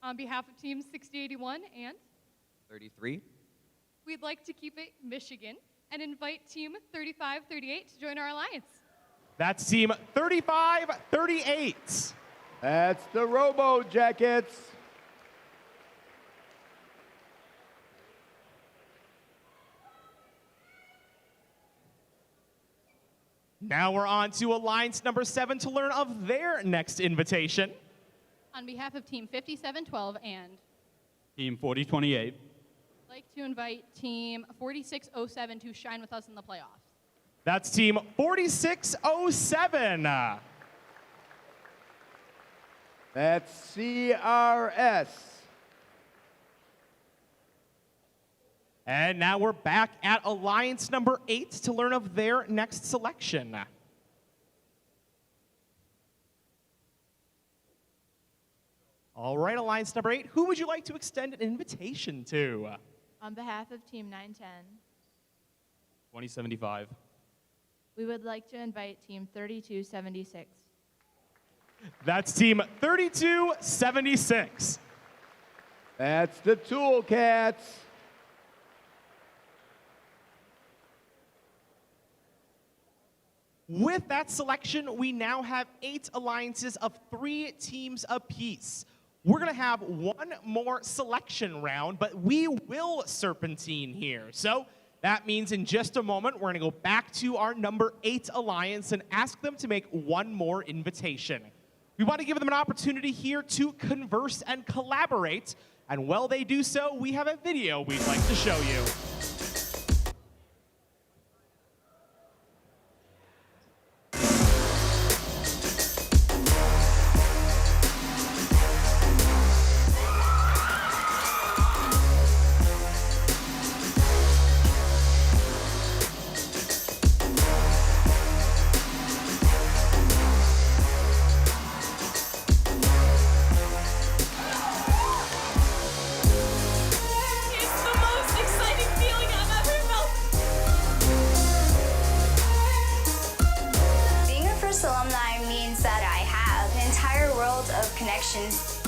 On behalf of Team 6081 and 33. we'd like to keep it Michigan and invite Team 3538 to join our alliance. That's Team 3538. That's the Robo Jackets. Now we're on to Alliance number 7 to learn of their next invitation. On behalf of Team 5712 and Team 4028. I'd like to invite Team 4607 to shine with us in the playoffs. That's Team 4607. That's CRS. And now we're back at Alliance number 8 to learn of their next selection. All right, Alliance number 8, who would you like to extend an invitation to? On behalf of Team 910, 2075. we would like to invite Team 3276. That's Team 3276. That's the Tool Cats. With that selection, we now have 8 alliances of 3 teams apiece. We're going to have one more selection round, but we will serpentine here. So that means in just a moment, we're going to go back to our number 8 alliance and ask them to make one more invitation. We want to give them an opportunity here to converse and collaborate. And while they do so, we have a video we'd like to show you. Connections.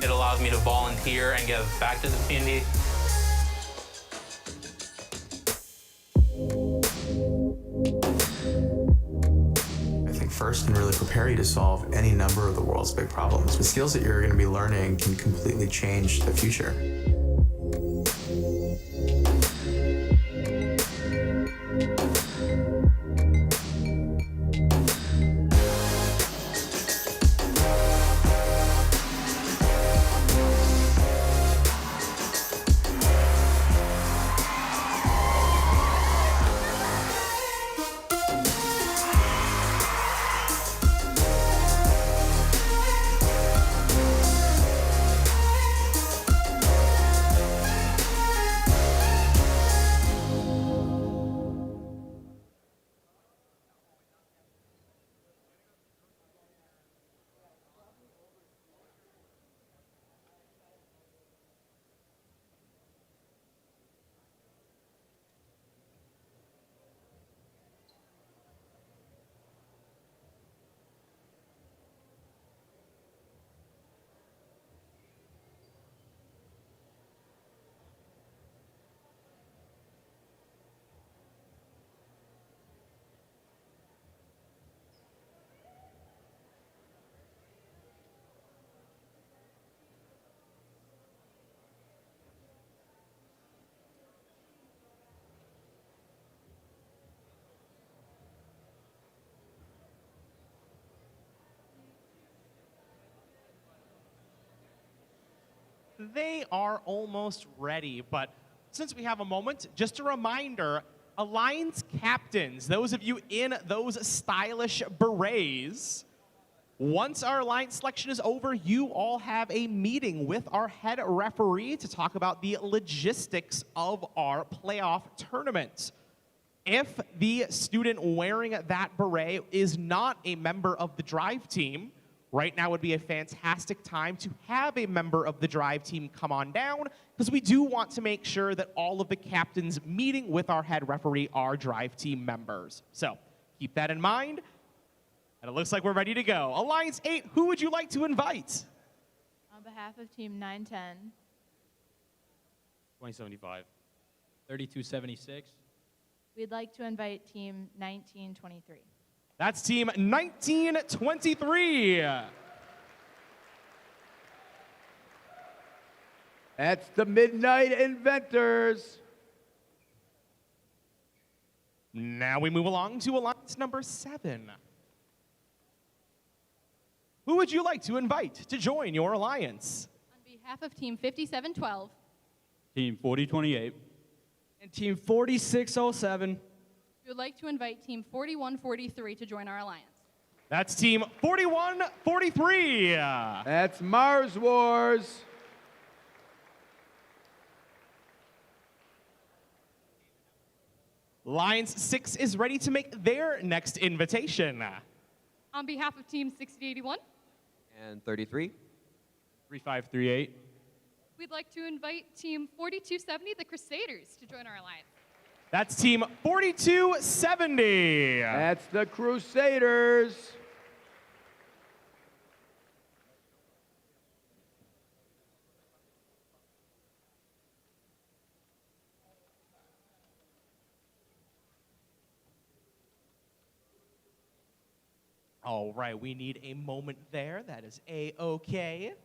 It allows me to volunteer and give back to the community. I think first can really prepare you to solve any number of the world's big problems. The skills that you're going to be learning can completely change the future. They are almost ready, but since we have a moment, just a reminder, Alliance captains, those of you in those stylish berets, once our Alliance selection is over, you all have a meeting with our head referee to talk about the logistics of our playoff tournament. If the student wearing that beret is not a member of the drive team, right now would be a fantastic time to have a member of the drive team come on down, because we do want to make sure that all of the captains meeting with our head referee are drive team members. So keep that in mind. And it looks like we're ready to go. Alliance 8, who would you like to invite? On behalf of Team 910, 2075. 3276. we'd like to invite Team 1923. That's Team 1923. That's the Midnight Inventors. Now we move along to Alliance number 7. Who would you like to invite to join your alliance? On behalf of Team 5712, Team 4028. And Team 4607. We would like to invite Team 4143 to join our alliance. That's Team 4143. That's Mars Wars. Alliance 6 is ready to make their next invitation. On behalf of Team 6081, And 33. 3538. we'd like to invite Team 4270, the Crusaders, to join our alliance. That's Team 4270. That's the Crusaders. All right, we need a moment there. That is A-okay.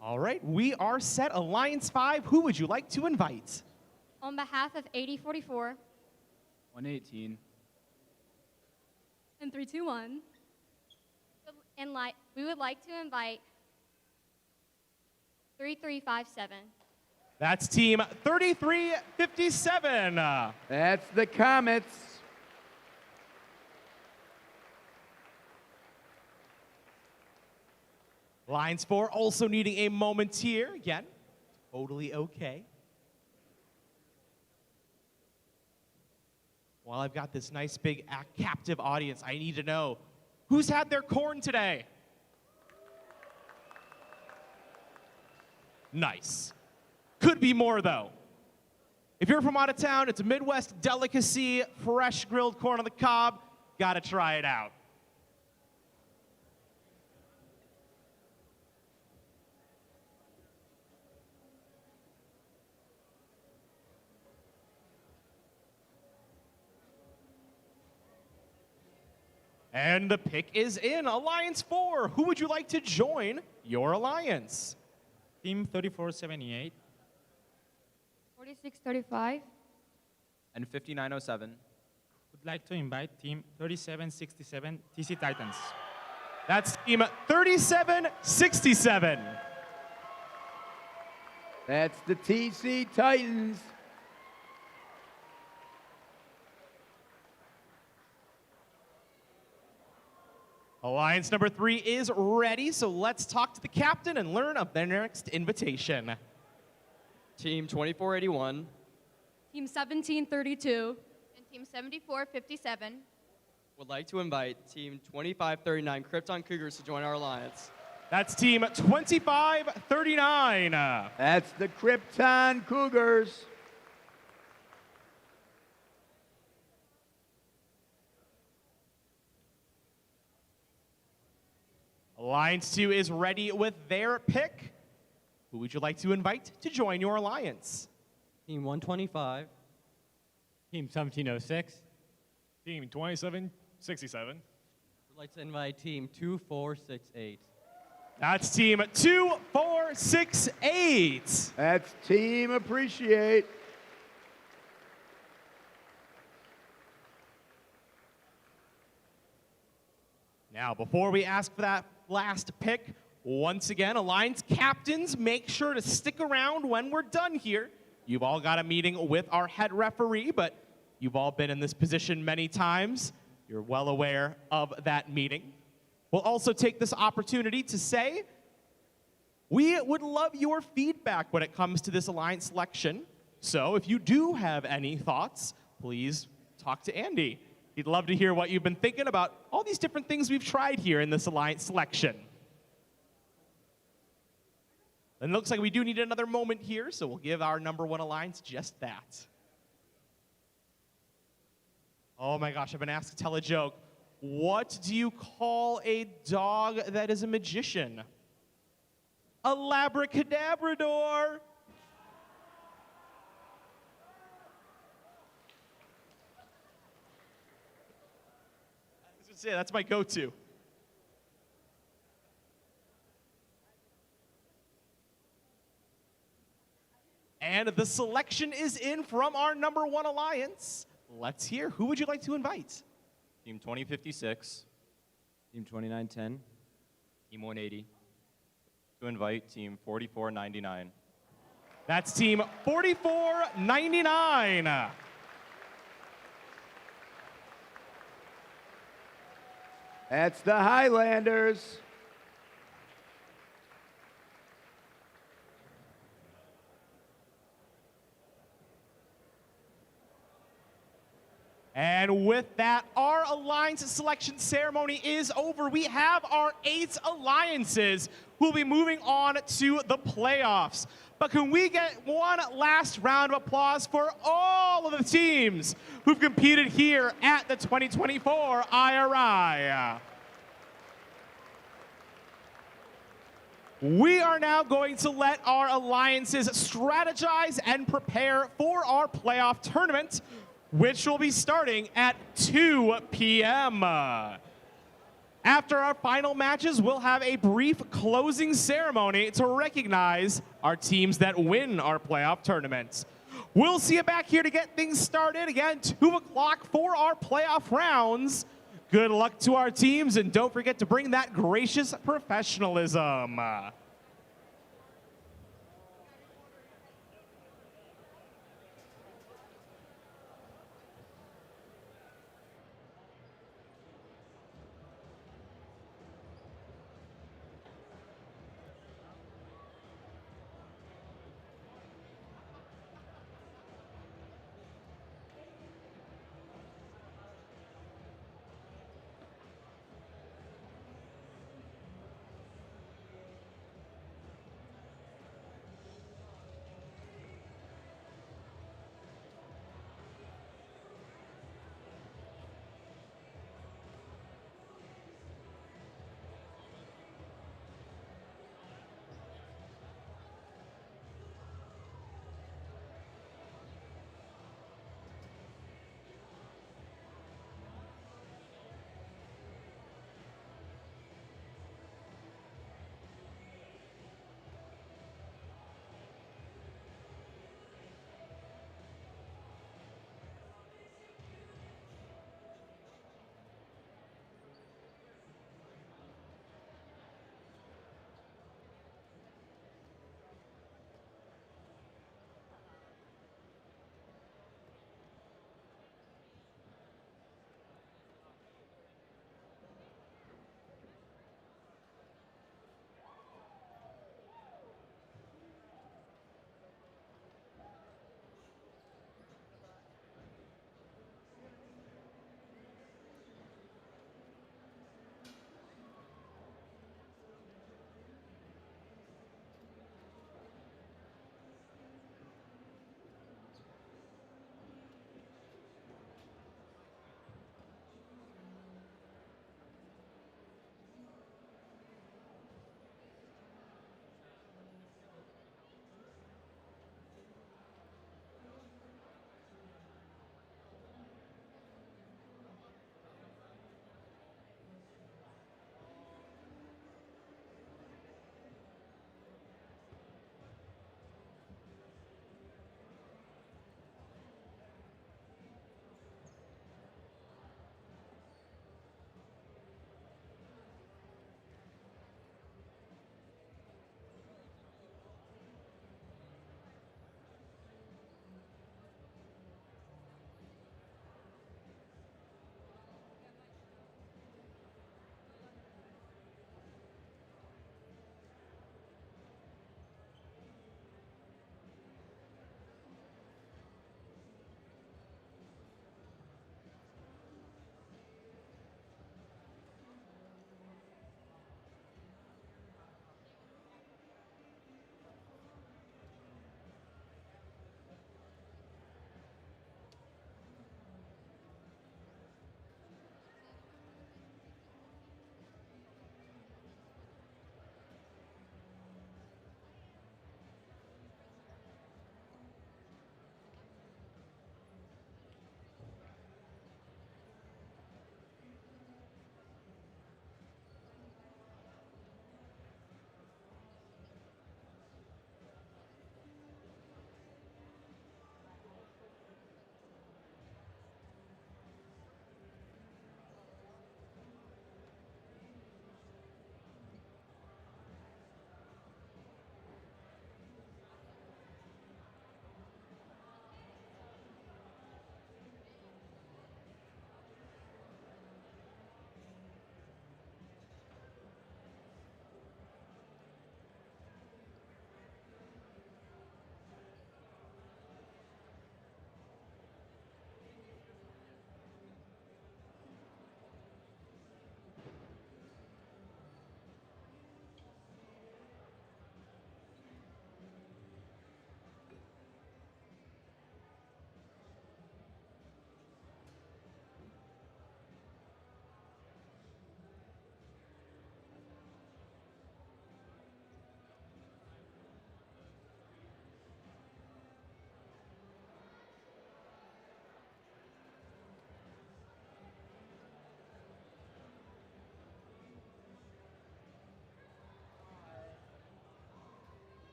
All right, we are set. Alliance 5, who would you like to invite? On behalf of 8044, 118. And 321, we would like to invite 3357. That's Team 3357. That's the Comets. Lines 4 also needing a moment here. Again, totally okay. While I've got this nice big captive audience, I need to know, who's had their corn today? Nice. Could be more, though. If you're from out of town, it's a Midwest delicacy, fresh grilled corn on the cob. Gotta try it out. And the pick is in. Alliance 4, who would you like to join your alliance? Team 3478. 4635. And 5907. Would like to invite Team 3767 TC Titans. That's Team 3767. That's the TC Titans. Alliance number 3 is ready, so let's talk to the captain and learn of their next invitation. Team 2481, Team 1732, And Team 7457. would like to invite Team 2539 Krypton Cougars to join our alliance. That's Team 2539. That's the Krypton Cougars. Alliance 2 is ready with their pick. Who would you like to invite to join your alliance? Team 125. Team 1706. Team 2767. Would like to invite Team 2468. That's Team 2468. That's Team Appreciate. Now, before we ask for that last pick, once again, Alliance captains, make sure to stick around when we're done here. You've all got a meeting with our head referee, but you've all been in this position many times. You're well aware of that meeting. We'll also take this opportunity to say we would love your feedback when it comes to this alliance selection. So if you do have any thoughts, please talk to Andy. He'd love to hear what you've been thinking about all these different things we've tried here in this alliance selection. And it looks like we do need another moment here, so we'll give our number 1 alliance just that. Oh my gosh, I've been asked to tell a joke. What do you call a dog that is a magician? A labracadabrador. I was gonna say, that's my go-to. And the selection is in from our number 1 alliance. Let's hear. Who would you like to invite? Team 2056, Team 2910. Team 180. To invite Team 4499. That's Team 4499. That's the Highlanders. And with that, our alliance selection ceremony is over. We have our 8 alliances who will be moving on to the playoffs. But can we get one last round of applause for all of the teams who've competed here at the 2024 IRI? We are now going to let our alliances strategize and prepare for our playoff tournament, which will be starting at 2 p.m. After our final matches, we'll have a brief closing ceremony to recognize our teams that win our playoff tournaments. We'll see you back here to get things started. Again, 2 o'clock for our playoff rounds. Good luck to our teams, and don't forget to bring that gracious professionalism.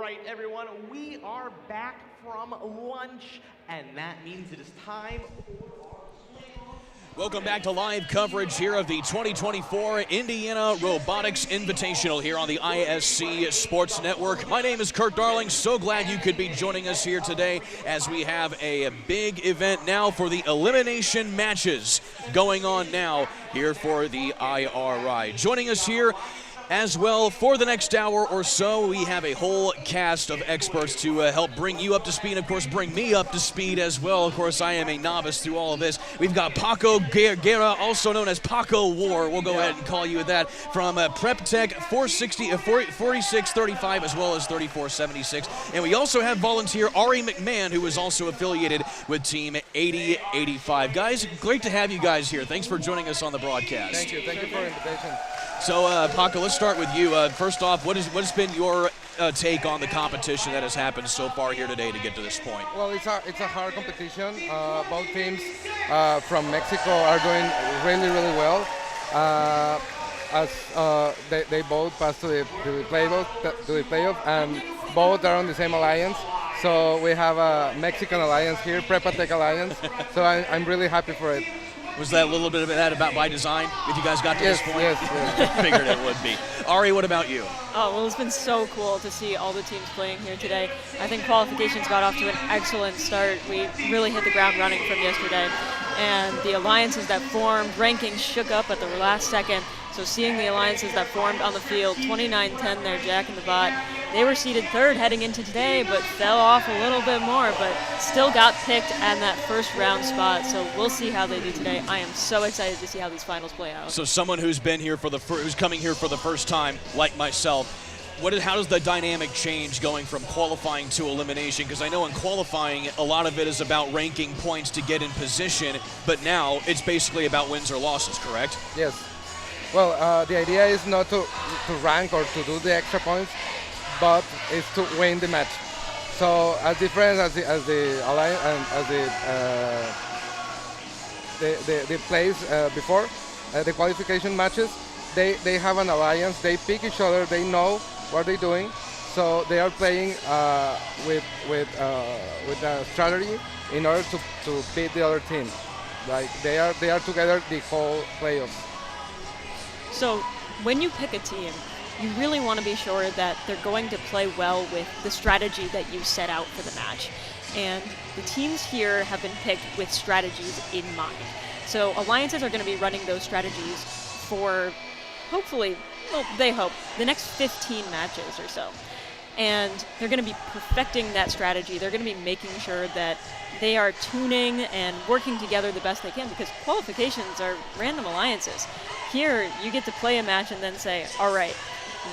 right, everyone, we are back from lunch, and that means it is time. Welcome back to live coverage here of the 2024 Indiana Robotics Invitational here on the ISC Sports Network. My name is Kurt Darling. So glad you could be joining us here today as we have a big event now for the elimination matches going on now here for the IRI. Joining us here as well for the next hour or so, we have a whole cast of experts to help bring you up to speed, and of course bring me up to speed as well. Of course, I am a novice through all of this. We've got Paco Guerra, also known as Paco War. We'll go ahead and call you that, from Prep Tech 4635 as well as 3476. And we also have volunteer Ari McMahon, who is also affiliated with Team 8085. Guys, great to have you guys here. Thanks for joining us on the broadcast. Thank you for the invitation. So, Paco, let's start with you. First off, what has been your take on the competition that has happened so far here today to get to this point? Well, it's a hard competition. Both teams from Mexico are doing really, really well. As they both passed to the playoff, and both are on the same alliance. So we have a Mexican alliance here, Prepa Tech Alliance. So I'm really happy for it. Was that a little bit of that about by design, if you guys got to this point? Yes. Figured it would be. Ari, what about you? Oh, well, it's been so cool to see all the teams playing here today. I think Qualifications got off to an excellent start. We really hit the ground running from yesterday. And the alliances that formed, rankings shook up at the last second. So seeing the alliances that formed on the field, 29-10 there, Jack and the Bot, they were seeded third heading into today, but fell off a little bit more, but still got picked at that first round spot. So we'll see how they do today. I am so excited to see how these finals play out. So someone who's been here who's coming here for the first time, like myself, how does the dynamic change going from qualifying to elimination? Because I know in qualifying, a lot of it is about ranking points to get in position, but now it's basically about wins or losses, correct? Yes. Well, the idea is not to rank or to do the extra points, but it's to win the match. So as different as the alliance and as the plays before the qualification matches, they have an alliance. They pick each other. They know what they're doing. So they are playing with a strategy in order to beat the other team. Like they are together the whole playoffs. So when you pick a team, you really want to be sure that they're going to play well with the strategy that you set out for the match. And the teams here have been picked with strategies in mind. So alliances are going to be running those strategies for, hopefully, well, they hope, the next 15 matches or so. And they're going to be perfecting that strategy. They're going to be making sure that they are tuning and working together the best they can, because qualifications are random alliances. Here, you get to play a match and then say, all right,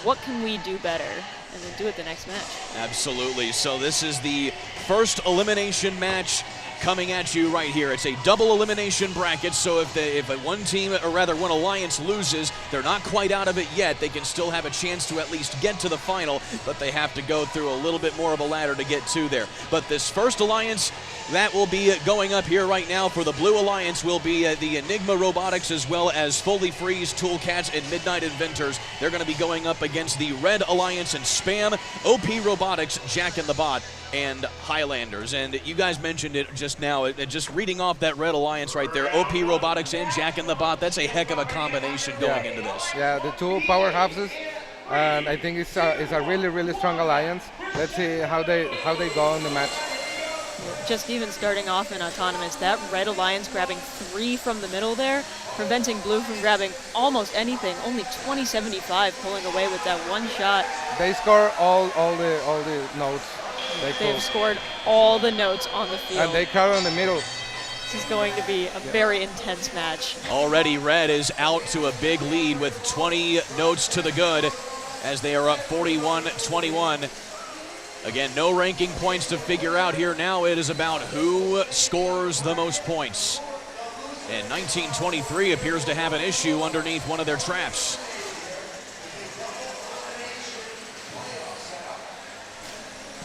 what can we do better? And then do it the next match. Absolutely. So this is the first elimination match coming at you right here. It's a double elimination bracket, so if one team, or rather one alliance, loses, they're not quite out of it yet. They can still have a chance to at least get to the final, but they have to go through a little bit more of a ladder to get to there. But this first alliance, that will be going up here right now for the Blue Alliance will be the Enigma Robotics, as well as Fully Freeze, Toolcats, and Midnight Inventors. They're going to be going up against the Red Alliance and Spam, OP Robotics, Jack and the Bot, and Highlanders. And you guys mentioned it just now, just reading off that Red Alliance right there, OP Robotics and Jack and the Bot, that's a heck of a combination going into this. Yeah, the two powerhouses, and I think it's a really, really strong alliance. Let's see how they go in the match. Just even starting off in Autonomous, that Red Alliance grabbing 3 from the middle there, preventing Blue from grabbing almost anything. Only 2075 pulling away with that one shot. They score all the notes. They've scored all the notes on the field. And they cover in the middle. This is going to be a very intense match. Already Red is out to a big lead with 20 notes to the good as they are up 41-21. Again, no ranking points to figure out here. Now it is about who scores the most points. And 1923 appears to have an issue underneath one of their traps.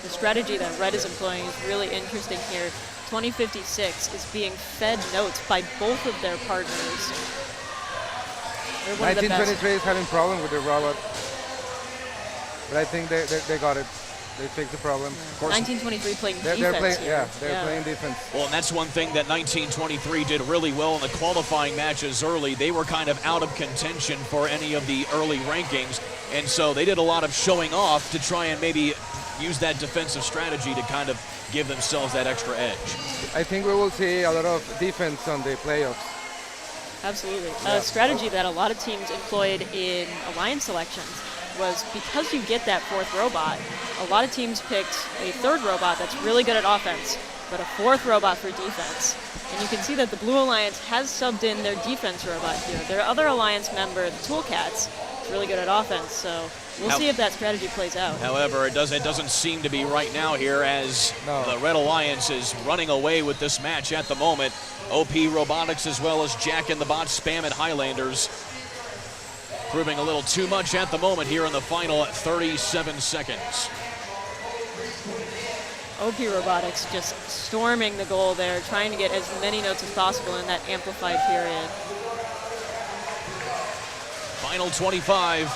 The strategy that Red is employing is really interesting here. 2056 is being fed notes by both of their partners. 1923 is having problem with the robot, but I think they got it. they fix the problem. Of course, 1923 playing they're defense playing, here. they're playing defense. Well, and that's one thing that 1923 did really well in the qualifying matches early. They were kind of out of contention for any of the early rankings, and so they did a lot of showing off to try and maybe use that defensive strategy to kind of give themselves that extra edge. I think we will see a lot of defense on the playoffs. Absolutely. A strategy that a lot of teams employed in alliance selections was because you get that fourth robot, a lot of teams picked a third robot that's really good at offense, but a fourth robot for defense. And you can see that the Blue Alliance has subbed in their defense robot here. Their other alliance member, the Toolcats, is really good at offense, so we'll see if that strategy plays out. However, it doesn't seem to be right now here, as the Red Alliance is running away with this match at the moment. OP Robotics as well as Jack and the Bot Spam and Highlanders proving a little too much at the moment here in the final 37 seconds. OP Robotics just storming the goal there, trying to get as many notes as possible in that amplified period. Final 25.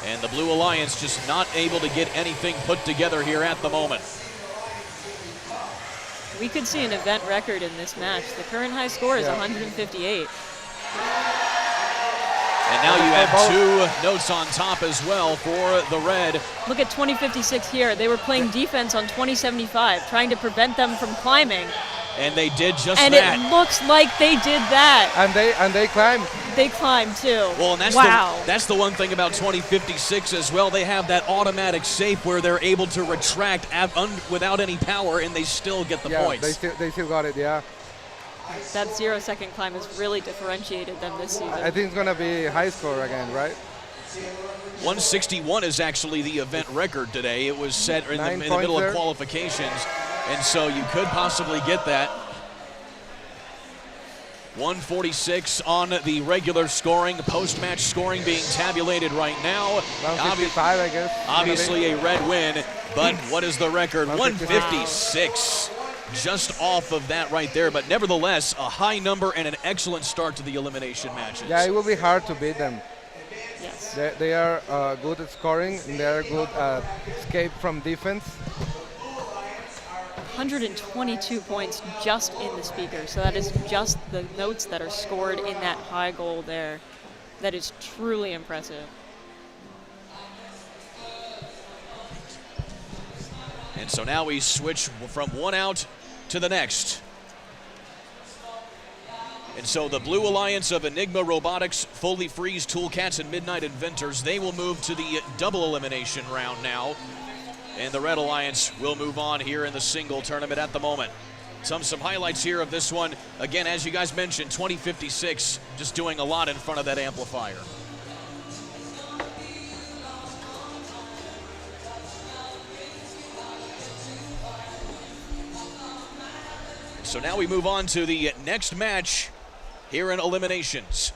And the Blue Alliance just not able to get anything put together here at the moment. We could see an event record in this match. The current high score is 158. And now you have two notes on top as well for the Red. Look at 2056 here. They were playing defense on 2075, trying to prevent them from climbing. And they did just and that. And it looks like they did that. And they climbed. They climbed too. Well, and that's the one thing about 2056 as well. They have that automatic safe where they're able to retract without any power, and they still get the points. They still got it, yeah. That 0-second climb has really differentiated them this season. I think it's going to be high score again, right? 161 is actually the event record today. It was set in the middle of qualifications, and so you could possibly get that. 146 on the regular scoring, post-match scoring being tabulated right now. 155, I guess. Obviously a red win, but what is the record? 156. Just off of that right there, but nevertheless, a high number and an excellent start to the elimination matches. Yeah, it will be hard to beat them. Yes. They are good at scoring, and they are good at escape from defense. 122 points just in the speaker, so that is just the notes that are scored in that high goal there. That is truly impressive. And so now we switch from one out to the next. And so the Blue Alliance of Enigma Robotics, Fully Freeze, Toolcats, and Midnight Inventors, they will move to the double elimination round now. And the Red Alliance will move on here in the single tournament at the moment. Some highlights here of this one. Again, as you guys mentioned, 2056 just doing a lot in front of that amplifier. So now we move on to the next match here in eliminations.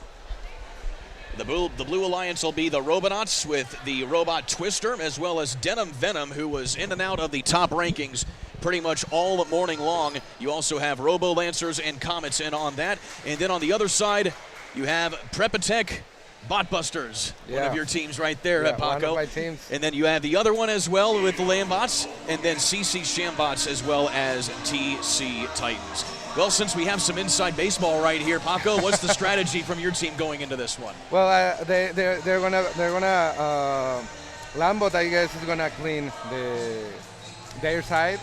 The Blue Alliance will be the Robots with the Robot Twister, as well as Denim Venom, who was in and out of the top rankings pretty much all morning long. You also have Robo Lancers and Comets in on that. And then on the other side, you have Prepatech Botbusters, one of your teams right there, Paco. One of my teams. And then you have the other one as well with the Lambots, and then CC Shambots as well as TC Titans. Well, since we have some inside baseball right here, Paco, what's the strategy from your team going into this one? Well, they're gonna Lambot, I guess, is gonna clean their side.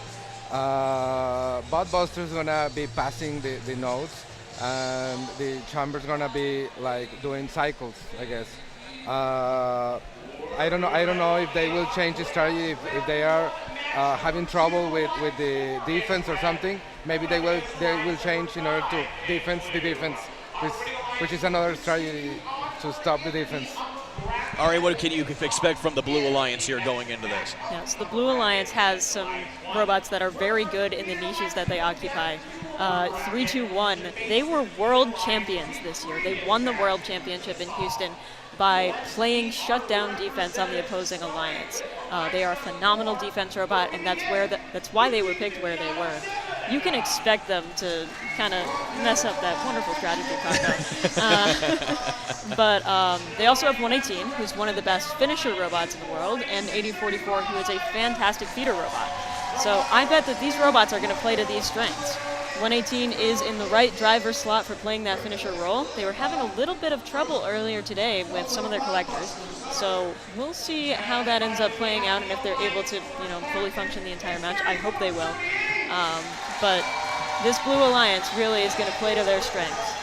Botbusters is gonna be passing the nodes, and the Chamber's gonna be like doing cycles, I guess. I don't know if they will change the strategy if they are having trouble with the defense or something. Maybe they will change in order to defense the defense, which is another strategy to stop the defense. All right, what can you expect from the Blue Alliance here going into this? Yes, the Blue Alliance has some robots that are very good in the niches that they occupy. 321, they were world champions this year. They won the world championship in Houston by playing shutdown defense on the opposing alliance. They are a phenomenal defense robot, and that's why they were picked where they were. you can expect them to kind of mess up that wonderful strategy combo. But they also have 118, who's one of the best finisher robots in the world, and 8044, who is a fantastic feeder robot. So I bet that these robots are going to play to these strengths. 118 is in the right driver slot for playing that finisher role. They were having a little bit of trouble earlier today with some of their collectors. So we'll see how that ends up playing out and if they're able to, fully function the entire match. I hope they will. But this Blue Alliance really is going to play to their strengths.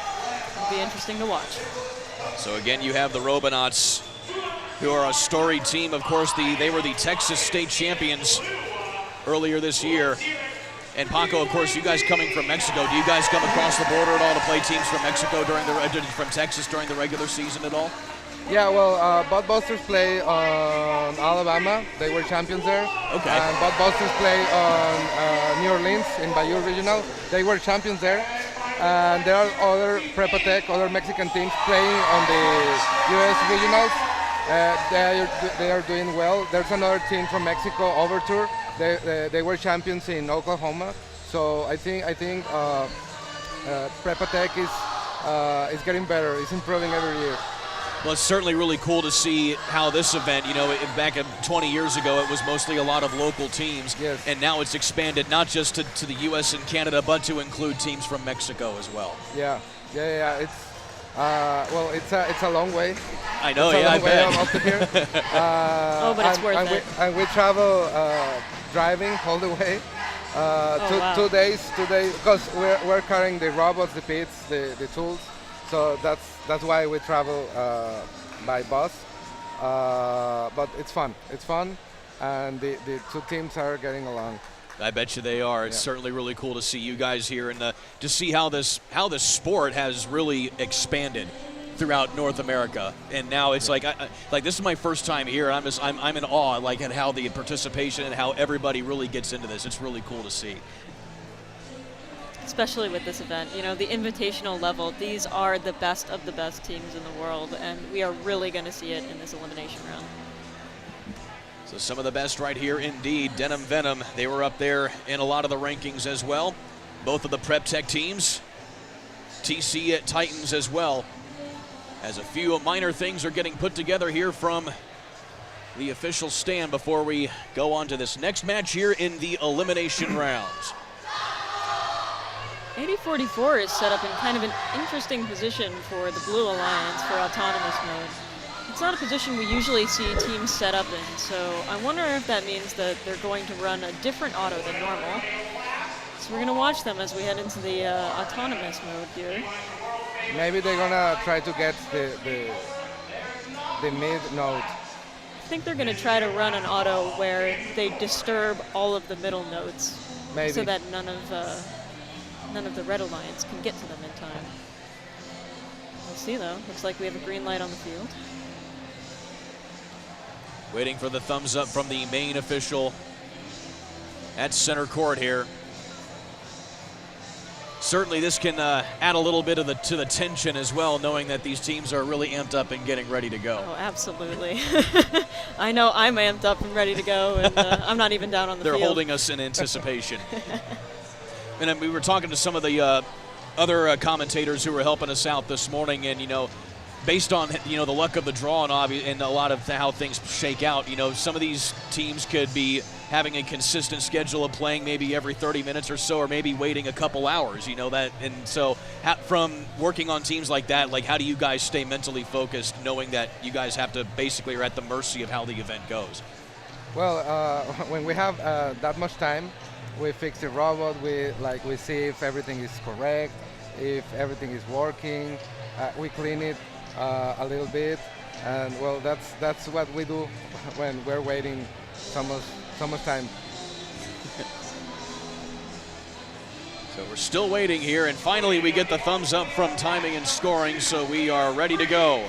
It'll be interesting to watch. So again, you have the Robonauts, who are a storied team. Of course, they were the Texas State champions earlier this year. And Paco, of course, you guys coming from Mexico, do you guys come across the border at all to play teams from Mexico from Texas during the regular season at all? Yeah, well, Buttbusters play on Alabama. They were champions there. Okay. And Buttbusters play on New Orleans in Bayou Regional. They were champions there. And there are other Prepa Tech, other Mexican teams playing on the U.S. regionals. They are doing well. There's another team from Mexico, Overture. They were champions in Oklahoma. So I think Prepa Tech is getting better. It's improving every year. Well, it's certainly really cool to see how this event, back 20 years ago, it was mostly a lot of local teams. Yes. And now it's expanded not just to the U.S. and Canada, but to include teams from Mexico as well. Yeah. It's a long way. I know, yeah, I bet. Up to here. But it's worth it. And we travel driving all the way. Wow. 2 days, because we're carrying the robots, the pits, the tools. So that's why we travel by bus. But it's fun. And the two teams are getting along. I bet you they are. It's certainly really cool to see you guys here and to see how this sport has really expanded throughout North America. And now it's like this is my first time here. I'm in awe at how the participation and how everybody really gets into this. It's really cool to see. Especially with this event, the invitational level, these are the best of the best teams in the world, and we are really going to see it in this elimination round. So some of the best right here indeed. Denim Venom, they were up there in a lot of the rankings as well. Both of the Prep Tech teams, TC Titans as well, as a few minor things are getting put together here from the official stand before we go on to this next match here in the elimination rounds. 8044 is set up in kind of an interesting position for the Blue Alliance for autonomous mode. It's not a position we usually see teams set up in, so I wonder if that means that they're going to run a different auto than normal. So we're going to watch them as we head into the autonomous mode here. Maybe they're going to try to get the mid node. I think they're going to try to run an auto where they disturb all of the middle nodes. Maybe. So that none of the Red Alliance can get to them in time. We'll see though. Looks like we have a green light on the field. Waiting for the thumbs up from the main official at center court here. Certainly this can add a little bit to the tension as well, knowing that these teams are really amped up and getting ready to go. Oh, absolutely. I know I'm amped up and ready to go, and I'm not even down on the field. field. They're holding us in anticipation. And we were talking to some of the other commentators who were helping us out this morning, and based on the luck of the draw and a lot of how things shake out, some of these teams could be having a consistent schedule of playing maybe every 30 minutes or so, or maybe waiting a couple hours, that. And so from working on teams like that, how do you guys stay mentally focused, knowing that you guys have to basically are at the mercy of how the event goes? Well, when we have that much time, we fix the robot. We see if everything is correct, if everything is working. We clean it a little bit, and well, that's what we do when we're waiting so much time. So we're still waiting here, and finally we get the thumbs up from timing and scoring, so we are ready to go.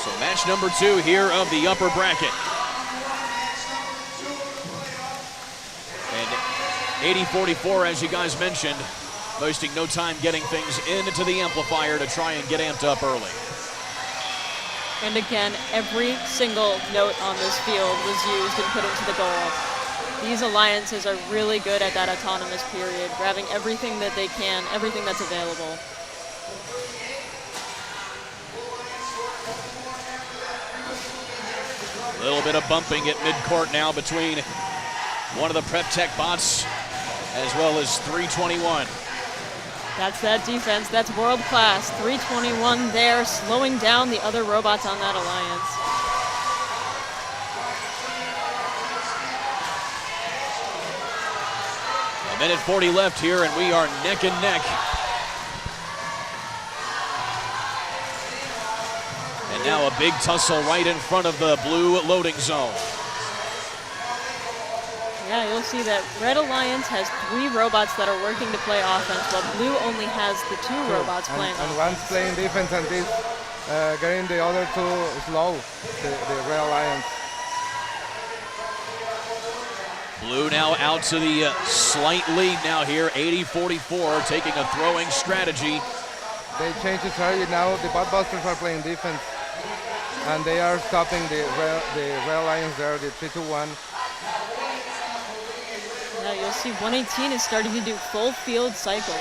So match number 2 here of the upper bracket. And 8044, as you guys mentioned, wasting no time getting things into the amplifier to try and get amped up early. And again, every single note on this field was used and put into the goal. These alliances are really good at that autonomous period, grabbing everything that they can, everything that's available. A little bit of bumping at midcourt now between one of the Prep Tech bots as well as 321. That's that defense. That's world class. 321 there, slowing down the other robots on that alliance. A minute 40 left here, and we are neck and neck. And now a big tussle right in front of the blue loading zone. Yeah, you'll see that Red Alliance has 3 robots that are working to play offense, while Blue only has the 2 robots playing and offense. one's playing defense and this getting the other 2 slow, the Red Alliance. Blue now out to the slight lead now here, 80-44, taking a throwing strategy. They changed the strategy now. The Botbusters are playing defense, and they are stopping the Red Alliance there, the 3-2-1. Now you'll see 118 is starting to do full field cycles.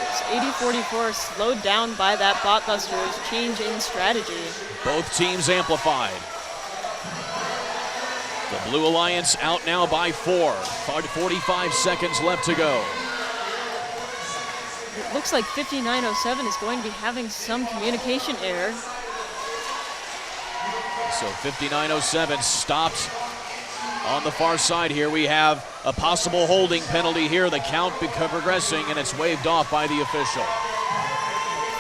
80-44 slowed down by that Botbusters change in strategy. Both teams amplified. The Blue Alliance out now by 4. 45 seconds left to go. It looks like 5907 is going to be having some communication error. So 5907 stopped on the far side here. We have a possible holding penalty here. The count progressing, and it's waved off by the official.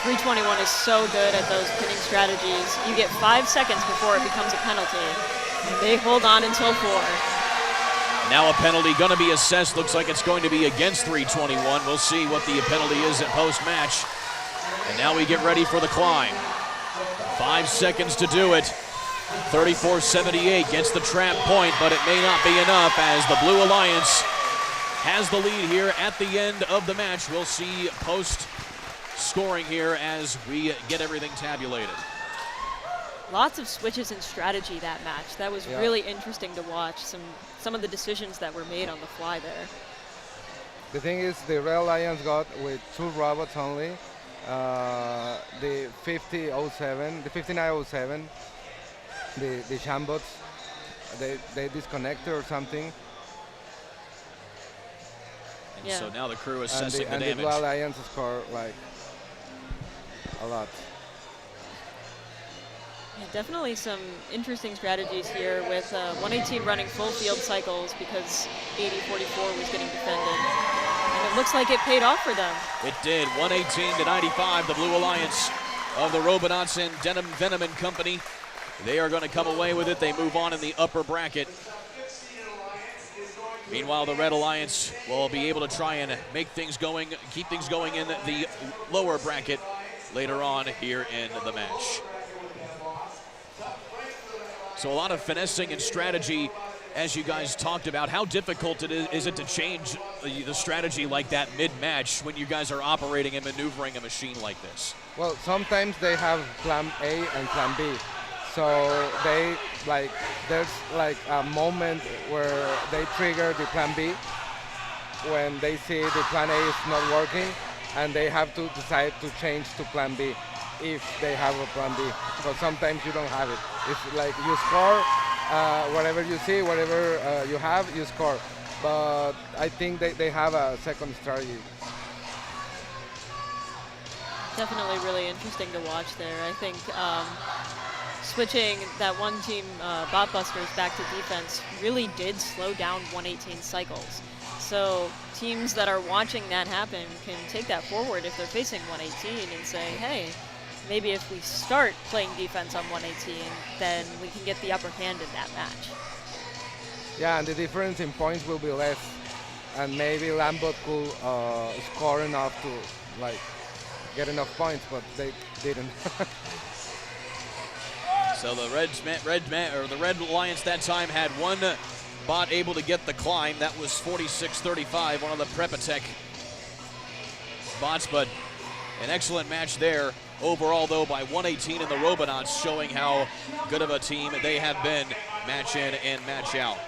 321 is so good at those pinning strategies. You get 5 seconds before it becomes a penalty. They hold on until 4. Now a penalty going to be assessed. Looks like it's going to be against 321. We'll see what the penalty is at post-match. And now we get ready for the climb. 5 seconds to do it. 34-78 gets the trap point, but it may not be enough as the Blue Alliance has the lead here at the end of the match. We'll see post-scoring here as we get everything tabulated. Lots of switches in strategy that match. That was really interesting to watch. Some of the decisions that were made on the fly there. The thing is, the Red Alliance got with 2 robots only. The 5007, the 5907, the Shambots, they disconnected or something. And so now the crew assessing and the damage. The Blue Alliance scored like a lot. Yeah, definitely some interesting strategies here with 118 running full field cycles because 80-44 was getting defended. And it looks like it paid off for them. It did. 118-95, the Blue Alliance of the Robotics and Venom and Company. They are going to come away with it. They move on in the upper bracket. Meanwhile, the Red Alliance will be able to try and make things going, keep things going in the lower bracket later on here in the match. So a lot of finessing and strategy, as you guys talked about. How difficult is it to change the strategy like that mid-match when you guys are operating and maneuvering a machine like this? Well, sometimes they have plan A and plan B. So there's like a moment where they trigger the plan B when they see the plan A is not working, and they have to decide to change to plan B if they have a plan B. Because sometimes you don't have it. It's like you score, whatever you see, whatever you have, you score. But I think they have a second strategy. Definitely really interesting to watch there. I think switching that one team Botbusters back to defense really did slow down 118 cycles. So teams that are watching that happen can take that forward if they're facing 118 and say, hey, maybe if we start playing defense on 118, then we can get the upper hand in that match. Yeah, and the difference in points will be less. And maybe Lambot could score enough to get enough points, but they didn't. So the Red Alliance that time had one bot able to get the climb. That was 46-35, one of the Prepatech bots, but an excellent match there. Overall, though, by 118 and the Robotics, showing how good of a team they have been match in and match out.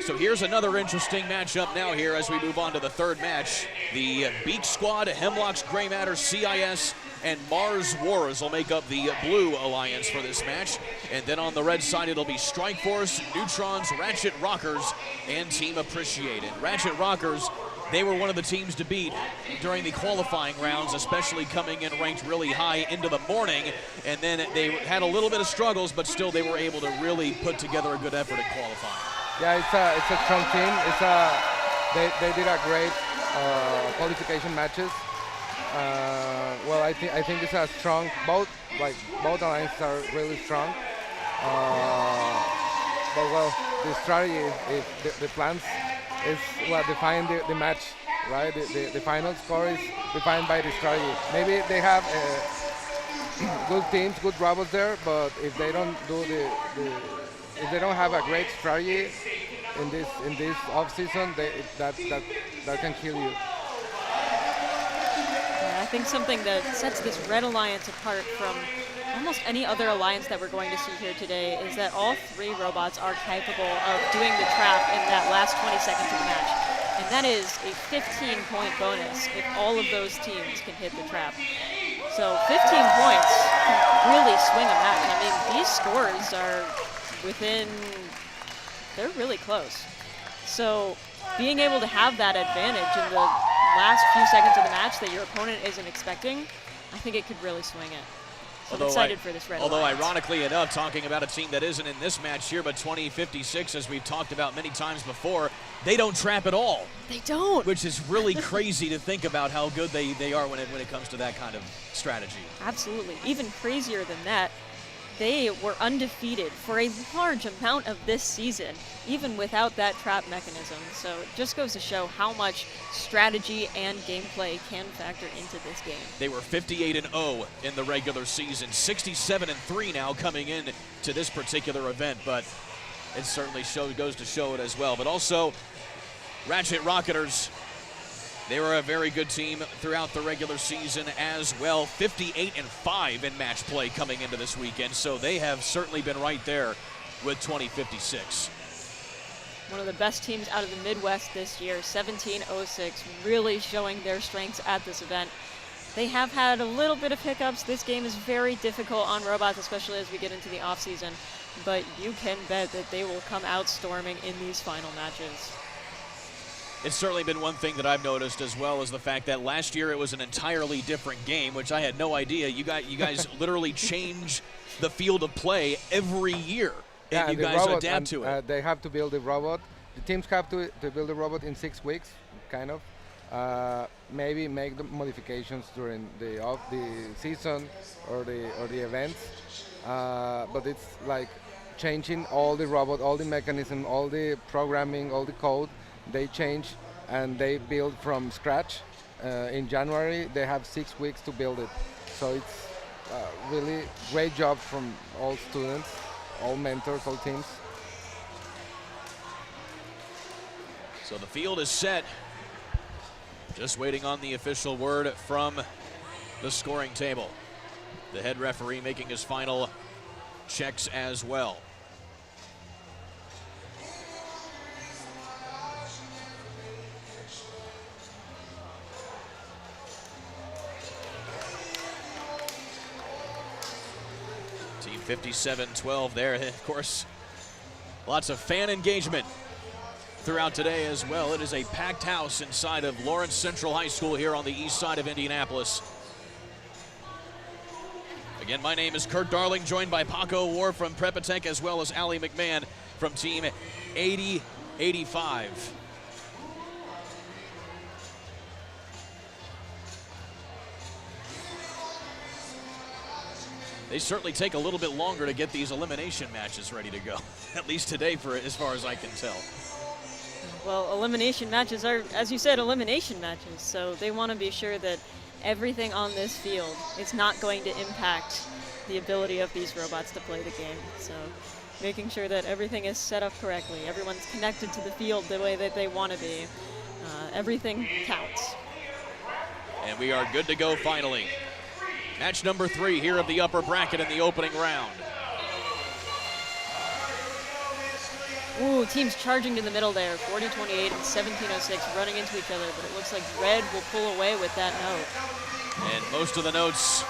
So here's another interesting matchup now here as we move on to the third match. The Beak Squad, Hemlocks, Gray Matter, CIS, and Mars Wars will make up the blue alliance for this match. And then on the red side, it'll be Strike Force, Neutrons, Ratchet Rockers, and Team Appreciated. Ratchet Rockers, they were one of the teams to beat during the qualifying rounds, especially coming in ranked really high into the morning. And then they had a little bit of struggles, but still they were able to really put together a good effort in qualifying. Yeah, it's a strong team. They did a great qualification matches. Well, I think it's a strong. Both alliances are really strong. But well, the strategy is the plans is what define the match, right? The final score is defined by the strategy. Maybe they have good teams, good robots there, but if they don't do if they don't have a great strategy in this off season, that can kill you. Yeah, I think something that sets this Red Alliance apart from almost any other alliance that we're going to see here today is that all three robots are capable of doing the trap in that last 20 seconds of the match. And that is a 15-point bonus if all of those teams can hit the trap. So 15 points can really swing a match. I mean, these scores are they're really close. So being able to have that advantage in the last few seconds of the match that your opponent isn't expecting, I think it could really swing it. So I'm excited for this Red Alliance. Ironically enough, talking about a team that isn't in this match here, but 2056, as we've talked about many times before, they don't trap at all. They don't. Which is really crazy to think about how good they are when it comes to that kind of strategy. Absolutely. Even crazier than that, they were undefeated for a large amount of this season, even without that trap mechanism. So it just goes to show how much strategy and gameplay can factor into this game. They were 58-0 in the regular season, 67-3 now coming in to this particular event, but it certainly goes to show it as well. But also, Ratchet Rocketers, they were a very good team throughout the regular season as well. 58-5 in match play coming into this weekend, so they have certainly been right there with 2056. One of the best teams out of the Midwest this year, 17-06, really showing their strengths at this event. They have had a little bit of hiccups. This game is very difficult on robots, especially as we get into the off-season, but you can bet that they will come out storming in these final matches. It's certainly been one thing that I've noticed, as well as the fact that last year it was an entirely different game, which I had no idea. You guys literally change the field of play every year, and you guys adapt to it. They have to build a robot. The teams have to build a robot in 6 weeks, kind of. Maybe make the modifications during the season or the events. But it's like changing all the robot, all the mechanism, all the programming, all the code. They change and they build from scratch. In January, they have 6 weeks to build it. So it's really great job from all students, all mentors, all teams. So the field is set. Just waiting on the official word from the scoring table. The head referee making his final checks as well. Team 57-12 there. Of course, lots of fan engagement throughout today as well. It is a packed house inside of Lawrence Central High School here on the east side of Indianapolis. Again, my name is Kurt Darling, joined by Paco War from Prepatech, as well as Allie McMahon from Team 8085. They certainly take a little bit longer to get these elimination matches ready to go, at least today, for as far as I can tell. Well, elimination matches are, as you said, elimination matches, so they want to be sure that everything on this field is not going to impact the ability of these robots to play the game. So making sure that everything is set up correctly, everyone's connected to the field the way that they want to be. Everything counts. And we are good to go finally. Match number 3 here of the upper bracket in the opening round. Ooh, teams charging to the middle there. 40-28 and 17-06 running into each other, but it looks like red will pull away with that note. And most of the notes,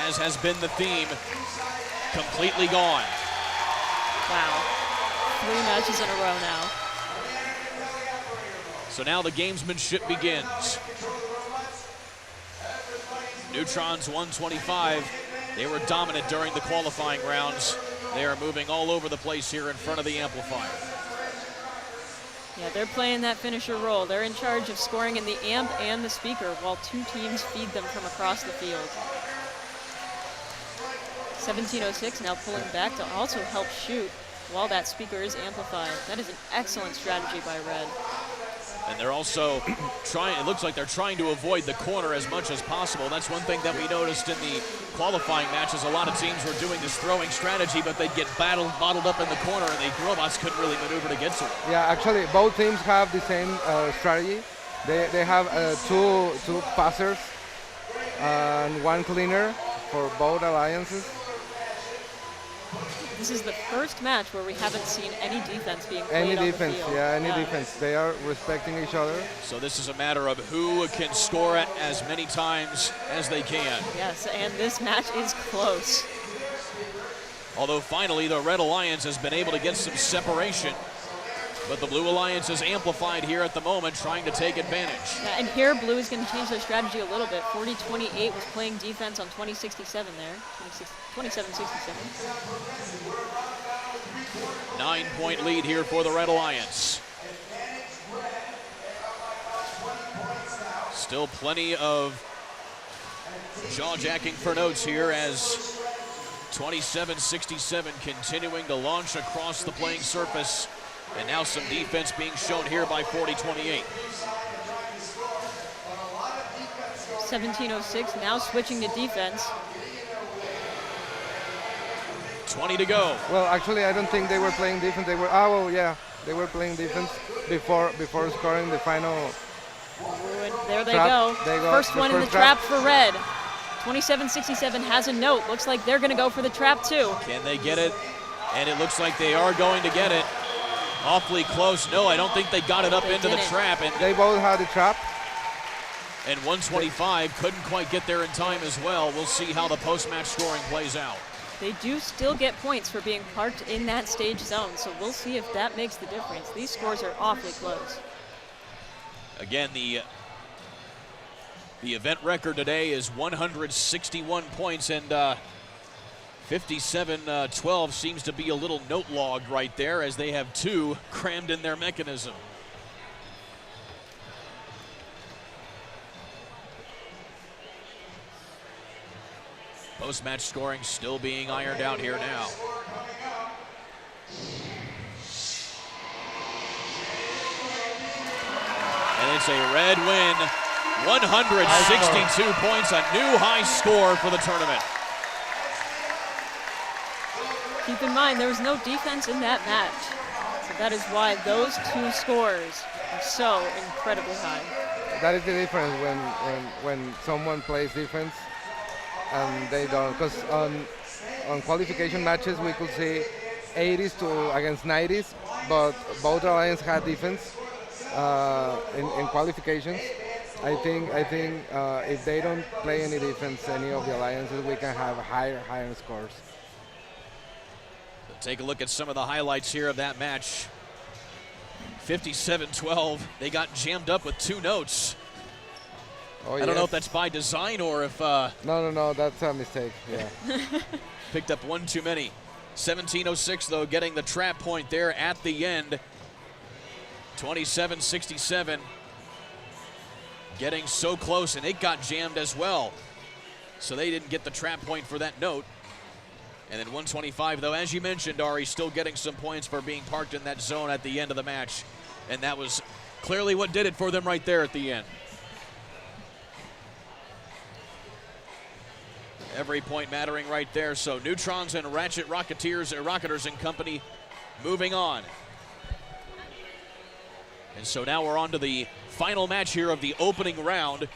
as has been the theme, completely gone. Wow. 3 matches in a row now. So now the gamesmanship begins. Neutrons 125. They were dominant during the qualifying rounds. They are moving all over the place here in front of the amplifier. Yeah, they're playing that finisher role. They're in charge of scoring in the amp and the speaker while 2 teams feed them from across the field. 17-06 now pulling back to also help shoot while that speaker is amplified. That is an excellent strategy by Red. And they're also trying, it looks like they're trying to avoid the corner as much as possible. That's one thing that we noticed in the qualifying matches. A lot of teams were doing this throwing strategy, but they'd get bottled up in the corner, and the robots couldn't really maneuver to get to it. Yeah, actually, both teams have the same strategy. They have two passers and 1 cleaner for both alliances. This is the first match where we haven't seen any defense being played Any on defense, the field. yeah, any defense. They are respecting each other. So this is a matter of who can score it as many times as they can. Yes, and this match is close. Although finally the Red Alliance has been able to get some separation, but the Blue Alliance is amplified here at the moment, trying to take advantage. Yeah, and here Blue is going to change their strategy a little bit. 40-28 was playing defense on 20-67 there. 27-67. 9-point lead here for the Red Alliance. Still plenty of jaw-jacking for notes here as 27-67 continuing to launch across the playing surface. And now some defense being shown here by 40-28. 17-06 now switching to defense. 20 to go. Well, actually, I don't think they were playing defense. They were, they were playing defense before scoring the final. Ooh, and there they trap. go. They go. First one in the trap for Red. 27-67 has a note. Looks like they're going to go for the trap too. Can they get it? And it looks like they are going to get it. Awfully close. No, I don't think they got it up into the trap. And they both had the trap. And 125 couldn't quite get there in time as well. We'll see how the post-match scoring plays out. They do still get points for being parked in that stage zone, so we'll see if that makes the difference. These scores are awfully close. Again, the event record today is 161 points, and 57-12 seems to be a little note log right there as they have 2 crammed in their mechanism. Post-match scoring still being ironed out here now. And it's a Red win, 162 points, a new high score for the tournament. Keep in mind, there was no defense in that match. So that is why those 2 scores are so incredibly high. That is the difference when someone plays defense and they don't. Because on qualification matches, we could see 80s against 90s, but both alliances had defense in qualifications. I think if they don't play any defense, any of the alliances, we can have higher scores. Take a look at some of the highlights here of that match. 57-12, they got jammed up with 2 notes. Oh, I don't know if that's by design or if... No, that's a mistake, yeah. Picked up 1 too many. 17-06, though, getting the trap point there at the end. 27-67. Getting so close, and it got jammed as well. So they didn't get the trap point for that note. And then 125, though, as you mentioned, Ari, still getting some points for being parked in that zone at the end of the match. And that was clearly what did it for them right there at the end. Every point mattering right there. So Neutrons and Ratchet Rocketers and company moving on. And so now we're on to the final match here of the opening round.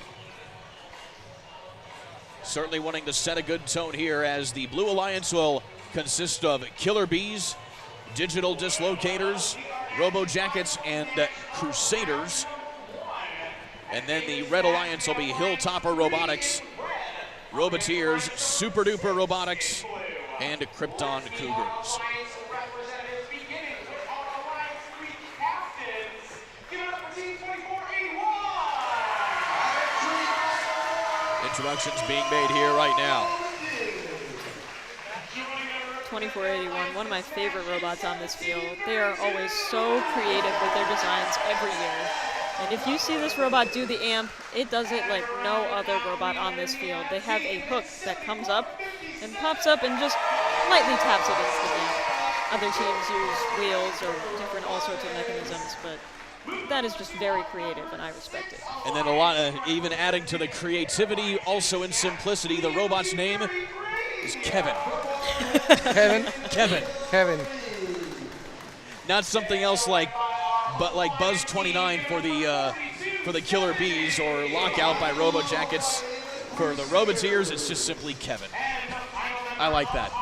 Certainly wanting to set a good tone here as the Blue Alliance will consist of Killer Bees, Digital Dislocators, Robo Jackets, and Crusaders. And then the Red Alliance will be Hilltopper Robotics, Roboteers, Super Duper Robotics, and Krypton Cougars. Introductions being made here right now. 2481, one of my favorite robots on this field. They are always so creative with their designs every year. And if you see this robot do the amp, it does it like no other robot on this field. They have a hook that comes up and pops up and just lightly taps it into the amp. Other teams use wheels or different all sorts of mechanisms, but that is just very creative, and I respect it. And then a lot of, even adding to the creativity, also in simplicity, the robot's name is Kevin. Kevin? Kevin. Not something else like Buzz 29 for the Killer Bees or Lockout by Robo Jackets. For the Roboteers, it's just simply Kevin. I like that.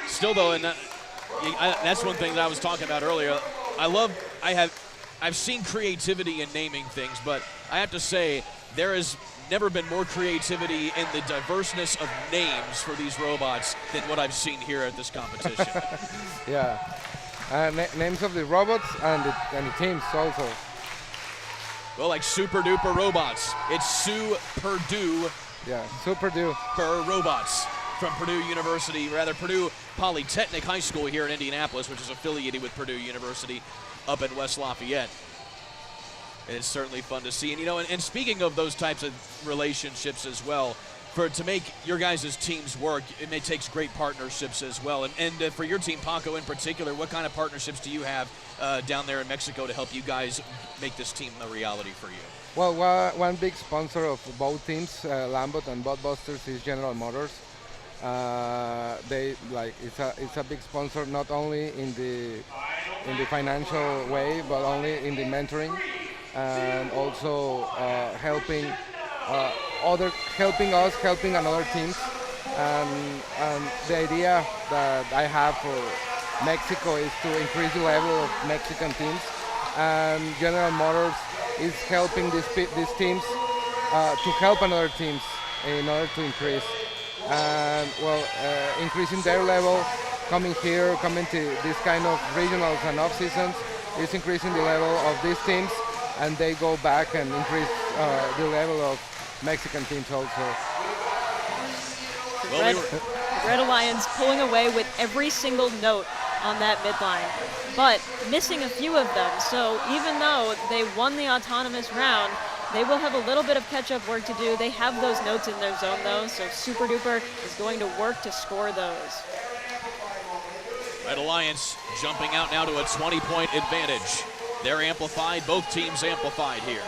Still though, and that's one thing that I was talking about earlier. I've seen creativity in naming things, but I have to say there has never been more creativity in the diverseness of names for these robots than what I've seen here at this competition. Yeah, names of the robots and the teams also. Well, like Super Duper Robots, it's Sue Purdue. Yeah, Super Purdue. Per Robots from Purdue University, rather Purdue Polytechnic High School here in Indianapolis, which is affiliated with Purdue University up in West Lafayette. And it's certainly fun to see. And, you know, and speaking of those types of relationships as well, to make your guys' teams work, it takes great partnerships as well. And for your team, Paco in particular, what kind of partnerships do you have down there in Mexico to help you guys make this team a reality for you? Well, one big sponsor of both teams, Lambot and Botbusters, is General Motors. It's a big sponsor not only in the financial way, but only in the mentoring, and also helping us, helping another teams. And the idea that I have for Mexico is to increase the level of Mexican teams, and General Motors is helping these teams to help another teams in order to increase. And increasing their level, coming to this kind of regionals and off seasons is increasing the level of these teams, and they go back and increase the level of Mexican teams also. The Red Alliance pulling away with every single note on that midline, but missing a few of them. So even though they won the autonomous round, they will have a little bit of catch-up work to do. They have those notes in their zone, though, so Super Duper is going to work to score those. Red Alliance jumping out now to a 20-point advantage. They're amplified, both teams amplified here.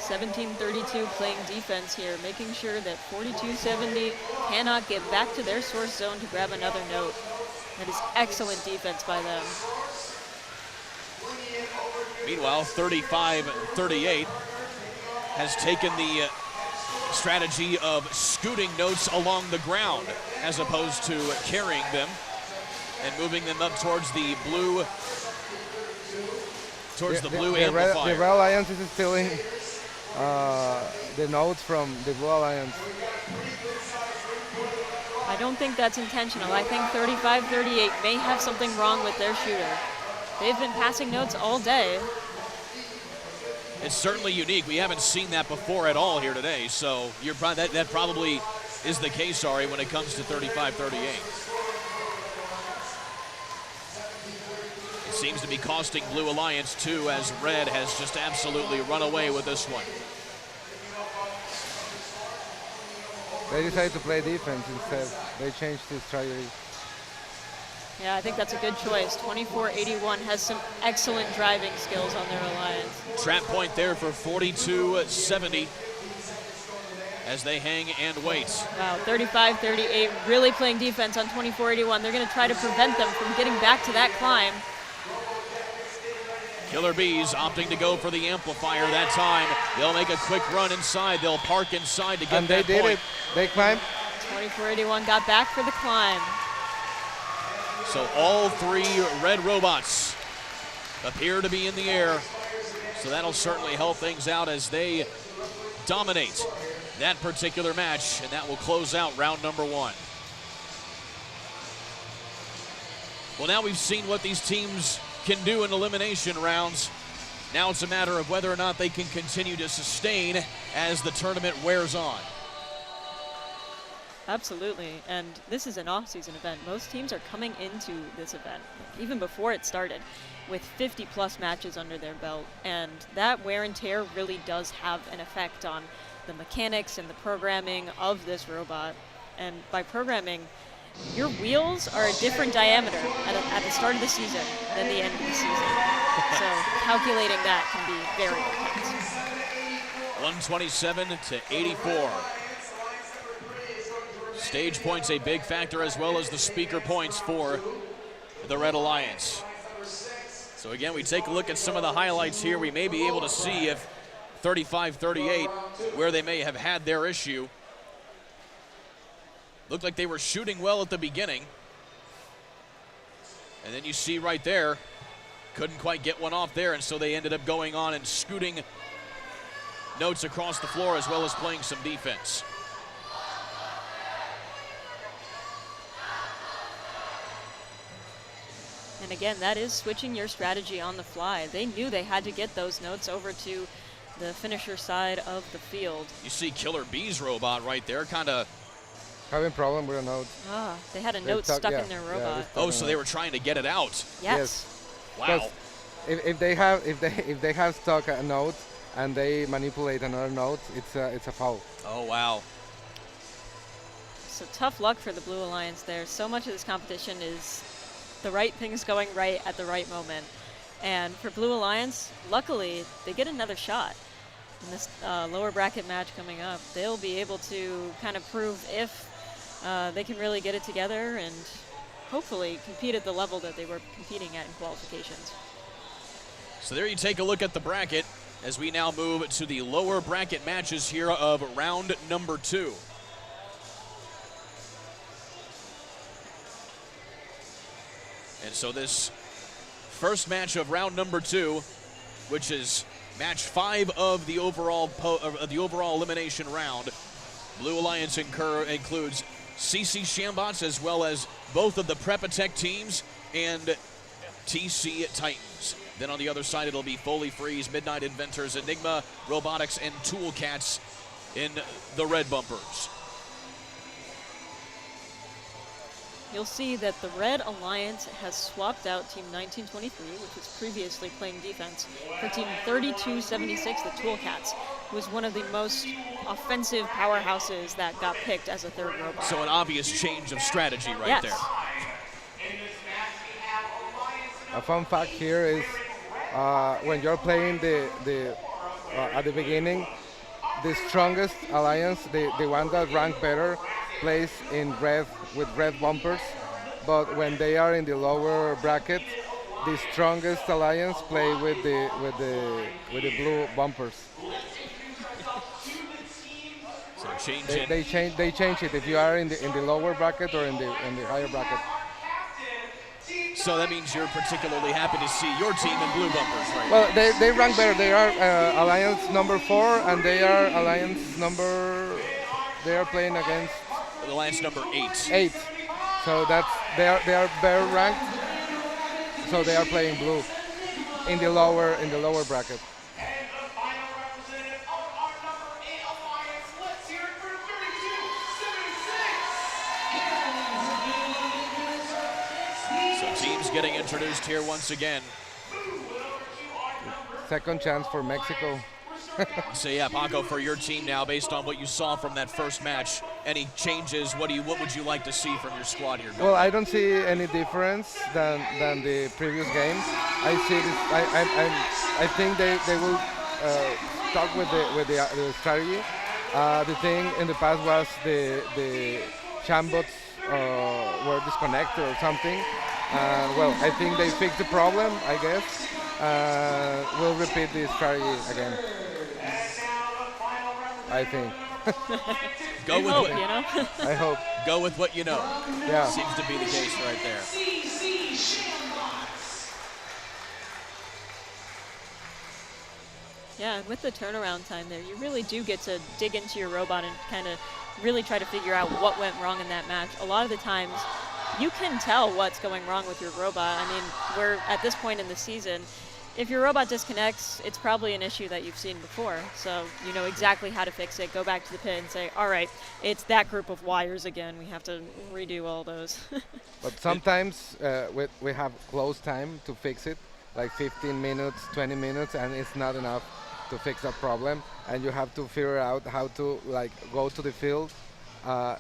1732 playing defense here, making sure that 4270 cannot get back to their source zone to grab another note. That is excellent defense by them. Meanwhile, 3538 has taken the strategy of scooting notes along the ground as opposed to carrying them and moving them up towards the blue amplifier. The Red Alliance is stealing the notes from the Blue Alliance. I don't think that's intentional. I think 3538 may have something wrong with their shooter. They've been passing notes all day. It's certainly unique. We haven't seen that before at all here today, so that probably is the case, Ari, when it comes to 3538. It seems to be costing Blue Alliance too, as Red has just absolutely run away with this one. They decided to play defense instead. They changed the strategy. Yeah, I think that's a good choice. 2481 has some excellent driving skills on their alliance. Trap point there for 4270 as they hang and wait. Wow, 3538 really playing defense on 2481. They're going to try to prevent them from getting back to that climb. Killer Bees opting to go for the amplifier that time. They'll make a quick run inside. They'll park inside to get And they that did point. it. They climbed. 2481 got back for the climb. So all three red robots appear to be in the air. So that'll certainly help things out as they dominate that particular match, and that will close out round number 1. Well, now we've seen what these teams can do in elimination rounds. Now it's a matter of whether or not they can continue to sustain as the tournament wears on. Absolutely, and this is an off-season event. Most teams are coming into this event, even before it started, with 50-plus matches under their belt, and that wear and tear really does have an effect on the mechanics and the programming of this robot. And by programming, your wheels are a different diameter at the start of the season than the end of the season. So calculating that can be very intense. 127 to 84. Stage points a big factor, as well as the speaker points for the Red Alliance. So again, we take a look at some of the highlights here. We may be able to see if 35-38, where they may have had their issue. Looked like they were shooting well at the beginning. And then you see right there, couldn't quite get one off there, and so they ended up going on and scooting notes across the floor, as well as playing some defense. And again, that is switching your strategy on the fly. They knew they had to get those notes over to the finisher side of the field. You see Killer Bee's robot right there, kind of having problem with a note. Ah, they had a note stuck in their robot. Oh, so they were trying to get it out. Yes. Wow. If they have stuck a note and they manipulate another note, it's a foul. Oh wow. So tough luck for the Blue Alliance there. So much of this competition is the right things going right at the right moment. And for Blue Alliance, luckily, they get another shot. In this lower bracket match coming up, they'll be able to kind of prove if they can really get it together and hopefully compete at the level that they were competing at in qualifications. So there you take a look at the bracket as we now move to the lower bracket matches here of round number 2. And so this first match of round number 2, which is match 5 of the overall elimination round, Blue Alliance includes CC Shambots, as well as both of the Prepatech teams and TC Titans. Then on the other side, it'll be Foley Freeze, Midnight Inventors, Enigma, Robotics, and Tool Cats in the red bumpers. You'll see that the Red Alliance has swapped out Team 1923, which was previously playing defense, for Team 3276, the Tool Cats, who was one of the most offensive powerhouses that got picked as a third robot. So an obvious change of strategy right there. A fun fact here is when you're playing at the beginning, the strongest alliance, the one that ranked better, plays in red with red bumpers, but when they are in the lower bracket, the strongest alliance play with the blue bumpers. So they change it if you are in the lower bracket or in the higher bracket. So that means you're particularly happy to see your team in blue bumpers, right? Well, they rank better. They are alliance number 4, and they are alliance number. They are playing against alliance number 8. 8. So that's they are better ranked. So they are playing blue in the lower bracket. So teams getting introduced here once again. Second chance for Mexico. So yeah, Paco, for your team now, based on what you saw from that first match, any changes? What would you like to see from your squad here? Well, I don't see any difference than the previous games. I see this. I think they will stuck with the strategy. The thing in the past was the Shambots were disconnected or something. Well, I think they fixed the problem, I guess. We'll repeat this strategy again. I think. Go with hope, what you know? I hope. Go with what you know. Yeah. Seems to be the case right there. Yeah, and with the turnaround time there, you really do get to dig into your robot and kind of really try to figure out what went wrong in that match. A lot of the times, you can tell what's going wrong with your robot. I mean, we're at this point in the season. If your robot disconnects, it's probably an issue that you've seen before. So you know exactly how to fix it. Go back to the pit and say, all right, it's that group of wires again. We have to redo all those. But sometimes we have close time to fix it, like 15 minutes, 20 minutes, and it's not enough to fix that problem. And you have to figure out how to like go to the field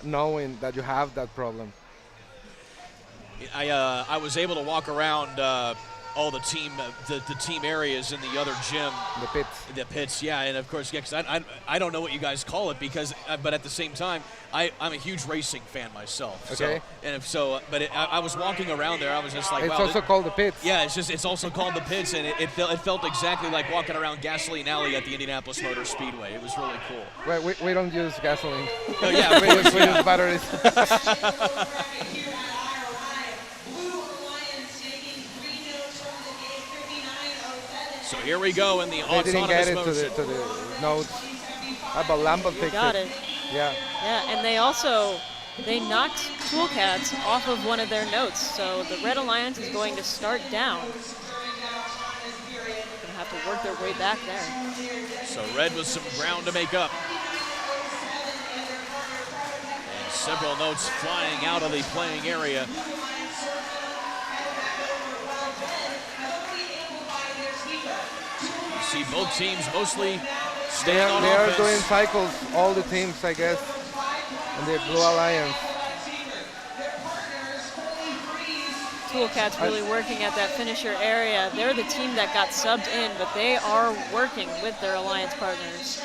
knowing that you have that problem. I was able to walk around all the team areas in the other gym. The pits. The pits, yeah, and of course, yeah, because I don't know what you guys call it because, but at the same time, I'm a huge racing fan myself. Okay. I was walking around there, I was just like, It's wow. also called the pits. Yeah, it's also called the pits, and it felt exactly like walking around Gasoline Alley at the Indianapolis Motor Speedway. It was really cool. Well, we don't use gasoline. Oh, yeah, we use batteries. So here we go in the They didn't autonomous get it motion. to the notes. But Lambo fixed got it. Yeah. Yeah, and they knocked Toolcats off of one of their notes. So the Red Alliance is going to start down. Going to have to work their way back there. So Red with some ground to make up. And several notes flying out of the playing area. You see both teams mostly staying on They are offense. doing cycles, all the teams, I guess, in the Blue Alliance. Toolcats really working at that finisher area. They're the team that got subbed in, but they are working with their alliance partners.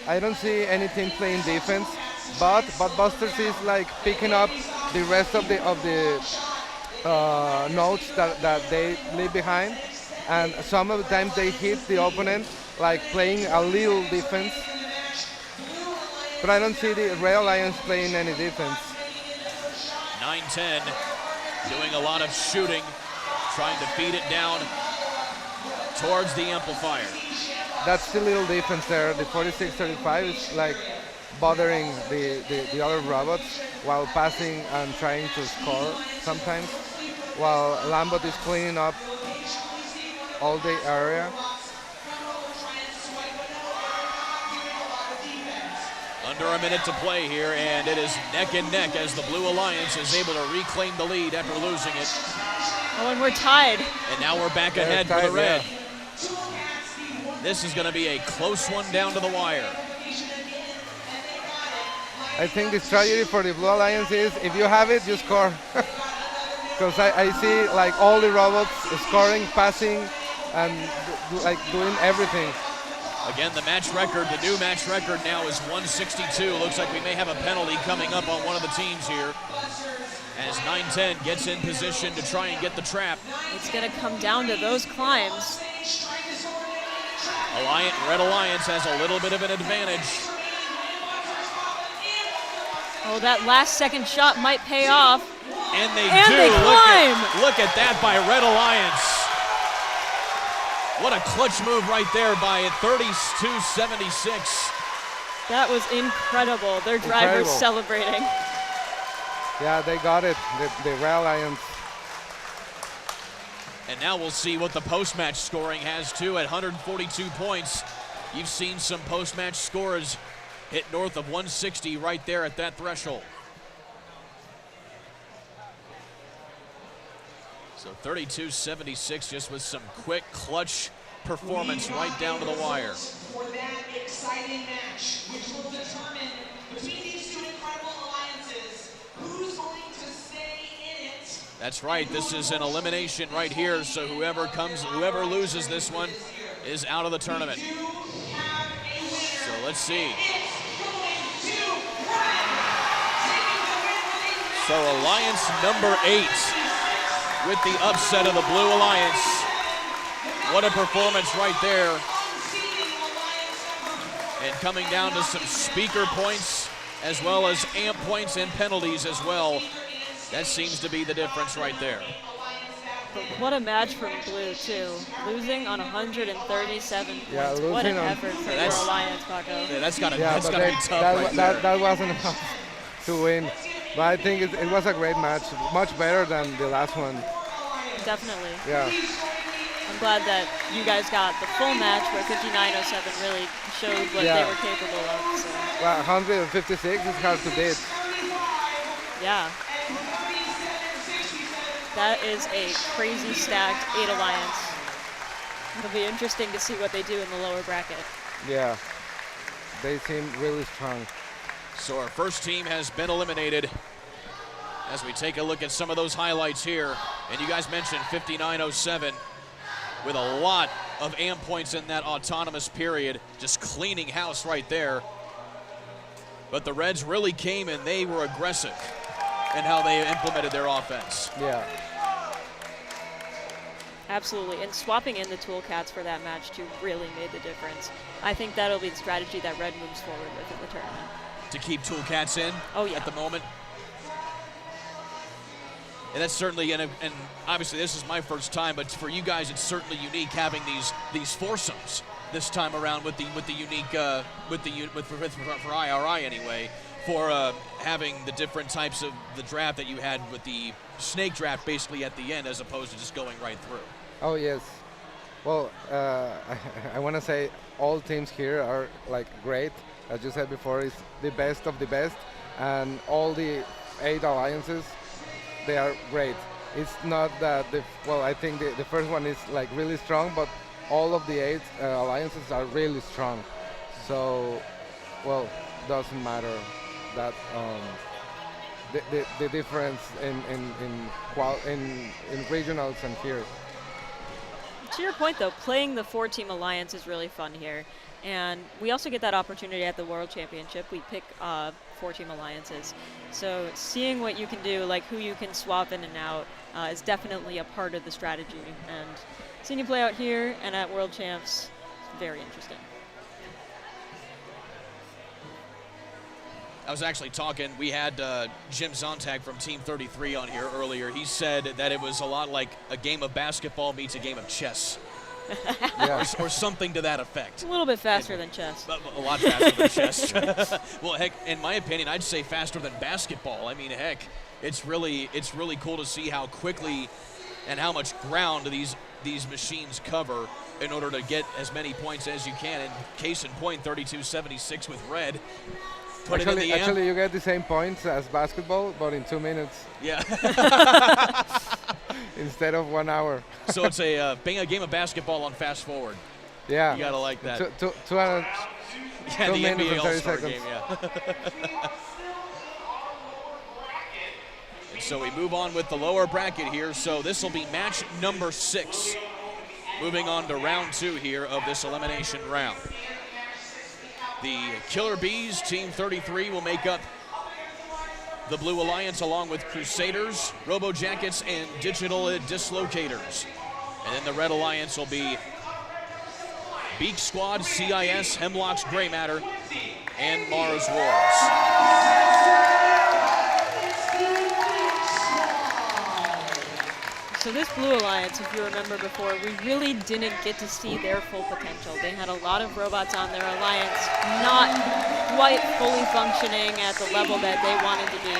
I don't see any team playing defense, but Busters is like picking up the rest of the notes that they leave behind, and some of the times they hit the opponent like playing a little defense. But I don't see the Red Alliance playing any defense. 9-10, doing a lot of shooting, trying to feed it down towards the amplifier. That's the little difference there. The 46-35 is like bothering the other robots while passing and trying to score sometimes, while Lambot is cleaning up all the area. Under a minute to play here, and it is neck and neck as the Blue Alliance is able to reclaim the lead after losing it. Oh, and we're tied. And now we're back ahead for the Red. This is going to be a close one down to the wire. I think the strategy for the Blue Alliance is if you have it, you score. Because I see like all the robots scoring, passing, and like doing everything. Again, the match record, the new match record now is 162. Looks like we may have a penalty coming up on one of the teams here. As 9-10 gets in position to try and get the trap. It's going to come down to those climbs. Red Alliance has a little bit of an advantage. Oh, that last second shot might pay off. And they and do. They climb. Look at that by Red Alliance. What a clutch move right there by 32-76. That was incredible. Their driver's celebrating. Yeah, they got it, the Red Alliance. And now we'll see what the post-match scoring has too at 142 points. You've seen some post-match scores hit north of 160 right there at that threshold. So 32-76 just with some quick clutch performance right down to the wire. For that exciting match, which will determine between these two incredible alliances, who's going to stay in it. That's right, this is an elimination right here, so whoever loses this one is out of the tournament. So let's see. So Alliance number 8 with the upset of the Blue Alliance. What a performance right there. And coming down to some speaker points as well as amp points and penalties as well. That seems to be the difference right there. But what a match from Blue, too. Losing on 137 points. Yeah, What an losing on- effort for your That's- Alliance, Paco. Yeah, that's gotta Yeah, be but tough that wasn't enough to win. But I think it was a great match, much better than the last one. Definitely. Yeah. I'm glad that you guys got the full match where 5907 really showed what they were capable of. So. Well, 156 is hard to beat. Yeah. That is a crazy stacked 8 Alliance. It'll be interesting to see what they do in the lower bracket. Yeah. They seem really strong. So our first team has been eliminated. As we take a look at some of those highlights here, and you guys mentioned 5907 with a lot of amp points in that autonomous period, just cleaning house right there. But the Reds really came and they were aggressive in how they implemented their offense. Yeah. Absolutely, and swapping in the Toolcats for that match too really made the difference. I think that'll be the strategy that Red moves forward with in the tournament. To keep Toolcats in at the moment. And that's certainly, and obviously this is my first time, but for you guys it's certainly unique having these foursomes this time around with the unique for IRI anyway, for having the different types of the draft that you had with the snake draft basically at the end as opposed to just going right through. Oh yes. Well, I want to say all teams here are like great. As you said before, it's the best of the best, and all the 8 alliances, they are great. It's not that I think the first one is like really strong, but all of the 8 alliances are really strong. So, well, doesn't matter that the difference in regionals and here. To your point though, playing the 4-team alliance is really fun here. And we also get that opportunity at the World Championship. We pick 4-team alliances. So seeing what you can do, like who you can swap in and out, is definitely a part of the strategy. And seeing it play out here and at World Champs is very interesting. I was actually talking, we had Jim Zontag from Team 33 on here earlier. He said that it was a lot like a game of basketball meets a game of chess. or something to that effect. A little bit faster than chess. A lot faster than chess. Well, heck, in my opinion, I'd say faster than basketball. I mean, heck, it's really cool to see how quickly and how much ground these machines cover in order to get as many points as you can. And case in point, 32-76 with Red. Actually, you get the same points as basketball, but in 2 minutes. Yeah. Instead of 1 hour. So it's a game of basketball on fast forward. Yeah. You gotta like that. 2 the minutes NBA and 30 All-Star seconds. game, yeah. And so we move on with the lower bracket here. So this will be match number 6. Moving on to round 2 here of this elimination round. The Killer Bees, Team 33, will make up the Blue Alliance along with Crusaders, Robo Jackets, and Digital Dislocators. And then the Red Alliance will be Beak Squad, CIS, Hemlock's Gray Matter, and Mars Wars. So this Blue Alliance, if you remember before, we really didn't get to see their full potential. They had a lot of robots on their alliance, not quite fully functioning at the level that they wanted to be.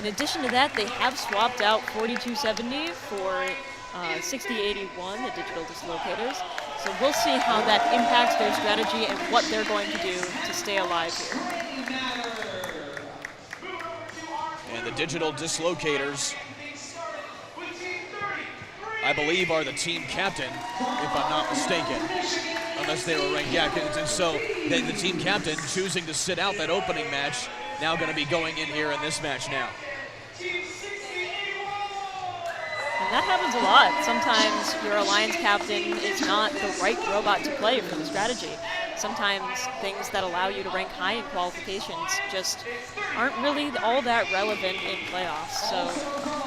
In addition to that, they have swapped out 4270 for 6081, the Digital Dislocators. So we'll see how that impacts their strategy and what they're going to do to stay alive here. And the Digital Dislocators, I believe, are the team captain, if I'm not mistaken, unless they were ranked. Yeah, and so the team captain choosing to sit out that opening match, now going to be going in here in this match now. And that happens a lot. Sometimes your alliance captain is not the right robot to play for the strategy. Sometimes things that allow you to rank high in qualifications just aren't really all that relevant in playoffs. So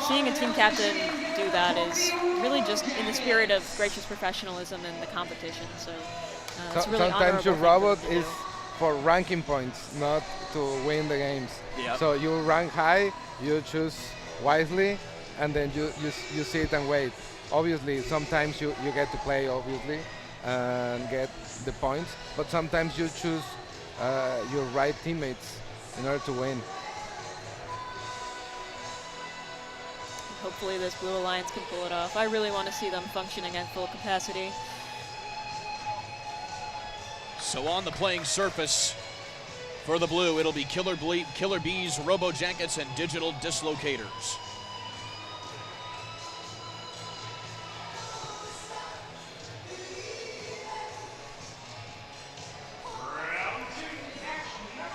seeing a team captain do that is really just in the spirit of gracious professionalism in the competition. So it's really sometimes your honorable robot thing for them is to do. for ranking points, not to win the games. Yep. So you rank high, you choose wisely, and then you sit and wait. Obviously, sometimes you get to play, obviously, and get the points, but sometimes you choose your right teammates in order to win. Hopefully this Blue Alliance can pull it off. I really want to see them functioning at full capacity. So on the playing surface for the Blue, it'll be Killer Bees, Robo Jackets, and Digital Dislocators.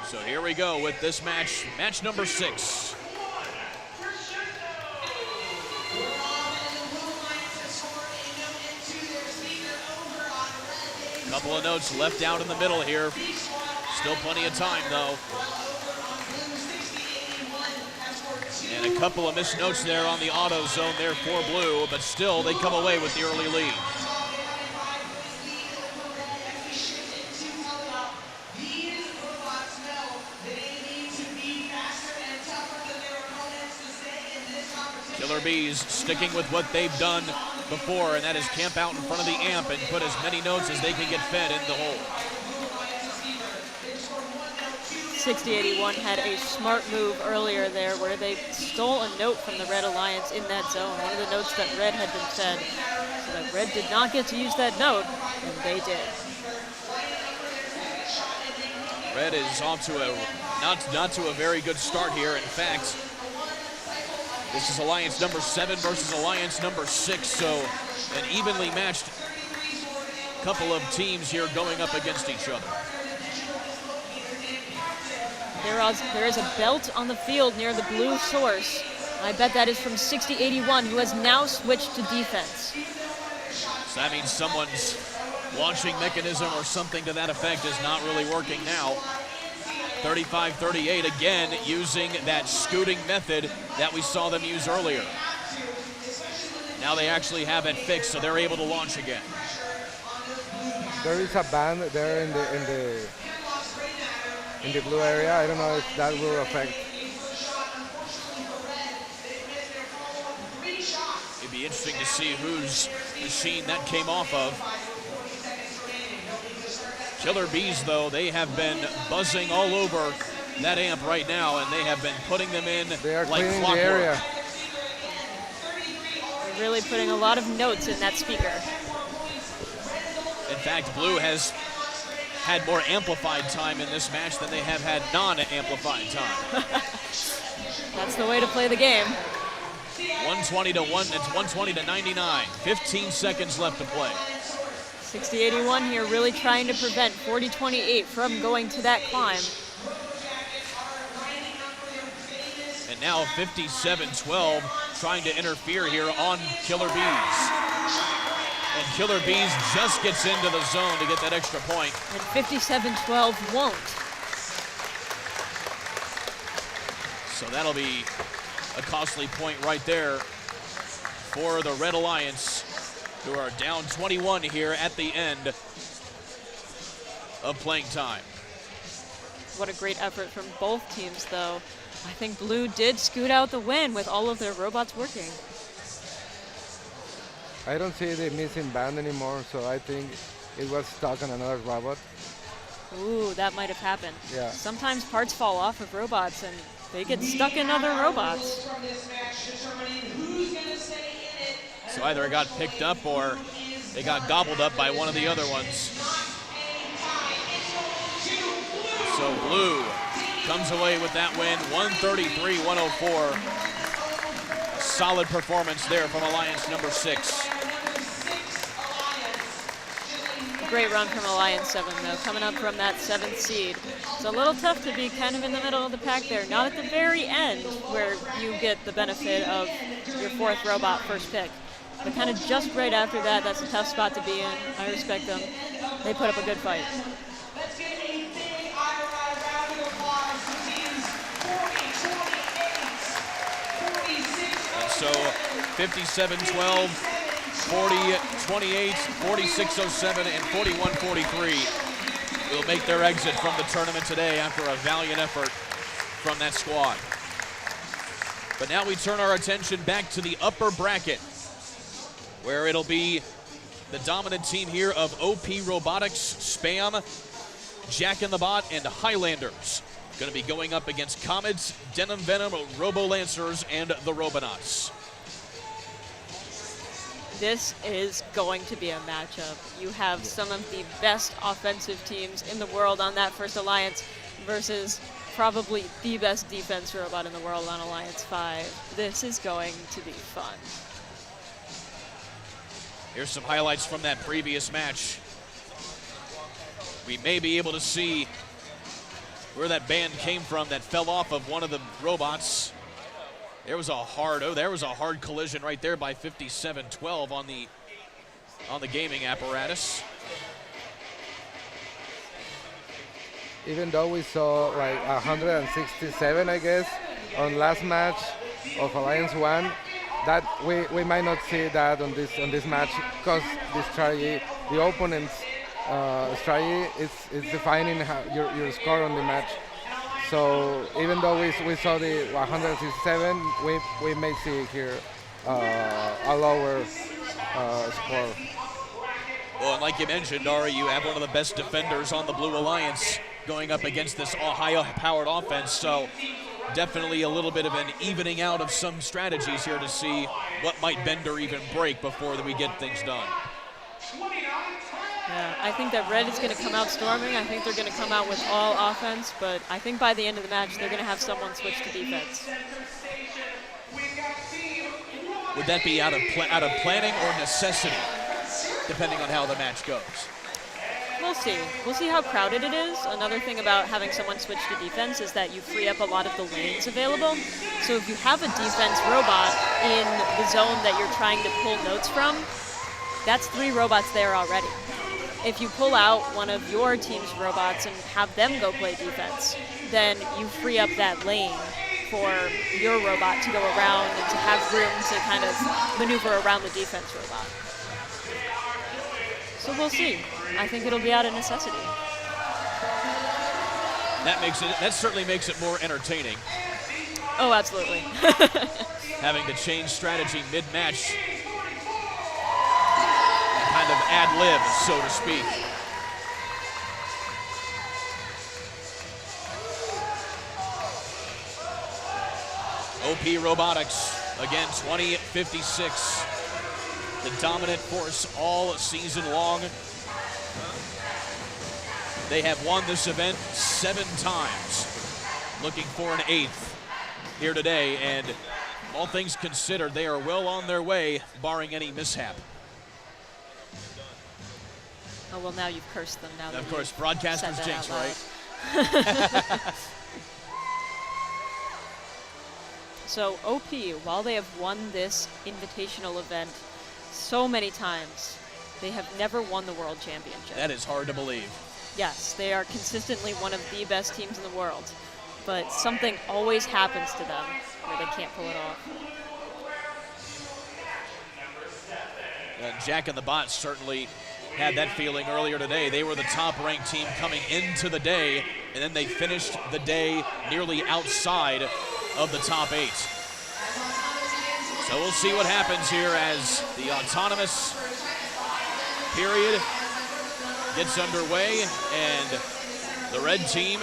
So here we go with this match, match number 6. Couple of notes left out in the middle here. Still plenty of time though. And a couple of missed notes there on the auto zone there for Blue, but still they come away with the early lead. Killer Bees sticking with what they've done before, and that is camp out in front of the amp and put as many notes as they can get fed in the hole. 6081 had a smart move earlier there where they stole a note from the Red Alliance in that zone, one of the notes that Red had been fed. So that Red did not get to use that note, and they did. Red is off to a not to a very good start here. In fact, this is Alliance number 7 versus Alliance number 6, so an evenly matched couple of teams here going up against each other. There is a belt on the field near the blue source. I bet that is from 6081, who has now switched to defense. So that means someone's launching mechanism or something to that effect is not really working now. 35-38 again, using that scooting method that we saw them use earlier. Now they actually have it fixed, so they're able to launch again. There is a band there in the blue area. I don't know if that will affect. It'd be interesting to see whose machine that came off of. Killer Bees, though, they have been buzzing all over that amp right now, and they have been putting them in like clockwork. The area. They're really putting a lot of notes in that speaker. In fact, Blue has had more amplified time in this match than they have had non-amplified time. That's the way to play the game. 120 to 1, it's 120 to 99. 15 seconds left to play. 6081 here really trying to prevent 4028 from going to that climb. And now 57-12 trying to interfere here on Killer Bees. And Killer Bees just gets into the zone to get that extra point. And 57-12 won't. So that'll be a costly point right there for the Red Alliance, who are down 21 here at the end of playing time. What a great effort from both teams, though. I think Blue did scoot out the win with all of their robots working. I don't see the missing band anymore, so I think it was stuck on another robot. Ooh, that might have happened. Yeah. Sometimes parts fall off of robots and they get stuck in other robots. So either it got picked up or it got gobbled up by one of the other ones. So Blue comes away with that win, 133-104. Solid performance there from Alliance number 6. Great run from Alliance 7, though, coming up from that 7th seed. It's a little tough to be kind of in the middle of the pack there, not at the very end where you get the benefit of your 4th robot first pick. But kind of just right after that, that's a tough spot to be in. I respect them. They put up a good fight. Let's get a big round of applause to teams 40, 28, 46, So 57-12, 40-28, 46-07, and 41-43 will make their exit from the tournament today after a valiant effort from that squad. But now we turn our attention back to the upper bracket, where it'll be the dominant team here of OP Robotics, Spam, Jack in the Bot, and Highlanders. Going to be going up against Comets, Denim Venom, Robo Lancers, and the Robonauts. This is going to be a matchup. You have some of the best offensive teams in the world on that first alliance versus probably the best defense robot in the world on Alliance 5. This is going to be fun. Here's some highlights from that previous match. We may be able to see where that band came from that fell off of one of the robots. There was a hard collision right there by 57-12 on the gaming apparatus. Even though we saw like 167, I guess, on last match of Alliance 1, that we might not see that on this match because the strategy, the opponent's strategy is defining your score on the match. So even though we saw the 167, we may see here a lower score. Well, and like you mentioned, Ari, you have one of the best defenders on the Blue Alliance going up against this high-powered offense, so definitely a little bit of an evening out of some strategies here to see what might bend or even break before we get things done. Yeah, I think that Red is going to come out storming. I think they're going to come out with all offense, but I think by the end of the match, they're going to have someone switch to defense. Would that be out of planning or necessity, depending on how the match goes? We'll see. We'll see how crowded it is. Another thing about having someone switch to defense is that you free up a lot of the lanes available. So if you have a defense robot in the zone that you're trying to pull notes from, that's 3 robots there already. If you pull out one of your team's robots and have them go play defense, then you free up that lane for your robot to go around and to have room to kind of maneuver around the defense robot. So we'll see. I think it'll be out of necessity. That certainly makes it more entertaining. Oh, absolutely. Having to change strategy mid-match, kind of ad-lib, so to speak. OP Robotics, again, 20-56. The dominant force all season long. They have won this event 7 times. Looking for an 8th here today, and all things considered, they are well on their way, barring any mishap. Oh, well, now you've cursed them. Now, of course, broadcaster's jinx, right? So OP, while they have won this invitational event so many times, they have never won the world championship. That is hard to believe. Yes, they are consistently one of the best teams in the world, but something always happens to them where they can't pull it off. Jack and the Bot certainly had that feeling earlier today. They were the top-ranked team coming into the day, and then they finished the day nearly outside of the top 8. So we'll see what happens here as the autonomous period gets underway, and the red team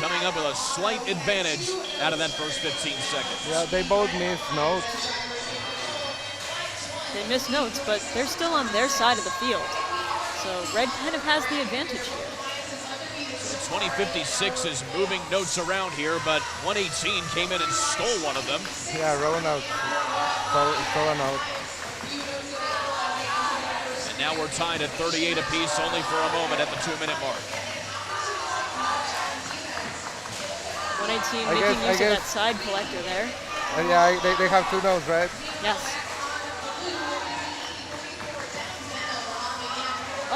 coming up with a slight advantage out of that first 15 seconds. Yeah, they both missed notes. They missed notes, but they're still on their side of the field. So red kind of has the advantage here. 2056 is moving notes around here, but 118 came in and stole one of them. Yeah, rolling out. Stole a note. And now we're tied at 38 apiece, only for a moment at the 2-minute mark. 118 making use of that side collector there. Yeah, they have 2 notes, right? Yes.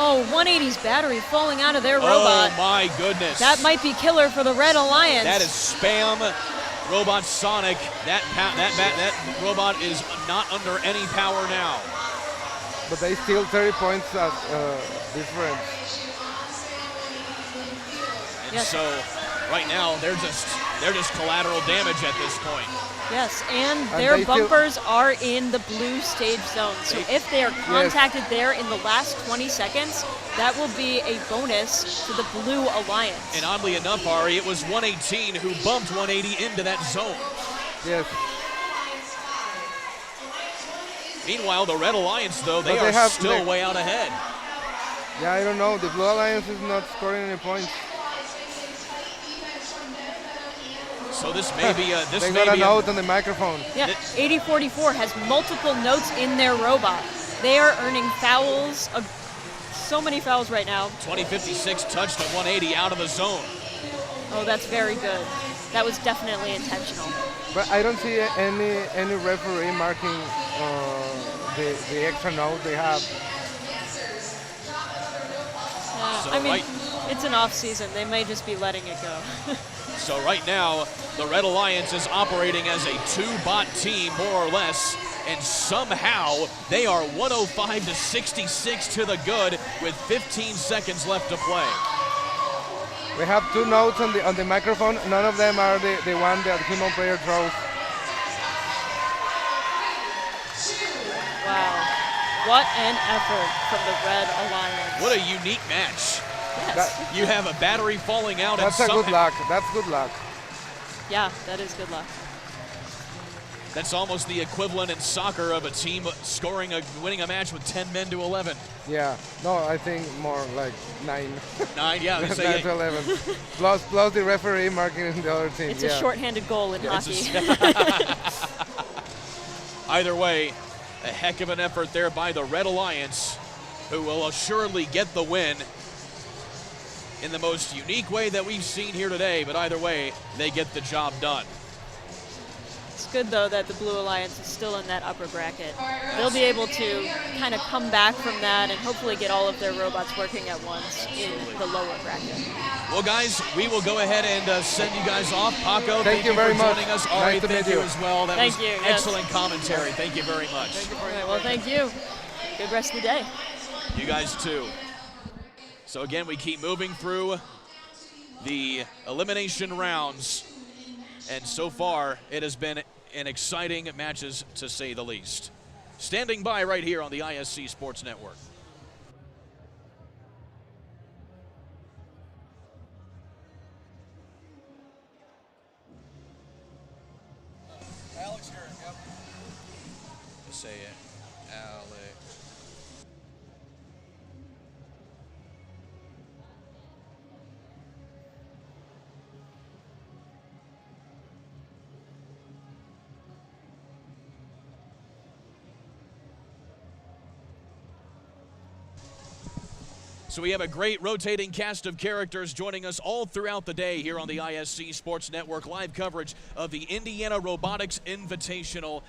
Oh, 180's battery falling out of their robot. Oh my goodness. That might be killer for the Red Alliance. That is Spam Robot Sonic, that robot is not under any power now. But they steal 30 points at difference. And so right now they're just collateral damage at this point. Yes, and their bumpers are in the blue stage zone. So if they are contacted there in the last 20 seconds, that will be a bonus to the Blue Alliance. And oddly enough, Ari, it was 118 who bumped 180 into that zone. Yes. Meanwhile, the Red Alliance, though, they are still way out ahead. Yeah, I don't know. The Blue Alliance is not scoring any points. So this may be a... They got a note on the microphone. Yeah, 8044 has multiple notes in their robot. They are earning fouls, so many fouls right now. 2056 touched at 180 out of the zone. Oh, that's very good. That was definitely intentional. But I don't see any referee marking the extra note they have. So I mean, it's an off season. They may just be letting it go. So right now, the Red Alliance is operating as a two-bot team, more or less, and somehow they are 105 to 66 to the good with 15 seconds left to play. We have two notes on the microphone. None of them are the one that human player throws. Wow. What an effort from the Red Alliance. What a unique match. Yes. You have a battery falling out. That's and good luck. That's good luck. Yeah, that is good luck. That's almost the equivalent in soccer of a team winning a match with 10 men to 11. Yeah. No, I think more like 9. 9, yeah. 9 to 11. plus the referee marking the other team. It's a shorthanded goal in hockey. Either way, a heck of an effort there by the Red Alliance, who will assuredly get the win in the most unique way that we've seen here today, but either way, they get the job done. It's good, though, that the Blue Alliance is still in that upper bracket. They'll be able to kind of come back from that and hopefully get all of their robots working at once in the lower bracket. Well, guys, we will go ahead and send you guys off. Paco, thank you very for much. joining us. Ari, Nice to thank meet you you. as well. That Thank was you, yes. excellent commentary. Thank you very much. All right, well, thank you. Good rest of the day. You guys too. So again, we keep moving through the elimination rounds, and so far it has been an exciting matches to say the least. Standing by right here on the ISC Sports Network. Alex here, yep. Just say it, Alex. So we have a great rotating cast of characters joining us all throughout the day here on the ISC Sports Network. Live coverage of the Indiana Robotics Invitational.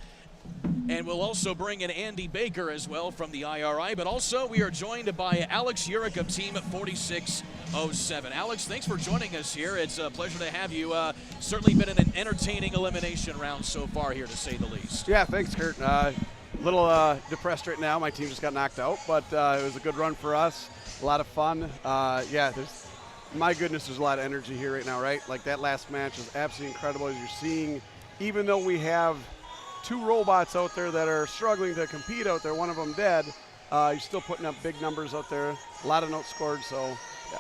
And we'll also bring in Andy Baker as well from the IRI. But also we are joined by Alex Urich of Team 4607. Alex, thanks for joining us here. It's a pleasure to have you. Certainly been an entertaining elimination round so far here, to say the least. Yeah, thanks, Kurt. A little depressed right now. My team just got knocked out, but it was a good run for us. A lot of fun. Yeah, my goodness, there's a lot of energy here right now, right? Like that last match is absolutely incredible, as you're seeing. Even though we have two robots out there that are struggling to compete out there, one of them dead, you're still putting up big numbers out there. A lot of notes scored, so yeah.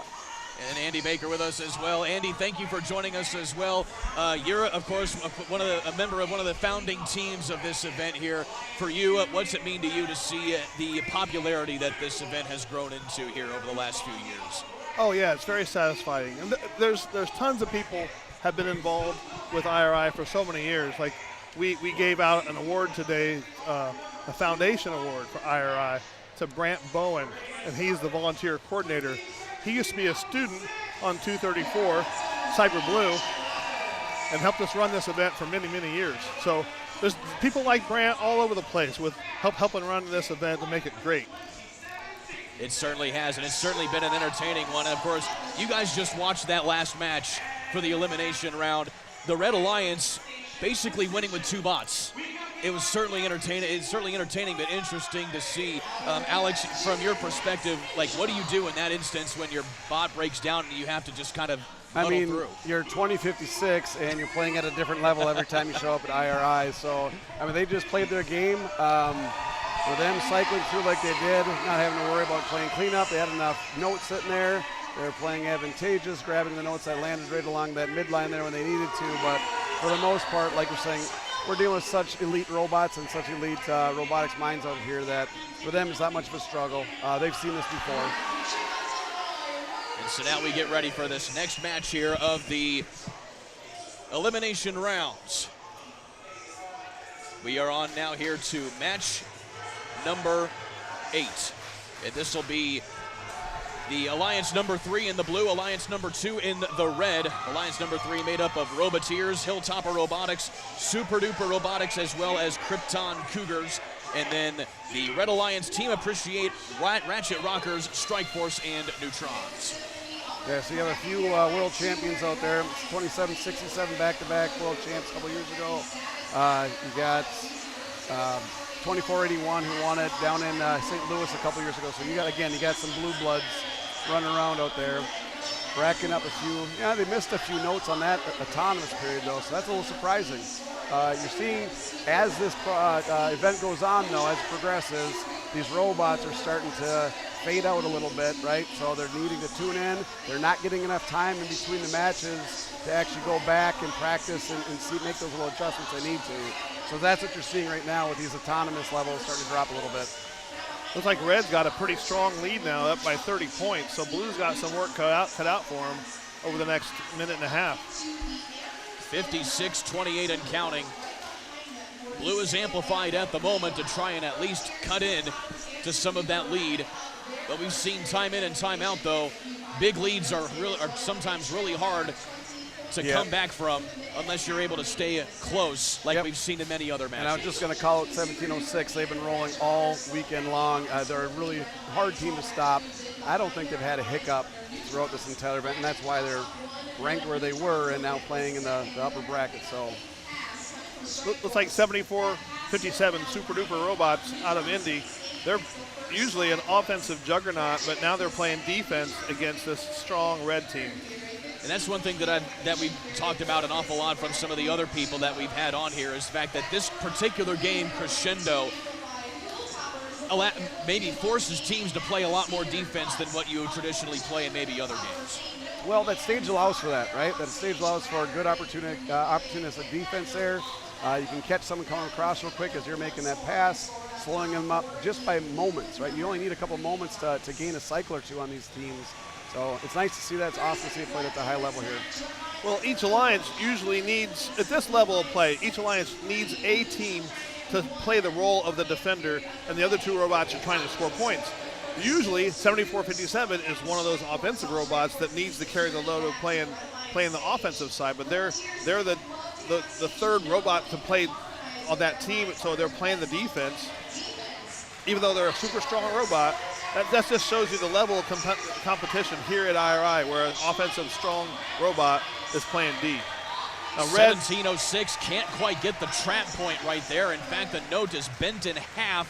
And Andy Baker with us as well. Andy, thank you for joining us as well. You're, of course, a member of one of the founding teams of this event here. For you, what's it mean to you to see the popularity that this event has grown into here over the last few years? Oh yeah, it's very satisfying. And there's tons of people have been involved with IRI for so many years. Like we gave out an award today, a foundation award for IRI to Brant Bowen, and he's the volunteer coordinator. He used to be a student on 234, Cyber Blue, and helped us run this event for many, many years. So there's people like Brant all over the place with helping run this event to make it great. It certainly has, and it's certainly been an entertaining one. Of course, you guys just watched that last match for the elimination round. the Red Alliance basically winning with 2 bots. It was certainly entertaining. It's certainly entertaining, but interesting to see. Alex, from your perspective, like, what do you do in that instance when your bot breaks down and you have to just kind of muddle through? You're 2056 and you're playing at a different level every time you show up at IRI. So, I mean, they just played their game. For them cycling through like they did, not having to worry about playing cleanup, they had enough notes sitting there. They were playing advantageous, grabbing the notes that landed right along that midline there when they needed to. But for the most part, like you're saying, we're dealing with such elite robots and such elite robotics minds out here that for them it's not much of a struggle. They've seen this before. And so now we get ready for this next match here of the elimination rounds. We are on now here to match number 8. And this will be the Alliance number 3 in the blue, Alliance number 2 in the red. Alliance number 3 made up of Robotics, Hilltopper Robotics, Super Duper Robotics, as well as Krypton Cougars. And then the Red Alliance Team Appreciate, Ratchet Rockers, Strike Force, and Neutrons. Yeah, so you have a few world champions out there. 27-67 back-to-back world champs a couple years ago. You got 2481 who won it down in St. Louis a couple years ago. So you got some blue bloods running around out there, racking up a few. Yeah, they missed a few notes on that autonomous period though, so that's a little surprising. You're seeing as this event goes on though, as it progresses, these robots are starting to fade out a little bit, right? So they're needing to tune in. They're not getting enough time in between the matches to actually go back and practice and make those little adjustments they need to. So that's what you're seeing right now with these autonomous levels starting to drop a little bit. Looks like Red's got a pretty strong lead now, up by 30 points. So Blue's got some work cut out for him over the next minute and a half. 56-28 and counting. Blue is amplified at the moment to try and at least cut in to some of that lead. But we've seen time in and time out, though, big leads are sometimes really hard to come back from unless you're able to stay close like we've seen in many other matches. And I'm just going to call it 1706. They've been rolling all weekend long. They're a really hard team to stop. I don't think they've had a hiccup throughout this entire event, and that's why they're ranked where they were and now playing in the upper bracket. So looks like 74-57 Super Duper Robots out of Indy. They're usually an offensive juggernaut, but now they're playing defense against this strong red team. And that's one thing that we've talked about an awful lot from some of the other people that we've had on here is the fact that this particular game, Crescendo, maybe forces teams to play a lot more defense than what you traditionally play in maybe other games. Well, that stage allows for that, right? That stage allows for a good opportunistic defense there. You can catch someone coming across real quick as you're making that pass, slowing them up just by moments, right? You only need a couple moments to gain a cycle or two on these teams. So it's nice to see that. It's awesome to see it played at the high level here. Well, each alliance usually needs, at this level of play, each alliance needs a team to play the role of the defender, and the other two robots are trying to score points. Usually, 74-57 is one of those offensive robots that needs to carry the load of playing the offensive side, but they're the third robot to play on that team, so they're playing the defense. Even though they're a super strong robot, that just shows you the level of competition here at IRI, where an offensive strong robot is playing D. Now, Red 1706 can't quite get the trap point right there. In fact, the note is bent in half.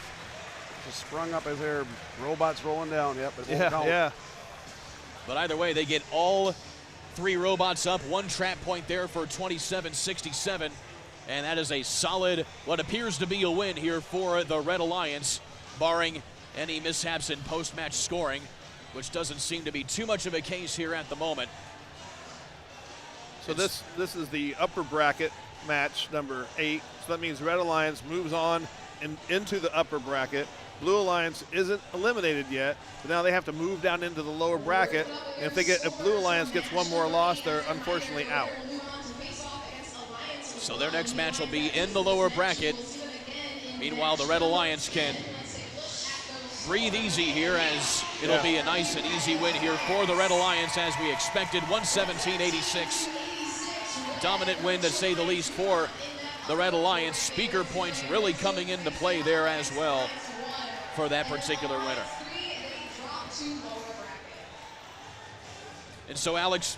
Just sprung up as their robots rolling down. Yep, it won't count. Yeah. But either way, they get all three robots up. One trap point there for 27-67. And that is a solid, what appears to be a win here for the Red Alliance, barring any mishaps in post-match scoring, which doesn't seem to be too much of a case here at the moment. So this is the upper bracket match, number 8. So that means Red Alliance moves on into the upper bracket. Blue Alliance isn't eliminated yet, but now they have to move down into the lower bracket. And if Blue Alliance gets one more loss, they're unfortunately out. So their next match will be in the lower bracket. Meanwhile, the Red Alliance can breathe easy here, as it'll be a nice and easy win here for the Red Alliance, as we expected. 117-86. Dominant win, to say the least, for the Red Alliance. Speaker points really coming into play there as well for that particular winner. And so, Alex,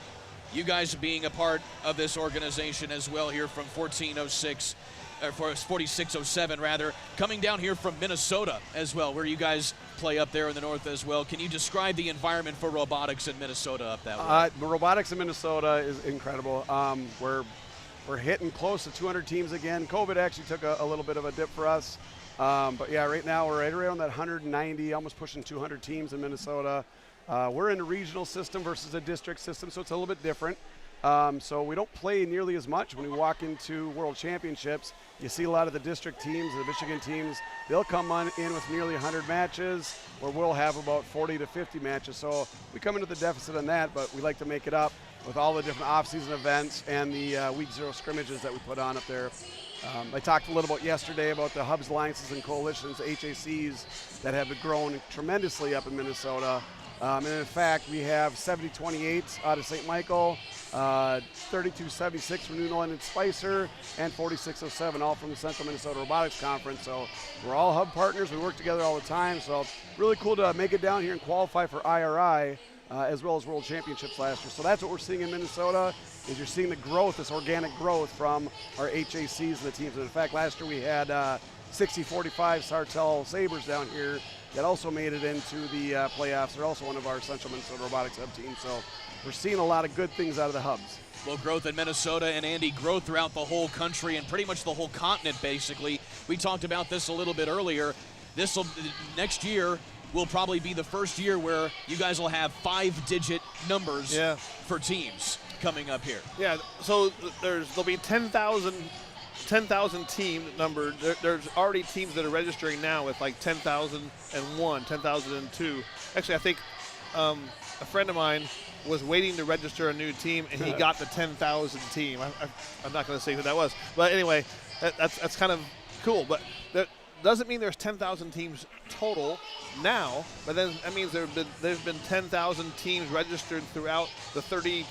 you guys being a part of this organization as well here from 1406, or 4607 rather, coming down here from Minnesota as well, where you guys play up there in the north as well. Can you describe the environment for robotics in Minnesota up that way? Robotics in Minnesota is incredible. We're hitting close to 200 teams again. COVID actually took a little bit of a dip for us. But yeah, right now we're right around that 190, almost pushing 200 teams in Minnesota. We're in a regional system versus a district system, so it's a little bit different. So we don't play nearly as much. When we walk into World Championships, you see a lot of the district teams, the Michigan teams, they'll come in with nearly 100 matches, where we'll have about 40 to 50 matches. So we come into the deficit on that, but we like to make it up with all the different off-season events and the week 0 scrimmages that we put on up there. I talked a little about yesterday about the hubs, alliances, and coalitions, HACs, that have grown tremendously up in Minnesota. And in fact, we have 7028 out of St. Michael, 3276 from New England and Spicer, and 4607, all from the Central Minnesota Robotics Conference. So we're all hub partners. We work together all the time. So really cool to make it down here and qualify for IRI, as well as World Championships last year. So that's what we're seeing in Minnesota, is you're seeing the growth, this organic growth from our HACs and the teams. And in fact, last year we had 6045 Sartell Sabres down here that also made it into the playoffs. They're also one of our Central Minnesota Robotics hub teams. So we're seeing a lot of good things out of the hubs. Well, growth in Minnesota, and Andy, growth throughout the whole country and pretty much the whole continent, basically. We talked about this a little bit earlier. Next year will probably be the first year where you guys will have 5-digit numbers for teams coming up here. Yeah, so there'll be 10,000 team numbered. There's already teams that are registering now with like 10,001, 10,002. Actually, I think a friend of mine was waiting to register a new team, and he got the 10,000 team. I'm not going to say who that was, but anyway, that's kind of cool. But that doesn't mean there's 10,000 teams total now, but then that means there's been 10,000 teams registered throughout the 30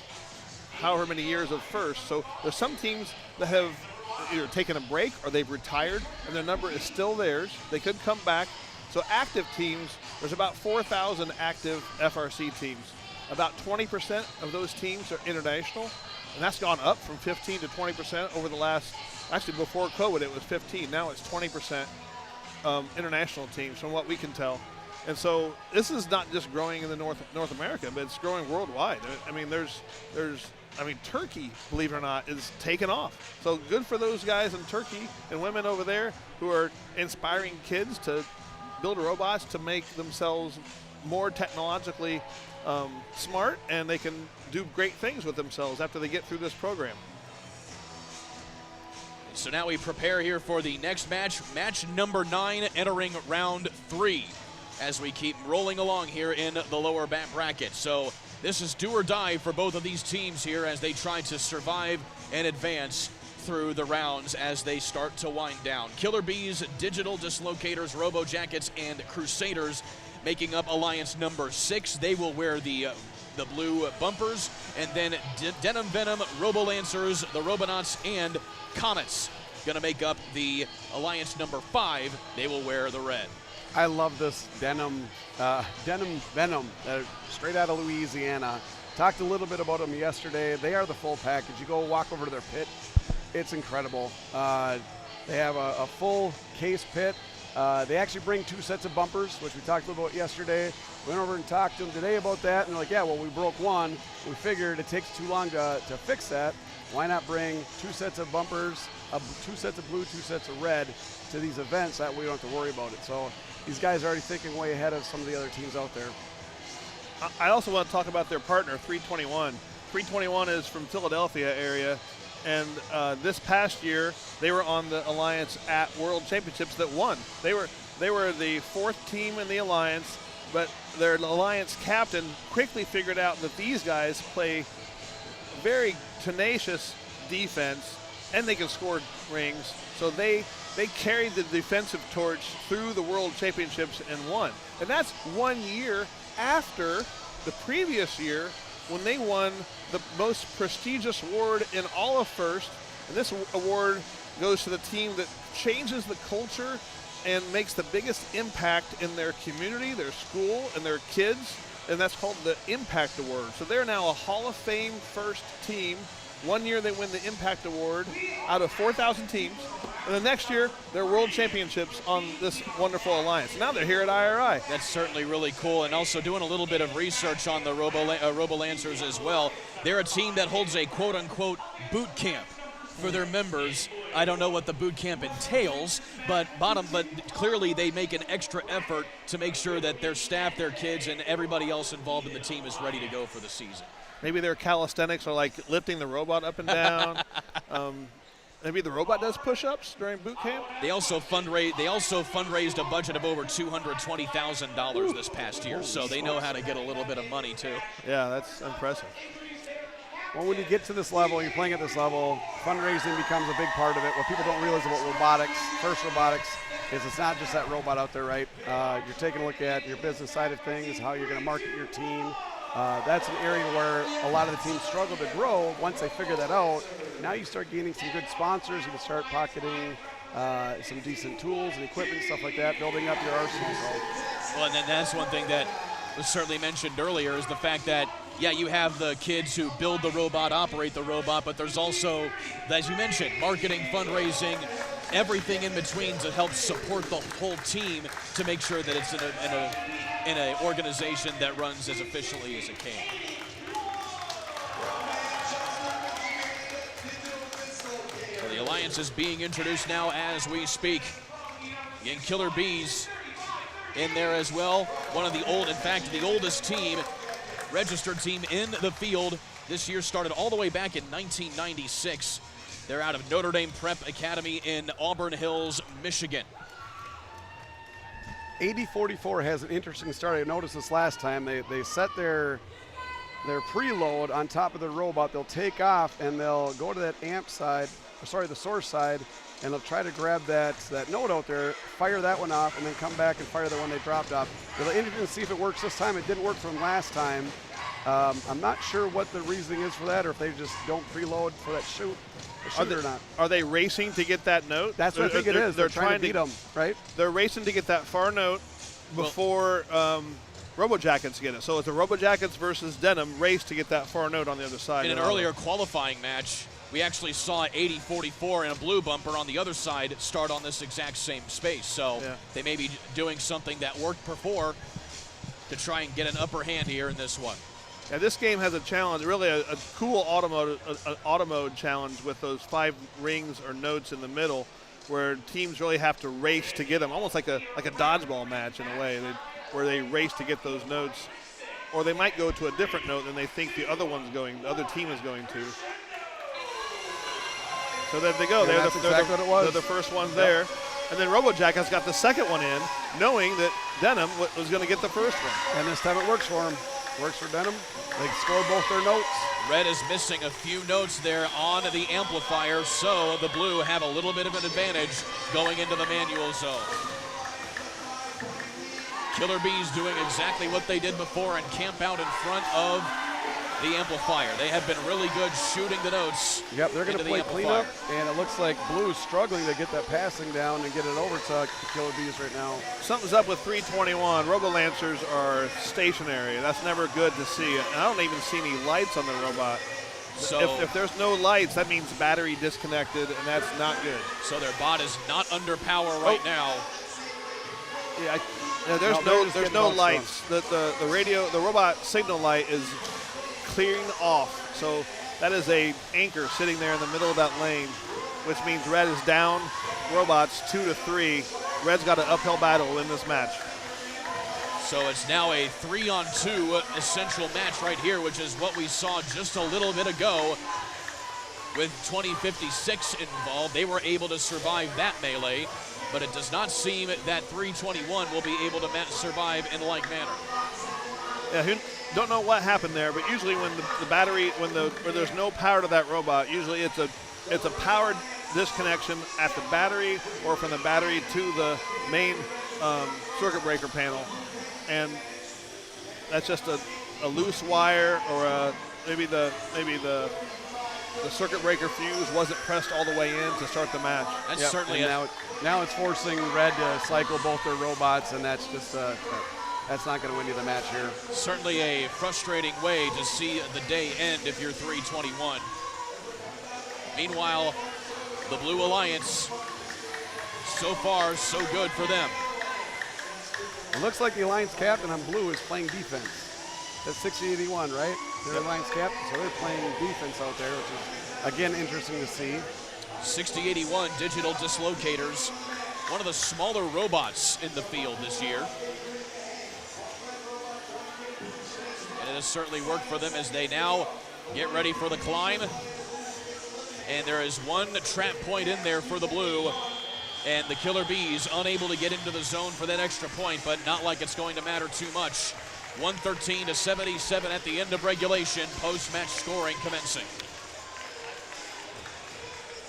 however many years of first. So there's some teams that have either taken a break or they've retired, and their number is still theirs. They could come back. So active teams, there's about 4,000 active FRC teams. About 20% of those teams are international, and that's gone up from 15 to 20% over the last, actually before COVID it was 15, now it's 20% international teams from what we can tell. And so this is not just growing in the North America, but it's growing worldwide. I mean, Turkey, believe it or not, is taking off. So good for those guys in Turkey and women over there who are inspiring kids to build robots to make themselves more technologically smart, and they can do great things with themselves after they get through this program. So now we prepare here for the next match, match number 9, entering round 3, as we keep rolling along here in the lower back bracket. So this is do or die for both of these teams here as they try to survive and advance through the rounds as they start to wind down. Killer Bees, Digital Dislocators, Robo Jackets, and Crusaders making up alliance number 6. They will wear the blue bumpers, and then Denim Venom, Robo Lancers, the Robonauts, and Comets gonna make up the alliance number 5. They will wear the red. I love this denim Venom, straight out of Louisiana. Talked a little bit about them yesterday. They are the full package. You go walk over to their pit, it's incredible. They have a full case pit. They actually bring 2 sets of bumpers, which we talked about yesterday. Went over and talked to them today about that, and they're like, yeah, well, we broke one. We figured it takes too long to fix that. Why not bring 2 sets of bumpers, 2 sets of blue, 2 sets of red to these events? That way we don't have to worry about it. So these guys are already thinking way ahead of some of the other teams out there. I also want to talk about their partner, 321. 321 is from Philadelphia area, and this past year they were on the Alliance at World Championships that won. They were the 4th team in the Alliance, but their Alliance captain quickly figured out that these guys play very tenacious defense, and they can score rings. So they carried the defensive torch through the World Championships and won. And that's 1 year after the previous year when they won the most prestigious award in all of first. And this award goes to the team that changes the culture and makes the biggest impact in their community, their school, and their kids. and that's called the Impact Award. So they're now a Hall of Fame first team. 1 year they win the Impact Award out of 4,000 teams. And the next year, they're world championships on this wonderful alliance. Now they're here at IRI. That's certainly really cool, and also doing a little bit of research on the Robo-Lancers as well. They're a team that holds a quote-unquote boot camp for their members. I don't know what the boot camp entails, but clearly they make an extra effort to make sure that their staff, their kids, and everybody else involved in the team is ready to go for the season. Maybe their calisthenics are like lifting the robot up and down. Maybe the robot does push-ups during boot camp. They also fundraised a budget of over $220,000 this past year, so they know how to get a little bit of money too. Yeah, that's impressive. Well, when you get to this level, you're playing at this level, fundraising becomes a big part of it. What people don't realize about robotics, FIRST Robotics, is it's not just that robot out there, right? You're taking a look at your business side of things, how you're going to market your team. That's an area where a lot of the teams struggle to grow. Once they figure that out, now you start gaining some good sponsors. You can start pocketing some decent tools and equipment, stuff like that, building up your arsenal. Well, and then that's one thing that was certainly mentioned earlier is the fact that, yeah, you have the kids who build the robot, operate the robot, but there's also, as you mentioned, marketing, fundraising, everything in between to help support the whole team to make sure that it's in an organization that runs as efficiently as it can. So the alliance is being introduced now as we speak. Again, Killer Bees in there as well. One of the the oldest team, registered team in the field. This year started all the way back in 1996. They're out of Notre Dame Prep Academy in Auburn Hills, Michigan. 8044 has an interesting start. I noticed this last time. They set their preload on top of the robot. They'll take off and they'll go to that the source side, and they'll try to grab that node out there, fire that one off, and then come back and fire the one they dropped off. They'll interesting to see if it works this time. It didn't work for them last time. I'm not sure what the reasoning is for that, or if they just don't preload for that shoot or not. Are they racing to get that note? That's what I think it is. They're trying to beat them, right? They're racing to get that far note before Robojackets get it. So it's a Robojackets versus Denim race to get that far note on the other side. In an earlier qualifying match, we actually saw 8044 and a blue bumper on the other side start on this exact same space. So they may be doing something that worked before to try and get an upper hand here in this one. Yeah, this game has a challenge, really a cool auto mode challenge with those 5 rings or notes in the middle, where teams really have to race to get them, almost like a dodgeball match in a way, where they race to get those notes, or they might go to a different note than they think the other team is going to. So there they go. Yeah, They're the first ones there. And then Robojackets got the second one in, knowing that Denim was going to get the first one. And this time it works for them. Works for Denim. They score both their notes. Red is missing a few notes there on the amplifier, so the blue have a little bit of an advantage going into the manual zone. Killer Bees doing exactly what they did before and camp out in front of the amplifier. They have been really good shooting the notes. Yep, they're going to play cleanup, and it looks like Blue's struggling to get that passing down and get it over to Killer Bees right now. Something's up with 321. Robo-Lancers are stationary. That's never good to see. And I don't even see any lights on the robot. So if there's no lights, that means battery disconnected, and that's not good. So their bot is not under power right now. Yeah, there's no lights. The robot signal light is clearing off. So that is a anchor sitting there in the middle of that lane, which means Red is down robots 2-3. Red's got an uphill battle in this match. So it's now a 3-on-2 essential match right here, which is what we saw just a little bit ago with 2056 involved. They were able to survive that melee, but it does not seem that 321 will be able to survive in like manner. Yeah, don't know what happened there, but usually when the battery, when there's no power to that robot, usually it's a powered disconnection at the battery or from the battery to the main circuit breaker panel, and that's just a loose wire, or maybe the circuit breaker fuse wasn't pressed all the way in to start the match. That's certainly now it's forcing Red to cycle both their robots, and that's just that's not going to win you the match here. Certainly a frustrating way to see the day end if you're 321. Meanwhile, the Blue Alliance, so far, so good for them. It looks like the Alliance captain on blue is playing defense. That's 6081, right? They're Alliance captain, so they're playing defense out there, which is, again, interesting to see. 6081 digital dislocators, one of the smaller robots in the field this year. And it has certainly worked for them as they now get ready for the climb. And there is one trap point in there for the blue. And the Killer Bees unable to get into the zone for that extra point, but not like it's going to matter too much. 113-77 at the end of regulation, post-match scoring commencing.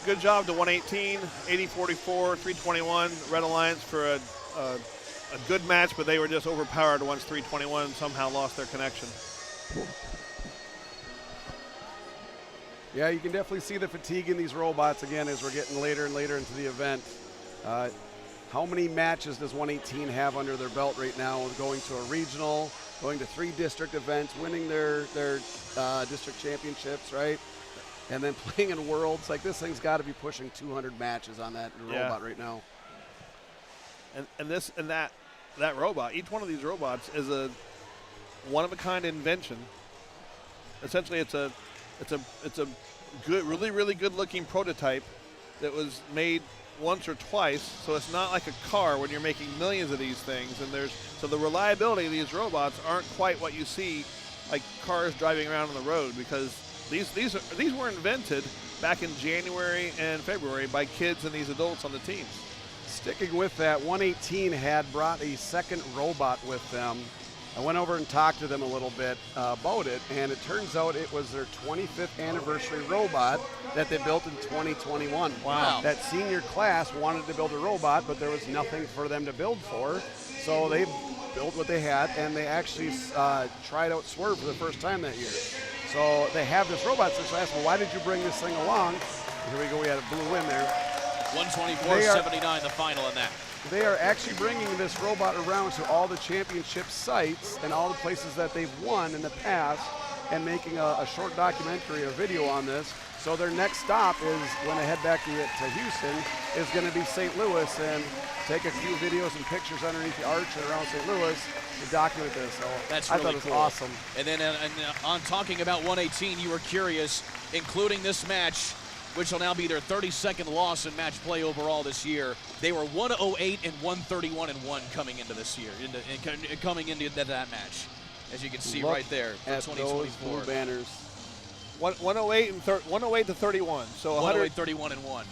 Good job to 118, 80-44, 321. Red Alliance for a good match, but they were just overpowered once 321 and somehow lost their connection. Yeah, you can definitely see the fatigue in these robots again as we're getting later and later into the event. How many matches does 118 have under their belt right now? Going to a regional, going to 3 district events, winning their district championships, right? And then playing in Worlds. Like, this thing's got to be pushing 200 matches on that robot right now. And that robot, each one of these robots is a one-of-a-kind invention. Essentially, it's a good, really good-looking prototype that was made once or twice, so it's not like a car when you're making millions of these things. And so the reliability of these robots aren't quite what you see like cars driving around on the road, because these were invented back in January and February by kids and these adults on the teams. Sticking with that, 118 had brought a second robot with them. I went over and talked to them a little bit about it, and it turns out it was their 25th anniversary robot that they built in 2021. Wow. That senior class wanted to build a robot, but there was nothing for them to build for, so they built what they had, and they actually tried out Swerve for the first time that year. So they have this robot, so I asked, well, why did you bring this thing along? Here we go, we had a blue win there. 124-79 the final in that. They are actually bringing this robot around to all the championship sites and all the places that they've won in the past, and making a short documentary or video on this. So their next stop is, when they head back to Houston, is going to be St. Louis, and take a few videos and pictures underneath the arch and around St. Louis to document this. So that's I really thought it was cool. awesome. And then on talking about 118, you were curious, including this match, which will now be their 32nd loss in match play overall this year. They were 108 and 131-1 coming into this year, coming into that match, as you can see right there for at 2024. those blue banners. 108 to 31. So 108-31-1.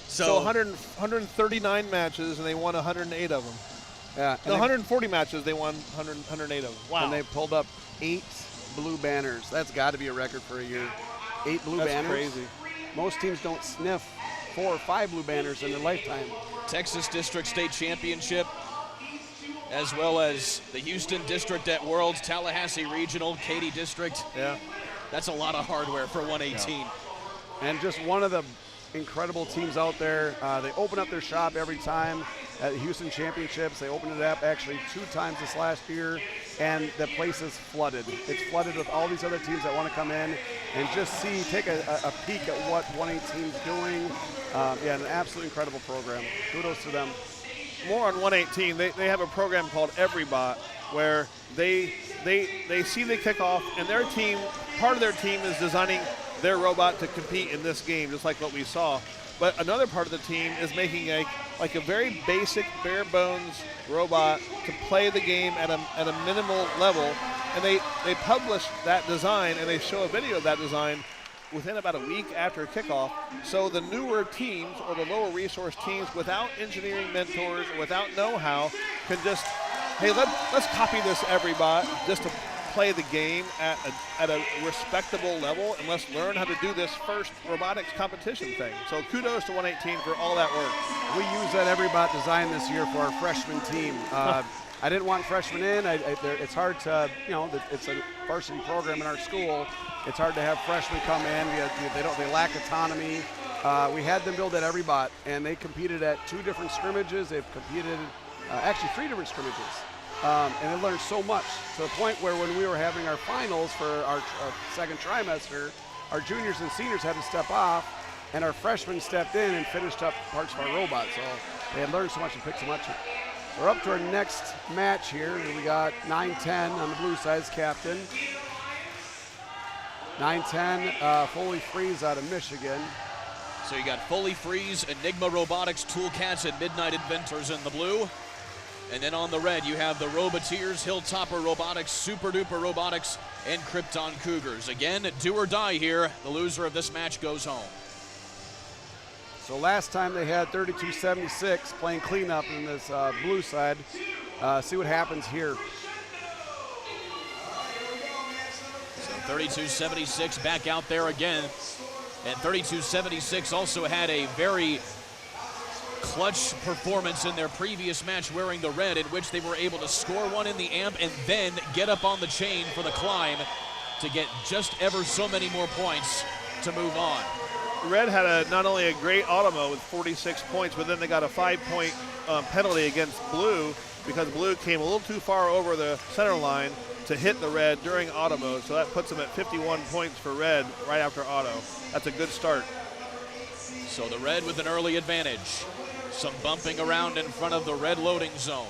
So 139 matches, and they won 108 of them. Yeah. No, 140 matches, they won 108 of them. Wow. And they pulled up 8 blue banners. That's got to be a record for a year. 8 blue banners. That's crazy. Most teams don't sniff 4 or 5 blue banners in their lifetime. Texas District State Championship, as well as the Houston District at Worlds, Tallahassee Regional, Katy District. Yeah. That's a lot of hardware for 118. Yeah. And just one of the incredible teams out there. They open up their shop every time at the Houston Championships. They opened it up actually 2 times this last year, and the place is flooded. It's flooded with all these other teams that want to come in and just take a peek at what 118 is doing. Yeah, an absolutely incredible program. Kudos to them. More on 118, they have a program called EveryBot, where they see the kickoff, and their team, part of their team is designing their robot to compete in this game, just like what we saw. But another part of the team is making a very basic, bare bones robot to play the game at a minimal level, and they publish that design, and they show a video of that design within about a week after kickoff. So the newer teams, or the lower resource teams without engineering mentors or without know-how, can just, hey, let's copy this EveryBot just to play the game at a respectable level, and let's learn how to do this first robotics competition thing. So kudos to 118 for all that work. We use that EveryBot design this year for our freshman team. I didn't want freshmen in. It's hard to, it's a varsity program in our school. It's hard to have freshmen come in. They lack autonomy. We had them build that EveryBot, and they competed at 2 different scrimmages. They've competed, actually 3 different scrimmages. and they learned so much to the point where when we were having our finals for our second trimester, our juniors and seniors had to step off, and our freshmen stepped in and finished up parts of our robot. So they had learned so much and picked so much. We're up to our next match here. We got 9-10 on the blue side's captain. 9-10, Foley Freeze out of Michigan. So you got Foley Freeze, Enigma Robotics, Toolcats, and Midnight Inventors in the blue. And then on the red, you have the Roboteers, Hilltopper Robotics, Super Duper Robotics, and Krypton Cougars. Again, do or die here. The loser of this match goes home. So last time they had 32-76 playing cleanup in this blue side. See what happens here. So 32-76 back out there again. And 32-76 also had a very clutch performance in their previous match wearing the red, in which they were able to score one in the amp and then get up on the chain for the climb to get just ever so many more points to move on. Red had not only a great automo with 46 points, but then they got a 5-point penalty against blue because blue came a little too far over the center line to hit the red during auto mode. So that puts them at 51 points for red right after auto. That's a good start. So the red with an early advantage. Some bumping around in front of the red loading zone.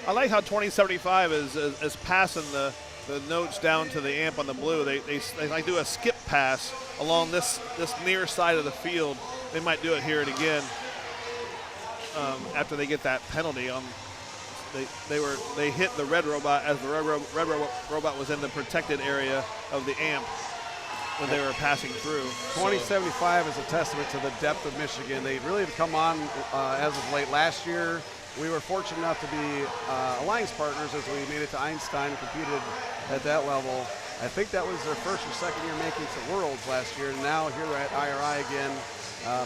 I like how 2075 is passing the notes down to the amp on the blue. They like do a skip pass along this near side of the field. They might do it here and again after they get that penalty on. They hit the red robot as the red robot was in the protected area of the amp when they were passing through. 2075 is a testament to the depth of Michigan. They really have come on as of late. Last year, we were fortunate enough to be alliance partners as we made it to Einstein and competed at that level. I think that was their first or second year making it to Worlds last year. And now here we're at IRI again.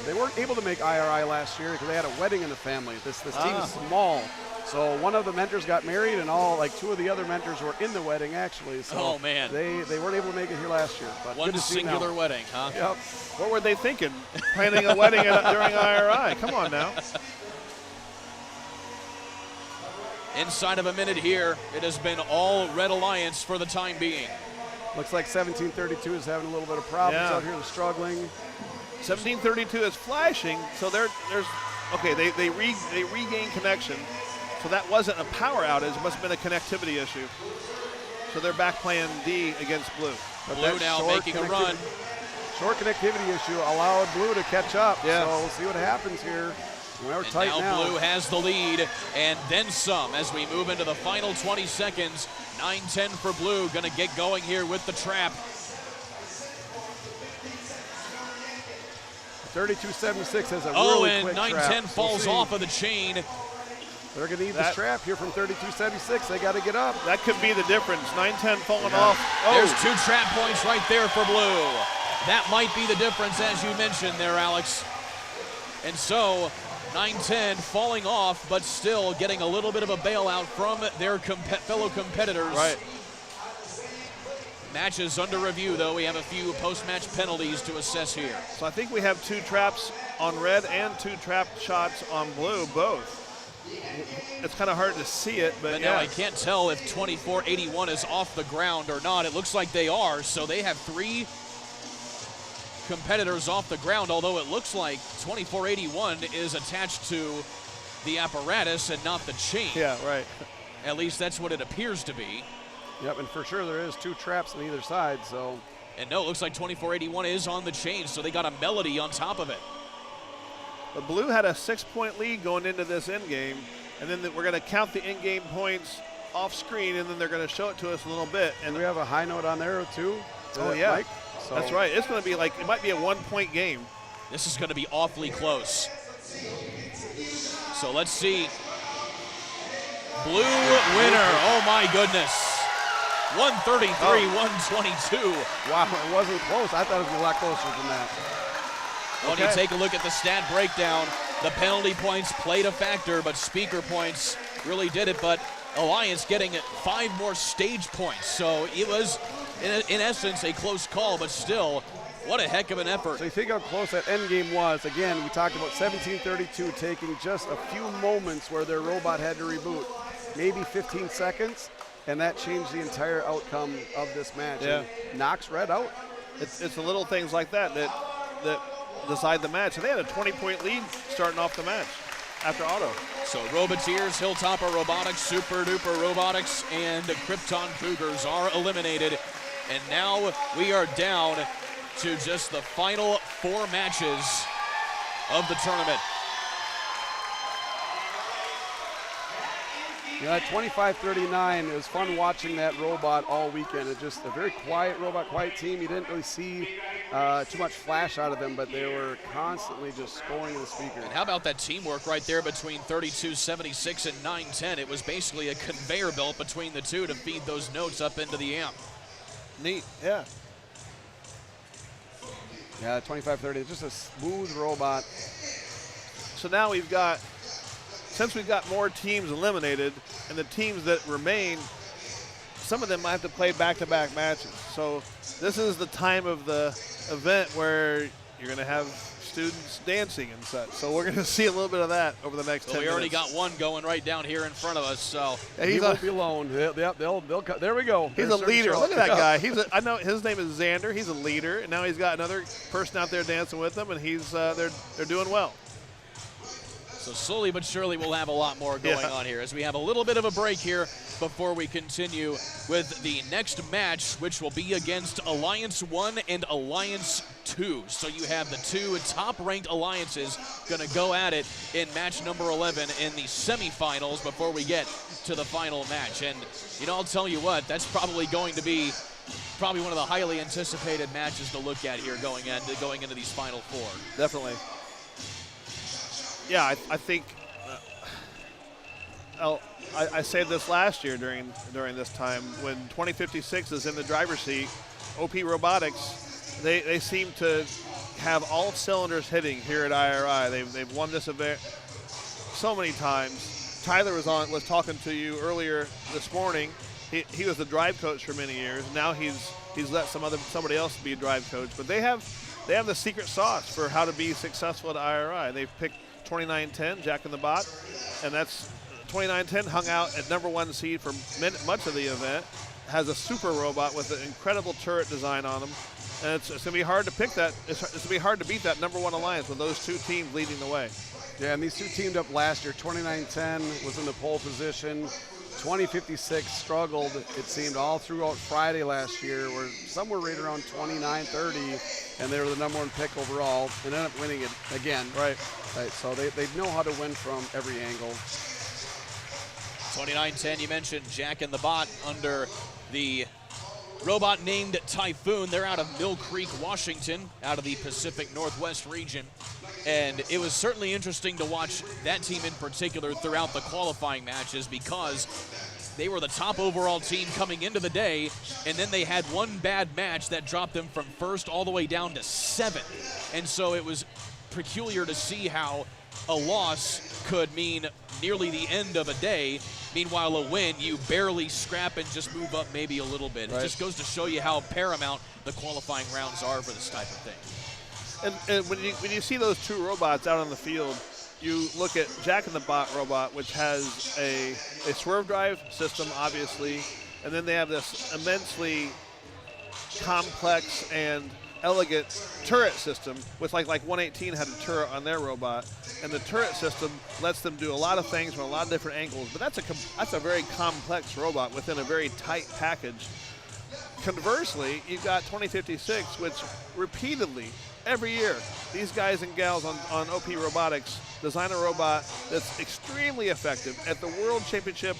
They weren't able to make IRI last year because they had a wedding in the family. This team is small. So one of the mentors got married, and two of the other mentors were in the wedding, actually. So oh, man. They weren't able to make it here last year. But one singular wedding, huh? Yep. What were they thinking? Planning a wedding during IRI? Come on now. Inside of a minute here, it has been all Red Alliance for the time being. Looks like 1732 is having a little bit of problems out here. They're struggling. 1732 is flashing, so there's okay. They regain connection. So that wasn't a power outage, it must have been a connectivity issue. So they're back playing D against blue. But blue now making a run. Short connectivity issue allowed blue to catch up. Yeah. So we'll see what happens here. We're and tight now. Blue has the lead and then some as we move into the final 20 seconds. 9-10 for blue, gonna get going here with the trap. 32-76 has a really quick trap. 9-10 falls off of the chain. They're going to need this trap here from 32-76. They got to get up. That could be the difference. 9-10 falling off. Oh. There's 2 trap points right there for blue. That might be the difference, as you mentioned there, Alex. And so 9-10 falling off, but still getting a little bit of a bailout from their fellow competitors. Right. Matches under review, though. We have a few post-match penalties to assess here. So I think we have 2 traps on red and 2 trap shots on blue, both. It's kind of hard to see it, but now I can't tell if 2481 is off the ground or not. It looks like they are, so they have 3 competitors off the ground, although it looks like 2481 is attached to the apparatus and not the chain. Yeah, right. At least that's what it appears to be. Yep, and for sure there is 2 traps on either side, so. And no, it looks like 2481 is on the chain, so they got a melody on top of it. But blue had a 6-point lead going into this end game, and then we're going to count the in-game points off screen, and then they're going to show it to us in a little bit. And we have a high note on there too. Oh yeah, Mike? So that's right. It's going to be like, it might be a 1-point game. This is going to be awfully close. So let's see. Blue winner. Oh my goodness. 133-122. Wow, it wasn't close. I thought it was a lot closer than that. When you take a look at the stat breakdown, the penalty points played a factor, but speaker points really did it. But Alliance getting 5 more stage points. So it was, in essence, a close call, but still, what a heck of an effort. So you think how close that end game was. Again, we talked about 1732 taking just a few moments where their robot had to reboot. maybe 15 seconds, and that changed the entire outcome of this match. Yeah. And knocks Red out. It's the little things like that decide the match. And they had a 20-point lead starting off the match after auto. So Robotiers, Hilltopper Robotics, Super Duper Robotics, and Krypton Cougars are eliminated. And now we are down to just the final 4 matches of the tournament. Yeah, 25-39. It was fun watching that robot all weekend. It's just a very quiet robot, quiet team. You didn't really see too much flash out of them, but they were constantly just scoring the speaker. And how about that teamwork right there between 3276 and 910? It was basically a conveyor belt between the two to feed those notes up into the amp. Neat, yeah. Yeah, 25-30, just a smooth robot. So now we've got, since we've got more teams eliminated, and the teams that remain, some of them might have to play back-to-back matches. So this is the time of the event where you're going to have students dancing and such. So we're going to see a little bit of that over the next 10 minutes. We already got one going right down here in front of us. So yeah, he won't be alone. There we go. He's a leader. Look at that guy. I know his name is Xander. He's a leader, and now he's got another person out there dancing with him, and he's they're doing well. So slowly but surely we'll have a lot more going on here as we have a little bit of a break here before we continue with the next match, which will be against Alliance 1 and Alliance 2. So you have the 2 top-ranked alliances going to go at it in match number 11 in the semifinals before we get to the final match. And, you know, I'll tell you what, that's probably going to be one of the highly anticipated matches to look at here going into these final 4. Definitely. Yeah, I think I said this last year during this time when 2056 is in the driver's seat. OP Robotics, they seem to have all cylinders hitting here at IRI. They've won this event so many times. Tyler was talking to you earlier this morning. He was the drive coach for many years. Now he's let somebody else be a drive coach. But they have the secret sauce for how to be successful at IRI. They've picked 2910, Jack in the Bot, and that's 2910 hung out at #1 seed for much of the event, has a super robot with an incredible turret design on them, and it's going to be hard to pick that. It's going to be hard to beat that #1 alliance with those 2 teams leading the way. Yeah, and these 2 teamed up last year. 2910 was in the pole position. 2056 struggled, it seemed, all throughout Friday last year, where some were right around 29-30, and they were the #1 pick overall, and ended up winning it again. Right. So they know how to win from every angle. 2910, you mentioned Jack and the Bot under the robot named Typhoon. They're out of Mill Creek, Washington, out of the Pacific Northwest region. And it was certainly interesting to watch that team in particular throughout the qualifying matches because they were the top overall team coming into the day, and then they had one bad match that dropped them from 1st all the way down to 7th. And so it was peculiar to see how a loss could mean nearly the end of a day. Meanwhile, a win, you barely scrap and just move up maybe a little bit. Right. It just goes to show you how paramount the qualifying rounds are for this type of thing. And when you see those 2 robots out on the field, you look at Jack in the Bot robot, which has a swerve drive system, obviously, and then they have this immensely complex and elegant turret system, which like 118 had a turret on their robot, and the turret system lets them do a lot of things from a lot of different angles. But that's a very complex robot within a very tight package. Conversely, you've got 2056, which repeatedly, every year, these guys and gals on OP Robotics design a robot that's extremely effective at the World Championship,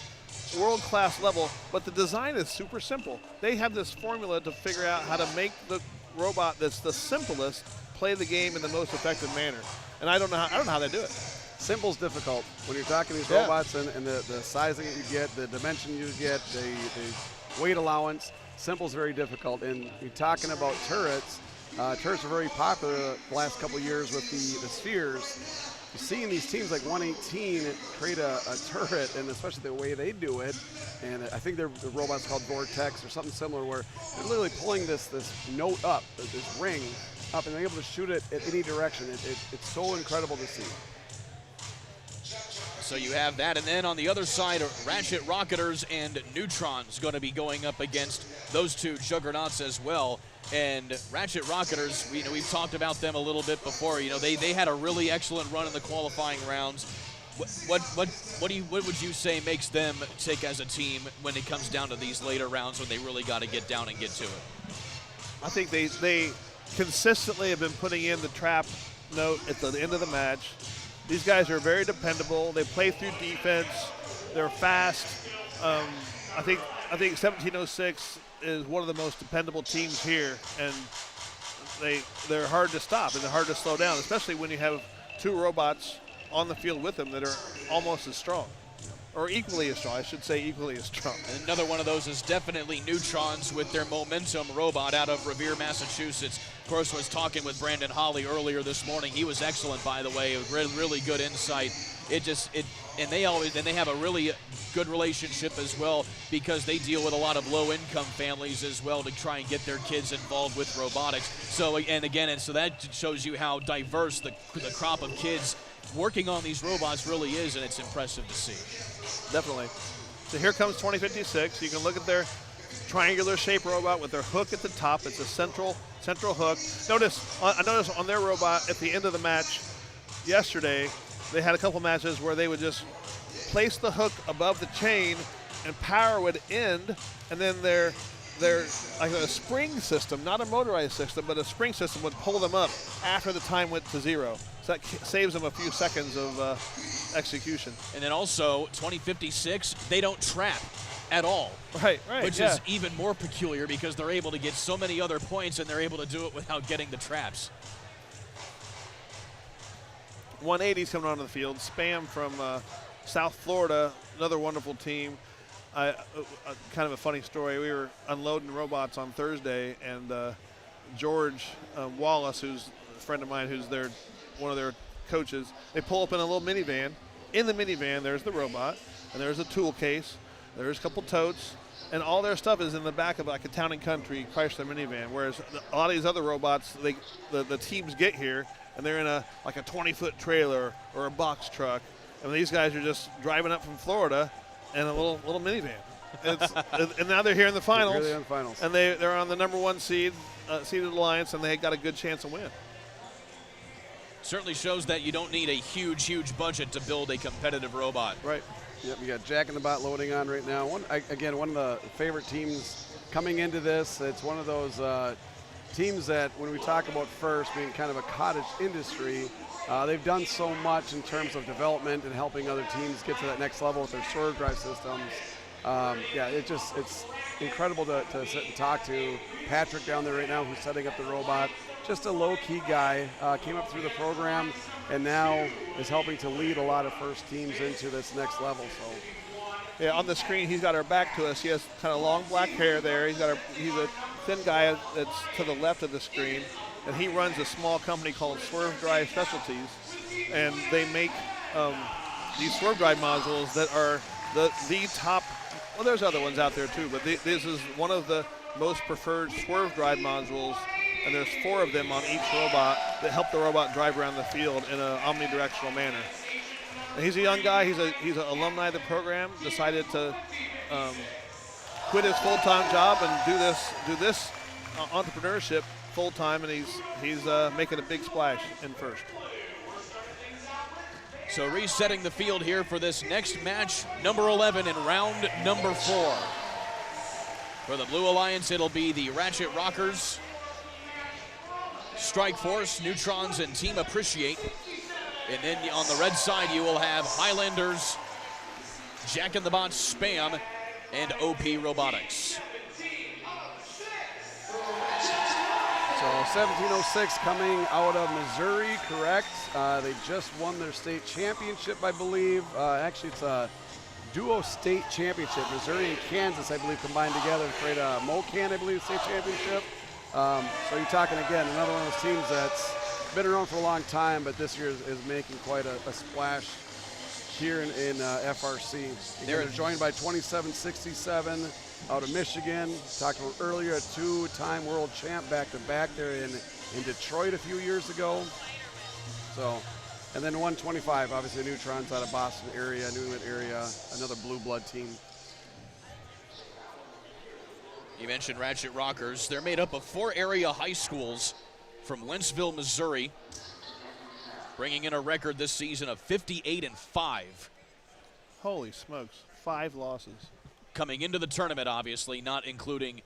world-class level, but the design is super simple. They have this formula to figure out how to make the robot that's the simplest play the game in the most effective manner. And I don't know how they do it. Simple's difficult. When you're talking these robots and the sizing that you get, the dimension you get, the weight allowance, simple's very difficult. And you're talking about turrets. Turrets are very popular the last couple of years with the spheres. You're seeing these teams like 118 create a turret, and especially the way they do it, and I think the robot's called Vortex or something similar, where they're literally pulling this note up, this ring up, and they're able to shoot it at any direction. It's so incredible to see. So you have that, and then on the other side, Ratchet Rocketers and Neutrons going to be going up against those two juggernauts as well. And Ratchet Rocketers, we've talked about them a little bit before. They had a really excellent run in the qualifying rounds. What would you say makes them tick as a team when it comes down to these later rounds when they really got to get down and get to it? I think they consistently have been putting in the trap note at the end of the match. These guys are very dependable. They play through defense. They're fast. I think 1706 is one of the most dependable teams here, and they're hard to stop and they're hard to slow down, especially when you have two robots on the field with them that are almost as strong, or equally as strong. I should say equally as strong. And another one of those is definitely Neutrons with their Momentum robot out of Revere, Massachusetts. Of course, was talking with Brandon Holly earlier this morning. He was excellent, by the way. Really good insight. And they have a really good relationship as well, because they deal with a lot of low-income families as well to try and get their kids involved with robotics. So that shows you how diverse the crop of kids working on these robots really is, and it's impressive to see. Definitely. So here comes 2056. You can look at their triangular shaped robot with their hook at the top. It's a central hook. I noticed on their robot at the end of the match yesterday, they had a couple matches where they would just place the hook above the chain and power would end, and then their like a spring system, not a motorized system, but a spring system would pull them up after the time went to zero. So that saves them a few seconds of execution. And then also 2056, they don't trap at all. Right. Which is even more peculiar, because they're able to get so many other points and they're able to do it without getting the traps. 180's coming onto the field. Spam from South Florida, another wonderful team. Kind of a funny story. We were unloading robots on Thursday, and George Wallace, who's a friend of mine, who's one of their coaches, they pull up in a little minivan. In the minivan, there's the robot, and there's a tool case, there's a couple totes, and all their stuff is in the back of like a Town & Country Chrysler minivan, whereas a lot of these other robots, the teams get here, and they're in a 20-foot trailer or a box truck, and these guys are just driving up from Florida in a little minivan. And now they're here in the finals. They're really in the finals. And they're on the number one seeded alliance, and they got a good chance to win. Certainly shows that you don't need a huge budget to build a competitive robot. Right. Yep, you got Jack in the Bot loading on right now. One of the favorite teams coming into this. It's one of those teams that, when we talk about FIRST being kind of a cottage industry, they've done so much in terms of development and helping other teams get to that next level with their swerve drive systems. It's incredible to sit and talk to Patrick down there right now, who's setting up the robot. Just a low-key guy, came up through the program and now is helping to lead a lot of FIRST teams into this next level. So, yeah, on the screen, he's got our back to us. He has kind of long black hair there. He's a thin guy that's to the left of the screen, and he runs a small company called Swerve Drive Specialties, and they make these swerve drive modules that are the top. Well, there's other ones out there too, but this is one of the most preferred swerve drive modules, and there's 4 of them on each robot that help the robot drive around the field in an omnidirectional manner. And he's a young guy. He's an alumni of the program. Decided to quit his full-time job and do this entrepreneurship full-time, and he's making a big splash in FIRST. So resetting the field here for this next match, number 11 in round number 4. For the Blue Alliance, it'll be the Ratchet Rockers, Strike Force, Neutrons, and Team Appreciate. And then on the red side, you will have Highlanders, Jack in the Bot Spam, and OP Robotics. So 1706 coming out of Missouri, correct? They just won their state championship, I believe. Actually, it's a duo state championship. Missouri and Kansas, I believe, combined together to create a MoCan, I believe, state championship. So you're talking, again, another one of those teams that's been around for a long time, but this year is making quite a splash here in FRC. They're joined by 2767 out of Michigan. Talked about earlier, a 2-time world champ back-to-back there in Detroit a few years ago. So And then 125, obviously Neutrons out of Boston area, New England area, another blue blood team. You mentioned Ratchet Rockers. They're made up of 4 area high schools from Wentzville, Missouri, bringing in a record this season of 58-5. Holy smokes, 5 losses. Coming into the tournament, obviously, not including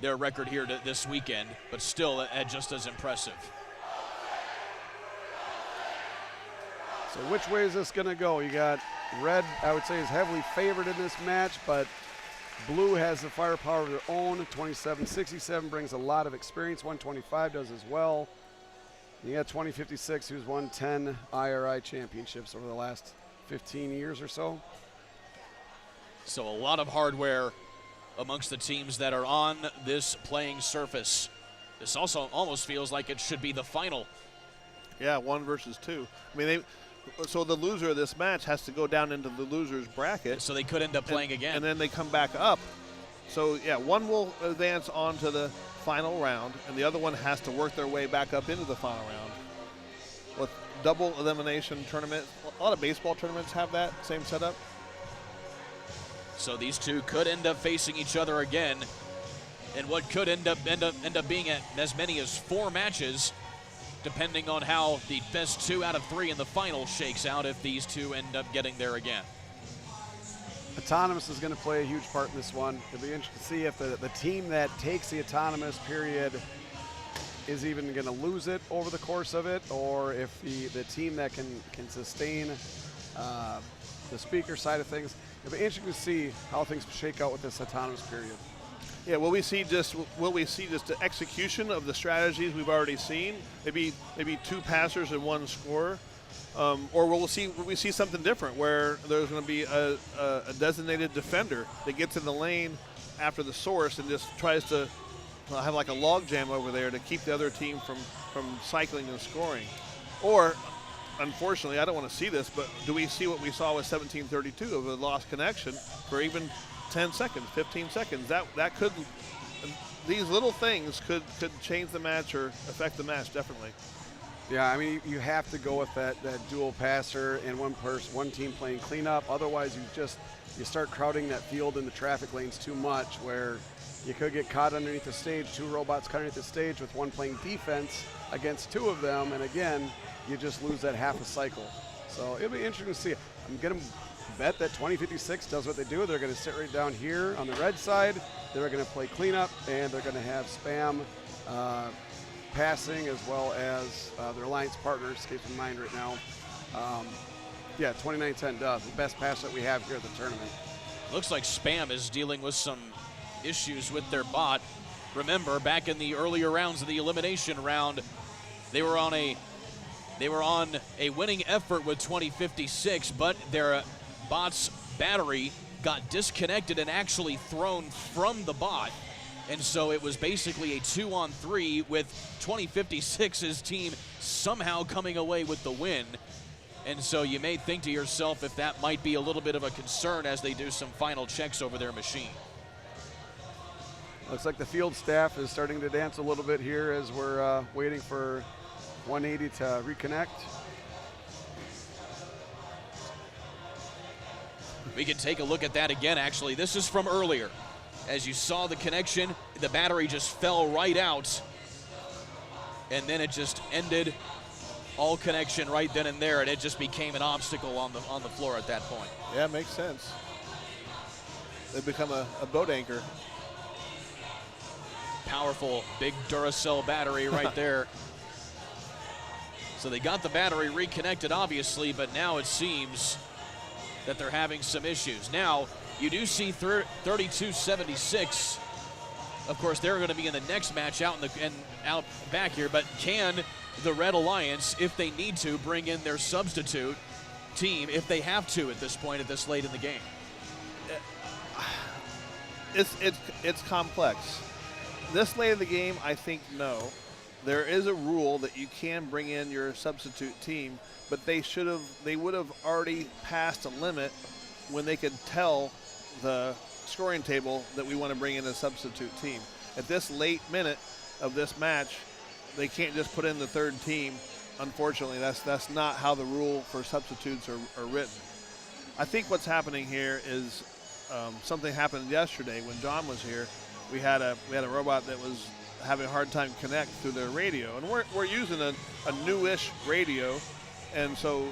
their record here this weekend, but still just as impressive. So which way is this going to go? You got red, I would say, is heavily favored in this match, but blue has the firepower of their own. 27-67 brings a lot of experience. 125 does as well. You got 2056, who's won 10 IRI championships over the last 15 years or so. So a lot of hardware amongst the teams that are on this playing surface. This also almost feels like it should be the final. Yeah, 1 versus 2. I mean, so the loser of this match has to go down into the loser's bracket. So they could end up playing again. And then they come back up. So, yeah, one will advance on to the final round, and the other one has to work their way back up into the final round. With double elimination tournament, a lot of baseball tournaments have that same setup. So these two could end up facing each other again, and what could end up being as many as 4 matches, depending on how the best 2 out of 3 in the final shakes out if these two end up getting there again. Autonomous is going to play a huge part in this one. It'll be interesting to see if the team that takes the autonomous period is even going to lose it over the course of it, or if the team that can sustain the speaker side of things. It'll be interesting to see how things shake out with this autonomous period. Yeah, will we see just the execution of the strategies we've already seen? Maybe 2 passers and 1 scorer, or will we see something different where there's going to be a designated defender that gets in the lane after the source and just tries to have like a log jam over there to keep the other team from cycling and scoring, or unfortunately, I don't want to see this, but do we see what we saw with 1732 of a lost connection for even 10 seconds, 15 seconds? That could, these little things could change the match or affect the match, definitely. Yeah, I mean, you have to go with that dual passer and one team playing cleanup. Otherwise, you start crowding that field in the traffic lanes too much, where you could get caught underneath the stage, 2 robots caught underneath the stage with one playing defense against 2 of them, and again, you just lose that half a cycle. So it'll be interesting to see. I'm going to bet that 2056 does what they do. They're going to sit right down here on the red side. They're going to play cleanup, and they're going to have spam passing as well as their alliance partner escapes my mind right now. Yeah, 2910 does. The best pass that we have here at the tournament. Looks like Spam is dealing with some issues with their bot. Remember, back in the earlier rounds of the elimination round, they were on a winning effort with 2056, but their bot's battery got disconnected and actually thrown from the bot. And so it was basically a 2-on-3 with 2056's team somehow coming away with the win. And so you may think to yourself if that might be a little bit of a concern as they do some final checks over their machine. Looks like the field staff is starting to dance a little bit here as we're waiting for 180 to reconnect. We can take a look at that again, actually. This is from earlier. As you saw the connection, the battery just fell right out, and then it just ended all connection right then and there, and it just became an obstacle on the floor at that point. Yeah, it makes sense. They become a boat anchor. Powerful, big Duracell battery right there. So they got the battery reconnected, obviously, but now it seems that they're having some issues. Now, you do see 3276. Of course, they're going to be in the next match out back here, but can the Red Alliance, if they need to, bring in their substitute team if they have to at this point, at this late in the game? It's complex. This late in the game, I think no. There is a rule that you can bring in your substitute team, but they would have already passed a limit when they could tell the scoring table that we want to bring in a substitute team. At this late minute of this match, they can't just put in the third team unfortunately, that's not how the rule for substitutes are written. I think what's happening here is something happened yesterday when John was here. We had a robot that was having a hard time connect through their radio, and we're using a newish radio, and so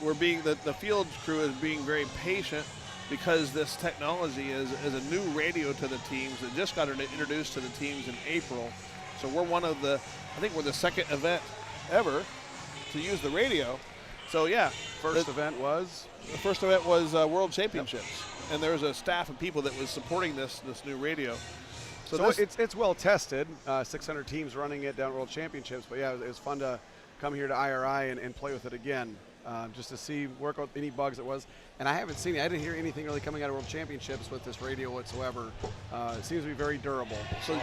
the field crew is being very patient because this technology is a new radio to the teams that just got introduced to the teams in April. So we're I think we're the second event ever to use the radio. So yeah, First event was World Championships, and there was a staff of people that was supporting this new radio. So it's well tested. 600 teams running it down at World Championships, but yeah, it was fun to come here to IRI and play with it again, just to work out any bugs it was. And I haven't seen it. I didn't hear anything really coming out of World Championships with this radio whatsoever. It seems to be very durable. So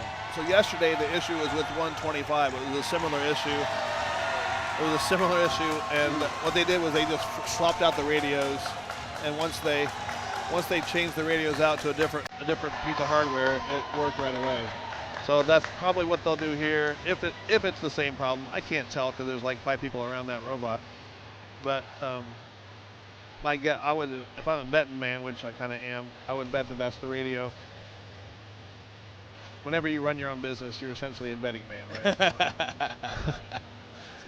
yesterday the issue was with 125. It was a similar issue. And what they did was they just swapped out the radios, and once they changed the radios out to a different piece of hardware, it worked right away. So that's probably what they'll do here. If it's the same problem, I can't tell because there's like 5 people around that robot. But my guess, if I'm a betting man, which I kind of am, I would bet that that's the radio. Whenever you run your own business, you're essentially a betting man, right?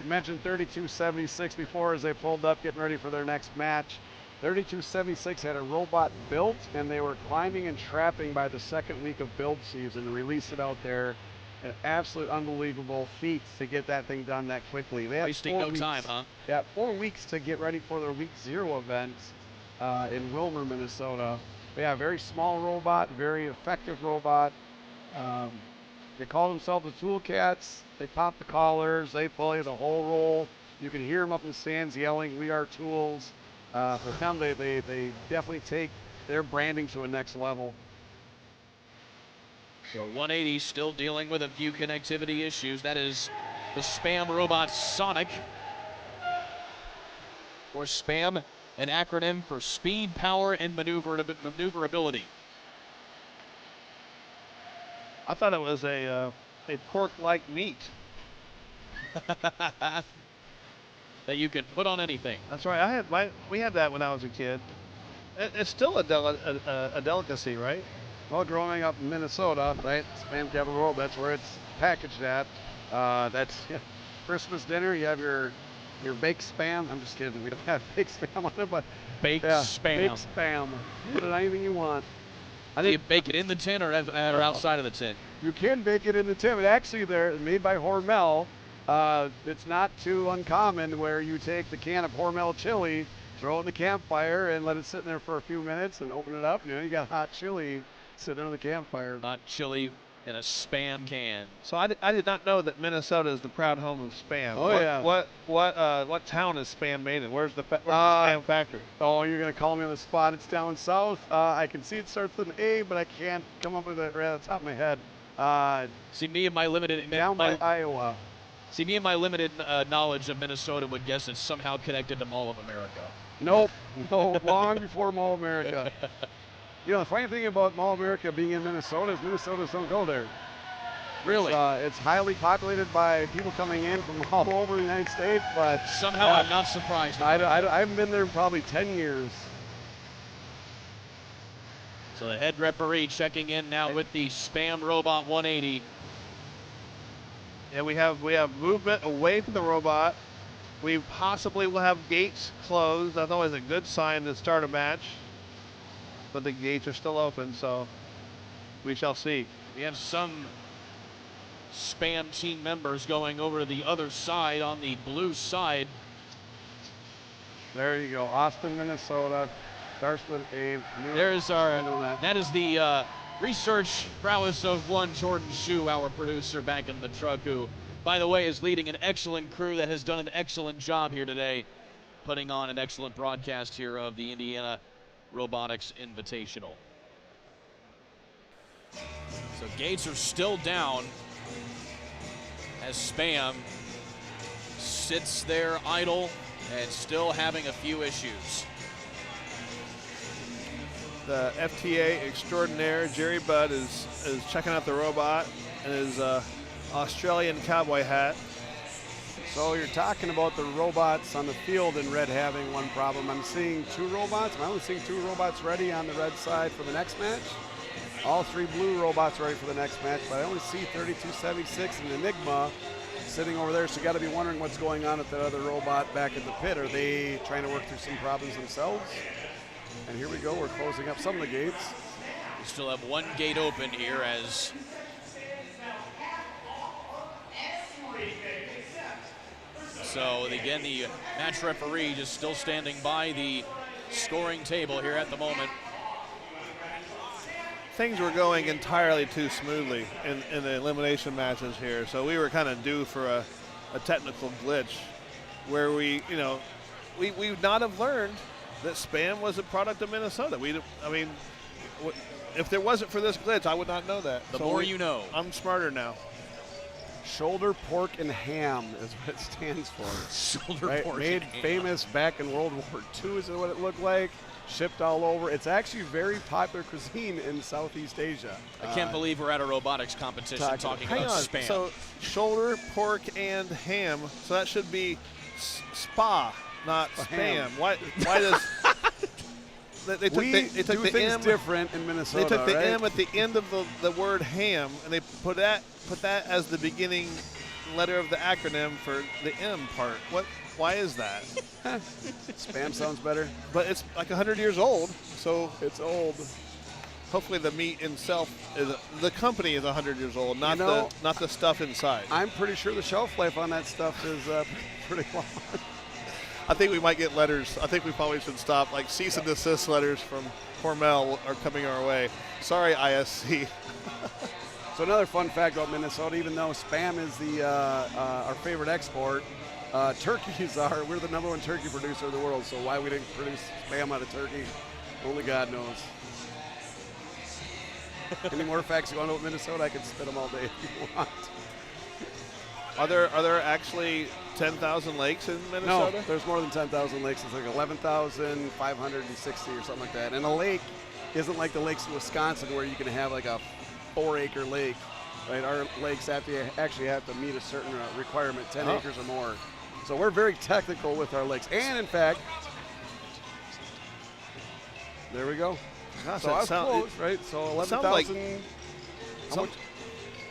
You mentioned 3276 before as they pulled up getting ready for their next match. 3276 had a robot built, and they were climbing and trapping by the second week of build season to release it out there. An absolute unbelievable feat to get that thing done that quickly. They had Wasting no time, huh? Yeah, 4 weeks to get ready for their week 0 event in Wilmer, Minnesota. But yeah, very small robot, very effective robot. They call themselves the Tool Cats. They pop the collars. They play the whole role. You can hear them up in the stands yelling, "We are tools." For them, they definitely take their branding to a next level. So 180 still dealing with a few connectivity issues. That is the Spam robot Sonic. Or Spam, an acronym for speed, power, and maneuverability. I thought it was a pork-like meat. That you can put on anything. That's right. We had that when I was a kid. It's still a delicacy, right? Well, growing up in Minnesota, right, Spam Capital World, that's where it's packaged at. That's Christmas dinner. You have your baked Spam. I'm just kidding. We don't have baked Spam on it, but baked Spam. Baked Spam. Put it anything you want. Do you bake it in the tin or outside of the tin? You can bake it in the tin. But actually, they're made by Hormel. It's not too uncommon where you take the can of Hormel chili, throw it in the campfire, and let it sit in there for a few minutes, and open it up. You got hot chili sitting on the campfire. Hot chili in a Spam can. So I did not know that Minnesota is the proud home of Spam. Oh, yeah. What town is Spam made in? Where's the Spam factory? Oh, you're gonna call me on the spot. It's down south. I can see it starts with an A, but I can't come up with it right off the top of my head. See, me and my limited down by Iowa. See, me and my limited knowledge of Minnesota would guess it's somehow connected to Mall of America. Nope. No, long before Mall of America. You know, the funny thing about Mall of America being in Minnesota is Minnesotans don't go there. Really? It's highly populated by people coming in from all over the United States, but somehow I'm not surprised. I haven't been there in probably 10 years. So the head referee checking in now with the Spam Robot 180. Yeah, we have movement away from the robot. We possibly will have gates closed. That's always a good sign to start a match. But the gates are still open, so we shall see. We have some Spam team members going over to the other side on the blue side. There you go, Austin, Minnesota. Starts with A. There's that is the research prowess of one Jordan Shu, our producer back in the truck, who, by the way, is leading an excellent crew that has done an excellent job here today, putting on an excellent broadcast here of the Indiana Robotics Invitational. So gates are still down as Spam sits there idle and still having a few issues. The FTA extraordinaire, Jerry Budd, is checking out the robot in his Australian cowboy hat. So you're talking about the robots on the field and red having one problem. I'm seeing 2 robots. I'm only seeing 2 robots ready on the red side for the next match. All 3 blue robots ready for the next match, but I only see 3276 and Enigma sitting over there. So you got to be wondering what's going on with that other robot back at the pit. Are they trying to work through some problems themselves? And here we go. We're closing up some of the gates. We still have 1 gate open here as so again the match referee just still standing by the scoring table here at the moment. Things were going entirely too smoothly in the elimination matches here, so we were kind of due for a technical glitch where we would not have learned that Spam was a product of Minnesota. If there wasn't for this glitch, I would not know that. The more you know. I'm smarter now. Shoulder, pork, and ham is what it stands for. Shoulder, pork, Made and ham. famous back in World War II is what it looked like. Shipped all over. It's actually very popular cuisine in Southeast Asia. I can't believe we're at a robotics competition talking about Spam. So shoulder, pork, and ham. So that should be spa, not spam. Why does they took we they took do the things M different in Minnesota. They took the right? M at the end of the word ham, and they put that as the beginning letter of the acronym for the M part. Why is that? Spam sounds better. But it's like 100 years old, so it's old. Hopefully the meat itself the company is 100 years old, not the stuff inside. I'm pretty sure the shelf life on that stuff is pretty long. I think we might get letters. I think we probably should stop. Like cease and desist letters from Hormel are coming our way. Sorry, ISC. So another fun fact about Minnesota, even though Spam is our favorite export, turkeys we're the #1 turkey producer in the world. So why we didn't produce Spam out of turkey, only God knows. Any more facts you want to know about Minnesota? I can spit them all day if you want. Are there actually 10,000 lakes in Minnesota? No, there's more than 10,000 lakes. It's like 11,560 or something like that. And a lake isn't like the lakes in Wisconsin where you can have like a 4-acre lake. Right? Our lakes actually have to meet a certain requirement, 10 acres or more. So we're very technical with our lakes. And in fact, there we go. Gosh, so I was close, right? So 11,000.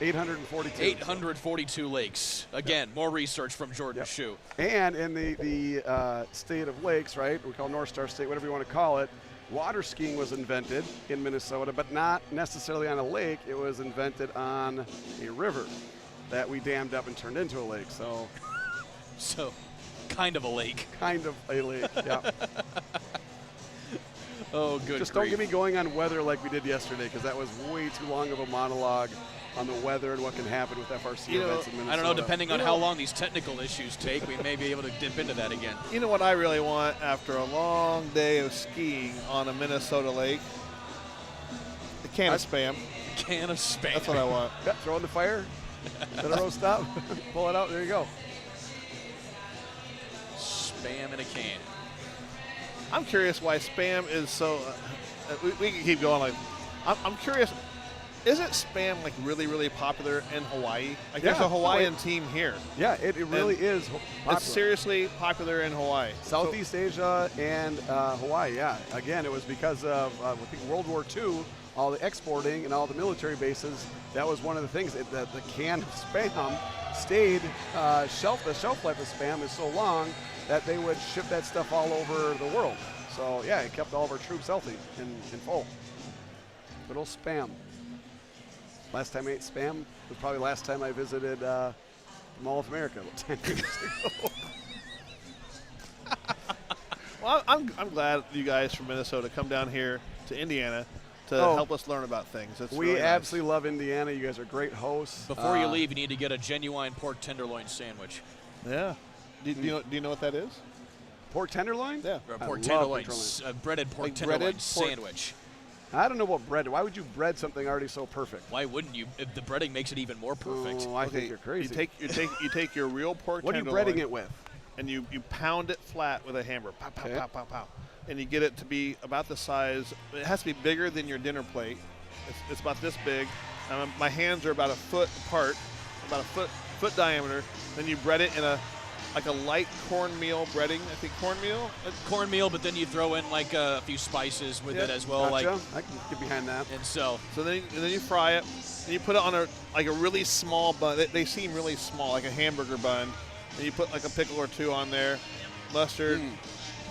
842. 842 lakes. Again, more research from Jordan Shue. And in the state of lakes, right, we call North Star State, whatever you want to call it, water skiing was invented in Minnesota, but not necessarily on a lake. It was invented on a river that we dammed up and turned into a lake. So kind of a lake. Kind of a lake, yeah. Oh, good Just grief. don't get me going on weather like we did yesterday, because that was way too long of a monologue on the weather and what can happen with FRC events in Minnesota. I don't know, depending on how long these technical issues take, we may be able to dip into that again. You know what I really want after a long day of skiing on a Minnesota lake? A can of Spam. A can of Spam. That's what I want. Yeah, throw it in the fire. Let it roast up. Pull it out. There you go. Spam in a can. I'm curious why Spam is so. We can keep going. I'm curious. Isn't Spam like really, really popular in Hawaii? Like there's a Hawaiian team here. Yeah, it really is popular. It's seriously popular in Hawaii. Southeast Asia and Hawaii, yeah. Again, it was because of I think World War II, all the exporting and all the military bases. That was one of the things that the can of Spam stayed. The shelf life of Spam is so long that they would ship that stuff all over the world. So yeah, it kept all of our troops healthy and full. Good old Spam. Last time I ate Spam was probably last time I visited the Mall of America about 10 years ago. Well, I'm glad you guys from Minnesota come down here to Indiana to help us learn about things. It's we really absolutely love Indiana. You guys are great hosts. Before you leave, you need to get a genuine pork tenderloin sandwich. Yeah. Do you know what that is? Pork tenderloin? Yeah. Or a pork tenderloin, breaded pork tenderloin sandwich. I don't know about bread. Why would you bread something already so perfect? Why wouldn't you? If the breading makes it even more perfect. Oh, I think you're crazy. You take your real pork What are you tenderloin. breading it with? And you pound it flat with a hammer. Pow, pow, pow, pow, pow. And you get it to be about the size. It has to be bigger than your dinner plate. It's about this big. My hands are about a foot apart, about a foot diameter. Then you bread it in a like a light cornmeal breading. I think cornmeal. Cornmeal, but then you throw in like a few spices with it as well. Gotcha. Like, I can get behind that. and so then you fry it, and you put it on a really small bun. They seem really small, like a hamburger bun. And you put like a pickle or two on there, mustard.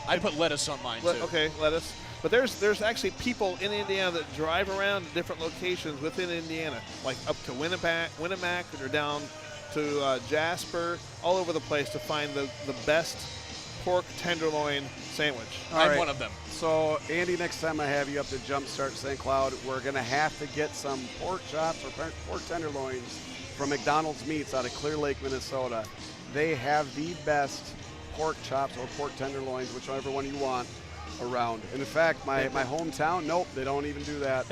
I'd put lettuce on mine too. Okay, lettuce. But there's actually people in Indiana that drive around to different locations within Indiana, like up to Winamac, or down to Jasper, all over the place to find the best pork tenderloin sandwich. I'm one of them. So, Andy, next time I have you up to Jumpstart St. Cloud, we're going to have to get some pork chops or pork tenderloins from McDonald's Meats out of Clear Lake, Minnesota. They have the best pork chops or pork tenderloins, whichever one you want, around. And in fact, my hometown, nope, they don't even do that.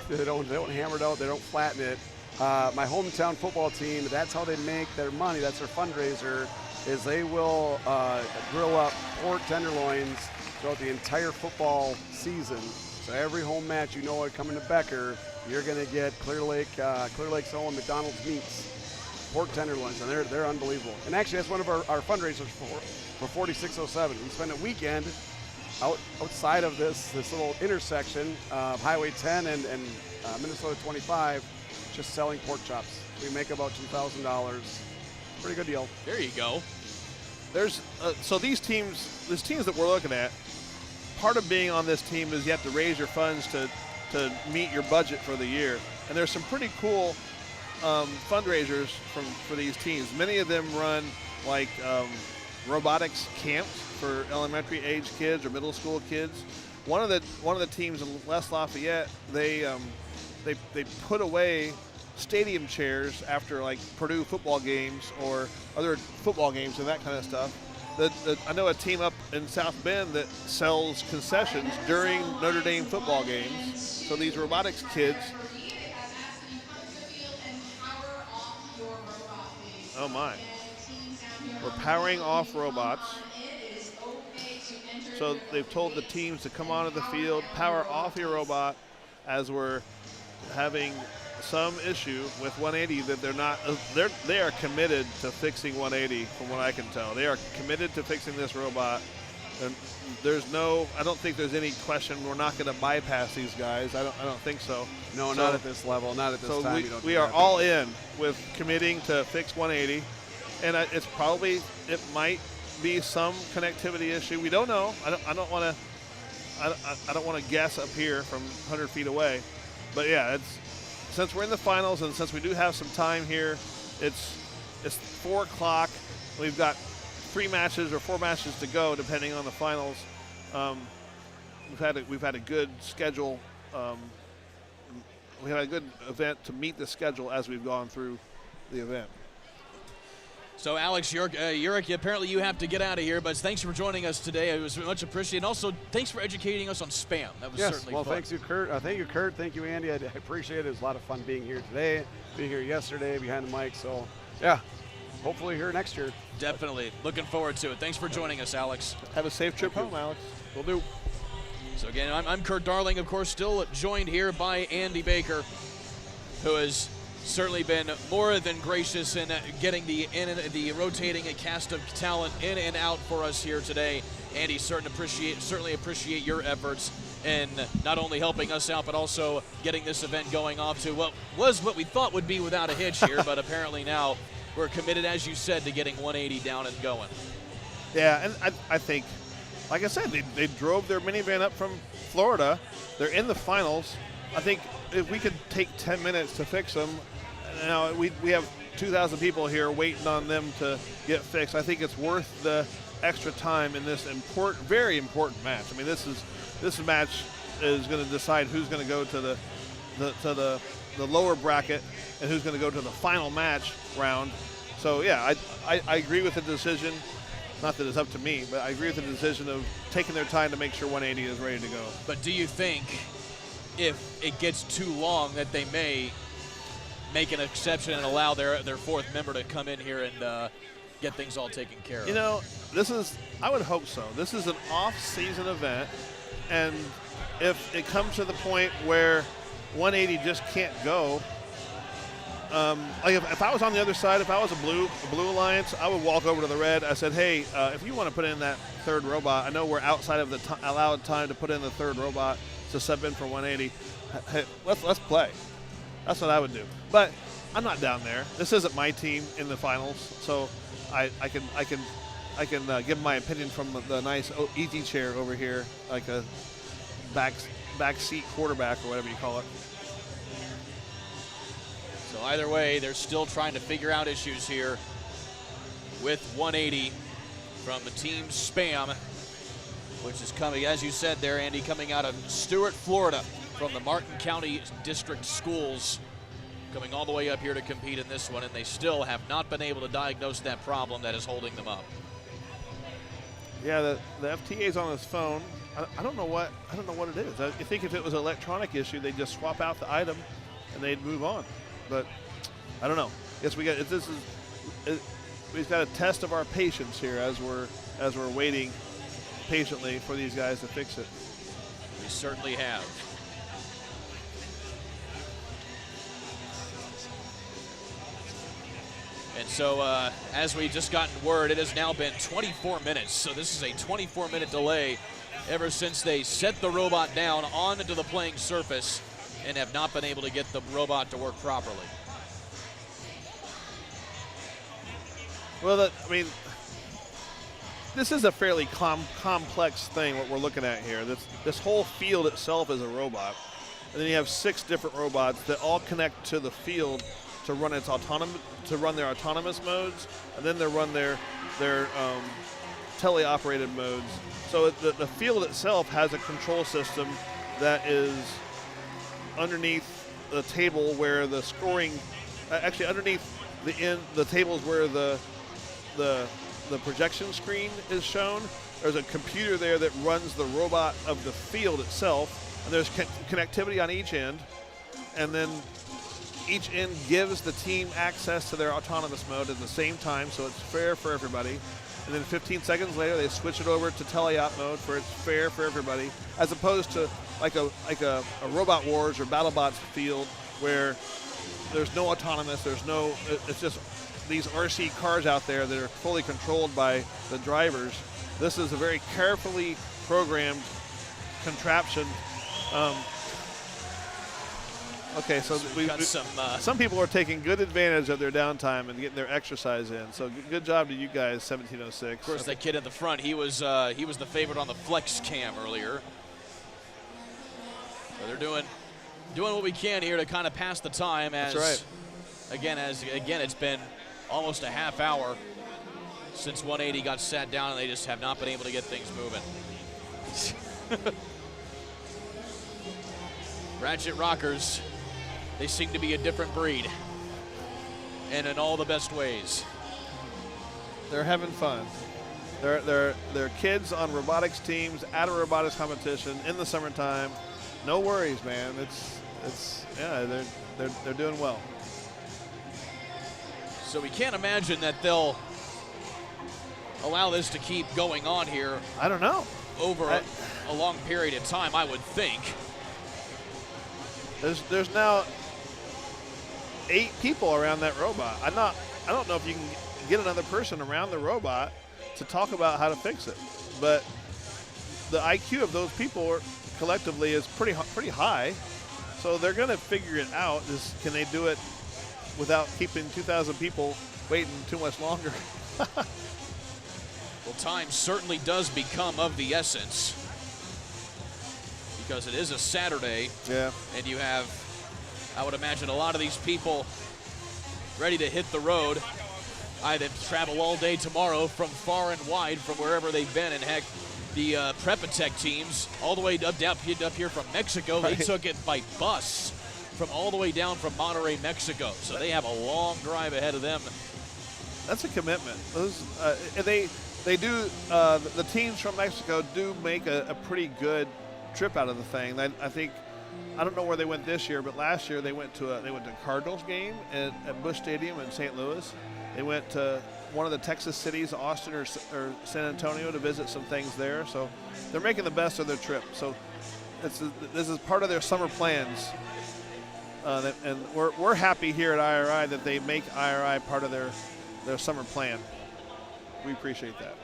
They don't hammer it out. They don't flatten it. My hometown football team, that's how they make their money. That's their fundraiser, is they will grill up pork tenderloins throughout the entire football season. So every home match, coming to Becker, you're going to get Clear Lake's own McDonald's Meats pork tenderloins, and they're unbelievable. And actually, that's one of our fundraisers for 4607. We spend a weekend outside of this little intersection of Highway 10 and Minnesota 25, just selling pork chops. We make about $2,000. Pretty good deal. There you go. There's so these teams that we're looking at, part of being on this team is you have to raise your funds to meet your budget for the year. And there's some pretty cool fundraisers for these teams. Many of them run like robotics camps for elementary age kids or middle school kids. One of the teams in West Lafayette, they put away stadium chairs after like Purdue football games or other football games and that kind of stuff. I know a team up in South Bend that sells concessions during Notre Dame football games. So these robotics kids. Oh my. We're powering off robots. So they've told the teams to come onto the field, power off your robot, as we're having some issue with 180 that they are committed to fixing 180 from what I can tell. They are committed to fixing this robot. And I don't think there's any question we're not going to bypass these guys. I don't think so. No, not at this level, not at this time. We are all in with committing to fix 180, and it might be some connectivity issue. We don't know. I don't want to guess up here from 100 feet away, but yeah, since we're in the finals and since we do have some time here, it's 4 o'clock. We've got 3 matches or 4 matches to go, depending on the finals. We've had a good schedule. We had a good event to meet the schedule as we've gone through the event. So, Alex Urich, apparently you have to get out of here, but thanks for joining us today. It was much appreciated. And also, thanks for educating us on spam. That was certainly fun. Thanks you, Kurt. Thank you, Kurt. Thank you, Andy. I appreciate it. It was a lot of fun being here today, being here yesterday behind the mic. So, yeah, hopefully here next year. Definitely. Looking forward to it. Thanks for joining us, Alex. Have a safe trip home, Alex. Will do. So, again, I'm Kurt Darling, of course, still joined here by Andy Baker, who has certainly been more than gracious in getting the rotating cast of talent in and out for us here today. Andy, certainly appreciate your efforts in not only helping us out, but also getting this event going off to what we thought would be without a hitch here, but apparently now we're committed, as you said, to getting 180 down and going. Yeah, and I think, like I said, they drove their minivan up from Florida. They're in the finals. I think if we could take 10 minutes to fix them, now we have 2,000 people here waiting on them to get fixed. I think it's worth the extra time in this very important match. I mean, this match is going to decide who's going to go to the lower bracket and who's going to go to the final match round. So yeah, I agree with the decision. Not that it's up to me, but I agree with the decision of taking their time to make sure 180 is ready to go. But do you think if it gets too long that they may make an exception and allow their fourth member to come in here and get things all taken care of? You know, I would hope so. This is an off-season event, and if it comes to the point where 180 just can't go, like if I was on the other side, if I was a blue alliance, I would walk over to the red. I said, hey, if you want to put in that third robot, I know we're outside of the allowed time to put in the third robot to sub in for 180. Hey, let's play. That's what I would do. But I'm not down there. This isn't my team in the finals, so I can give my opinion from the nice easy chair over here, like a back seat quarterback or whatever you call it. So either way, they're still trying to figure out issues here with 180 from the team Spam, which is coming, as you said there, Andy, coming out of Stuart, Florida, from the Martin County District Schools, coming all the way up here to compete in this one, and they still have not been able to diagnose that problem that is holding them up. Yeah, the FTA's on his phone. I don't know what it is. I think if it was an electronic issue, they'd just swap out the item and they'd move on. But I don't know. Guess we've got a test of our patience here as we're waiting patiently for these guys to fix it. We certainly have. And so, as we just gotten word, it has now been 24 minutes. So this is a 24-minute delay ever since they set the robot down onto the playing surface and have not been able to get the robot to work properly. Well, this is a fairly complex thing, what we're looking at here. This whole field itself is a robot. And then you have 6 different robots that all connect to the field to run their autonomous modes, and then they run their teleoperated modes. So the field itself has a control system that is underneath the table where the scoring, actually underneath the tables where the projection screen is shown. There's a computer there that runs the robot of the field itself, and there's connectivity on each end, and then each end gives the team access to their autonomous mode at the same time, so it's fair for everybody. And then 15 seconds later, they switch it over to teleop mode for it's fair for everybody, as opposed to like a Robot Wars or BattleBots field where there's no autonomous, it's just these RC cars out there that are fully controlled by the drivers. This is a very carefully programmed contraption. Okay, so we've got some people are taking good advantage of their downtime and getting their exercise in. So good job to you guys, 1706. Of course, that kid in the front, he was the favorite on the flex cam earlier. So they're doing what we can here to kind of pass the time. As that's right. Again, it's been almost a half hour since 180 got sat down, and they just have not been able to get things moving. Ratchet Rockers. They seem to be a different breed, and in all the best ways. They're having fun. They're kids on robotics teams at a robotics competition in the summertime. No worries, man. They're doing well. So we can't imagine that they'll allow this to keep going on here. I don't know. Over a long period of time, I would think. There's now 8 people around that robot. I don't know if you can get another person around the robot to talk about how to fix it, but the IQ of those people collectively is pretty high, so they're going to figure it out. Can they do it without keeping 2,000 people waiting too much longer? Well, time certainly does become of the essence, because it is a Saturday. Yeah. And you have, I would imagine, a lot of these people ready to hit the road. Either travel all day tomorrow from far and wide from wherever they've been. And heck, the Prepatech teams all the way up here from Mexico, right. They took it by bus from all the way down from Monterrey, Mexico. So they have a long drive ahead of them. That's a commitment. They do, the teams from Mexico do make a pretty good trip out of the thing. I don't know where they went this year, but last year they went to a Cardinals game at Busch Stadium in St. Louis. They went to one of the Texas cities, Austin or San Antonio, to visit some things there. So they're making the best of their trip. So this is part of their summer plans and we're happy here at IRI that they make IRI part of their summer plan. We appreciate that.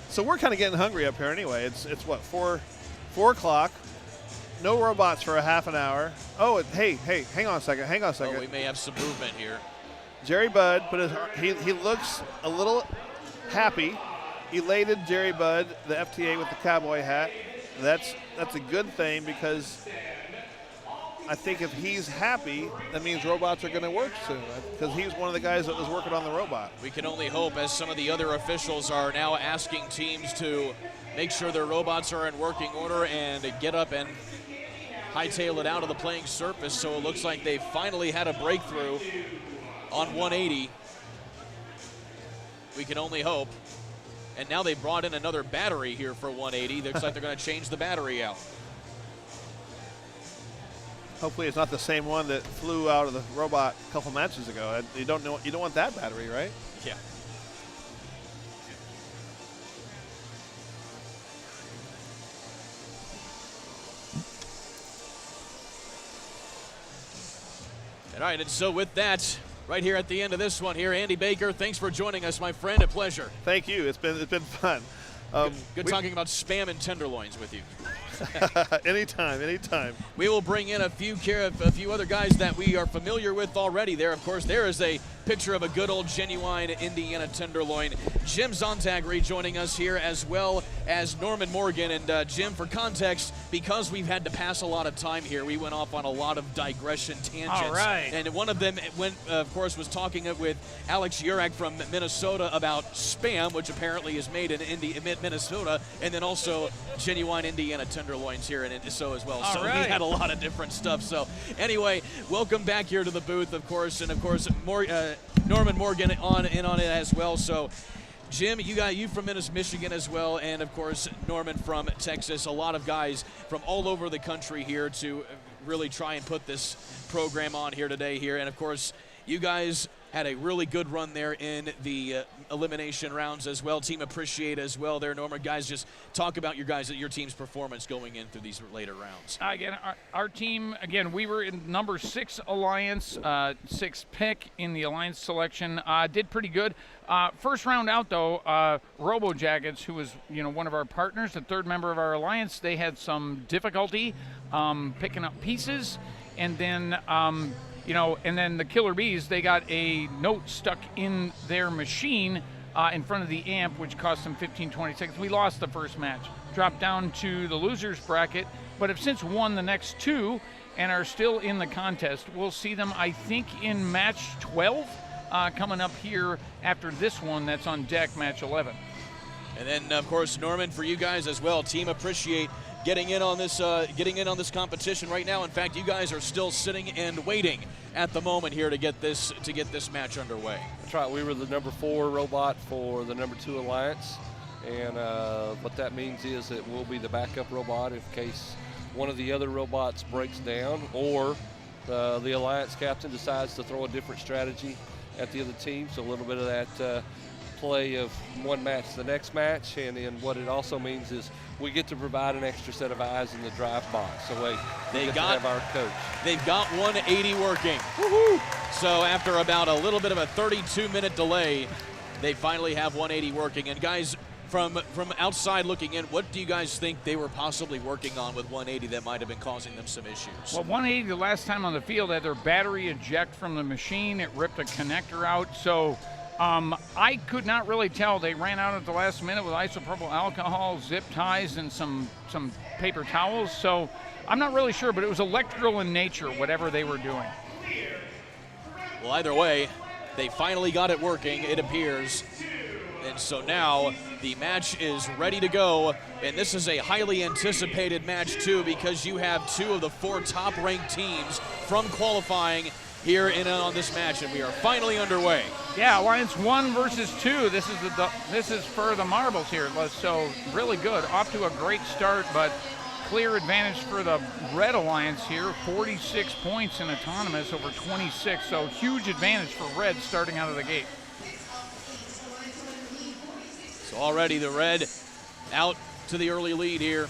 So we're kind of getting hungry up here anyway. It's what, 4 o'clock. No robots for a half an hour. Oh, hey, hang on a second. Oh, we may have some movement here. Jerry Budd he looks a little happy, elated. Jerry Budd, the FTA with the cowboy hat. That's a good thing, because I think if he's happy, that means robots are going to work soon, because he's one of the guys that was working on the robot. We can only hope, as some of the other officials are now asking teams to make sure their robots are in working order and get up and hightail it out of the playing surface. So it looks like they finally had a breakthrough on 180. We can only hope. And now they brought in another battery here for 180. Looks like they're going to change the battery out. Hopefully it's not the same one that flew out of the robot a couple matches ago. You don't want that battery, right? Yeah. All right, and so with that, right here at the end of this one here, Andy Baker, thanks for joining us, my friend. A pleasure. Thank you. It's been fun. Good talking about Spam and tenderloins with you. Anytime. We will bring in a few other guys that we are familiar with already there. Of course, there is a picture of a good old genuine Indiana tenderloin. Jim Zontag rejoining us here, as well as Norman Morgan. And Jim, for context, because we've had to pass a lot of time here, we went off on a lot of digression tangents. All right. And one of them, of course, was talking with Alex Urak from Minnesota about Spam, which apparently is made in Minnesota, and then also genuine Indiana tenderloins here in so as well. All so right. we had a lot of different stuff. So anyway, welcome back here to the booth, of course, and of course Norman Morgan in on it as well. So Jim, you from Michigan as well, and of course Norman from Texas. A lot of guys from all over the country here to really try and put this program on here today here. And of course, you guys had a really good run there in the elimination rounds as well. Team appreciate as well there. Norman, guys, just talk about your team's performance going in through these later rounds. Again, our team, we were in number 6 alliance, 6th pick in the alliance selection. Did pretty good. First round out, though, Robo Jackets, who was one of our partners, the 3rd member of our alliance, they had some difficulty picking up pieces, and then and then the Killer Bees, they got a note stuck in their machine in front of the amp, which cost them 15-20 seconds. We lost the first match, dropped down to the losers bracket, but have since won the next 2 and are still in the contest. We'll see them, I think, in match 12 coming up here after this one that's on deck, match 11. And then, of course, Norman, for you guys as well, team appreciate getting in on this competition right now. In fact, you guys are still sitting and waiting at the moment here to get this match underway. That's right. We were the number 4 robot for the number 2 alliance, and what that means is that we'll be the backup robot in case one of the other robots breaks down, or the alliance captain decides to throw a different strategy at the other team. So a little bit of that play of one match to the next match, and then what it also means is we get to provide an extra set of eyes in the drive box. So we get to have our coach. They've got 180 working. Woohoo! So after about a little bit of a 32-minute delay, they finally have 180 working. And guys, from outside looking in, what do you guys think they were possibly working on with 180 that might have been causing them some issues? Well, 180 the last time on the field had their battery eject from the machine. It ripped a connector out. So I could not really tell. They ran out at the last minute with isopropyl alcohol, zip ties, and some paper towels. So I'm not really sure, but it was electrical in nature, whatever they were doing. Well, either way, they finally got it working, it appears. And so now the match is ready to go. And this is a highly anticipated match, too, because you have 2 of the 4 top-ranked teams from qualifying here on this match, and we are finally underway. Yeah, Alliance 1 versus 2. This is for the marbles here. So really good. Off to a great start, but clear advantage for the Red Alliance here. 46 points in autonomous over 26. So huge advantage for Red starting out of the gate. So already the Red out to the early lead here.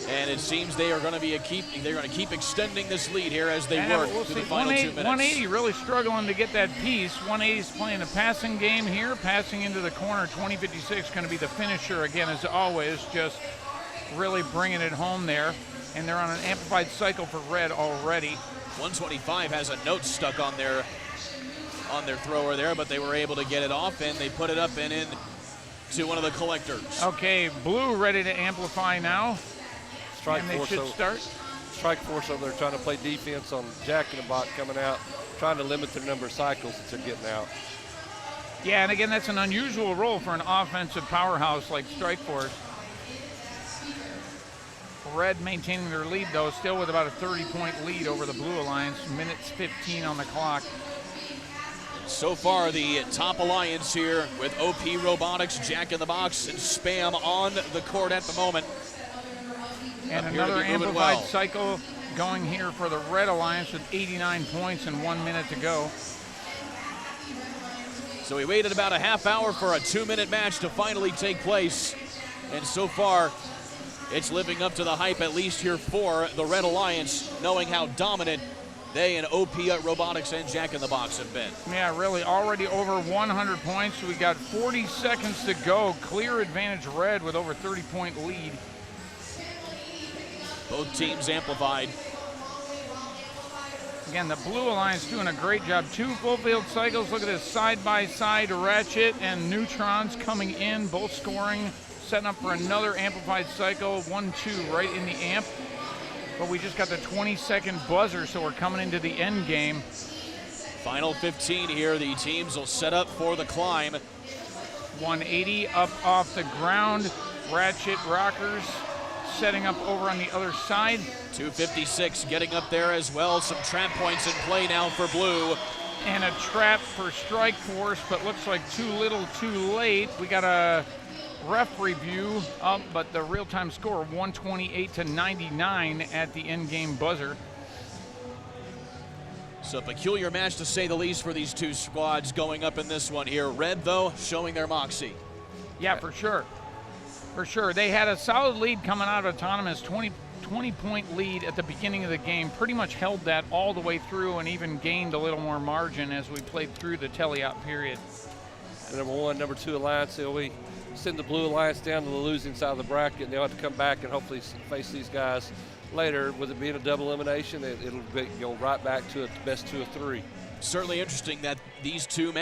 And it seems they are going to keep extending this lead here as they work through the final 2 minutes. 180 really struggling to get that piece. 180's playing a passing game here, passing into the corner. 2056 going to be the finisher again, as always, just really bringing it home there. And they're on an amplified cycle for Red already. 125 has a note stuck on their thrower there, but they were able to get it off, and they put it up and in to one of the collectors. Okay, Blue ready to amplify now. Strike and they force should over, start. Strike force over there trying to play defense on Jack in the Box coming out, trying to limit the number of cycles that they're getting out. Yeah, and again, that's an unusual role for an offensive powerhouse like Strike Force. Red maintaining their lead, though, still with about a 30-point lead over the Blue Alliance. Minutes 15 on the clock. So far, the top alliance here with OP Robotics, Jack in the Box, and Spam on the court at the moment. And another amplified cycle going here for the Red Alliance with 89 points and 1 minute to go. So we waited about a half hour for a 2-minute match to finally take place. And so far, it's living up to the hype, at least here for the Red Alliance, knowing how dominant they and OP Robotics and Jack in the Box have been. Yeah, really already over 100 points. We got 40 seconds to go. Clear advantage Red with over 30-point lead. Both teams amplified. Again, the Blue Alliance doing a great job. 2 full field cycles. Look at this side-by-side Ratchet and Neutrons coming in, both scoring, setting up for another amplified cycle. 1-2 right in the amp. But we just got the 20-second buzzer, so we're coming into the end game. Final 15 here. The teams will set up for the climb. 180 up off the ground. Ratchet Rockers setting up over on the other side. 256 getting up there as well. Some trap points in play now for Blue. And a trap for Strike Force, but looks like too little too late. We got a ref review up, but the real-time score 128-99 at the end game buzzer. So a peculiar match to say the least for these 2 squads going up in this one here. Red, though, showing their moxie. Yeah, for sure. For sure. They had a solid lead coming out of autonomous, 20-point lead at the beginning of the game. Pretty much held that all the way through and even gained a little more margin as we played through the teleop period. Number 1, number 2 alliance, they'll be send the Blue Alliance down to the losing side of the bracket, and they'll have to come back and hopefully face these guys later. With it being a double elimination, it'll go right back to a best 2 of 3. Certainly interesting that these two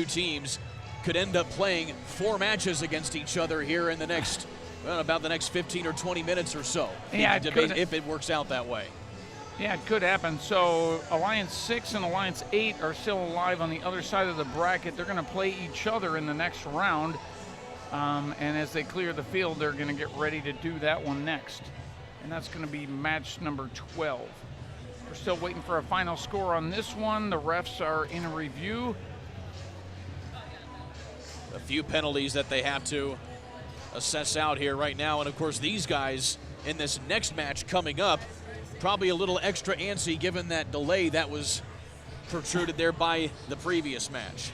teams could end up playing 4 matches against each other here in the next, well, about the next 15 or 20 minutes or so. Yeah, if it works out that way. Yeah, it could happen. So Alliance 6 and Alliance 8 are still alive on the other side of the bracket. They're going to play each other in the next round. And as they clear the field, they're going to get ready to do that one next. And that's going to be match number 12. We're still waiting for a final score on this one. The refs are in review. A few penalties that they have to assess out here right now. And of course, these guys in this next match coming up, probably a little extra antsy given that delay that was protruded there by the previous match.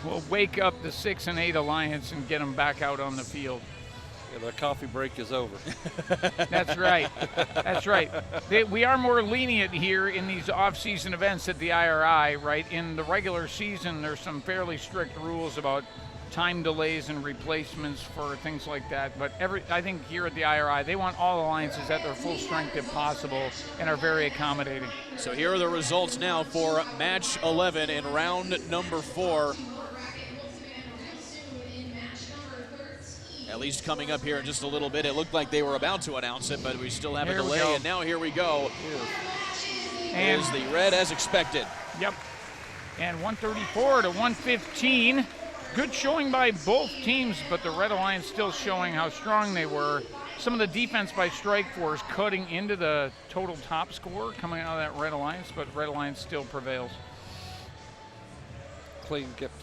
We'll wake up the 6 and 8 Alliance and get them back out on the field. Yeah, the coffee break is over. That's right. That's right. We are more lenient here in these off-season events at the IRI, right? In the regular season, there's some fairly strict rules about time delays and replacements for things like that. But I think here at the IRI, they want all alliances at their full strength if possible and are very accommodating. So here are the results now for match 11 in round number 4. At least coming up here in just a little bit. It looked like they were about to announce it, but we still have a delay, and now here we go. And is the red as expected. Yep. And 134 to 115. Good showing by both teams, but the Red Alliance still showing how strong they were. Some of the defense by Strikeforce cutting into the total top score coming out of that Red Alliance, but Red Alliance still prevails.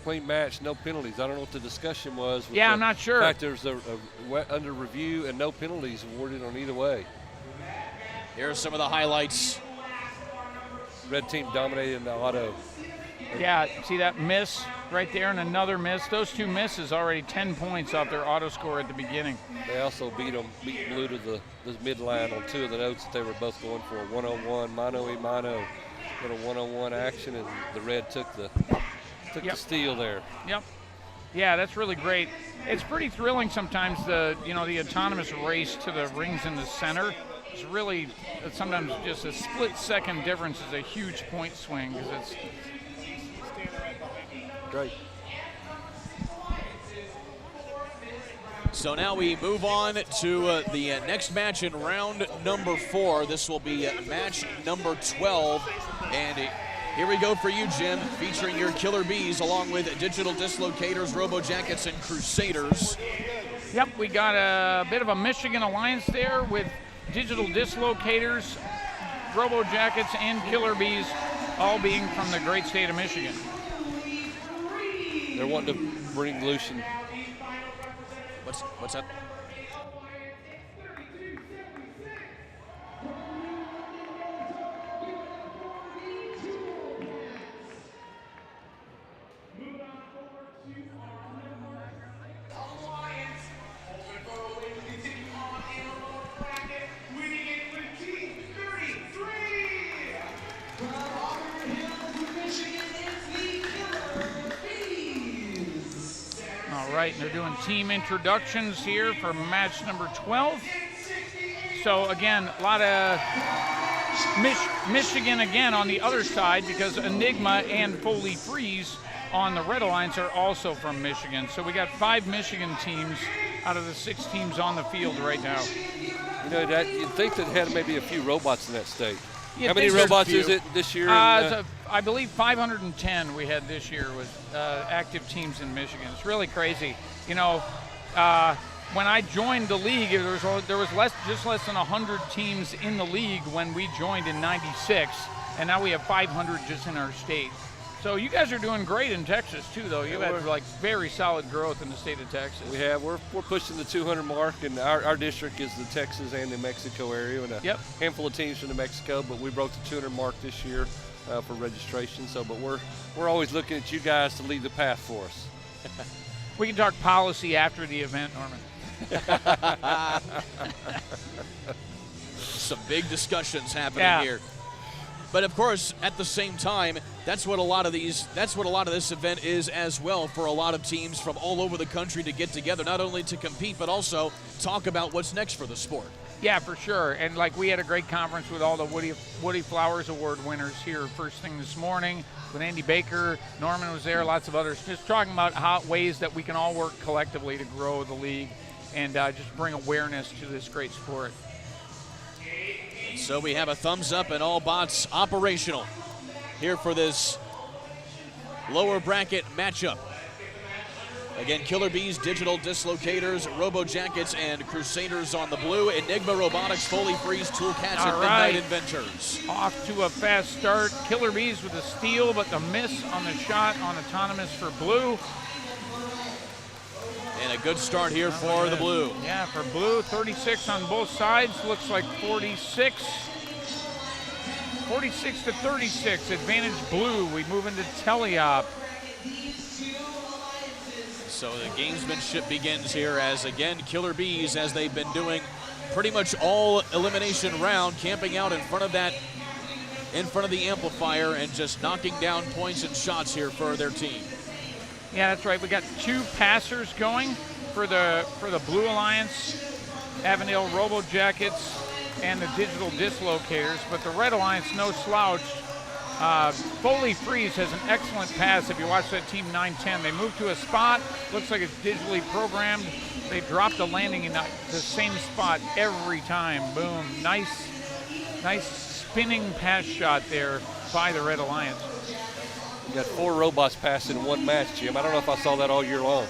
Clean match, no penalties. I don't know what the discussion was. Yeah, I'm not sure. In fact, there's a under review and no penalties awarded on either way. Here are some of the highlights. Red team dominated in the auto. Yeah, see that miss right there and another miss. Those two misses already 10 points off their auto score at the beginning. They also beat Blue to the midline on 2 of the notes that they were both going for. 101, mano-a-mano, little one-on-one action, and the Red took the steal there. Yep. Yeah, that's really great. It's pretty thrilling sometimes, the autonomous race to the rings in the center. It's really, sometimes just a split-second difference is a huge point swing because it's great. So now we move on to the next match in round number 4. This will be match number 12. And here we go for you, Jim, featuring your Killer Bees along with Digital Dislocators, Robo Jackets, and Crusaders. Yep, we got a bit of a Michigan alliance there with Digital Dislocators, Robo Jackets, and Killer Bees, all being from the great state of Michigan. They're wanting to bring Lucian. What's up? Right, and they're doing team introductions here for match number 12. So again, a lot of Michigan again on the other side because Enigma and Foley Freeze on the Red Alliance are also from Michigan. So we got 5 Michigan teams out of the 6 teams on the field right now. You know, you'd think that had maybe a few robots in that state. Yeah, how many robots is it this year? I believe 510 we had this year with active teams in Michigan. It's really crazy. You know, when I joined the league, there was just less than 100 teams in the league when we joined in '96, and now we have 500 just in our state. So you guys are doing great in Texas too, though. You've had like very solid growth in the state of Texas. We have. We're pushing the 200 mark, and our district is the Texas and the Mexico area, and a handful of teams from New Mexico. But we broke the 200 mark this year for registration. So, but we're always looking at you guys to lead the path for us. We can talk policy after the event, Norman. Some big discussions happening here. But of course, at the same time, that's what a lot of this event is as well, for a lot of teams from all over the country to get together, not only to compete, but also talk about what's next for the sport. Yeah, for sure. And like we had a great conference with all the Woody Flowers Award winners here first thing this morning with Andy Baker. Norman was there, lots of others, just talking about ways that we can all work collectively to grow the league and just bring awareness to this great sport. So we have a thumbs up and all bots operational here for this lower bracket matchup. Again, Killer Bees, Digital Dislocators, Robo Jackets, and Crusaders on the blue. Enigma Robotics, Foley Freeze, Toolcats, and Midnight Inventors. Off to a fast start. Killer Bees with a steal, but the miss on the shot on Autonomous for blue. And a good start here for the blue. Yeah, for blue, 36 on both sides. Looks like 46 to 36, advantage blue. We move into teleop. So the gamesmanship begins here as, again, Killer Bees, as they've been doing pretty much all elimination round, camping out in front of the amplifier and just knocking down points and shots here for their team. Yeah, that's right. We got 2 passers going for the Blue Alliance, Avondale Robo Jackets, and the Digital Dislocators. But the Red Alliance, no slouch. Foley Freeze has an excellent pass. If you watch that team 9-10, they move to a spot. Looks like it's digitally programmed. They drop the landing in the same spot every time. Boom. Nice spinning pass shot there by the Red Alliance. You got 4 robots passed in one match, Jim. I don't know if I saw that all year long.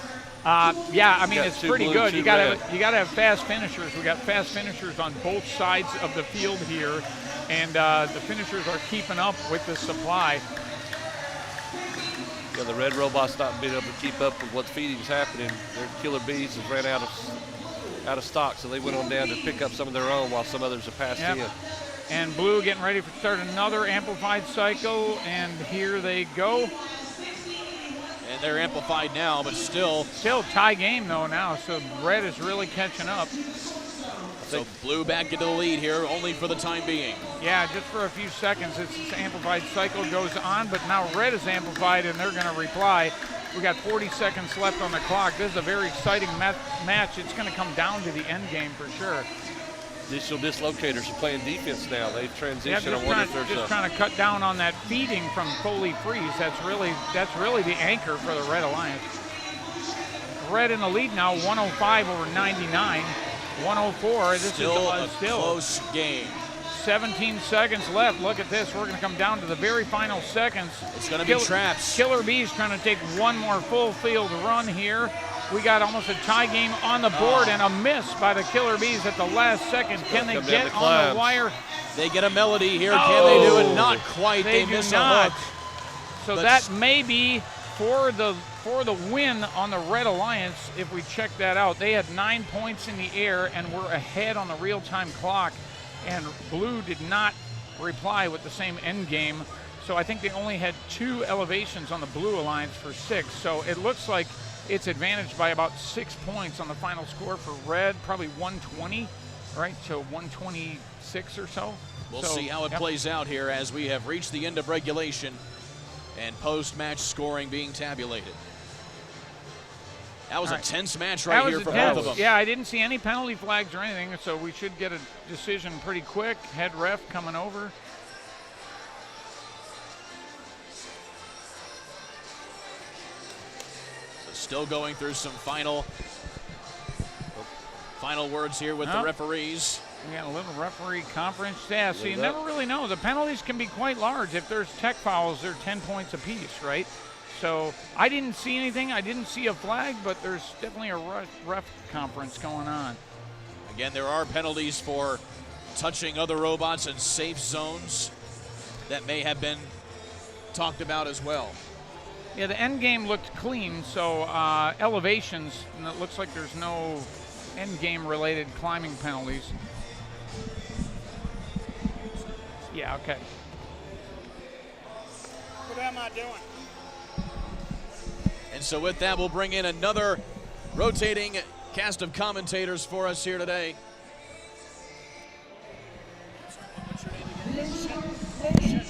Yeah, I mean, it's pretty blue, good. 2 You gotta have fast finishers. We got fast finishers on both sides of the field here, and the finishers are keeping up with the supply. Yeah, the red robots not being able to keep up with what feeding's happening. Their killer bees have ran out of stock, so they went on down to pick up some of their own while some others have passed in. And blue getting ready to start another amplified cycle, and here they go. And they're amplified now, but still tie game though now, so red is really catching up. So blue back into the lead here, only for the time being. Yeah, just for a few seconds. This amplified cycle goes on, but now red is amplified, and they're going to reply. We got 40 seconds left on the clock. This is a very exciting match. It's going to come down to the end game for sure. Digital Dislocators are playing defense now. They've transitioned. I wonder if there's just trying to cut down on that feeding from Foley Freeze. That's really the anchor for the Red Alliance. Red in the lead now, 105 over 99. 104. This still is still close game. 17 seconds left. Look at this. We're going to come down to the very final seconds. It's going to be traps. Killer Bees trying to take one more full field run here. We got almost a tie game on the board and a miss by the Killer Bees at the last second. Can they get on the wire? They get a melody here. Can they do it? Not quite. They miss a hook. So that may be for the win on the Red Alliance. If we check that out, they had 9 points in the air and were ahead on the real-time clock. And blue did not reply with the same end game. So I think they only had 2 elevations on the Blue Alliance for 6. So it looks like it's advantaged by about 6 points on the final score for red, probably 120, right? So 126 or so. We'll see how it plays out here as we have reached the end of regulation and post-match scoring being tabulated. That was a tense match right here for both of them. Yeah, I didn't see any penalty flags or anything, so we should get a decision pretty quick. Head ref coming over. So still going through some final words here with the referees. We got a little referee conference. Yeah, so you never really know. The penalties can be quite large. If there's tech fouls, they're 10 points apiece, right? So I didn't see anything. I didn't see a flag, but there's definitely a ref conference going on. Again, there are penalties for touching other robots in safe zones that may have been talked about as well. Yeah, the end game looked clean, so elevations, and it looks like there's no end game related climbing penalties. Yeah, okay. What am I doing? And so with that, we'll bring in another rotating cast of commentators for us here today. Lucian. Is it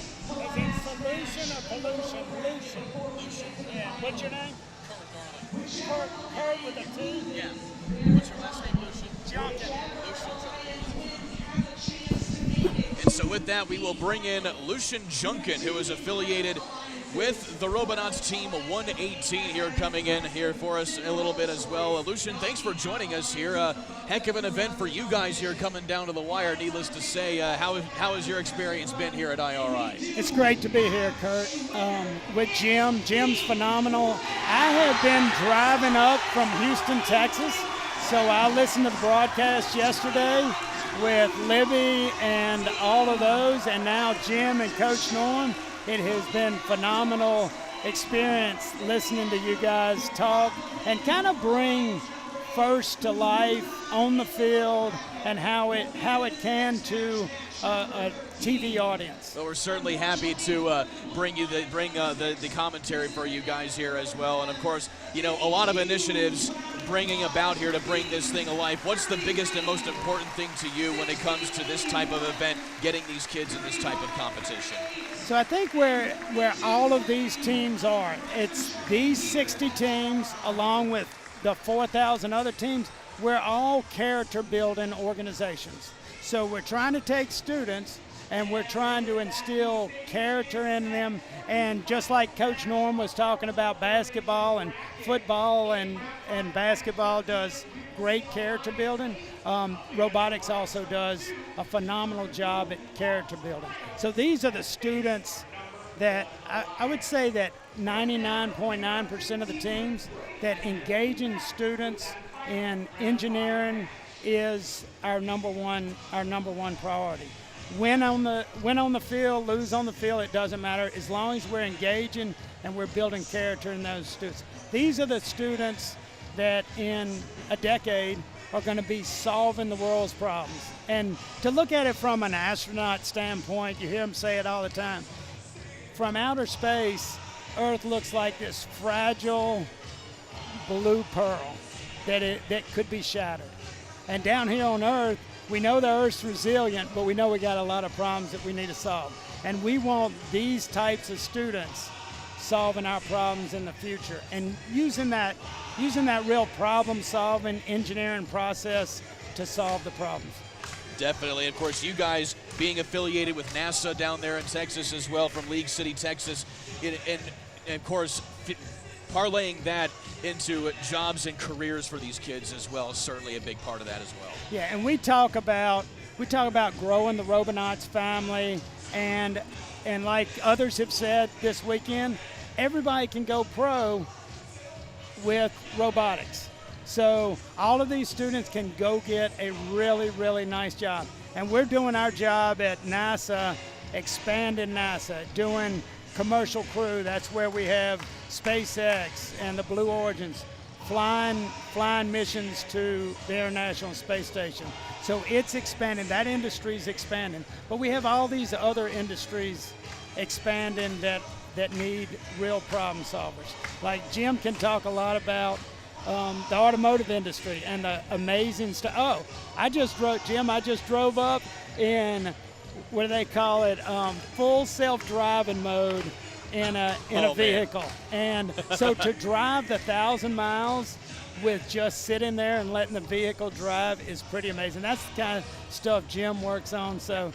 solution or pollution? Lucian. Yeah. What's your name? Kurt with a T? Yeah. What's your last name, Lucian? Junkin. And so with that, we will bring in Lucian Junkin, who is affiliated with the Robonauts team 118 here, coming in here for us a little bit as well. Lucian, thanks for joining us here. Heck of an event for you guys here coming down to the wire, needless to say. How has your experience been here at IRI? It's great to be here, Kurt, with Jim. Jim's phenomenal. I have been driving up from Houston, Texas, so I listened to the broadcast yesterday with Libby and all of those, and now Jim and Coach Norm. It has been phenomenal experience listening to you guys talk and kind of bring first to life on the field and how it can to a TV audience. Well, we're certainly happy to bring the commentary for you guys here as well. And of course, you know, a lot of initiatives bringing about here to bring this thing alive. What's the biggest and most important thing to you when it comes to this type of event, getting these kids in this type of competition? So I think where all of these teams are, it's these 60 teams along with the 4,000 other teams, we're all character building organizations. So we're trying to take students and we're trying to instill character in them. And just like Coach Norm was talking about basketball and football and basketball does great character building, robotics also does a phenomenal job at character building. So these are the students that I would say that 99.9% of the teams that engaging students in engineering is our number one priority. Win on the field, lose on the field, it doesn't matter as long as we're engaging and we're building character in those students. These are the students that in a decade are going to be solving the world's problems. And to look at it from an astronaut standpoint, you hear them say it all the time. From outer space, Earth looks like this fragile blue pearl that could be shattered. And down here on Earth, we know the Earth's resilient, but we know we got a lot of problems that we need to solve. And we want these types of students solving our problems in the future and using that real problem-solving engineering process to solve the problems. Definitely. Of course, you guys being affiliated with NASA down there in Texas as well from League City, Texas, and of course, parlaying that into jobs and careers for these kids as well is certainly a big part of that as well. Yeah, and we talk about growing the Robonauts family, and like others have said this weekend, everybody can go pro with robotics. So all of these students can go get a really, really nice job. And we're doing our job at NASA, expanding NASA, doing commercial crew. That's where we have SpaceX and the Blue Origins flying missions to the International Space Station. So it's expanding. That industry's expanding. But we have all these other industries expanding that need real problem solvers. Like Jim can talk a lot about the automotive industry and the amazing stuff. Oh, I just drove up in, what do they call it, full self-driving mode in a vehicle. And so to drive the 1,000 miles with just sitting there and letting the vehicle drive is pretty amazing. That's the kind of stuff Jim works on. So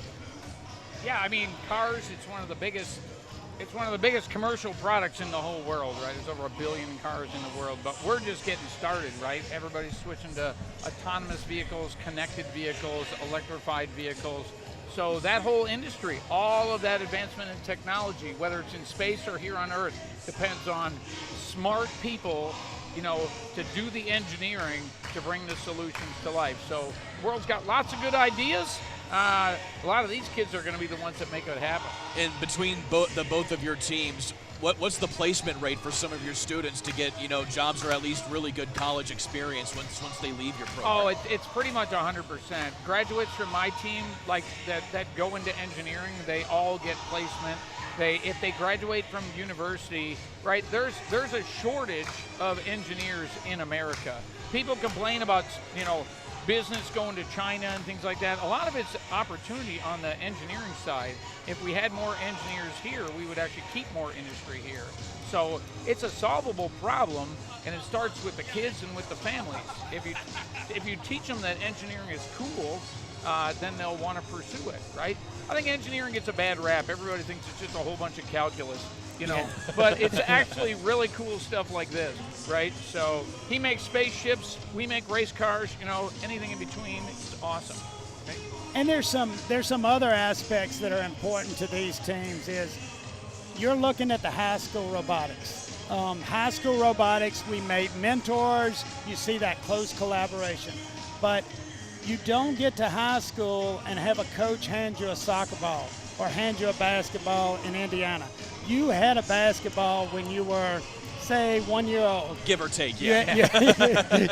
yeah, I mean, cars, it's one of the biggest commercial products in the whole world, right? There's over 1 billion cars in the world, but we're just getting started, right? Everybody's switching to autonomous vehicles, connected vehicles, electrified vehicles. So that whole industry, all of that advancement in technology, whether it's in space or here on Earth, depends on smart people, to do the engineering to bring the solutions to life. So the world's got lots of good ideas. A lot of these kids are going to be the ones that make it happen. And between both of your teams, what's the placement rate for some of your students to get jobs or at least really good college experience once they leave your program? Oh, it's pretty much 100%. Graduates from my team like that go into engineering, they all get placement. If they graduate from university, right? There's a shortage of engineers in America. People complain about business going to China and things like that. A lot of it's opportunity on the engineering side. If we had more engineers here, we would actually keep more industry here. So it's a solvable problem, and it starts with the kids and with the families. If you teach them that engineering is cool, then they'll want to pursue it, right? I think engineering gets a bad rap. Everybody thinks it's just a whole bunch of calculus, but it's actually really cool stuff like this, right? So he makes spaceships, we make race cars, anything in between. It's awesome. Okay? And there's some other aspects that are important to these teams. Is you're looking at the high school robotics. High school robotics, we made mentors. You see that close collaboration, but you don't get to high school and have a coach hand you a soccer ball or hand you a basketball in Indiana. You had a basketball when you were, say, 1 year old. Give or take, yeah.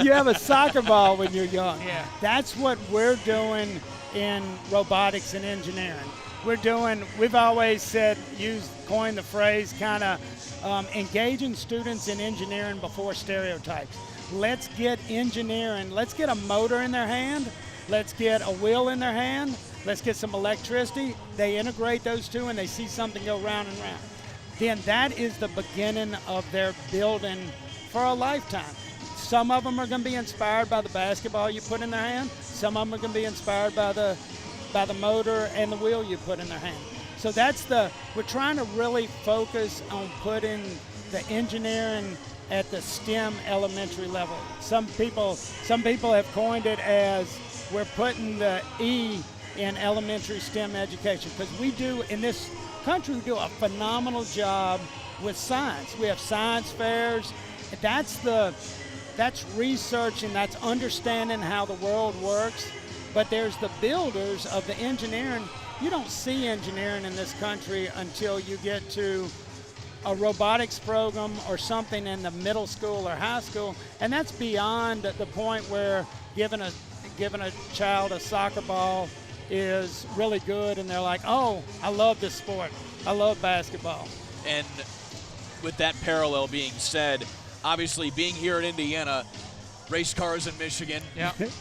You have a soccer ball when you're young. Yeah. That's what we're doing in robotics and engineering. We've always said, coined the phrase kind of engaging students in engineering before stereotypes. Let's get engineering, let's get a motor in their hand, let's get a wheel in their hand, let's get some electricity. They integrate those two and they see something go round and round. Then that is the beginning of their building for a lifetime. Some of them are going to be inspired by the basketball you put in their hand. Some of them are going to be inspired by the motor and the wheel you put in their hand. So we're trying to really focus on putting the engineering at the STEM elementary level. Some people have coined it as we're putting the E in elementary STEM education, because we do, in this country, we do a phenomenal job with science. We have science fairs. That's research and that's understanding how the world works. But there's the builders of the engineering. You don't see engineering in this country until you get to a robotics program or something in the middle school or high school, and that's beyond the point where giving a child a soccer ball is really good and they're like, oh, I love this sport, I love basketball. And with that parallel being said, obviously being here in Indiana, race cars in Michigan,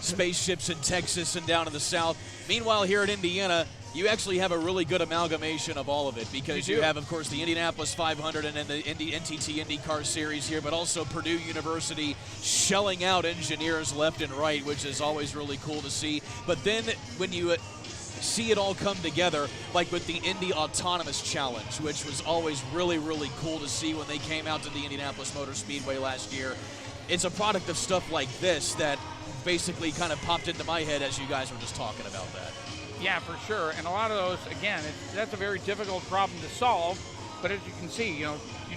spaceships in Texas and down in the South. Meanwhile, here in Indiana, you actually have a really good amalgamation of all of it, because you have, of course, the Indianapolis 500 and then the NTT IndyCar Series here, but also Purdue University shelling out engineers left and right, which is always really cool to see. But then when you see it all come together, like with the Indy Autonomous Challenge, which was always really, really cool to see when they came out to the Indianapolis Motor Speedway last year. It's a product of stuff like this that basically kind of popped into my head as you guys were just talking about that. Yeah, for sure. And a lot of those, again, that's a very difficult problem to solve. But as you can see, you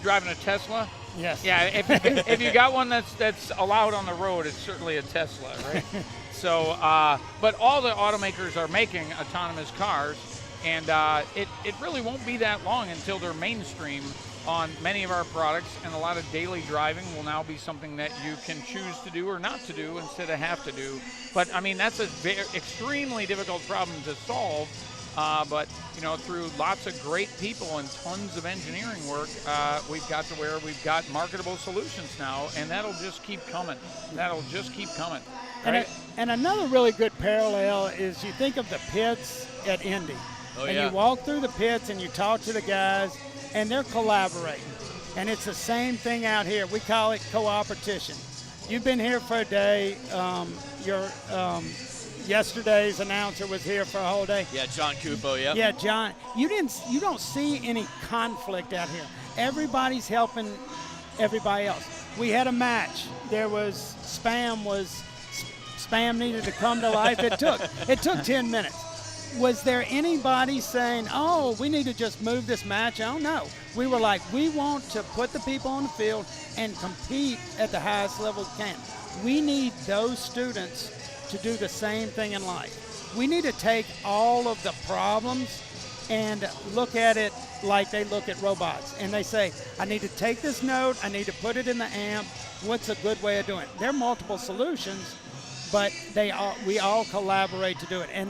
driving a Tesla? Yes. Yeah, if you got one that's allowed on the road, it's certainly a Tesla, right? So, but all the automakers are making autonomous cars, and it really won't be that long until they're mainstream on many of our products, and a lot of daily driving will now be something that you can choose to do or not to do instead of have to do. But I mean, that's extremely difficult problem to solve. But through lots of great people and tons of engineering work, we've got to where we've got marketable solutions now, and that'll just keep coming. Right? And another really good parallel is you think of the pits at Indy. You walk through the pits and you talk to the guys, and they're collaborating. And it's the same thing out here. We call it cooperation. You've been here for a day. Yesterday's announcer was here for a whole day. Yeah, John Cupo, yeah. Yeah, John. You don't see any conflict out here. Everybody's helping everybody else. We had a match. There was Spam needed to come to life. It took 10 minutes. Was there anybody saying, oh, we need to just move this match? Oh, no. We were like, we want to put the people on the field and compete at the highest level we can. We need those students to do the same thing in life. We need to take all of the problems and look at it like they look at robots. And they say, I need to take this note, I need to put it in the amp. What's a good way of doing it? There are multiple solutions, but we all collaborate to do it. And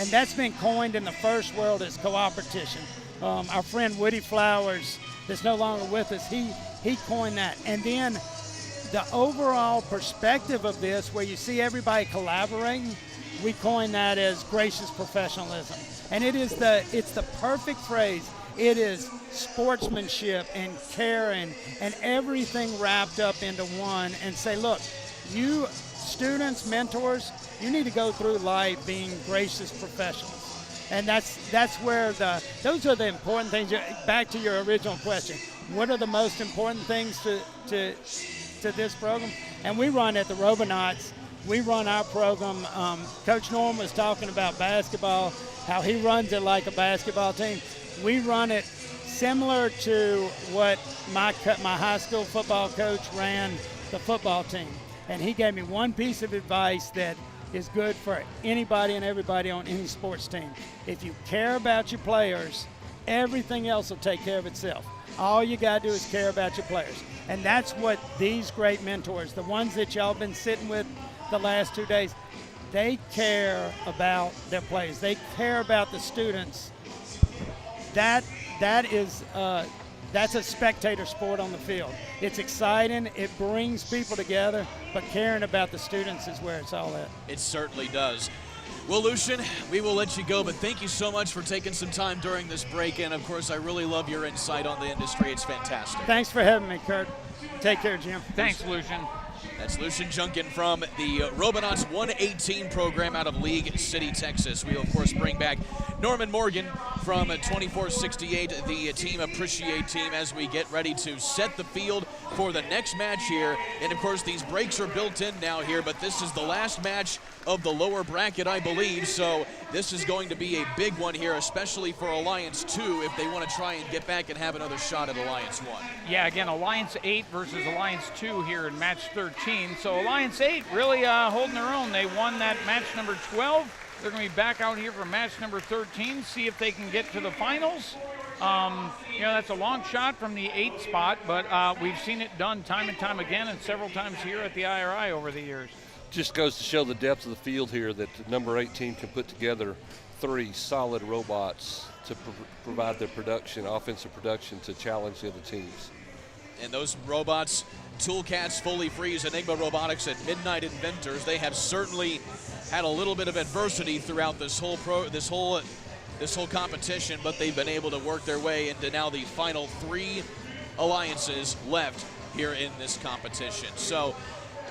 that's been coined in the first world as cooperation. Our friend Woody Flowers, that's no longer with us, he coined that. And then the overall perspective of this, where you see everybody collaborating, we coin that as gracious professionalism. And it's the perfect phrase. It is sportsmanship and caring and everything wrapped up into one, and say, look, you students, mentors, you need to go through life being gracious professionals. And that's where those are the important things. Back to your original question, what are the most important things to this program? And we run at the Robotics, we run our program. Coach Norm was talking about basketball, how he runs it like a basketball team. We run it similar to what my high school football coach ran the football team. And he gave me one piece of advice that is good for anybody and everybody on any sports team. If you care about your players, everything else will take care of itself. All you got to do is care about your players. And that's what these great mentors, the ones that y'all been sitting with the last 2 days, they care about their players. They care about the students. That's a spectator sport on the field. It's exciting, it brings people together, but caring about the students is where it's all at. It certainly does. Well, Lucian, we will let you go, but thank you so much for taking some time during this break. And, of course, I really love your insight on the industry. It's fantastic. Thanks for having me, Kurt. Take care, Jim. Thanks, Lucian. That's Lucian Junkin from the Robonauts 118 program out of League City, Texas. We will, of course, bring back Norman Morgan from 2468, the Team Appreciate team, as we get ready to set the field for the next match here. And, of course, these breaks are built in now here, but this is the last match of the lower bracket, I believe. So this is going to be a big one here, especially for Alliance 2 if they want to try and get back and have another shot at Alliance 1. Yeah, again, Alliance 8 versus Alliance 2 here in match 13. So Alliance 8 really holding their own. They won that match number 12. They're going to be back out here for match number 13, see if they can get to the finals. That's a long shot from the 8th spot, but we've seen it done time and time again and several times here at the IRI over the years. Just goes to show the depth of the field here that the number 8 team can put together 3 solid robots to provide their production, offensive production, to challenge the other teams. And those robots, Toolcats, Fully Freeze, Enigma Robotics, and Midnight Inventors, they have certainly had a little bit of adversity throughout this whole competition, but they've been able to work their way into now the final 3 alliances left here in this competition. So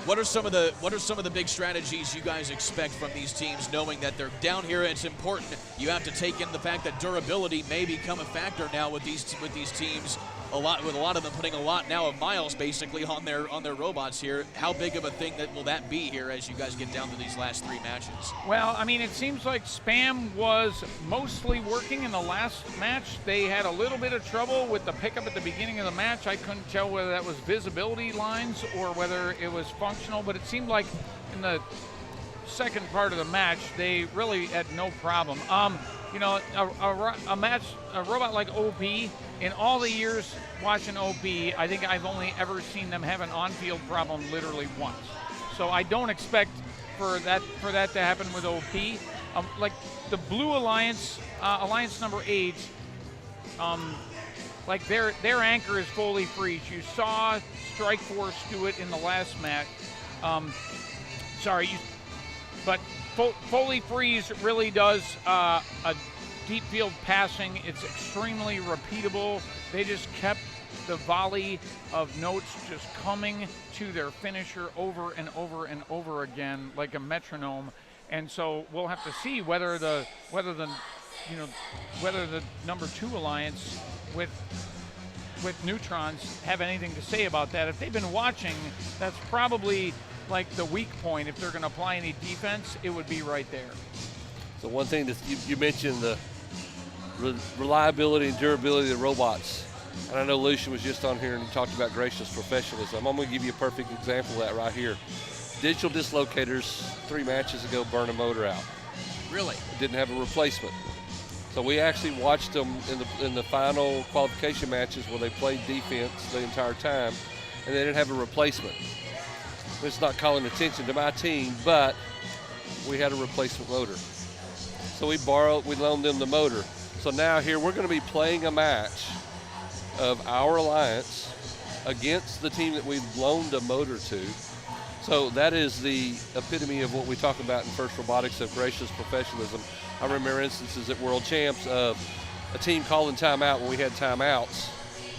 what are some of the big strategies you guys expect from these teams, knowing that they're down here? It's important. You have to take in the fact that durability may become a factor now with these teams. With a lot of them putting a lot now of miles basically on their robots here. How big of a thing will that be here as you guys get down to these last 3 matches? Well, I mean, it seems like Spam was mostly working in the last match. They had a little bit of trouble with the pickup at the beginning of the match. I couldn't tell whether that was visibility lines or whether it was functional, but it seemed like in the second part of the match, they really had no problem. A robot like OP, in all the years watching OP, I think I've only ever seen them have an on-field problem literally once. So I don't expect for that to happen with OP. Like the Blue Alliance, Alliance number 8, like their anchor is Fully Freeze. You saw Strike Force do it in the last match. But Fully Freeze really does a deep field passing. It's extremely repeatable. They just kept the volley of notes just coming to their finisher over and over and over again like a metronome. And so we'll have to see whether the number 2 alliance with Neutrons have anything to say about that. If they've been watching, that's probably like the weak point. If they're going to apply any defense, it would be right there. So one thing that you mentioned, the reliability and durability of the robots. And I know Lucian was just on here and he talked about gracious professionalism. I'm going to give you a perfect example of that right here. Digital Dislocators 3 matches ago burned a motor out. Really? Didn't have a replacement. So we actually watched them in the final qualification matches where they played defense the entire time, and they didn't have a replacement. It's not calling attention to my team, but we had a replacement motor. So we loaned them the motor. So now here we're going to be playing a match of our alliance against the team that we've loaned a motor to. So that is the epitome of what we talk about in First Robotics of gracious professionalism. I remember instances at World Champs of a team calling timeout when we had timeouts,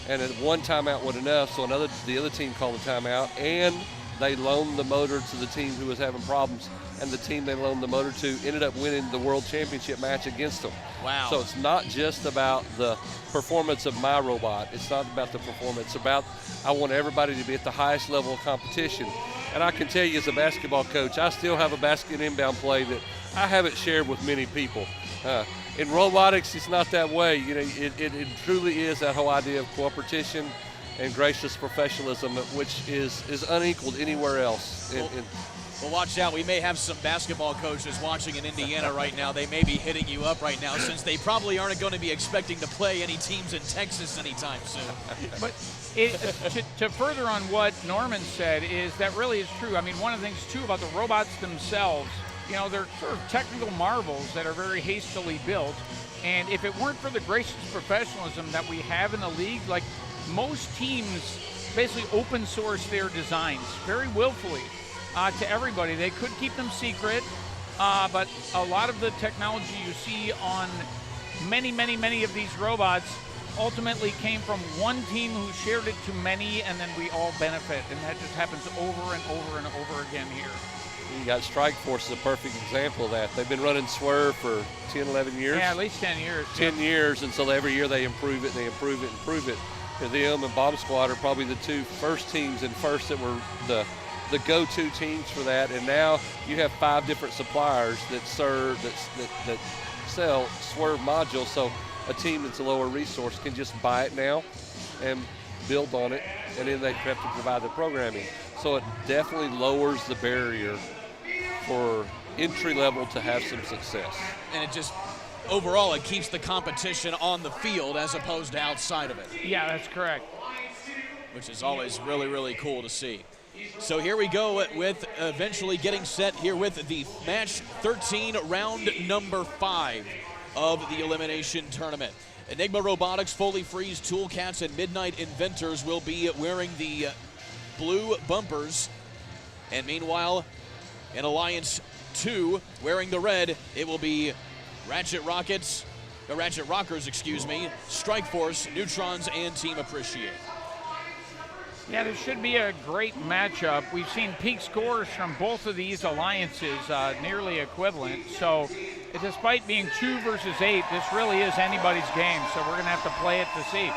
and at one timeout wasn't enough, so the other team called a timeout, and they loaned the motor to the team who was having problems, and the team they loaned the motor to ended up winning the World Championship match against them. Wow. So it's not just about the performance of my robot. It's not about the performance. It's about I want everybody to be at the highest level of competition. And I can tell you as a basketball coach, I still have a basket inbound play that I haven't shared with many people. In robotics, it's not that way. It truly is that whole idea of cooperation and gracious professionalism, which is unequaled anywhere else. Well, watch out. We may have some basketball coaches watching in Indiana right now. They may be hitting you up right now since they probably aren't going to be expecting to play any teams in Texas anytime soon. But to further on what Norman said is that really is true. I mean, one of the things, too, about the robots themselves, they're sort of technical marvels that are very hastily built. And if it weren't for the gracious professionalism that we have in the league, like most teams basically open source their designs very willfully. To everybody. They could keep them secret. but a lot of the technology you see on many of these robots ultimately came from one team who shared it to many, and then we all benefit, and that just happens over and over and over again here. You got Strike Force is a perfect example of that. They've been running Swerve for 10, 11 years. Yeah, at least 10 years. 10 years, and so every year they improve it, and they improve it, and improve it. And them and Bomb Squad are probably the two first teams in first that were the go-to teams for that. And now you have 5 different suppliers that serve that sell Swerve modules. So a team that's a lower resource can just buy it now and build on it, and then they have to provide the programming. So it definitely lowers the barrier for entry level to have some success. And it just, overall, it keeps the competition on the field as opposed to outside of it. Yeah, that's correct. Which is always really, really cool to see. So here we go with eventually getting set here with the match 13, round number 5 of the Elimination Tournament. Enigma Robotics, Foley Freeze, Toolcats, and Midnight Inventors will be wearing the blue bumpers. And meanwhile, in Alliance 2, wearing the red, it will be Ratchet Rockers, Strike Force, Neutrons, and Team Appreciate. Yeah, this should be a great matchup. We've seen peak scores from both of these alliances nearly equivalent. So despite being 2 versus 8, this really is anybody's game. So we're going to have to play it to see.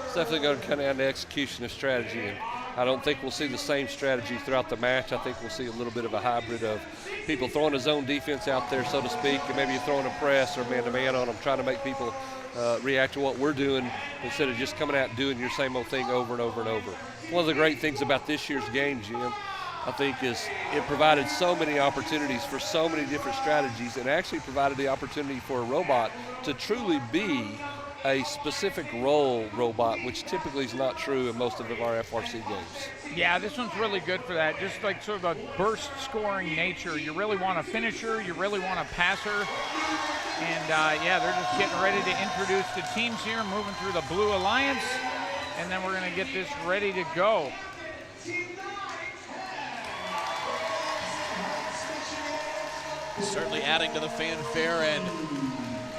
It's definitely going to come down to execution of strategy. And I don't think we'll see the same strategy throughout the match. I think we'll see a little bit of a hybrid of people throwing a zone defense out there, so to speak, and maybe throwing a press or man-to-man on them, trying to make people react to what we're doing instead of just coming out and doing your same old thing over and over and over. One of the great things about this year's game, Jim, I think, is it provided so many opportunities for so many different strategies, and actually provided the opportunity for a robot to truly be a specific role robot, which typically is not true in most of our FRC games. Yeah, this one's really good for that. Just like sort of a burst scoring nature. You really want a finisher, you really want a passer. And yeah, they're just getting ready to introduce the teams here, moving through the Blue Alliance. And then we're gonna get this ready to go. Certainly adding to the fanfare, and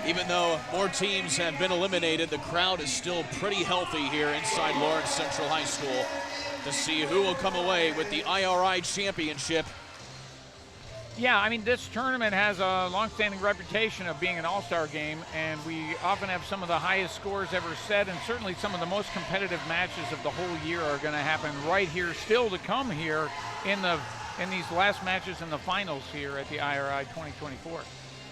even though more teams have been eliminated, the crowd is still pretty healthy here inside Lawrence Central High School to see who will come away with the IRI championship. Yeah, I mean, this tournament has a long-standing reputation of being an all-star game, and we often have some of the highest scores ever set, and certainly some of the most competitive matches of the whole year are going to happen right here, still to come here in these last matches in the finals here at the IRI 2024.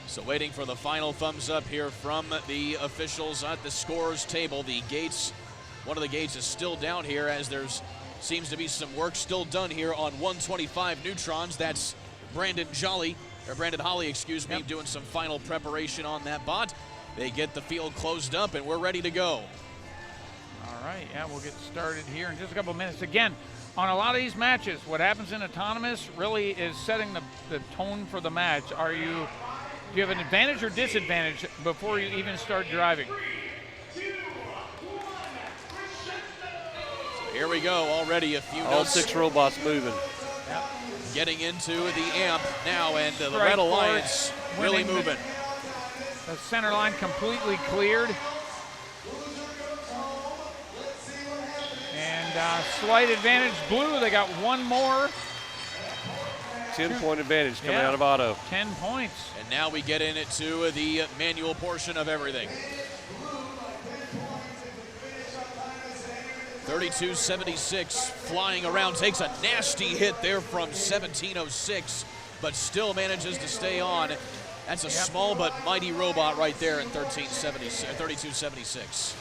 So waiting for the final thumbs up here from the officials at the scores table. The gates, one of the gates is still down here as there's seems to be some work still done here on 125 Neutrons. That's Brandon Holly, doing some final preparation on that bot. They get the field closed up and we're ready to go. All right, yeah, we'll get started here in just a couple of minutes. Again, on a lot of these matches, what happens in autonomous really is setting the tone for the match. Do you have an advantage or disadvantage before you even start driving? So here we go, already a few All notes. 6 robots moving. Yep. Getting into the amp now, and the Red Alliance really moving. The center line completely cleared. And slight advantage Blue, they got one more. 10-point advantage coming out of auto. 10 points. And now we get into the manual portion of everything. 3276 flying around, takes a nasty hit there from 1706, but still manages to stay on. That's a small but mighty robot right there in 3276.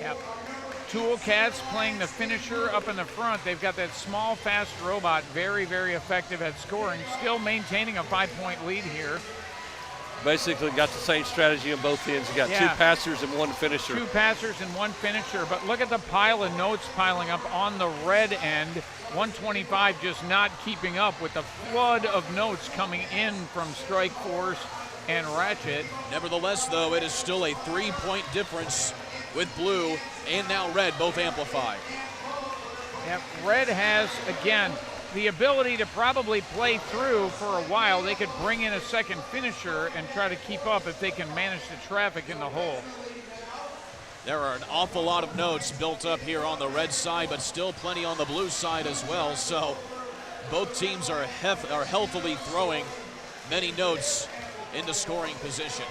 Yep. Toolcats playing the finisher up in the front. They've got that small, fast robot, very, very effective at scoring, still maintaining a 5-point lead here. Basically got the same strategy on both ends. You got 2 passers and 1 finisher. 2 passers and 1 finisher, but look at the pile of notes piling up on the red end. 125 just not keeping up with the flood of notes coming in from Strike Force and Ratchet. Nevertheless, though, it is still a 3-point difference with Blue and now Red both amplified. Yep, Red has, again, the ability to probably play through for a while. They could bring in a second finisher and try to keep up if they can manage the traffic in the hole. There are an awful lot of notes built up here on the red side, but still plenty on the blue side as well. So both teams are healthily throwing many notes into scoring position.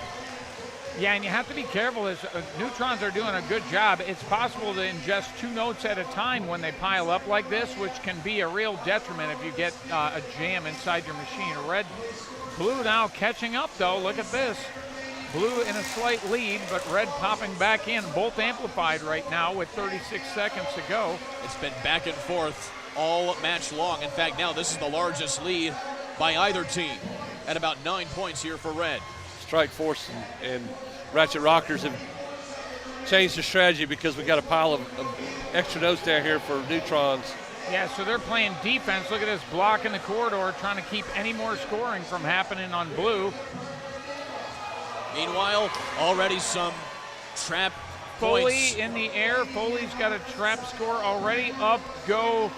Yeah, and you have to be careful as neutrons are doing a good job. It's possible to ingest 2 notes at a time when they pile up like this, which can be a real detriment if you get a jam inside your machine. Blue now catching up though, look at this. Blue in a slight lead, but red popping back in, both amplified right now with 36 seconds to go. It's been back and forth all match long. In fact, now this is the largest lead by either team at about 9 points here for red. Strike Force and Ratchet Rockers have changed their strategy because we got a pile of extra notes down here for neutrons. Yeah, so they're playing defense. Look at this block in the corridor, trying to keep any more scoring from happening on blue. Meanwhile, already some trap Foley points. in the air. Foley's got a trap score already. Up go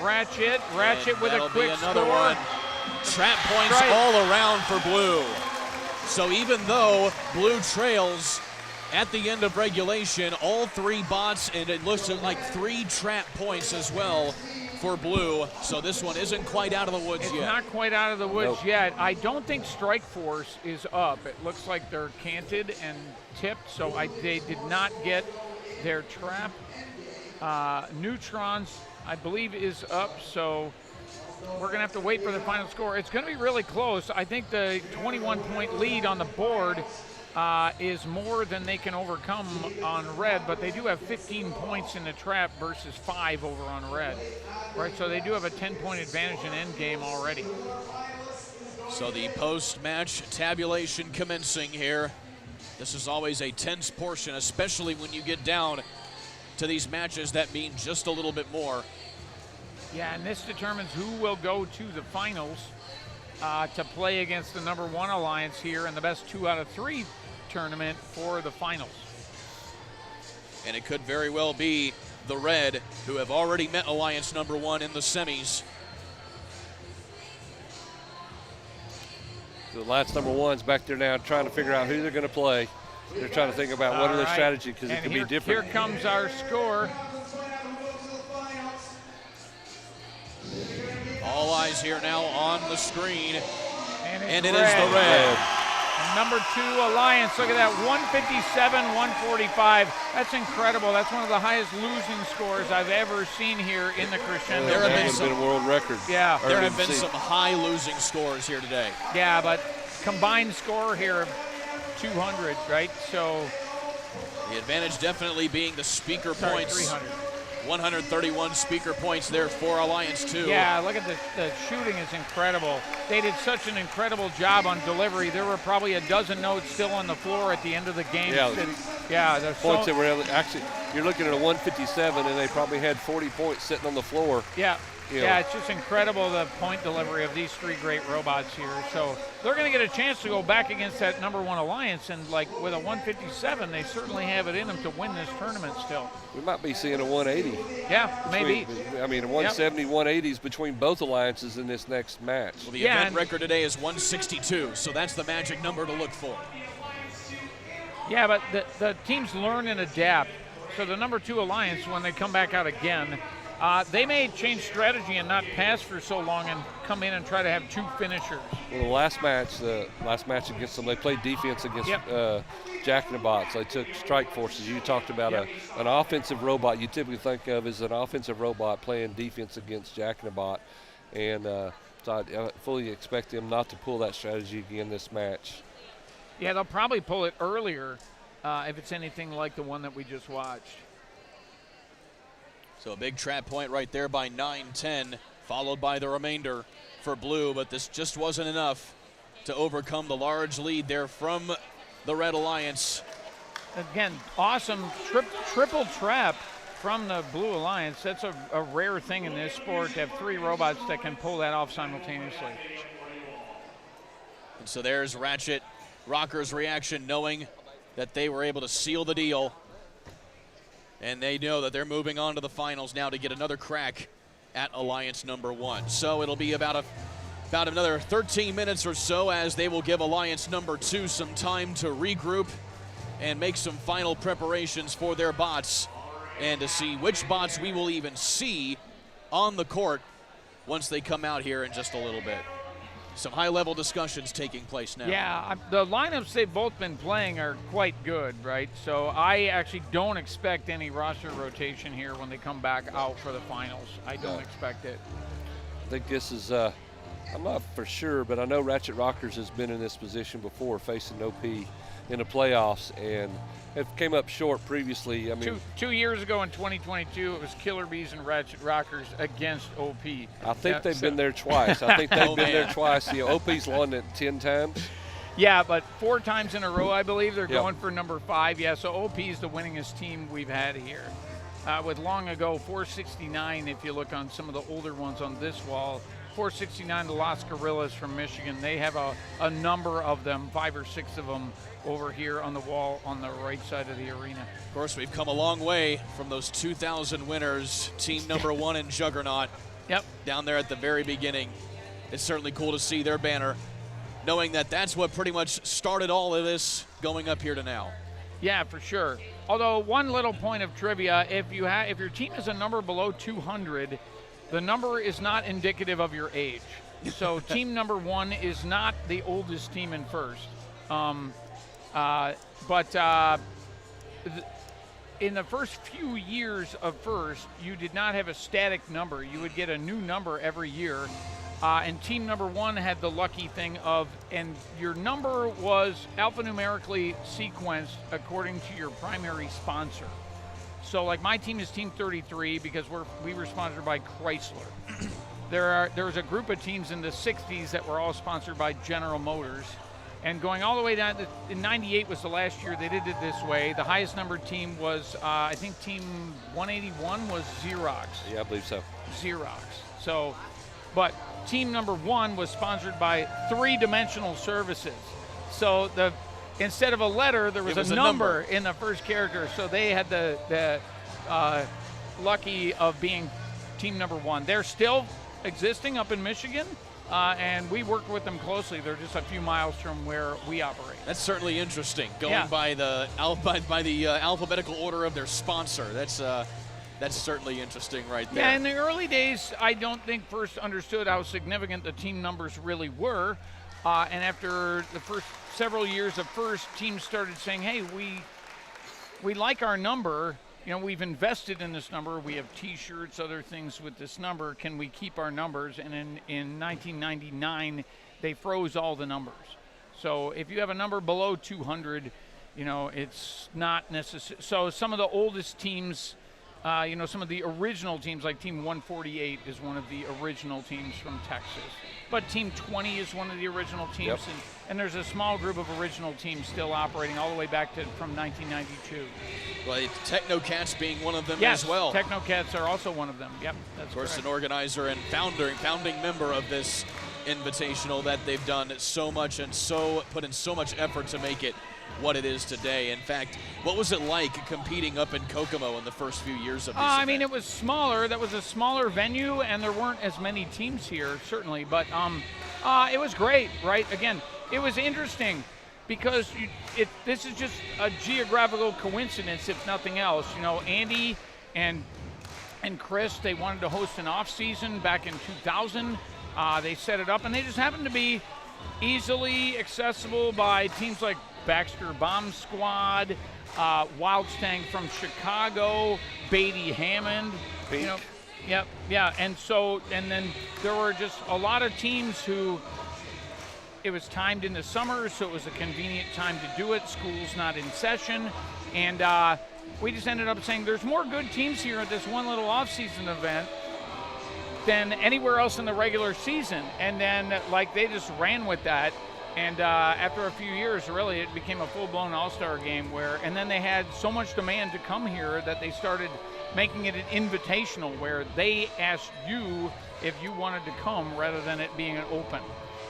Ratchet. Ratchet with a quick another score. one. Trap points all around for blue. So even though blue trails at the end of regulation, all 3 bots, and it looks like 3 trap points as well for blue. So this one isn't quite out of the woods It's yet. not quite out of the woods yet. I don't think Strike Force is up. It looks like they're canted and tipped, so they did not get their trap. Neutrons, I believe, is up, so we're going to have to wait for the final score. It's going to be really close. I think the 21-point lead on the board is more than they can overcome on red, but they do have 15 points in the trap versus 5 over on red. Right, so they do have a 10-point advantage in end game already. So the post-match tabulation commencing here. This is always a tense portion, especially when you get down to these matches that mean just a little bit more. Yeah, and this determines who will go to the finals to play against the number 1 alliance here in the best 2 out of 3 tournament for the finals. And it could very well be the red, who have already met alliance number 1 in the semis. The alliance number 1's back there now trying to figure out who they're going to play. They're trying to think about what are their strategy because it can be different. Here comes our score. All eyes here now on the screen, and it red. is the red. And number 2 alliance, look at that, 157, 145. That's incredible. That's one of the highest losing scores I've ever seen here in the crescendo. There have been a world record. Yeah. There have been some high losing scores here today. Yeah, but combined score here of 200, right? So the advantage definitely being the speaker points. 300. 131 speaker points there for Alliance 2. Yeah, look at the shooting is incredible. They did such an incredible job on delivery. There were probably a dozen notes still on the floor at the end of the game. Yeah, points that were actually, you're looking at a 157 and they probably had 40 points sitting on the floor. Yeah. You know. Yeah, it's just incredible the point delivery of these 3 great robots here. So they're going to get a chance to go back against that number 1 alliance, and like with a 157, they certainly have it in them to win this tournament still. We might be seeing a 180. Yeah, maybe. I mean, a 170, 180s between both alliances in this next match. Well, the event record today is 162, so that's the magic number to look for. Yeah, but the teams learn and adapt. So the number 2 alliance, when they come back out again, they may change strategy and not pass for so long and come in and try to have 2 finishers. Well, the last match against them, they played defense against Jack in the Box. They took Strike Forces. You talked about an offensive robot you typically think of as an offensive robot playing defense against Jack in the Bot. And so I fully expect them not to pull that strategy again this match. Yeah, they'll probably pull it earlier if it's anything like the one that we just watched. So a big trap point right there by 9-10, followed by the remainder for blue, but this just wasn't enough to overcome the large lead there from the Red Alliance. Again, awesome triple trap from the Blue Alliance. That's a rare thing in this sport to have 3 robots that can pull that off simultaneously. And so there's Ratchet Rocker's reaction, knowing that they were able to seal the deal. And they know that they're moving on to the finals now to get another crack at Alliance number 1. So it'll be about another 13 minutes or so as they will give Alliance number 2 some time to regroup and make some final preparations for their bots, and to see which bots we will even see on the court once they come out here in just a little bit. Some high-level discussions taking place now. Yeah, the lineups they've both been playing are quite good, right? So I actually don't expect any roster rotation here when they come back out for the finals. I don't expect it. I think this is, I'm not for sure, but I know Ratchet Rockers has been in this position before, facing OP in the playoffs, and it came up short previously. I mean, two years ago in 2022, it was Killer Bees and Ratchet Rockers against OP. I think they've been there twice. I think they've been there twice. You know, OP's won it 10 times. Yeah, but 4 times in a row, I believe. They're going for number 5. Yeah, so OP is the winningest team we've had here. With long ago, 469, if you look on some of the older ones on this wall, 469, the Las Gorillas from Michigan. They have a number of them, 5 or 6 of them, over here on the wall on the right side of the arena. Of course, we've come a long way from those 2000 winners, team number 1 in Juggernaut. Yep. Down there at the very beginning. It's certainly cool to see their banner, knowing that that's what pretty much started all of this going up here to now. Yeah, for sure. Although one little point of trivia, if your team is a number below 200, the number is not indicative of your age. So team number 1 is not the oldest team in first. In the first few years of first, you did not have a static number. You would get a new number every year. And team number 1 had the lucky thing of, and your number was alphanumerically sequenced according to your primary sponsor. So like my team is team 33 because we were sponsored by Chrysler. There was a group of teams in the 60s that were all sponsored by General Motors. And going all the way down in 98 was the last year they did it this way. The highest numbered team was, I think team 181 was Xerox. Yeah, I believe so. Xerox. So, but team number 1 was sponsored by 3-Dimensional Services. So instead of a letter, there was a number in the first character. So they had the lucky of being team number 1. They're still existing up in Michigan. And we work with them closely. They're just a few miles from where we operate. That's certainly interesting. Going by the alphabetical order of their sponsor. That's certainly interesting right there. Yeah, in the early days, I don't think First understood how significant the team numbers really were. And after the first several years of First, teams started saying, "Hey, we like our number. You know, we've invested in this number. We have T-shirts, other things with this number. Can we keep our numbers?" And in 1999, they froze all the numbers. So if you have a number below 200, you know, it's not necessary. So some of the oldest teams, some of the original teams, like Team 148 is one of the original teams from Texas. But Team 20 is one of the original teams. Yep. And there's a small group of original teams still operating all the way back from 1992. Well, Technocats being one of them as well. Technocats are also one of them. Yep, that's of course, correct. an organizer and founding member of this Invitational that they've done so much and put in so much effort to make it what it is today. In fact, what was it like competing up in Kokomo in the first few years of this I event? mean, it was smaller. That was a smaller venue, and there weren't as many teams here, certainly. But it was great, right? Again, it was interesting because this is just a geographical coincidence, if nothing else. You know, Andy and Chris, they wanted to host an off-season back in 2000. They set it up, and they just happened to be easily accessible by teams like Baxter Bomb Squad, Wild Stang from Chicago, Beatty Hammond. Pink. You know, yep, yeah, and then there were just a lot of teams who. It was timed in the summer, so it was a convenient time to do it. School's not in session, and we just ended up saying there's more good teams here at this one little off-season event than anywhere else in the regular season. And then, they just ran with that. And after a few years, really, it became a full-blown all-star game and then they had so much demand to come here that they started making it an invitational where they asked you if you wanted to come rather than it being an open,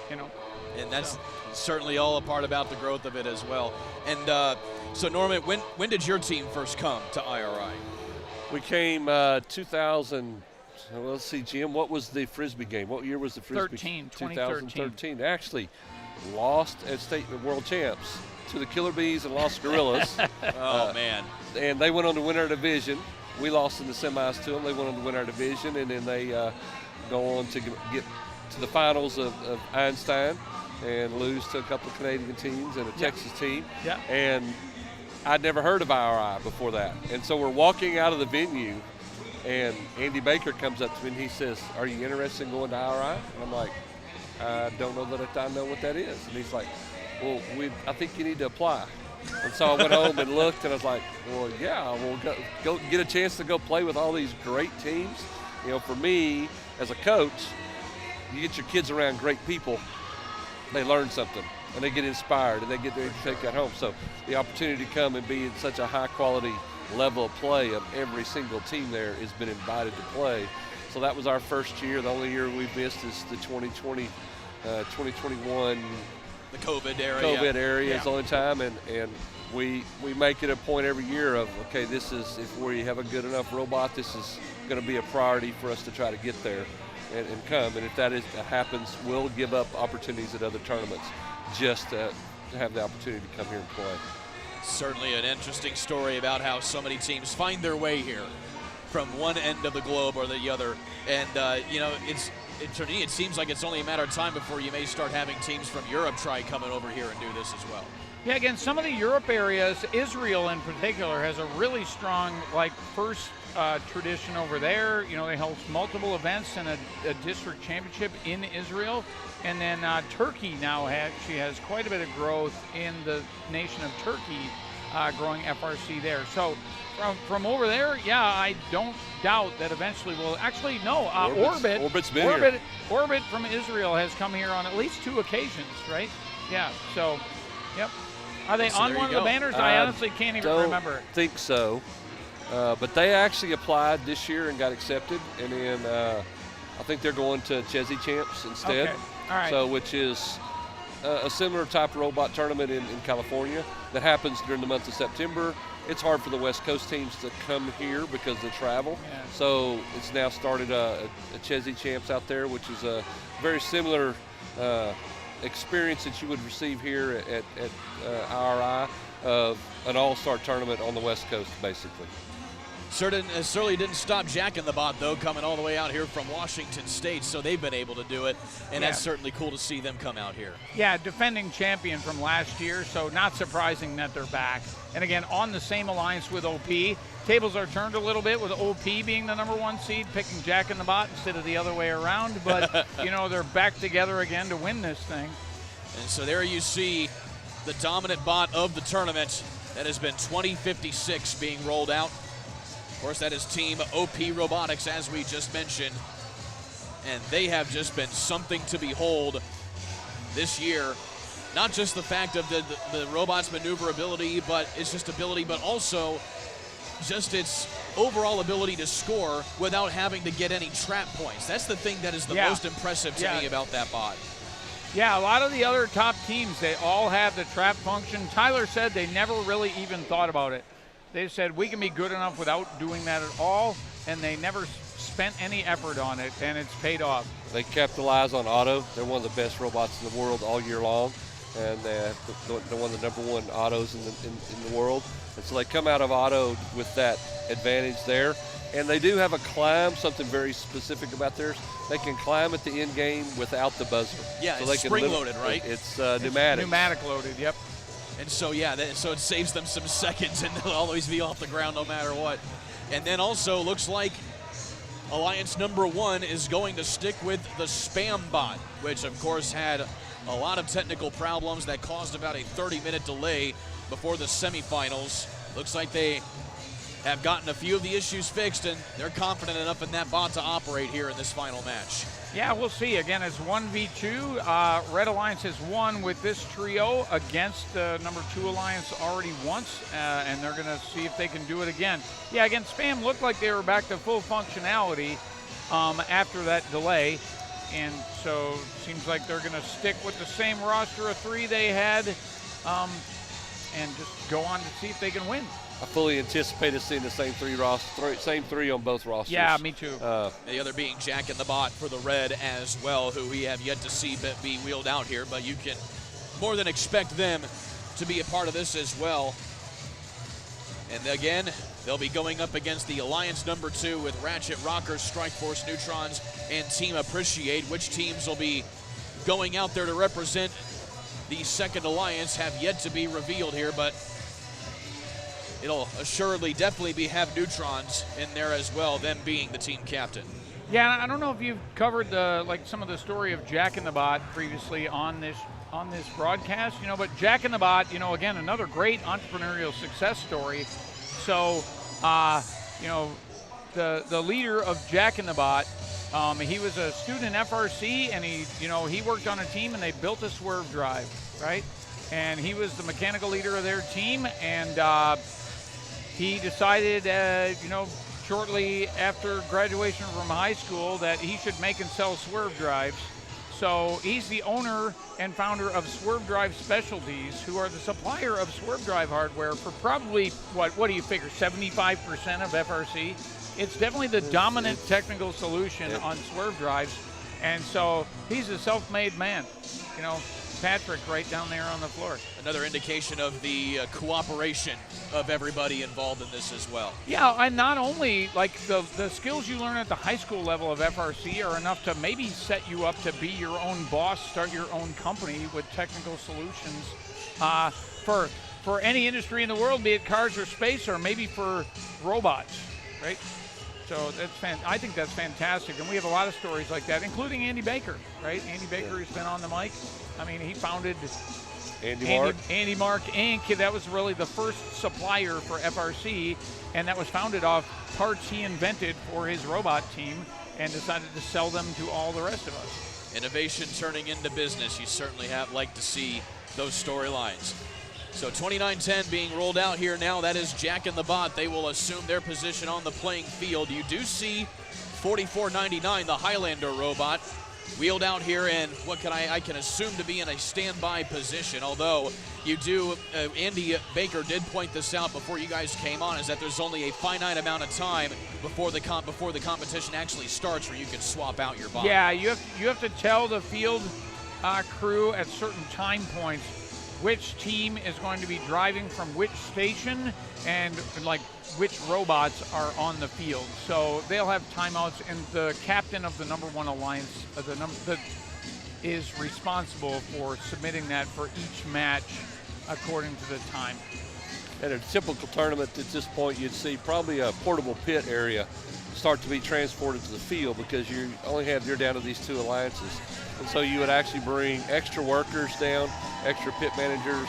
you know. And that's certainly all a part about the growth of it as well. And so, Norman, when did your team first come to IRI? We came 2000 well, let's see, Jim, what was the Frisbee game? What year was the Frisbee? 2013. They actually lost at state world champs to the Killer Bees and Lost Gorillas. Oh, man. And they went on to win our division. We lost in the semis to them. They went on to win our division, and then they go on to get to the finals of Einstein and lose to a couple of Canadian teams and a Texas team. Yeah. And I'd never heard of IRI before that. And so we're walking out of the venue, and Andy Baker comes up to me and he says, "Are you interested in going to IRI?" And I'm like, "I don't know that I know what that is." And he's like, "Well, I think you need to apply." And so I went home and looked, and I was like, "Well, yeah, we'll go get a chance to go play with all these great teams." You know, for me as a coach, you get your kids around great people, they learn something, and they get inspired, and they get to take that home. So the opportunity to come and be in such a high-quality level of play of every single team there has been invited to play. So that was our first year. The only year we've missed is the 2020, 2021. The COVID area. COVID area is the only time, and we make it a point every year of, okay, this is, if we have a good enough robot, this is going to be a priority for us to try to get there and come. And if that happens, we'll give up opportunities at other tournaments just to have the opportunity to come here and play. Certainly an interesting story about how so many teams find their way here from one end of the globe or the other. And, you know, to me, it seems like it's only a matter of time before you may start having teams from Europe try coming over here and do this as well. Yeah, again, some of the Europe areas, Israel in particular, has a really strong, first tradition over there. You know, they host multiple events and a district championship in Israel. And then Turkey now has quite a bit of growth in the nation of Turkey, growing FRC there. So from over there, yeah, I don't doubt that eventually we'll actually Orbit's been here. Orbit from Israel has come here on at least 2 occasions, right? Yeah. So, yep. Are they on one of the banners? I honestly can't even remember. I think so. But they actually applied this year and got accepted, and then I think they're going to Chesney Champs instead. Okay. All right. So, which is a similar type of robot tournament in California that happens during the month of September. It's hard for the West Coast teams to come here because of the travel. Yeah. So it's now started a Chesney Champs out there, which is a very similar experience that you would receive here at IRI of an all-star tournament on the West Coast, basically. Certainly didn't stop Jack in the Bot, though, coming all the way out here from Washington State, so they've been able to do it, and that's certainly cool to see them come out here. Yeah, defending champion from last year, so not surprising that they're back. And again, on the same alliance with OP. Tables are turned a little bit with OP being the #1 seed, picking Jack in the Bot instead of the other way around, but, you know, they're back together again to win this thing. And so there you see the dominant bot of the tournament. That has been 2056 being rolled out. Of course, that is Team OP Robotics, as we just mentioned. And they have just been something to behold this year. Not just the fact of the robot's maneuverability, but its just ability, but also just its overall ability to score without having to get any trap points. That's the thing that is the most impressive to me about that bot. Yeah, a lot of the other top teams, they all have the trap function. Tyler said they never really even thought about it. They said we can be good enough without doing that at all, and they never spent any effort on it, and it's paid off. They capitalize on auto. They're one of the best robots in the world all year long, and they're one of the #1 autos in the world. And so they come out of auto with that advantage there. And they do have a climb, something very specific about theirs. They can climb at the end game without the buzzer. Yeah, so it's spring-loaded, right? It's pneumatic. Pneumatic loaded, yep. And so, yeah, so it saves them some seconds, and they'll always be off the ground no matter what. And then also looks like Alliance #1 is going to stick with the spam bot, which of course had a lot of technical problems that caused about a 30-minute delay before the semifinals. Looks like they have gotten a few of the issues fixed, and they're confident enough in that bot to operate here in this final match. Yeah, we'll see. Again, it's 1v2. Red Alliance has won with this trio against #2 Alliance already once, and they're going to see if they can do it again. Yeah, again, Spam looked like they were back to full functionality after that delay, and so it seems like they're going to stick with the same roster of 3 they had and just go on to see if they can win. I fully anticipated seeing the same three on both rosters. Yeah, me too. The other being Jack in the Bot for the red as well, who we have yet to see be wheeled out here, but you can more than expect them to be a part of this as well. And again, they'll be going up against the Alliance number 2 with Ratchet Rockers, Strike Force Neutrons, and Team Appreciate. Which teams will be going out there to represent the second alliance have yet to be revealed here, but it'll assuredly definitely have Neutrons in there as well, them being the team captain. Yeah, I don't know if you've covered some of the story of Jack in the Bot previously on this broadcast, but Jack in the Bot, again, another great entrepreneurial success story. So, the leader of Jack in the Bot, he was a student in FRC, and he worked on a team, and they built a swerve drive, right? And he was the mechanical leader of their team, and he decided, shortly after graduation from high school, that he should make and sell swerve drives. So he's the owner and founder of Swerve Drive Specialties, who are the supplier of swerve drive hardware for probably, what do you figure, 75% of FRC? It's definitely the dominant technical solution on swerve drives. And so he's a self-made man. Patrick right down there on the floor. Another indication of the cooperation of everybody involved in this as well. Yeah, and not only the skills you learn at the high school level of FRC are enough to maybe set you up to be your own boss, start your own company with technical solutions for any industry in the world, be it cars or space, or maybe for robots, right? So I think that's fantastic, and we have a lot of stories like that, including Andy Baker, right? Andy Baker has been on the mic. I mean, he founded Andy Mark Inc. That was really the first supplier for FRC, and that was founded off parts he invented for his robot team and decided to sell them to all the rest of us. Innovation turning into business. You certainly like to see those storylines. So 29-10 being rolled out here now. That is Jack in the Bot. They will assume their position on the playing field. You do see 4499, the Highlander robot, wheeled out here in what I can assume to be in a standby position. Although you do, Andy Baker did point this out before you guys came on, is that there's only a finite amount of time before the competition actually starts where you can swap out your bot. Yeah, you have to tell the field crew at certain time points which team is going to be driving from which station and which robots are on the field. So they'll have timeouts, and the captain of the number 1 alliance is responsible for submitting that for each match according to the time. At a typical tournament at this point, you'd see probably a portable pit area start to be transported to the field, because you're down to these 2 alliances. And so you would actually bring extra workers down, extra pit managers.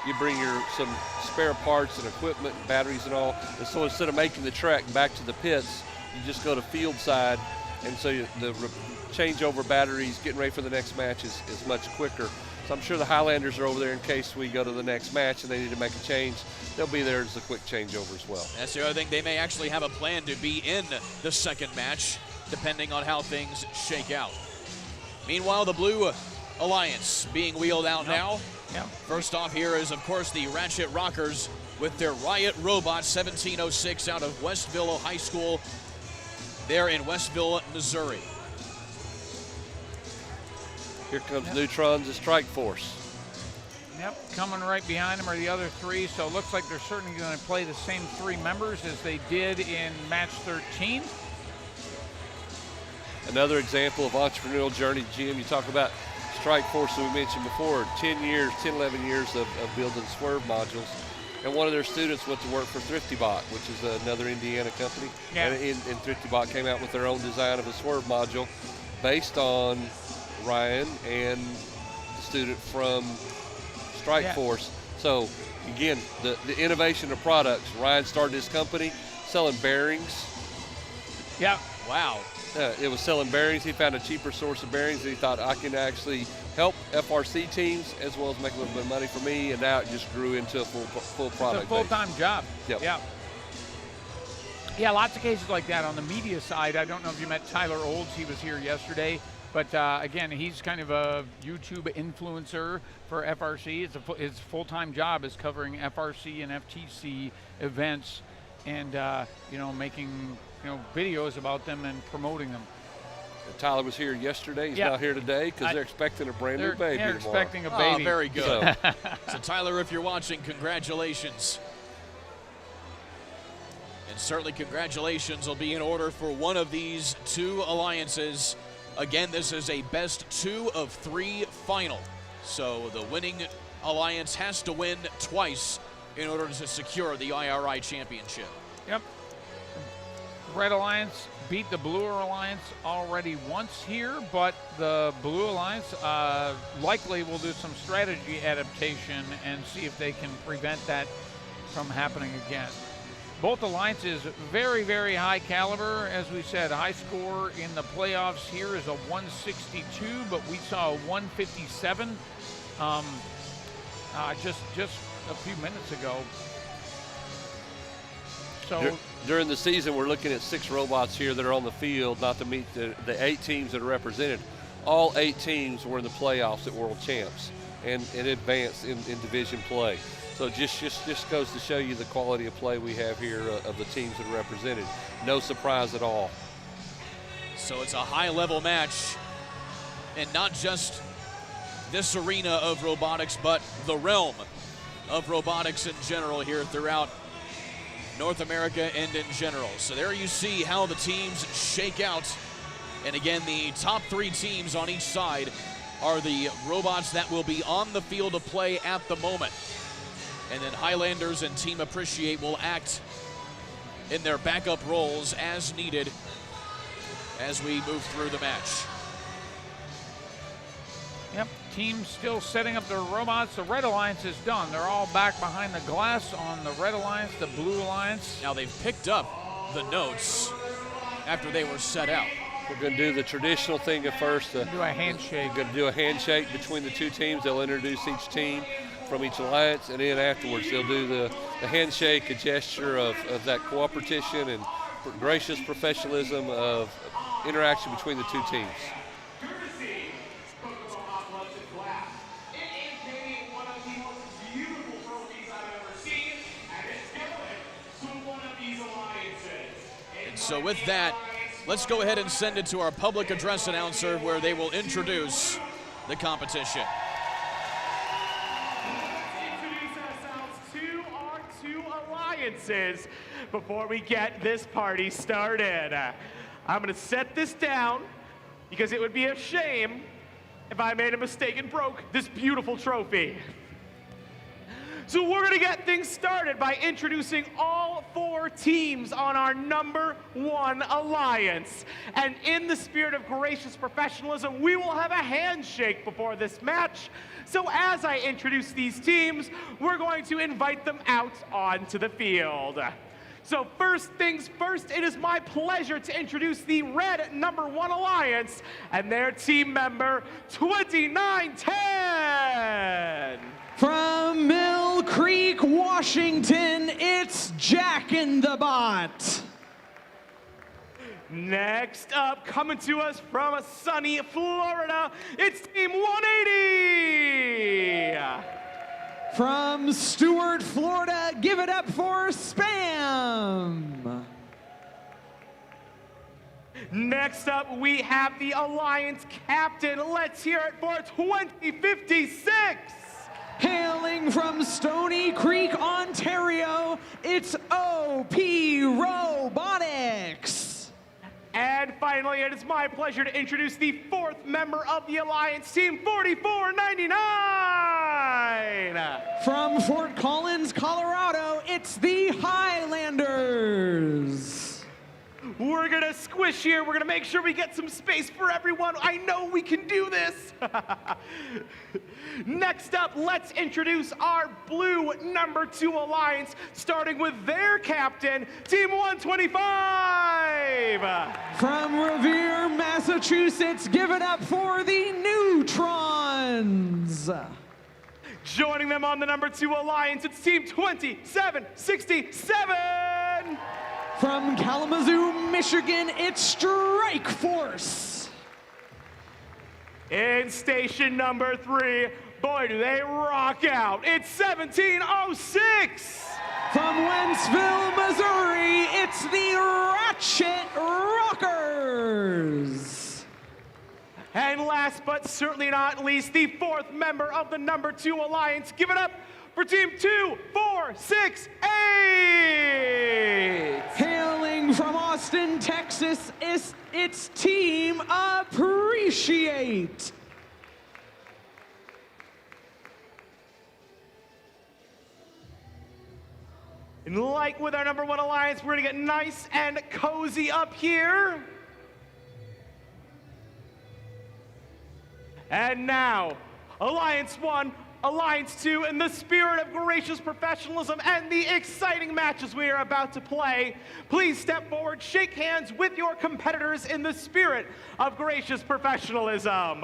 You bring some spare parts and equipment, and batteries and all. And so instead of making the trek back to the pits, you just go to field side. And so the changeover batteries, getting ready for the next match is much quicker. So I'm sure the Highlanders are over there in case we go to the next match and they need to make a change. They'll be there as a quick changeover as well. That's the other thing. They may actually have a plan to be in the second match, depending on how things shake out. Meanwhile, the Blue Alliance being wheeled out now. Yep. First off here is, of course, the Ratchet Rockers with their Riot Robot 1706 out of Westville High School there in Westville, Missouri. Here comes Neutrons and Strike Force. Yep, coming right behind them are the other 3, so it looks like they're certainly going to play the same 3 members as they did in match 13. Another example of entrepreneurial journey, Jim. You talk about Strike Force that we mentioned before, 10, 11 years of building swerve modules. And one of their students went to work for ThriftyBot, which is another Indiana company. Yeah. And ThriftyBot came out with their own design of a swerve module based on Ryan and the student from Strike Force. So again, the innovation of products. Ryan started his company selling bearings. Yeah. Wow. It was selling bearings. He found a cheaper source of bearings, and he thought, I can actually help FRC teams as well as make a little bit of money for me, and now it just grew into a full product. It's a full-time job. Yep. Yeah. Yeah, lots of cases like that on the media side. I don't know if you met Tyler Olds. He was here yesterday. But again, he's kind of a YouTube influencer for FRC. His full-time job is covering FRC and FTC events and, making, videos about them and promoting them. Tyler was here yesterday. He's not here today because they're expecting a brand new baby They're tomorrow. expecting a baby. Oh, very good. So. So Tyler, if you're watching, congratulations. And certainly congratulations will be in order for one of these two alliances. Again, this is a best 2 of 3 final. So the winning alliance has to win twice in order to secure the IRI championship. Yep. Red Alliance beat the Blue Alliance already once here, but the Blue Alliance likely will do some strategy adaptation and see if they can prevent that from happening again. Both alliances very, very high caliber. As we said, high score in the playoffs here is a 162, but we saw a 157 just a few minutes ago. So during the season, we're looking at 6 robots here that are on the field, not to meet the 8 teams that are represented. All 8 teams were in the playoffs at World Champs and advanced in division play. So just goes to show you the quality of play we have here of the teams that are represented. No surprise at all. So it's a high-level match, and not just this arena of robotics, but the realm of robotics in general here throughout North America and in general. So there you see how the teams shake out. And again, the top 3 teams on each side are the robots that will be on the field of play at the moment. And then Highlanders and Team Appreciate will act in their backup roles as needed as we move through the match. Yep, teams still setting up their robots. The Red Alliance is done. They're all back behind the glass on the Red Alliance, the Blue Alliance. Now they've picked up the notes after they were set out. We're going to do the traditional thing at first. Do a handshake. We're going to do a handshake between the 2 teams. They'll introduce each team from each alliance, and then afterwards they'll do the handshake, a gesture of that cooperation and gracious professionalism of interaction between the 2 teams. And so with that, let's go ahead and send it to our public address announcer where they will introduce the competition. Before we get this party started. I'm going to set this down because it would be a shame if I made a mistake and broke this beautiful trophy. So we're going to get things started by introducing all 4 teams on our number 1 alliance. And in the spirit of gracious professionalism, we will have a handshake before this match. So as I introduce these teams, we're going to invite them out onto the field. So first things first, it is my pleasure to introduce the red number 1 alliance and their team member, 2910. From Mill Creek, Washington, it's Jack in the Bot. Next up, coming to us from sunny Florida, it's Team 180. From Stuart, Florida, give it up for Spam. Next up, we have the Alliance Captain. Let's hear it for 2056. Hailing from Stony Creek, Ontario, it's OP Robotics. And finally, it is my pleasure to introduce the 4th member of the Alliance, Team 4499. From Fort Collins, Colorado, it's the Highlanders. We're gonna squish here. We're gonna make sure we get some space for everyone. I know we can do this. Next up, let's introduce our blue number 2 alliance, starting with their captain, Team 125. From Revere, Massachusetts, give it up for the Neutrons. Joining them on the number 2 alliance, it's Team 2767. From Kalamazoo, Michigan, it's Strike Force. In station number 3, boy, do they rock out. It's 1706. From Wentzville, Missouri, it's the Ratchet Rockers. And last but certainly not least, the 4th member of the number 2 alliance. Give it up for team 2468. Hailing from Austin, Texas, it's Team Appreciate. And like with our number 1 alliance, we're gonna get nice and cozy up here. And now, Alliance 1, Alliance 2, in the spirit of gracious professionalism and the exciting matches we are about to play, please step forward, shake hands with your competitors in the spirit of gracious professionalism.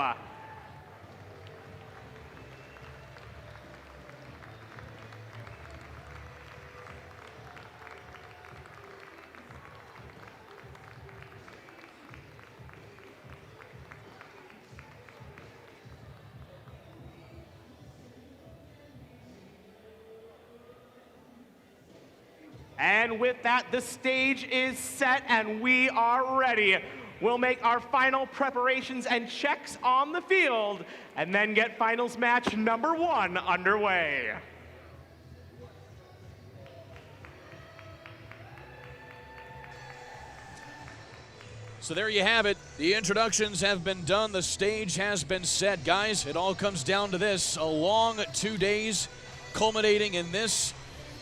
And with that, the stage is set and we are ready. We'll make our final preparations and checks on the field and then get finals match number 1 underway. So there you have it. The introductions have been done. The stage has been set. Guys, it all comes down to this. A long 2 days culminating in this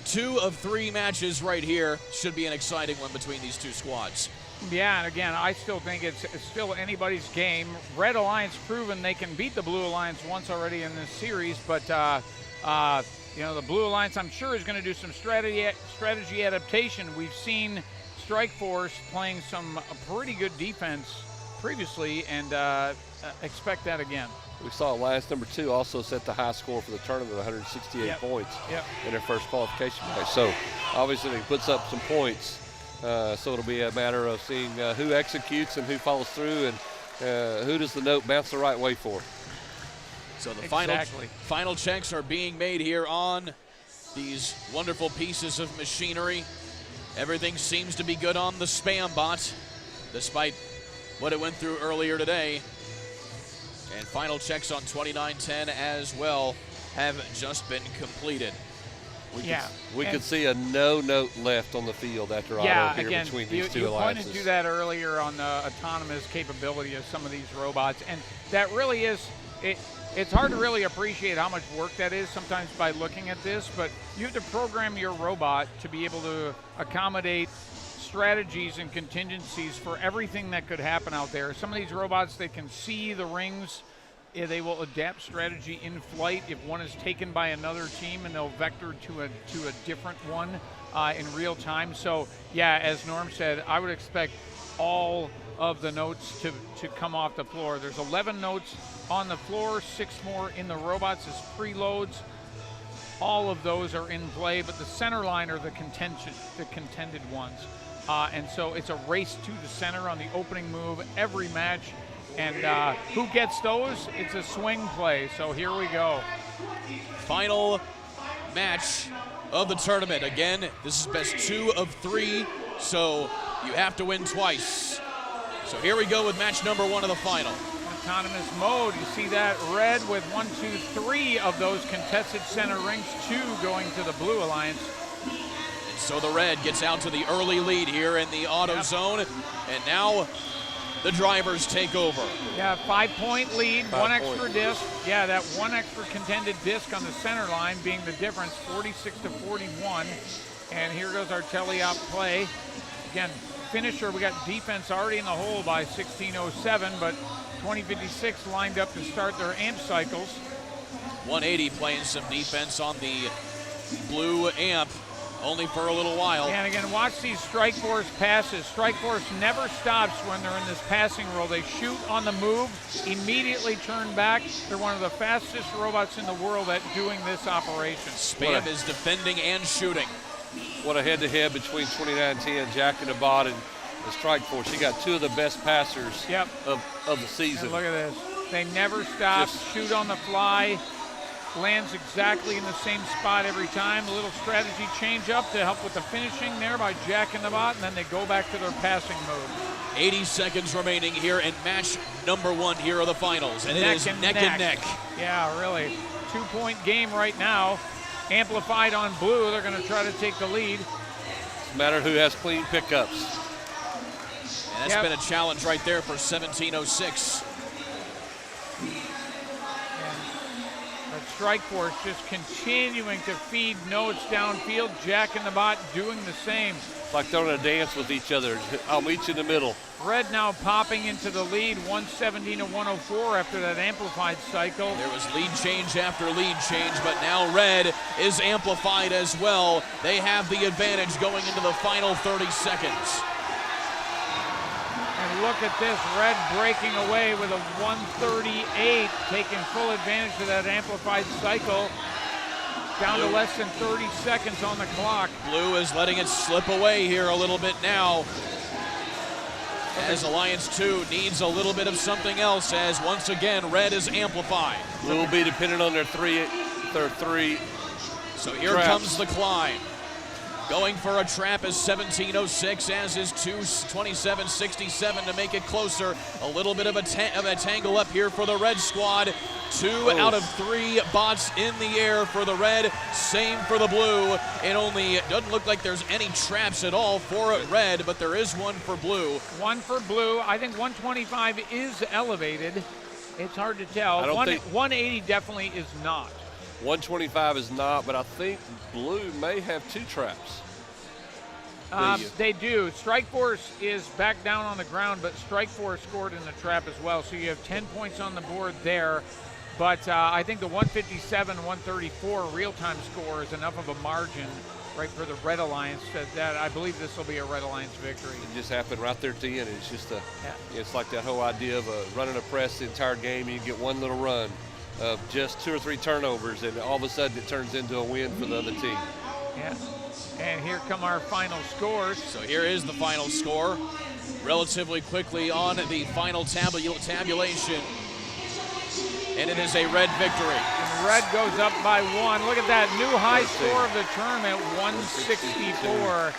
2 of 3 matches right here. Should be an exciting one between these 2 squads. Yeah, and again, I still think it's still anybody's game. Red Alliance proven they can beat the Blue Alliance once already in this series, but you know, the Blue Alliance, I'm sure, is going to do some strategy adaptation. We've seen Strike Force playing some pretty good defense previously, and expect that again. We saw Alliance number 2 also set the high score for the tournament, 168 points in their first qualification match. So obviously they puts up some points. So it'll be a matter of seeing who executes and who follows through, and who does the note bounce the right way for. So the final checks are being made here on these wonderful pieces of machinery. Everything seems to be good on the spam bot, despite what it went through earlier today. And final checks on 2910 as well have just been completed. We could see a no note left on the field after auto here between these 2 alliances. You pointed to that earlier on the autonomous capability of some of these robots, and that really is, it's hard to really appreciate how much work that is sometimes by looking at this, but you have to program your robot to be able to accommodate strategies and contingencies for everything that could happen out there. Some of these robots, they can see the rings. They will adapt strategy in flight if one is taken by another team, and they'll vector to a different one in real time. So yeah, as Norm said, I would expect all of the notes to come off the floor. There's 11 notes on the floor, 6 more in the robots as preloads. All of those are in play, but the center line are the contended ones. And so it's a race to the center on the opening move every match. And who gets those? It's a swing play. So here we go. Final match of the tournament. Again, this is best 2 of 3, so you have to win twice. So here we go with match number 1 of the final. Autonomous mode, you see that red with 1, 2, 3 of those contested center rings, 2 going to the Blue Alliance. And so the red gets out to the early lead here in the auto zone, and now the drivers take over. Yeah, 5-point lead, 1 extra disc. Yeah, that 1 extra contended disc on the center line being the difference, 46-41. And here goes our teleop play. Again, finisher, we got defense already in the hole by 16:07, but 2056 lined up to start their amp cycles. 180 playing some defense on the blue amp, only for a little while. And again, watch these Strike Force passes. Strike Force never stops when they're in this passing role. They shoot on the move, immediately turn back. They're one of the fastest robots in the world at doing this operation. Spam is defending and shooting. what a head-to-head between 2910, Jack in the Bot, and the Strike Force. You got two of the best passers of the season. And look at this. They never stop, shoot on the fly, lands exactly in the same spot every time. A little strategy change up to help with the finishing there by Jack in the Bot, and then they go back to their passing mode. 80 seconds remaining here in match number 1 here of the finals, and it is neck and neck. Yeah, really. 2-point game right now. Amplified on blue. They're going to try to take the lead. It's a matter of who has clean pickups. And that's been a challenge right there for 1706. But Strike Force just continuing to feed notes downfield. Jack in the Bot doing the same. It's like they're in a dance with each other. I'll meet you in the middle. Red now popping into the lead, 117 to 104 after that amplified cycle. There was lead change after lead change, but now Red is amplified as well. They have the advantage going into the final 30 seconds. And look at this, Red breaking away with a 138, taking full advantage of that amplified cycle. Down to less than 30 seconds on the clock. Blue is letting it slip away here a little bit now, as Alliance 2 needs a little bit of something else, as once again Red is amplified. Blue will be dependent on their three. So here traps. comes the climb. Going for a trap is 1706, as is 2767 to make it closer. A little bit of a tangle up here for the Red squad. 2 out of 3 bots in the air for the Red, same for the Blue. It doesn't look like there's any traps at all for Red, but there is one for Blue. One for Blue. I think 125 is elevated. It's hard to tell. 180 definitely is not. 125 is not, but I think Blue may have 2 traps. They do. Strike Force is back down on the ground, but Strike Force scored in the trap as well. So you have 10 points on the board there. But I think the 157, 134 real-time score is enough of a margin, right, for the Red Alliance that I believe this will be a Red Alliance victory. It just happened right there at the end. It's just it's like that whole idea of running a press the entire game. You get one little run of just 2 or 3 turnovers, and all of a sudden it turns into a win for the other team. Yeah. And here come our final scores. So here is the final score. Relatively quickly on the final tabulation. And it is a Red victory. And Red goes up by 1. Look at that new high score of the tournament, 164.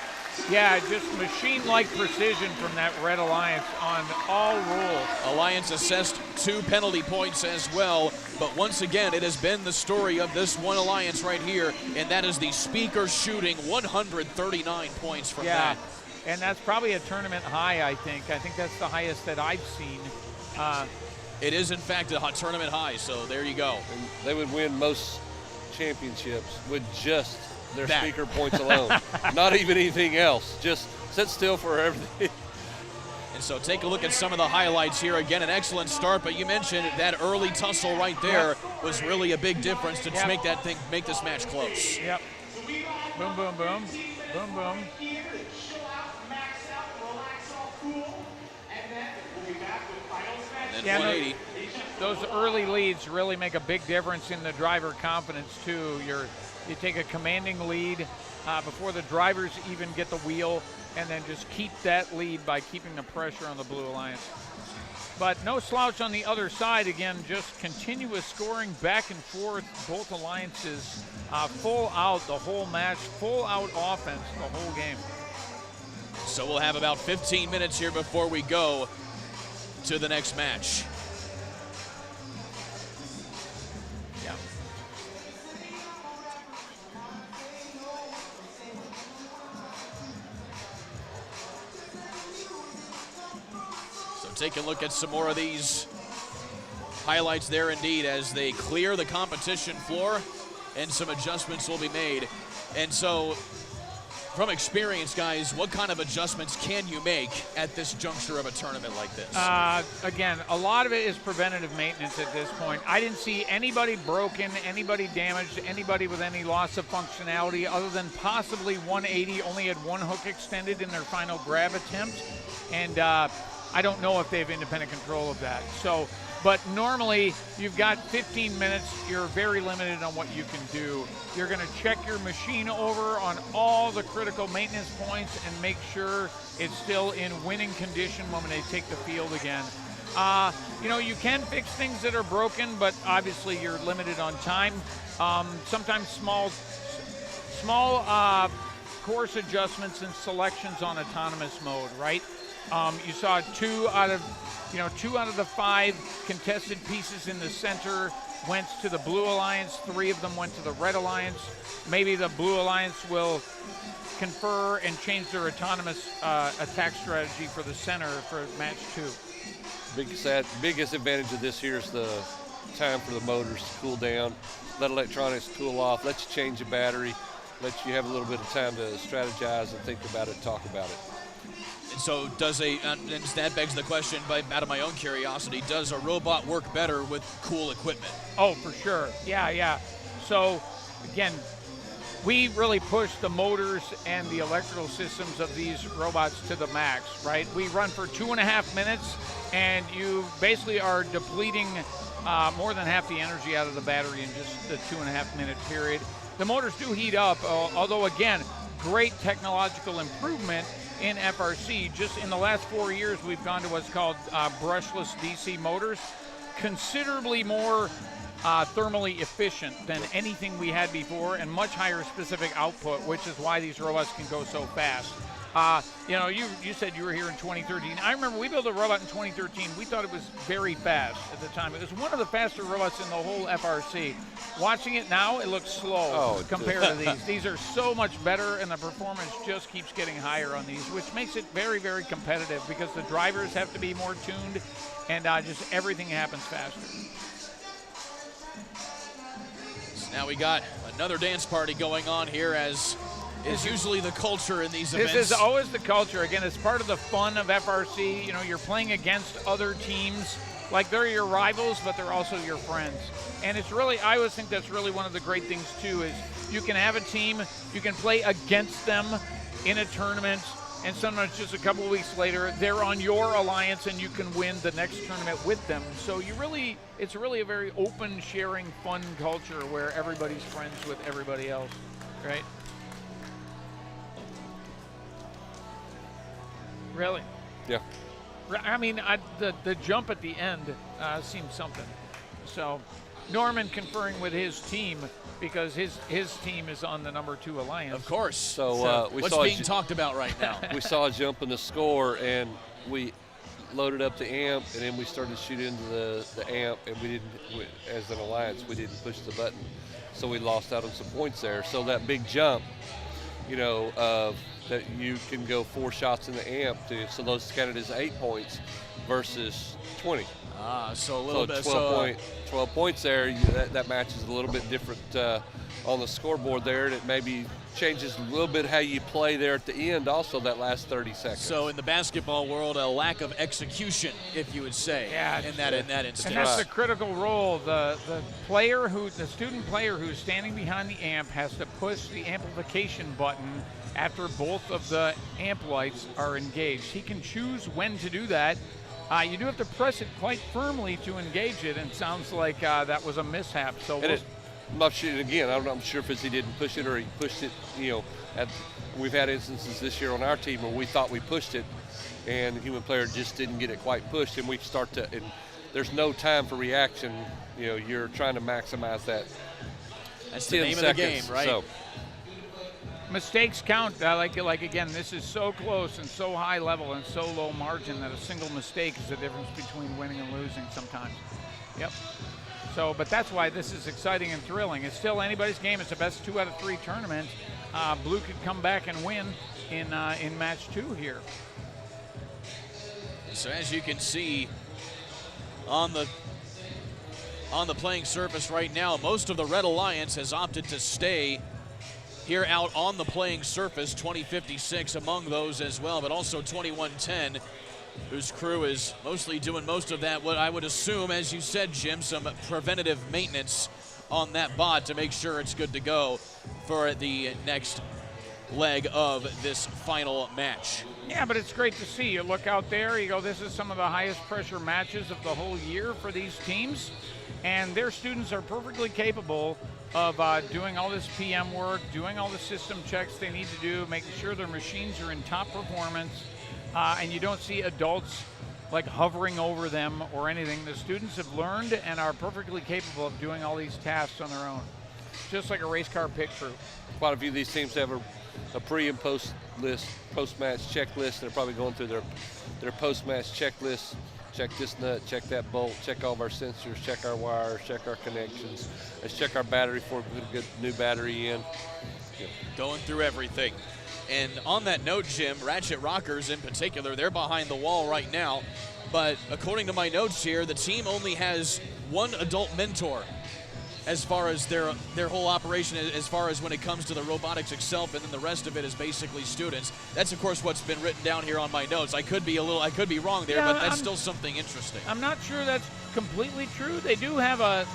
Yeah, just machine-like precision from that Red Alliance on all rules. Alliance assessed 2 penalty points as well, but once again, it has been the story of this one Alliance right here, and that is the Speaker shooting 139 points from that. And that's probably a tournament high, I think. I think that's the highest that I've seen. It is, in fact, a hot tournament high, so there you go. And they would win most championships with just their speaker points alone. Not even anything else. Just sit still for everything. And so take a look at some of the highlights here. Again, an excellent start, but you mentioned that early tussle right there was really a big difference to make this match close. Yep. Boom, boom, boom. Boom, boom. And then 180. Those early leads really make a big difference in the driver confidence too. You take a commanding lead before the drivers even get the wheel, and then just keep that lead by keeping the pressure on the Blue Alliance. But no slouch on the other side. Again, just continuous scoring back and forth. Both alliances full out the whole match, full out offense the whole game. So we'll have about 15 minutes here before we go to the next match. Yeah. So take a look at some more of these highlights there indeed as they clear the competition floor, and some adjustments will be made. And so from experience, guys, what kind of adjustments can you make at this juncture of a tournament like this? Again, a lot of it is preventative maintenance at this point. I didn't see anybody broken, anybody damaged, anybody with any loss of functionality other than possibly 180 only had 1 hook extended in their final grab attempt. And I don't know if they have independent control of that. So, but normally you've got 15 minutes. You're very limited on what you can do. You're going to check your machine over on all the critical maintenance points and make sure it's still in winning condition when they take the field again. You know, you can fix things that are broken, but obviously you're limited on time. Sometimes small course adjustments and selections on autonomous mode, right? You saw 2 out of the 5 contested pieces in the center went to the Blue Alliance. 3 of them went to the Red Alliance. Maybe the Blue Alliance will confer and change their autonomous attack strategy for the center for match 2. Biggest advantage of this here is the time for the motors to cool down, let electronics cool off, let you change the battery, let you have a little bit of time to strategize and think about it, talk about it. And so and that begs the question, out of my own curiosity, does a robot work better with cool equipment? Oh, for sure. Yeah. So, again, we really push the motors and the electrical systems of these robots to the max, right? We run for 2.5 minutes, and you basically are depleting more than half the energy out of the battery in just the 2.5-minute period. The motors do heat up, although, again, great technological improvement in FRC. Just in the last 4 years, we've gone to what's called brushless DC motors, considerably more thermally efficient than anything we had before, and much higher specific output, which is why these robots can go so fast. You know, you said you were here in 2013. I remember we built a robot in 2013. We thought it was very fast at the time. It was one of the faster robots in the whole FRC. Watching it now, it looks slow compared to these. These are so much better, and the performance just keeps getting higher on these, which makes it very, very competitive because the drivers have to be more tuned, and just everything happens faster. So now we got another dance party going on here, as is usually the culture in these events. This is always the culture. Again, it's part of the fun of FRC. You know, you're playing against other teams. Like, they're your rivals, but they're also your friends. And it's really, I always think that's really one of the great things, too, is you can have a team, you can play against them in a tournament, and sometimes just a couple of weeks later, they're on your alliance and you can win the next tournament with them. So it's really a very open, sharing, fun culture where everybody's friends with everybody else, right? Really? Yeah. I mean, the jump at the end seemed something. So Norman conferring with his team because his team is on the number 2 alliance. Of course. So what's being talked about right now? We saw a jump in the score, and we loaded up the amp, and then we started shooting into the amp, and as an alliance, we didn't push the button. So we lost out on some points there. So that big jump, you know, that you can go 4 shots in the amp so those counted as 8 points versus 20. So a little bit. 12 points there. That match is a little bit different on the scoreboard there, and it maybe changes a little bit how you play there at the end, also that last 30 seconds. So in the basketball world, a lack of execution, if you would say, in that instance. And that's the critical role. The student player who's standing behind the amp has to push the amplification button after both of the amp lights are engaged. He can choose when to do that. You do have to press it quite firmly to engage it, and it sounds like that was a mishap. So I'm not sure, again, I'm not sure if he didn't push it or he pushed it, you know. We've had instances this year on our team where we thought we pushed it, and the human player just didn't get it quite pushed, and and there's no time for reaction. You know, you're trying to maximize that. That's the name of the game, right? So, mistakes count. Like again, this is so close and so high level and so low margin that a single mistake is the difference between winning and losing sometimes. Yep. So, but that's why this is exciting and thrilling. It's still anybody's game. It's a best 2 out of 3 tournament. Blue could come back and win in match 2 here. So as you can see on the playing surface right now, most of the Red Alliance has opted to stay here out on the playing surface. 2056 among those as well, but also 2110, whose crew is mostly doing most of that, what I would assume, as you said, Jim, some preventative maintenance on that bot to make sure it's good to go for the next leg of this final match. Yeah, but it's great to see. You look out there, you go, this is some of the highest pressure matches of the whole year for these teams, and their students are perfectly capable of doing all this PM work, doing all the system checks they need to do, making sure their machines are in top performance, and you don't see adults like hovering over them or anything. The students have learned and are perfectly capable of doing all these tasks on their own, just like a race car pit crew. Quite a few of these teams have a pre and post list, post-match checklist. They're probably going through their post-match checklist. Check this nut, check that bolt, check all of our sensors, check our wires, check our connections. Let's check our battery before we put a good new battery in. Going through everything. And on that note, Jim, Ratchet Rockers in particular, they're behind the wall right now. But according to my notes here, the team only has one adult mentor as far as their whole operation, as far as when it comes to the robotics itself, and then the rest of it is basically students. That's of course what's been written down here on my notes. I could be wrong there, but that's still something interesting. I'm not sure that's completely true. They do have a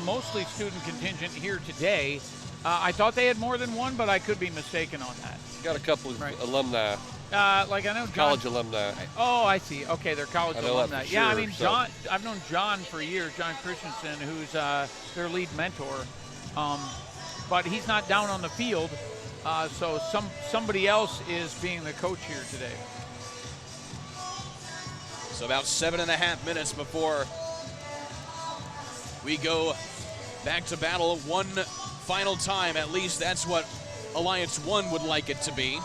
mostly student contingent here today. I thought they had more than one, but I could be mistaken on that. Got a couple of alumni. Like I know John, college alumni. Oh, I see. Okay, they're college alumni. Sure, yeah, I mean, John. I've known John for years, John Christensen, who's their lead mentor. But he's not down on the field, so somebody else is being the coach here today. So about 7.5 minutes before we go back to battle one final time. At least that's what Alliance 1 would like it to be.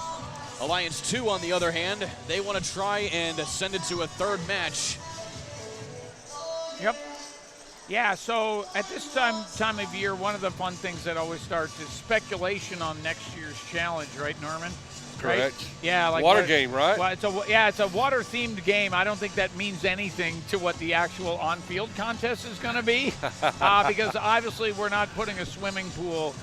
Alliance 2, on the other hand, they want to try and send it to a third match. Yep. Yeah, so at this time of year, one of the fun things that always starts is speculation on next year's challenge, right, Norman? Correct. Right? Yeah, like water game, right? Well, it's a water-themed game. I don't think that means anything to what the actual on-field contest is going to be, because obviously we're not putting a swimming pool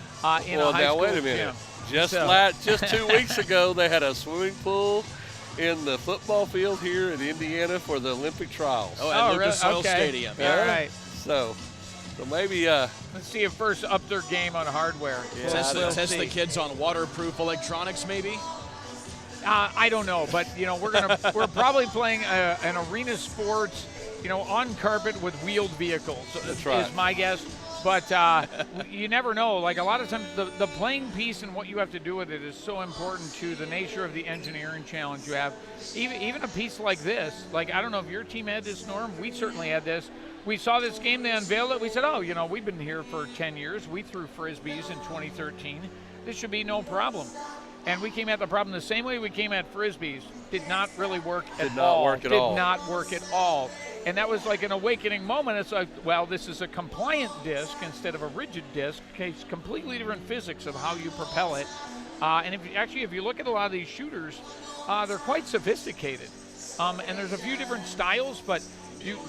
in a high school wait a minute. gym. Just 2 weeks ago, they had a swimming pool in the football field here in Indiana for the Olympic trials. Oh, at Lucas Oil Stadium. Yeah, all right. So maybe let's see if first up their game on hardware. Yeah, test the kids on waterproof electronics, maybe. I don't know, but we're probably playing an arena sports, on carpet with wheeled vehicles. That's right. Is my guess. But you never know. Like a lot of times, the playing piece and what you have to do with it is so important to the nature of the engineering challenge you have. Even a piece like this, like I don't know if your team had this, Norm. We certainly had this. We saw this game, they unveiled it. We said, oh, we've been here for 10 years. We threw Frisbees in 2013. This should be no problem. And we came at the problem the same way we came at Frisbees. Did not really work at all. Did not work at all. And that was like an awakening moment. It's like, well, this is a compliant disc instead of a rigid disc. Okay, it's completely different physics of how you propel it. And if you look at a lot of these shooters, they're quite sophisticated. And there's a few different styles, but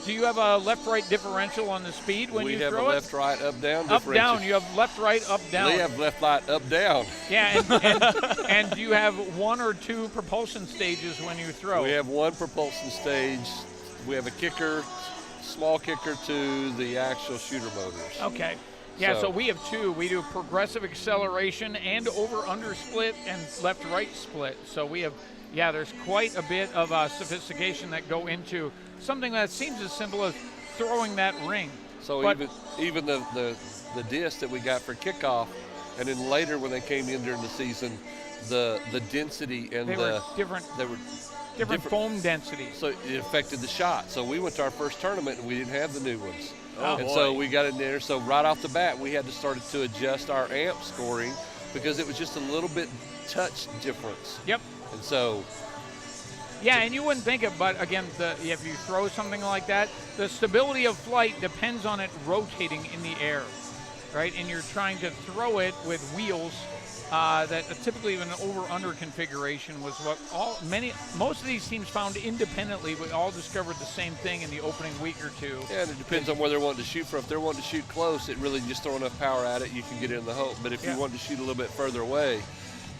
do you have a left-right differential on the speed when you throw it? We have a left-right, up-down differential. Up-down. You have left-right, up-down. We have left-right, up-down. Yeah, and do you have one or two propulsion stages when you throw? We have one propulsion stage. We have a kicker, small kicker to the actual shooter motors. Okay. Yeah, so we have two. We do progressive acceleration and over-under split and left-right split. So we have, there's quite a bit of sophistication that go into something that seems as simple as throwing that ring. So even the disc that we got for kickoff, and then later when they came in during the season, the density and they were different foam density. So it affected the shot. So we went to our first tournament and we didn't have the new ones. Oh, so we got in there. So right off the bat, we had to start to adjust our amp scoring because it was just a little bit touch difference. Yep. And so. Yeah, and you wouldn't think it, but again, if you throw something like that, the stability of flight depends on it rotating in the air, right? And you're trying to throw it with wheels that typically an over-under configuration was what most of these teams found independently. We all discovered the same thing in the opening week or two. Yeah, and it depends on where they're wanting to shoot from. If they're wanting to shoot close, it really just throw enough power at it, you can get it in the hole. But if you want to shoot a little bit further away,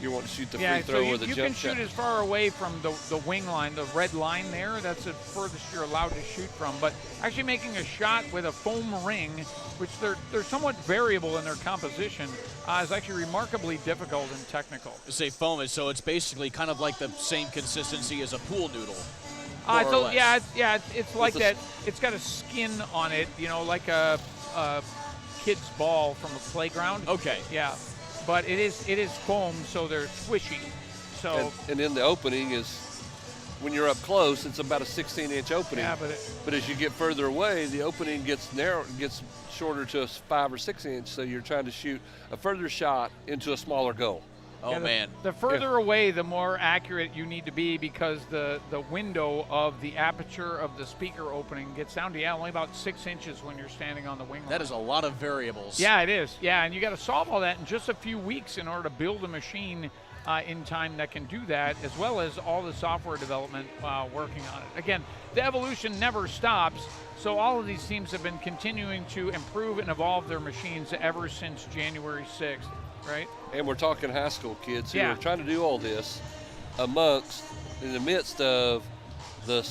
you want to shoot the Yeah, free throw so or the you jump can shoot shot. as far away from the wing line, the red line there. That's the furthest you're allowed to shoot from. But actually making a shot with a foam ring, which they're somewhat variable in their composition, is actually remarkably difficult and technical. To say foam is, so it's basically kind of like the same consistency as a pool noodle. More or less. It's like that. It's got a skin on it, like a kid's ball from a playground. Okay. Yeah, but it is foam, so they're squishy. So And then the opening is, when you're up close, it's about a 16-inch opening. Yeah, but as you get further away, the opening gets narrow, gets shorter to a 5 or 6 inch. So you're trying to shoot a further shot into a smaller goal. Oh, man. The further away, the more accurate you need to be, because the window of the aperture of the speaker opening gets down to, only about 6 inches when you're standing on the wing line. That is a lot of variables. Yeah, it is. Yeah, and you got to solve all that in just a few weeks in order to build a machine in time that can do that, as well as all the software development working on it. Again, the evolution never stops, so all of these teams have been continuing to improve and evolve their machines ever since January 6th. Right. And we're talking high school kids who Yeah. are trying to do all this in the midst of the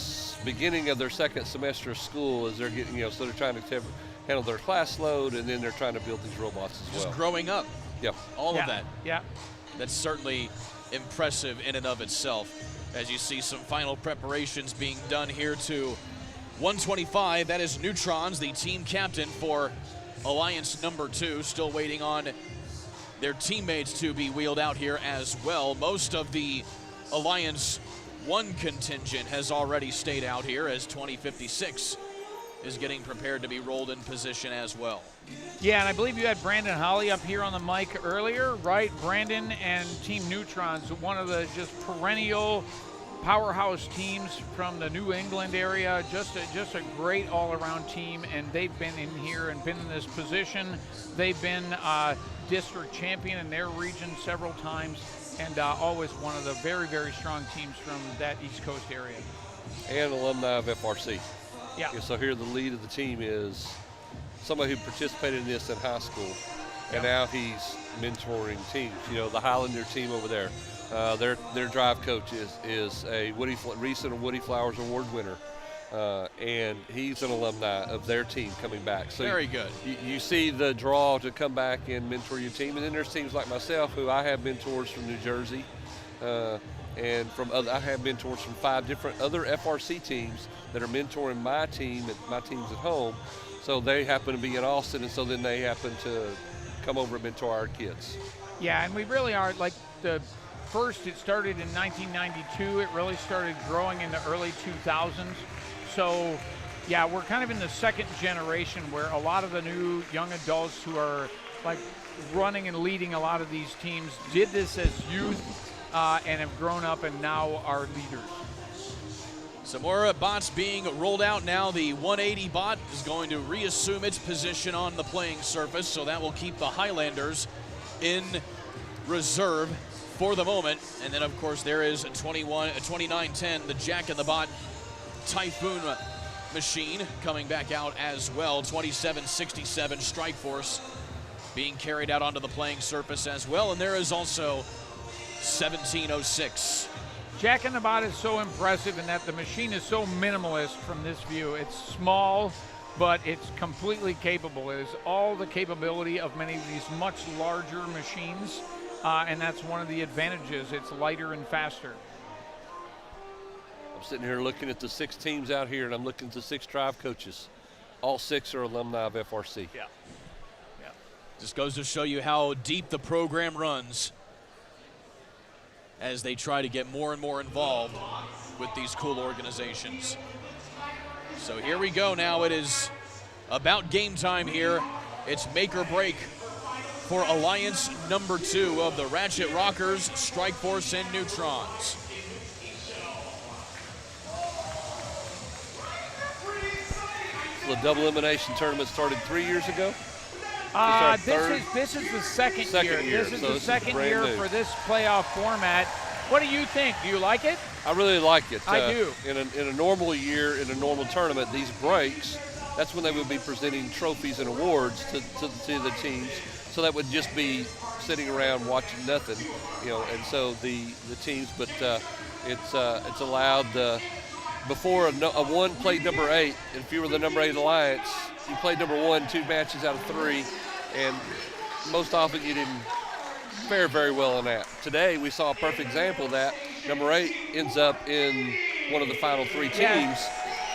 beginning of their second semester of school, as they're getting, so they're trying to handle their class load, and then they're trying to build these robots as well. Just growing up. Yep. All of that. Yeah. That's certainly impressive in and of itself. As you see some final preparations being done here to 125. That is Neutrons, the team captain for Alliance number 2, still waiting on their teammates to be wheeled out here as well. Most of the Alliance 1 contingent has already stayed out here, as 2056 is getting prepared to be rolled in position as well. Yeah, and I believe you had Brandon Holly up here on the mic earlier, right? Brandon and Team Neutrons, one of the just perennial powerhouse teams from the New England area, just a great all-around team, and they've been in here and been in this position. They've been district champion in their region several times, and always one of the very, very strong teams from that East Coast area. And alumni of FRC. Yeah. So here the lead of the team is somebody who participated in this in high school, and now he's mentoring teams. The Highlander team over there, their drive coach is a recent Woody Flowers Award winner, and he's an alumni of their team coming back. So very good. You see the draw to come back and mentor your team, and then there's teams like myself, who I have mentors from New Jersey, and I have mentors from 5 different other FRC teams that are mentoring my teams at home. So they happen to be in Austin, and so then they happen to come over and mentor our kids. Yeah, and we really are, like, it started in 1992. It really started growing in the early 2000s. So, yeah, we're kind of in the second generation where a lot of the new young adults who are, like, running and leading a lot of these teams did this as youth and have grown up and now are leaders. Some more bots being rolled out now. The 180 bot is going to reassume its position on the playing surface, so that will keep the Highlanders in reserve for the moment. And then, of course, there is 2910, the Jack in the Bot Typhoon machine coming back out as well. 2767 Strike Force being carried out onto the playing surface as well. And there is also 1706. Jack in the Bot is so impressive in that the machine is so minimalist from this view. It's small, but it's completely capable. It has all the capability of many of these much larger machines, and that's one of the advantages. It's lighter and faster. I'm sitting here looking at the 6 teams out here, and I'm looking at the 6 drive coaches. All 6 are alumni of FRC. Yeah. Just goes to show you how deep the program runs as they try to get more and more involved with these cool organizations. So here we go now. It is about game time here. It's make or break for Alliance number 2 of the Ratchet Rockers, Strike Force, and Neutrons. The double elimination tournament started 3 years ago. This is the second year. This is so the second year brand new for this playoff format. What do you think? Do you like it? I really like it. I do. In a normal year, in a normal tournament, these breaks, that's when they would be presenting trophies and awards to the teams. So that would just be sitting around watching nothing, and so the teams, but it's allowed before a one played number 8, and if you were the number 8 alliance, you played number 1 2 matches out of 3, and most often you didn't fare very well in that. Today we saw a perfect example of that. Number 8 ends up in one of the final 3 teams,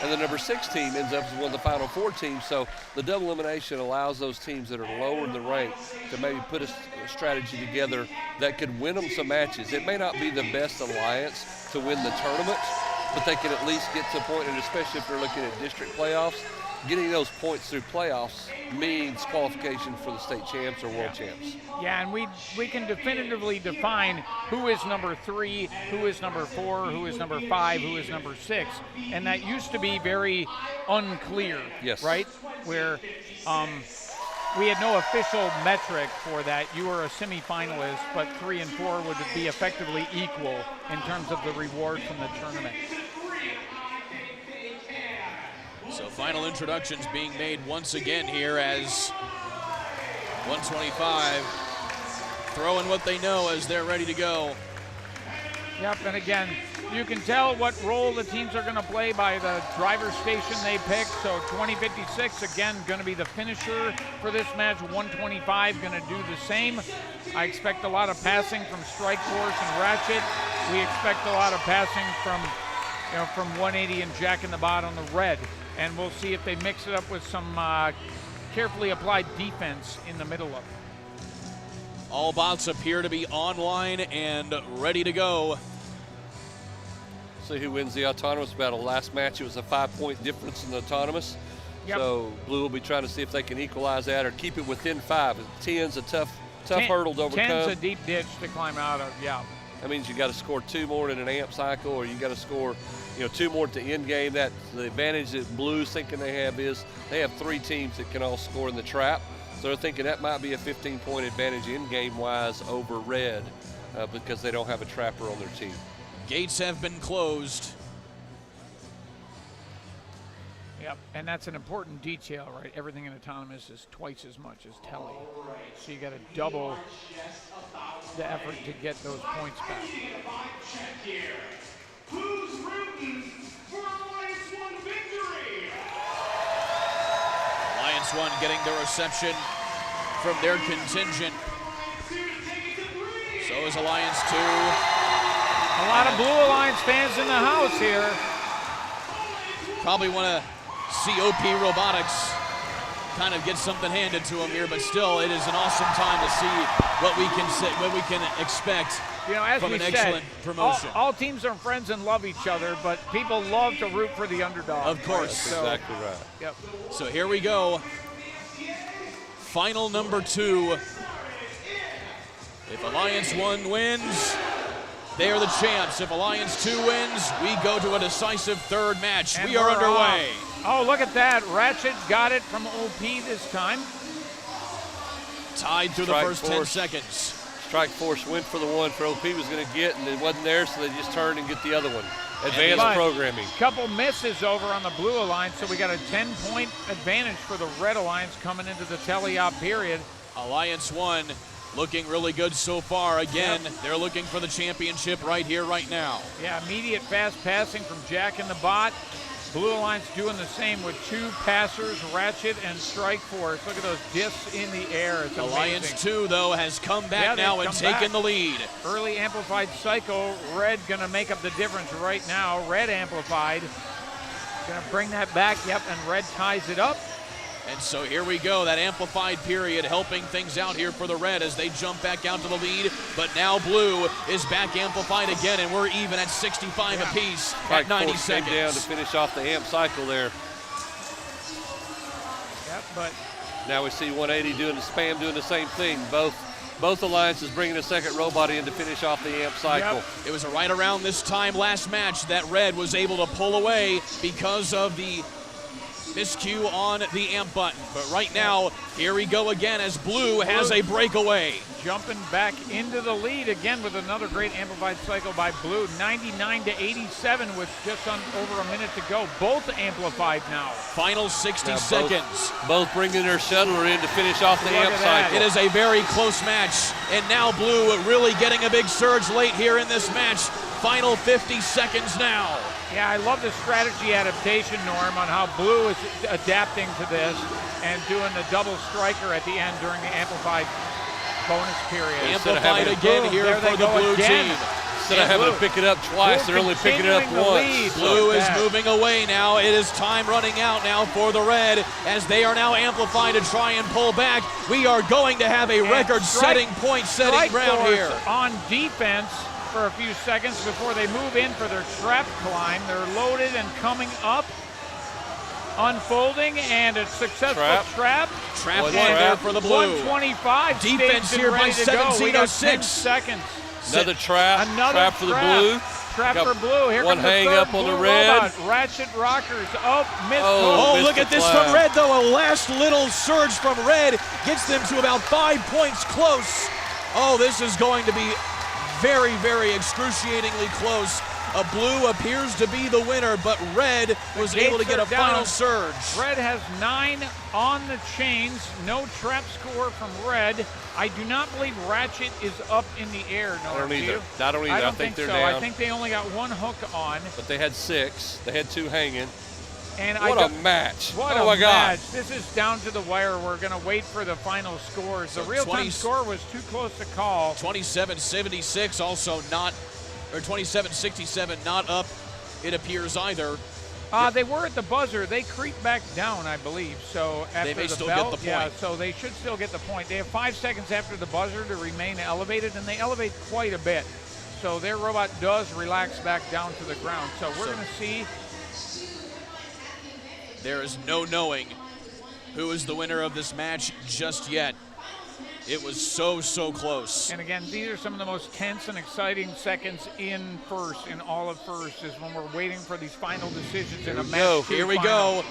and the number 6 team ends up as one of the final 4 teams. So the double elimination allows those teams that are lower in the rank to maybe put a strategy together that could win them some matches. It may not be the best alliance to win the tournament, but they can at least get to a point, and especially if they're looking at district playoffs, getting those points through playoffs means qualification for the state champs or world champs. Yeah, and we can definitively define who is number 3, who is number 4, who is number 5, who is number 6, and that used to be very unclear. Yes. Right? Where we had no official metric for that. You were a semifinalist, but 3 and 4 would be effectively equal in terms of the reward from the tournament. So final introductions being made once again here as 125 throwing what they know as they're ready to go. Yep, and again, you can tell what role the teams are going to play by the driver station they pick. So 2056, again, going to be the finisher for this match. 125 going to do the same. I expect a lot of passing from Strike Force and Ratchet. We expect a lot of passing from 180 and Jack in the Bot on the red. And we'll see if they mix it up with some carefully applied defense in the middle of it. All bots appear to be online and ready to go. See who wins the autonomous battle. Last match, it was a 5-point difference in the autonomous. Yep. So Blue will be trying to see if they can equalize that or keep it within 5. 10's a tough hurdle to overcome. 10's a deep ditch to climb out of, yeah. That means you got to score 2 more in an amp cycle, or you got to score 2 more at the end game. That the advantage that Blue's thinking they have is they have 3 teams that can all score in the trap. So they're thinking that might be a 15-point advantage in game-wise over Red because they don't have a trapper on their team. Gates have been closed. Yep, and that's an important detail, right? Everything in autonomous is twice as much as tele. So you got to double the effort to get those points back. Who's rooting for Alliance 1 victory? Alliance 1 getting the reception from their contingent. So is Alliance 2. A lot of Blue Alliance fans in the house here. Probably want to see OP Robotics kind of get something handed to them here, but still, it is an awesome time to see what we can expect from an excellent promotion. All teams are friends and love each other, but people love to root for the underdog. Of course. That's exactly right. Yep. So here we go. Final number 2. If Alliance 1 wins, they are the champs. If Alliance 2 wins, we go to a decisive 3rd match. And we are underway. Oh, look at that. Ratchet got it from OP this time. Tied through the first 10 seconds. Strike Force went for the one for OP was going to get, and it wasn't there, so they just turned and get the other one. Advanced programming. Couple misses over on the Blue Alliance, so we got a 10-point advantage for the Red Alliance coming into the teleop period. Alliance 1 looking really good so far. Again, they're looking for the championship right here, right now. Yeah, immediate fast passing from Jack in the Bot. Blue Alliance doing the same with 2 passers, Ratchet and Strike Force. Look at those discs in the air. It's Alliance amazing. 2, though, has come back now and taken the lead. Early amplified Psycho. Red going to make up the difference right now. Red amplified. Going to bring that back. Yep, and Red ties it up. And so here we go, that amplified period helping things out here for the Red as they jump back out to the lead. But now Blue is back amplified again, and we're even at 65 apiece at 90 seconds. Came down to finish off the amp cycle there. Yep, but now we see 180 doing the spam, doing the same thing. Both alliances bringing a second robot in to finish off the amp cycle. Yep. It was right around this time last match that Red was able to pull away because of the Miscue on the amp button. But right now, here we go again as Blue has a breakaway. Jumping back into the lead again with another great amplified cycle by Blue. 99-87 with just over a minute to go. Both amplified now. Final 60 seconds. Both bringing their shuttler in to finish off the amp cycle. It is a very close match. And now Blue really getting a big surge late here in this match. Final 50 seconds now. Yeah, I love the strategy adaptation, Norm, on how Blue is adapting to this and doing the double striker at the end during the amplified bonus period. Amplified again here for the Blue team. Instead of having to pick it up twice, they're only picking it up once. Blue is moving away now. It is time running out now for the Red as they are now amplified to try and pull back. We are going to have a record-setting, point-setting round here. On defense for a few seconds before they move in for their trap climb. They're loaded and coming up. Unfolding and a successful trap. Trap one there for the Blue. 125. Defense here by 17:06 seconds. Another trap. Another for the Blue. Trap for Blue. Here one comes hang the third up on Blue the Red. Robot. Ratchet rockers. Missed. Oh, look at this from Red, though. A last little surge from Red gets them to about 5 points close. Oh, this is going to be very, very excruciatingly close. A Blue appears to be the winner, but Red was able to get a final surge. Red has 9 on the chains. No trap score from Red. I do not believe Ratchet is up in the air. No, I don't either. I don't think they're so. down. I think they only got one hook on. But they had 6. They had 2 hanging. And what a match. What oh a my God. match. This is down to the wire. We're going to wait for the final scores. The real-time score was too close to call. 27-76 also not, or 27-67 not up, it appears either. They were at the buzzer. They creeped back down, I believe. So after they may the still bell, get the point. Yeah, so they should still get the point. They have 5 seconds after the buzzer to remain elevated, and they elevate quite a bit. So their robot does relax back down to the ground. So we're going to see. There is no knowing who is the winner of this match just yet. It was so, so close. And again, these are some of the most tense and exciting seconds in first, in all of first, is when we're waiting for these final decisions in a match. Here we go.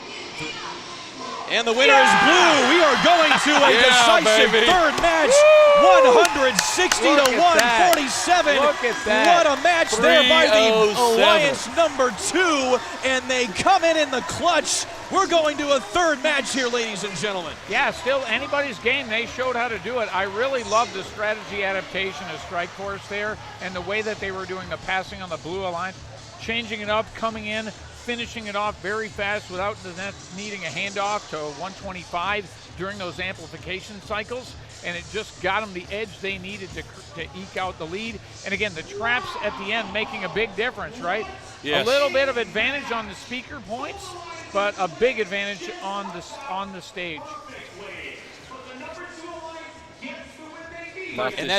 And the winner is Blue. We are going to a decisive third match. 160-147. Look at that. What a match there by the Alliance number 2. And they come in the clutch. We're going to a third match here, ladies and gentlemen. Yeah, still anybody's game. They showed how to do it. I really love the strategy adaptation of Strike Force there and the way that they were doing the passing on the Blue Alliance, changing it up, coming in, finishing it off very fast without the net needing a handoff to 125 during those amplification cycles, and it just got them the edge they needed to eke out the lead. And again, the traps at the end making a big difference, right? Yes. A little bit of advantage on the speaker points, but a big advantage on the stage. And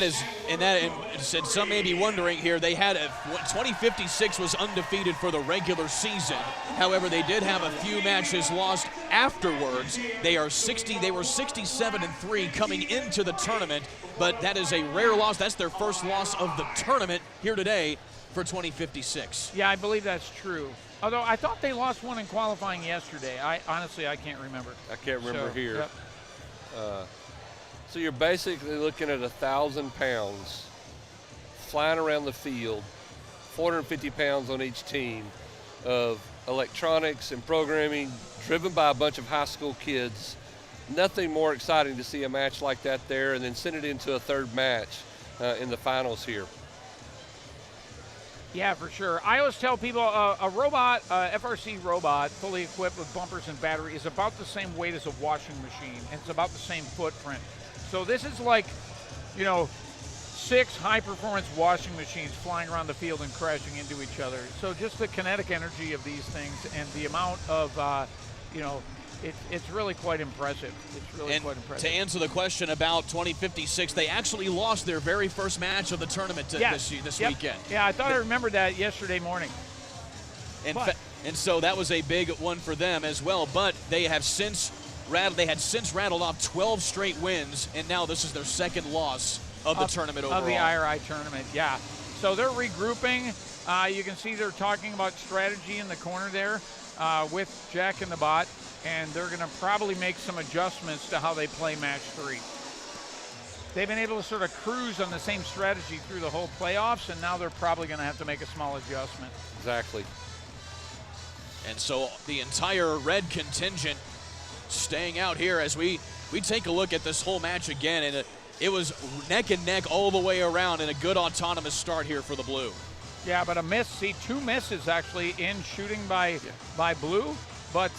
some may be wondering here, they had 2056 was undefeated for the regular season. However, they did have a few matches lost afterwards. They were 67-3 coming into the tournament, but that is a rare loss. That's their first loss of the tournament here today for 2056. Yeah, I believe that's true. Although I thought they lost one in qualifying yesterday. Honestly, I can't remember. I can't remember here. Yep. So you're basically looking at 1,000 pounds flying around the field, 450 pounds on each team of electronics and programming driven by a bunch of high school kids. Nothing more exciting to see a match like that there and then send it into a third match in the finals here. Yeah, for sure. I always tell people a robot, FRC robot, fully equipped with bumpers and battery is about the same weight as a washing machine, and it's about the same footprint. So this is like, 6 high-performance washing machines flying around the field and crashing into each other. So just the kinetic energy of these things and the amount of, it's really quite impressive. It's really quite impressive. To answer the question about 2056, they actually lost their very first match of the tournament this weekend. Yeah, I thought I remembered that yesterday morning. And so that was a big one for them as well. But they had since rattled off 12 straight wins, and now this is their second loss of the tournament overall. Of the IRI tournament, yeah. So they're regrouping. You can see they're talking about strategy in the corner there with Jack and the bot. and they're going to probably make some adjustments to how they play match 3. They've been able to sort of cruise on the same strategy through the whole playoffs, and now they're probably going to have to make a small adjustment. Exactly. And so the entire red contingent staying out here as we take a look at this whole match again, and it was neck and neck all the way around, and a good autonomous start here for the blue. Yeah, but a miss. See, 2 misses actually in shooting by blue, but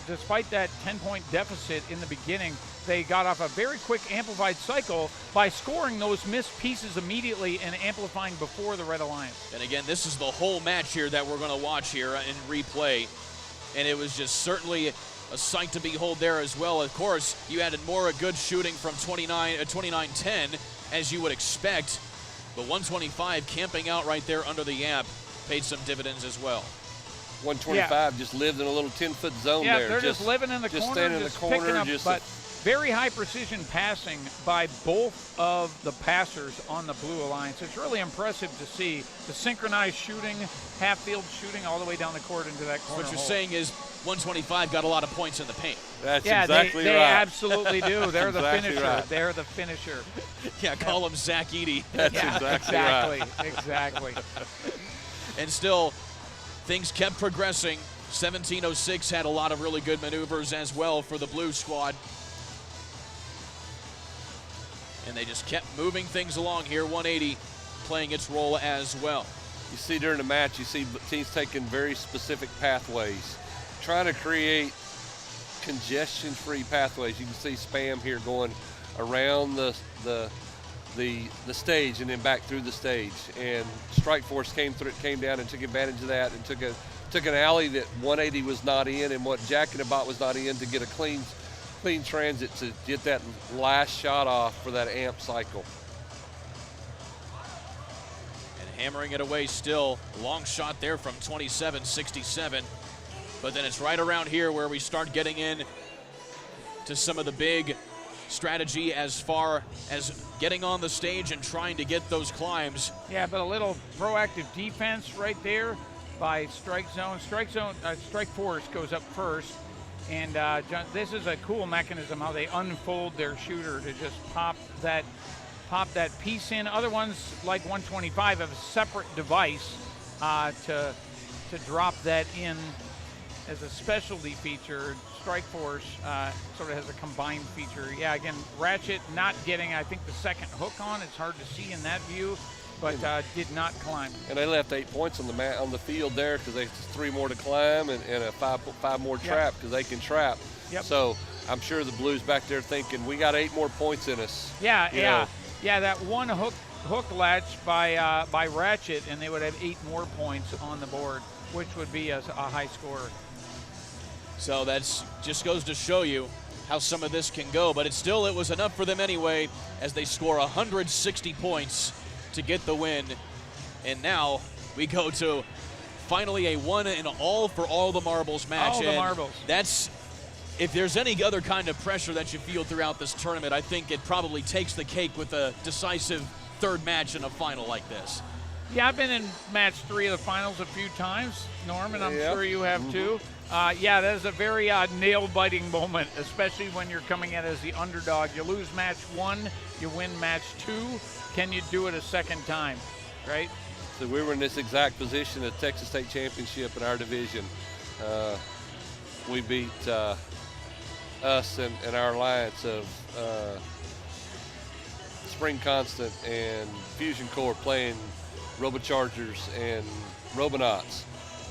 despite that 10-point deficit in the beginning, they got off a very quick amplified cycle by scoring those missed pieces immediately and amplifying before the Red Alliance. And again, this is the whole match here that we're going to watch here in replay, and it was just certainly a sight to behold there as well. Of course, you added more good shooting from 29-10 as you would expect, but 125 camping out right there under the amp paid some dividends as well. 125 just lived in a little 10-foot zone there. Yeah, they're just living in the corner, standing in the corner, picking up, just but very high precision passing by both of the passers on the Blue Alliance. It's really impressive to see the synchronized shooting, half-field shooting all the way down the court into that corner. What you're hole. saying is 125 got a lot of points in the paint. That's exactly right. They absolutely do. They're Exactly the finisher. right. They're the finisher. Yeah, call him Zach Eady. That's exactly right. Exactly. And still, things kept progressing. 1706 had a lot of really good maneuvers as well for the blue squad. And they just kept moving things along here. 180 playing its role as well. You see during the match, you see teams taking very specific pathways, trying to create congestion-free pathways. You can see Spam here going around the stage and then back through the stage. And Strike Force came down and took advantage of that and took an alley that 180 was not in and what Jack and the Bot was not in to get a clean transit to get that last shot off for that amp cycle. And hammering it away still. Long shot there from 27-67. But then it's right around here where we start getting in to some of the big strategy as far as getting on the stage and trying to get those climbs. Yeah, but a little proactive defense right there by Strike Zone. Strike Force goes up first. And John, this is a cool mechanism how they unfold their shooter to just pop that piece in. Other ones, like 125, have a separate device to drop that in as a specialty feature. Strike Force sort of has a combined feature. Yeah, again, Ratchet not getting, I think, the second hook on. It's hard to see in that view, but did not climb. And they left 8 points on the field there because they 3 more to climb and a five more trap because they can trap. Yep. So I'm sure the Blues back there thinking we got 8 more points in us. Yeah. That one hook latch by Ratchet, and they would have 8 more points on the board, which would be a high score. So that's just goes to show you how some of this can go, but it was enough for them anyway as they score 160 points to get the win. And now we go to finally a one and all for all the marbles match. All the marbles. That's, if there's any other kind of pressure that you feel throughout this tournament, I think it probably takes the cake with a decisive third match in a final like this. Yeah, I've been in match 3 of the finals a few times, Norm, and I'm sure you have too. Yeah, that is a very nail-biting moment, especially when you're coming in as the underdog. You lose match 1, you win match 2. Can you do it a second time, right? So we were in this exact position at Texas State Championship in our division. We beat us and our alliance of Spring Constant and Fusion Core playing Robochargers and Robonauts.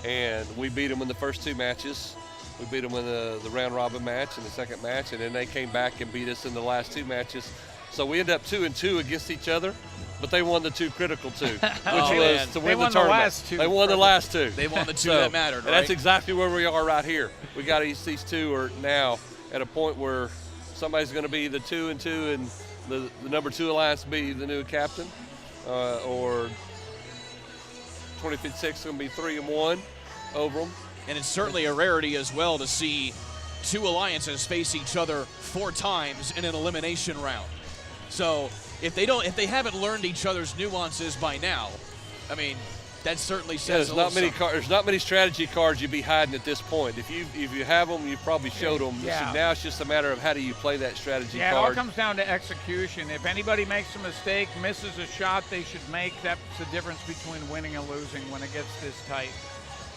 And we beat them in the first 2 matches. We beat them in the round robin match and the second match, and then they came back and beat us in the last 2 matches. So we ended up 2-2 against each other, but they won the 2 critical 2, which was to win the tournament. They won the last 2. They won the 2 that mattered, right? And that's exactly where we are right here. We got these 2 are now at a point where somebody's going to be the 2-2 and the number 2 alliance be the new captain, or 2056 is going to be 3-1 over them. And it's certainly a rarity as well to see 2 alliances face each other 4 times in an elimination round. So if they haven't learned each other's nuances by now, I mean, That certainly Yeah, says there's not many strategy cards you'd be hiding at this point. If you have them, you've probably showed them. Yeah. So now it's just a matter of how do you play that strategy Yeah, it all card. comes down to execution. If anybody makes a mistake, misses a shot they should make, that's the difference between winning and losing when it gets this tight.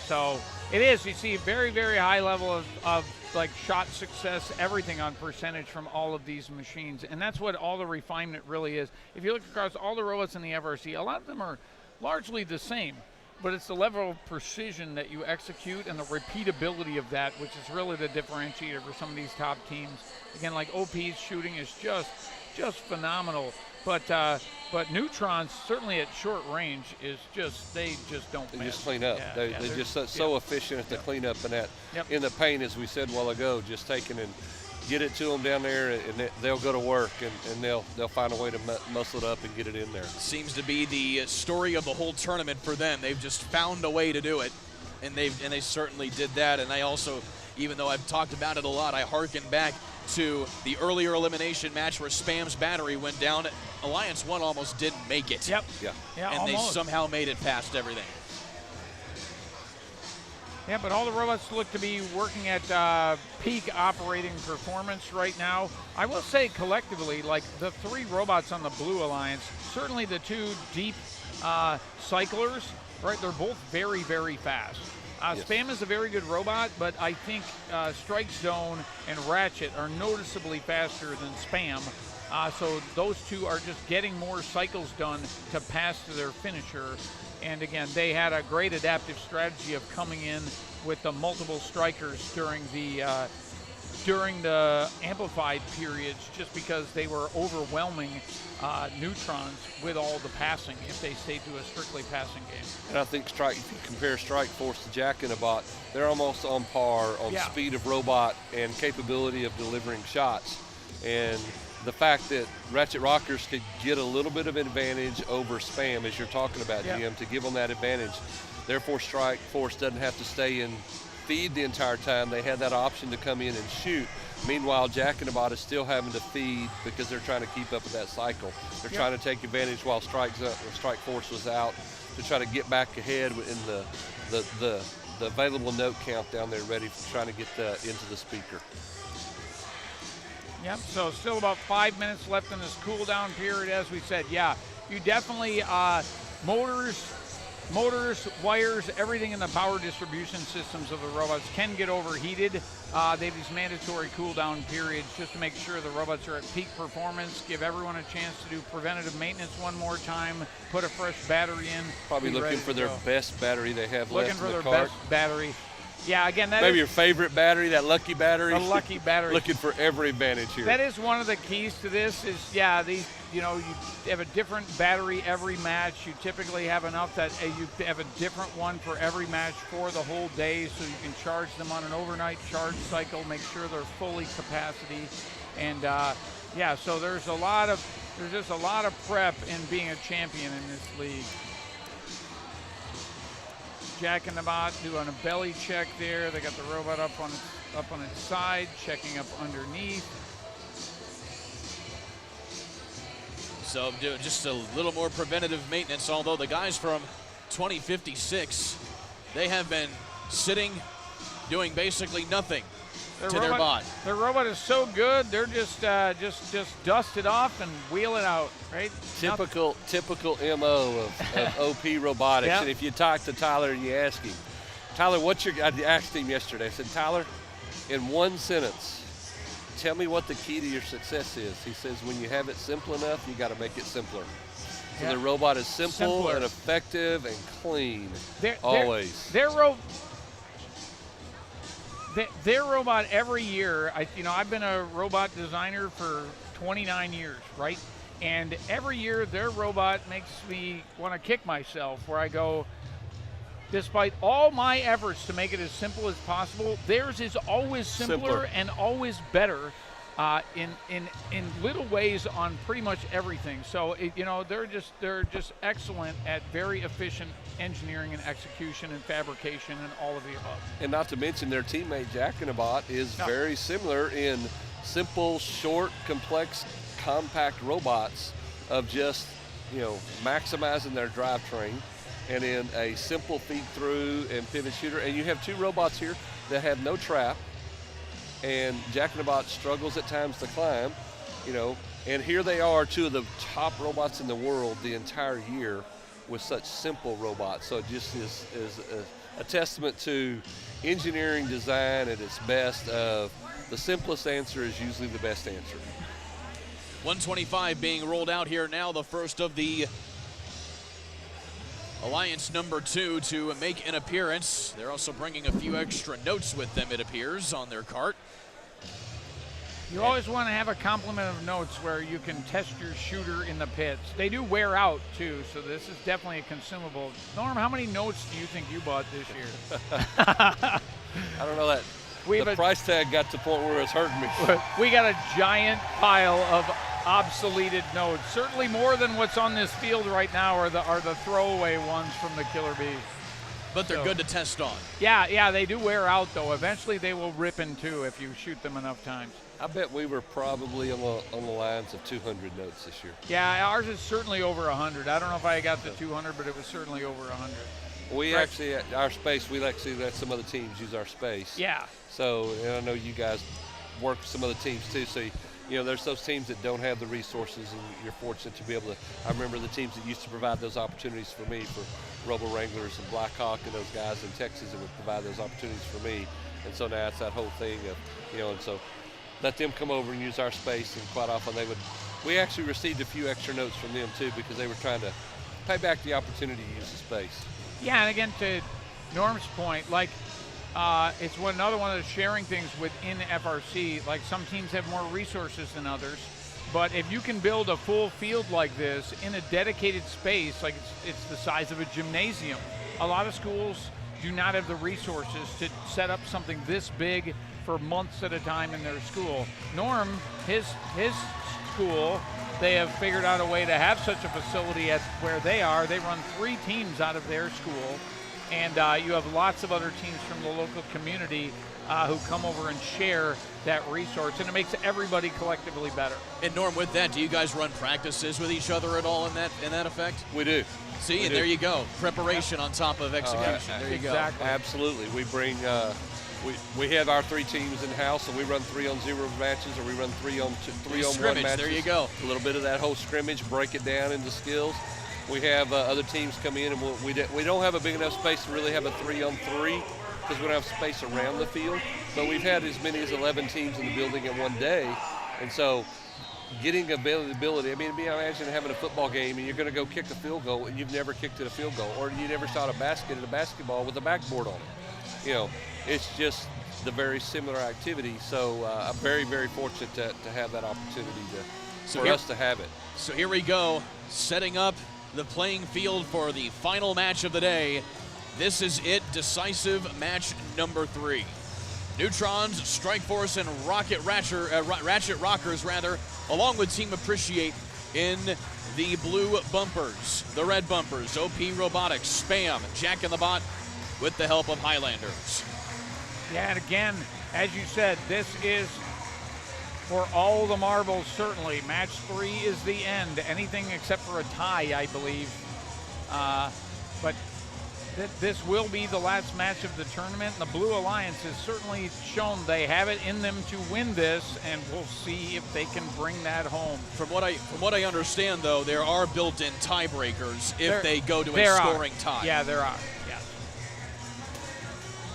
So it is. You see a very, very high level of like shot success, everything on percentage from all of these machines. And that's what all the refinement really is. If you look across all the robots in the FRC, a lot of them are largely the same, but it's the level of precision that you execute and the repeatability of that, which is really the differentiator for some of these top teams. Again, like OP's shooting is just phenomenal, but Neutrons, certainly at short range, is they just don't miss. They just clean up. Yeah, They're just so efficient at the cleanup and that in the paint, as we said a while ago, just taking and get it to them down there, and they'll go to work, and they'll find a way to muscle it up and get it in there. Seems to be the story of the whole tournament for them. They've just found a way to do it, and they certainly did that. And I also, even though I've talked about it a lot, I hearken back to the earlier elimination match where Spam's battery went down. Alliance 1 almost didn't make it. Yep. Yeah. And almost. they somehow made it past everything. Yeah, but all the robots look to be working at peak operating performance right now. I will say collectively, like the 3 robots on the Blue Alliance, certainly the 2 deep cyclers, right? They're both very, very fast. Yes. Spam is a very good robot, but I think Strike Zone and Ratchet are noticeably faster than Spam. So those 2 are just getting more cycles done to pass to their finisher. And again, they had a great adaptive strategy of coming in with the multiple strikers during the amplified periods, just because they were overwhelming Neutrons with all the passing if they stayed to a strictly passing game. And I think if you compare Strike Force to Jack in a Bot, they're almost on par on speed of robot and capability of delivering shots. And the fact that Ratchet Rockers could get a little bit of advantage over Spam, as you're talking about, Jim, to give them that advantage. Therefore, Strike Force doesn't have to stay in feed the entire time. They had that option to come in and shoot. Meanwhile, Jack and the Bot is still having to feed because they're trying to keep up with that cycle. They're trying to take advantage while Strike Force was out to try to get back ahead in the available note count down there, ready for trying to get into the speaker. Yep, so still about 5 minutes left in this cool down period, as we said. Yeah, you definitely, motors, wires, everything in the power distribution systems of the robots can get overheated. They have these mandatory cool down periods just to make sure the robots are at peak performance, give everyone a chance to do preventative maintenance one more time, put a fresh battery in. Probably looking for their best battery they have left in the cart. Looking for their best battery. Yeah, again, that maybe is your favorite battery, that lucky battery. The lucky battery. Looking for every advantage here. That is one of the keys to this. Is you have a different battery every match. You typically have enough that you have a different one for every match for the whole day, so you can charge them on an overnight charge cycle. Make sure they're fully capacity, and so there's just a lot of prep in being a champion in this league. Jack and the Bot doing a belly check there. They got the robot up on its side, checking up underneath. So just a little more preventative maintenance, although the guys from 2056, they have been sitting, doing basically nothing their bot. Their robot is so good, they're just dust it off and wheel it out, right? Typical MO of OP Robotics. Yep. And if you talk to Tyler and you ask him, Tyler, I asked him yesterday, I said, Tyler, in one sentence, tell me what the key to your success is. He says, when you have it simple enough, you got to make it simpler. So the robot is simple and effective and clean, always. Their robot every year, I've been a robot designer for 29 years, right? And every year their robot makes me want to kick myself, where I go, despite all my efforts to make it as simple as possible, theirs is always simpler and always better in little ways on pretty much everything. So they're just excellent at very efficient engineering and execution and fabrication and all of the above. And not to mention their teammate Jack and the Bot is very similar in simple, short, complex, compact robots of just maximizing their drivetrain and then a simple feed through and pivot shooter. And you have 2 robots here that have no trap, and Jack in the Box struggles at times to climb, you know, and here they are, 2 of the top robots in the world the entire year with such simple robots. So it just is a testament to engineering design at its best of the simplest answer is usually the best answer. 125 being rolled out here now, the first of the Alliance number 2 to make an appearance. They're also bringing a few extra notes with them, it appears, on their cart. You always want to have a complement of notes where you can test your shooter in the pits. They do wear out too, so this is definitely a consumable. Norm, how many notes do you think you bought this year? I don't know that. The price tag got to the point where it's hurting me. We got a giant pile of obsoleted notes. Certainly more than what's on this field right now are the throwaway ones from the Killer Bees. But they're good to test on. Yeah, they do wear out though. Eventually they will rip in two if you shoot them enough times. I bet we were probably on the lines of 200 notes this year. Yeah, ours is certainly over 100. I don't know if I got to 200, but it was certainly over 100. We actually, at our space, we actually let some other teams use our space. Yeah. So, and I know you guys work with some other teams too. So, you know, there's those teams that don't have the resources, and you're fortunate to be able to. I remember the teams that used to provide those opportunities for me, for Robo Wranglers and Blackhawk and those guys in Texas that would provide those opportunities for me. And so now it's that whole thing of, you know, and so let them come over and use our space, and quite often they would. We actually received a few extra notes from them too because they were trying to pay back the opportunity to use the space. Yeah, and again, to Norm's point, like it's another one of the sharing things within FRC. Like some teams have more resources than others, but if you can build a full field like this in a dedicated space, like it's the size of a gymnasium. A lot of schools do not have the resources to set up something this big for months at a time in their school. Norm, his school, they have figured out a way to have such a facility at where they are. They run 3 teams out of their school, and you have lots of other teams from the local community who come over and share that resource, and it makes everybody collectively better. And Norm, with that, do you guys run practices with each other at all in that effect? We do. See, and there you go. Preparation on top of execution. There you go. Absolutely. We bring. We have our 3 teams in house, so we run 3-on-0 matches, or we run 3-on-1 matches. There you go. A little bit of that whole scrimmage, break it down into skills. We have other teams come in, and we don't have a big enough space to really have a 3-on-3 because we don't have space around the field. But we've had as many as 11 teams in the building in one day, and so getting availability. I mean, imagine having a football game and you're going to go kick a field goal and you've never kicked at a field goal, or you never shot a basket at a basketball with a backboard on it. You know, it's just the very similar activity. So I'm very, very fortunate to have that opportunity for us to have it. So here we go, setting up the playing field for the final match of the day. This is it, decisive match number 3. Neutrons, Strike Force, and Ratchet Rockers, along with Team Appreciate in the blue bumpers. The red bumpers, OP Robotics, Spam, Jack in the Bot, with the help of Highlanders. Yeah, and again, as you said, this is for all the marbles, certainly. Match 3 is the end. Anything except for a tie, I believe. But this will be the last match of the tournament. And the Blue Alliance has certainly shown they have it in them to win this, and we'll see if they can bring that home. From what I understand, though, there are built-in tiebreakers if they go to a scoring tie. Yeah, there are. Yeah.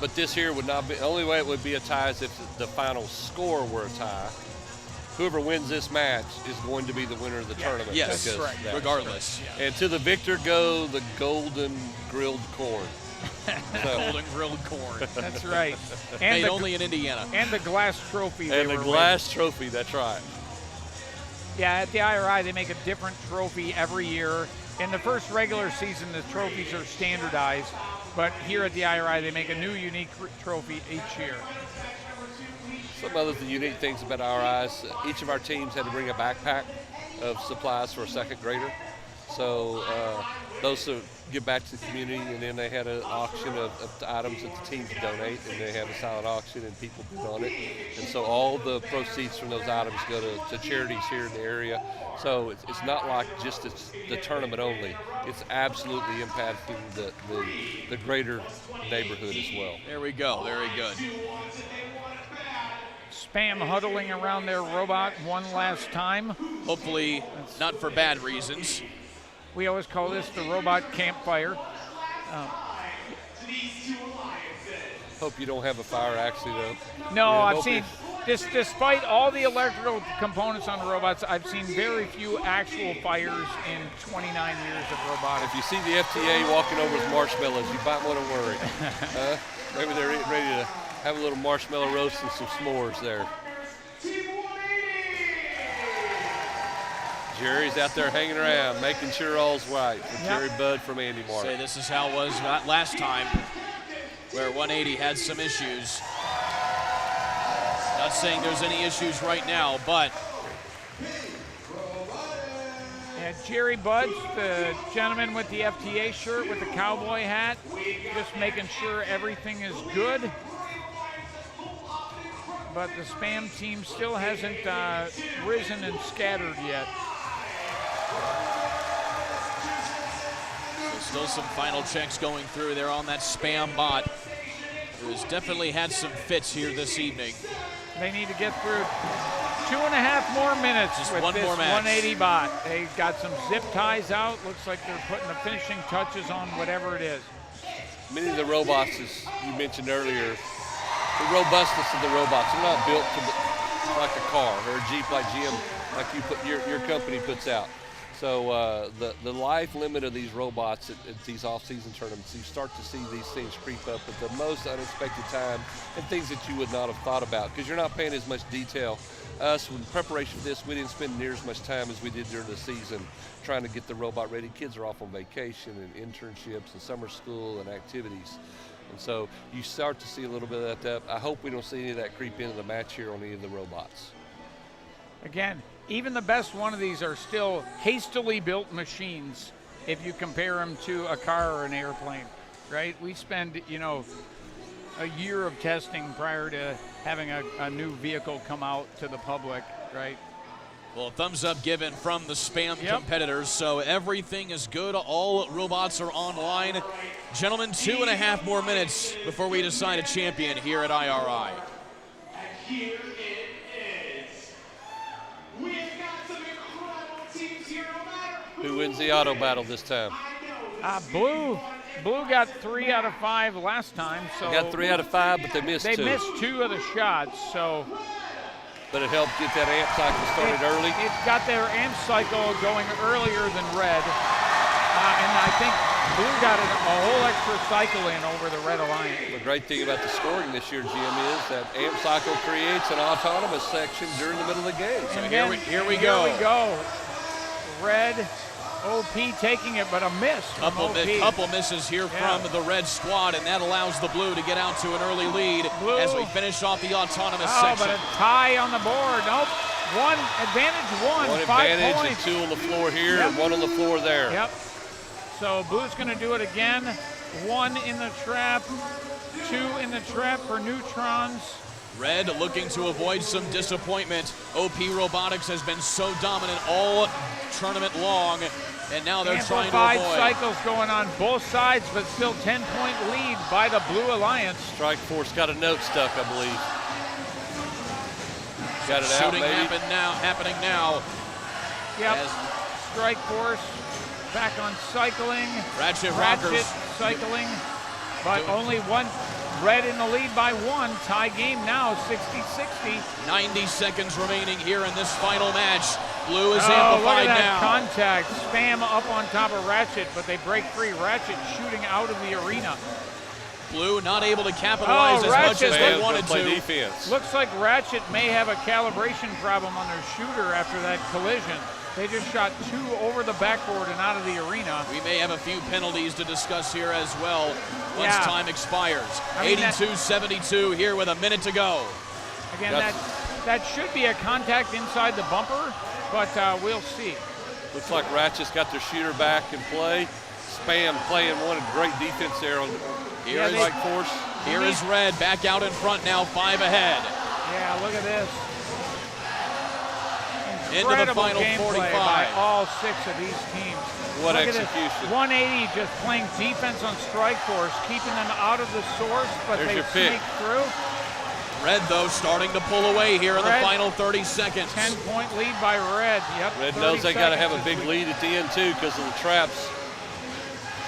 But this here would not be, the only way it would be a tie is if the final score were a tie. Whoever wins this match is going to be the winner of the tournament. Yes, that's correct. Regardless. Yeah. And to the victor go the golden grilled corn. Golden grilled corn. That's right. And made only in Indiana. And the glass trophy. And the glass trophy, that's right. Yeah, at the IRI, they make a different trophy every year. In the first regular season, the trophies are standardized. But here at the IRI, they make a new unique trophy each year. Some other unique things about IRIs, each of our teams had to bring a backpack of supplies for a second grader. So those to give back to the community, and then they had an auction of items that the teams donate, and they have a silent auction and people bid on it. And so all the proceeds from those items go to charities here in the area. So it's not like just the tournament only. It's absolutely impacting the greater neighborhood as well. There we go. Very good. Spam huddling around their robot one last time. Hopefully not for bad reasons. We always call this the robot campfire. Hope you don't have a fire accident, though. No, I've seen, despite all the electrical components on the robots, I've seen very few actual fires in 29 years of robotics. If you see the FTA walking over with marshmallows, you might want to worry. Maybe they're ready to have a little marshmallow roast and some s'mores there. Jerry's out there hanging around, making sure all's right for Jerry Budd from Andy Mark. Say this is how it was last time, where 180 had some issues. Not saying there's any issues right now, but yeah, Jerry Budd, the gentleman with the FTA shirt with the cowboy hat, just making sure everything is good. But the Spam team still hasn't risen and scattered yet. So still some final checks going through there on that Spam bot, who has definitely had some fits here this evening. They need to get through 2.5 more minutes Just with one this more match. 180 bot. They got some zip ties out. Looks like they're putting the finishing touches on whatever it is. Many of the robots, as you mentioned earlier, the robustness of the robots, they're not built like a car or a Jeep like GM, like your company puts out. So the life limit of these robots at these off-season tournaments, you start to see these things creep up at the most unexpected time and things that you would not have thought about because you're not paying as much detail. Us, in preparation for this, we didn't spend near as much time as we did during the season trying to get the robot ready. Kids are off on vacation and internships and summer school and activities. And so you start to see a little bit of that. I hope we don't see any of that creep into the match here on any of the robots. Again, even the best one of these are still hastily built machines if you compare them to a car or an airplane, right? We spend, a year of testing prior to having a new vehicle come out to the public, right? Well, thumbs up given from the Spam competitors, so everything is good. All robots are online. Gentlemen, 2.5 more minutes before we decide a champion here at IRI. And here it is. We've got some incredible teams here, no matter Who wins the auto battle this time? Blue got 3 out of 5 last time. So they got 3 out of 5, but they missed 2. They missed 2 of the shots, so. But it helped get that amp cycle started early. It got their amp cycle going earlier than red. And I think Blue got a whole extra cycle in over the Red Alliance. The great thing about the scoring this year, Jim, is that amp cycle creates an autonomous section during the middle of the game. So here we go. Red OP taking it, but a miss. Couple misses here from the red squad, and that allows the blue to get out to an early lead as we finish off the autonomous section. But a tie on the board. Nope. One advantage, 5 advantage points. and 2 on the floor here and 1 on the floor there. Yep. So Blue's going to do it again. 1 in the trap, 2 in the trap for neutrons. Red looking to avoid some disappointment. OP Robotics has been so dominant all tournament long, and now they're trying to avoid. Cycles going on both sides, but still 10-point lead by the Blue Alliance. Strike Force got a note stuck, I believe. Got it Shooting out, happening now. Yep. Strike Force back on cycling. Ratchet Rockers cycling, but only 1. Red in the lead by 1. Tie game now, 60-60. 90 seconds remaining here in this final match. Blue is amplified look at now. That contact. Spam up on top of Ratchet, but they break free. Ratchet shooting out of the arena. Blue not able to capitalize as much as they wanted to. Defense. Looks like Ratchet may have a calibration problem on their shooter after that collision. They just shot 2 over the backboard and out of the arena. We may have a few penalties to discuss here as well once time expires. 82-72 here with a minute to go. Again, that should be a contact inside the bumper, but we'll see. Looks like Ratchet's got their shooter back in play. Spam playing one great defense there on Here is strike force. Here is Red back out in front now, 5 ahead. Yeah, look at this. Into the Incredible final gameplay 45. by all 6 of these teams. What Look at this. execution. 180 just playing defense on strike force, keeping them out of the source, but There's they your pick. sneak through. Red, though, starting to pull away here in the Red, final 30 seconds. 10-point lead by Red. Yep. Red 30 knows they got to have a seconds. big lead at the end, too, because of the traps.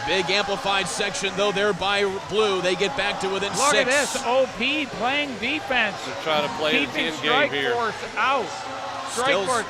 Big amplified section, though, there by Blue. They get back to within Look 6. at this, OP playing defense. They're trying to play it keeping in strike game here. force out. Strike Still- force.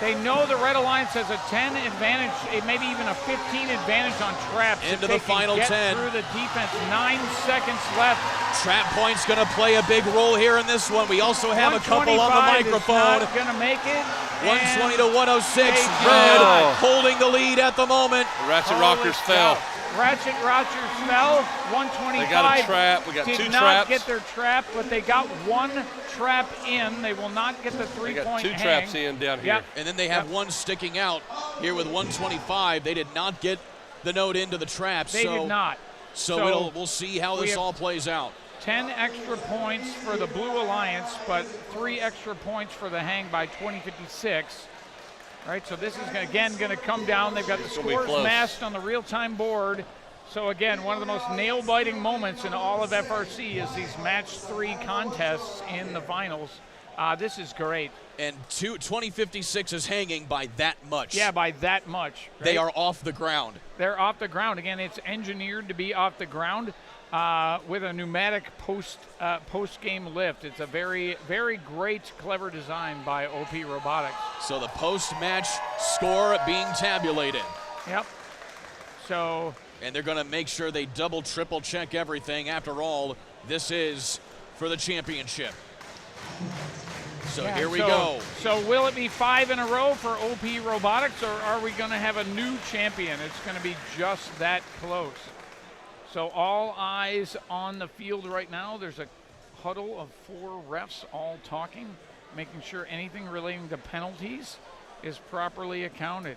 They know the Red Alliance has a 10 advantage, maybe even a 15 advantage on traps. Into if the they can final get 10. through the defense. 9 seconds left. Trap point's going to play a big role here in this one. We also have a couple on the 125 microphone. is not gonna make it. 120 to 106. They Red did. holding the lead at the moment. The Ratchet Holy Rockers fell. cow. Ratchet Rockers fell. 125. They got a trap. We got did 2 not traps. get their trap, but they got 1 trap in. They will not get the They got 3-point 2 hang. traps in down here. Yep. And then they have one sticking out here with 125. They did not get the note into the trap. They did not. So we'll see how we this have all plays out. 10 extra points for the Blue Alliance, but 3 extra points for the hang by 2056. Right, so this is again going to come down. They've got the gonna be scores close. masked on the real-time board. So again, one of the most nail-biting moments in all of FRC is these match 3 contests in the finals. This is great. And 2056 is hanging by that much. Yeah, by that much. Right? They are off the ground. They're off the ground. Again, it's engineered to be off the ground with a pneumatic post-game lift. It's a very, very great, clever design by OP Robotics. So the post-match score being tabulated. Yep. So. And they're going to make sure they double, triple check everything. After all, this is for the championship. So Yeah, here we go. So will it be 5 in a row for OP Robotics, or are we going to have a new champion? It's going to be just that close. So all eyes on the field right now. There's a huddle of 4 refs all talking, making sure anything relating to penalties is properly accounted.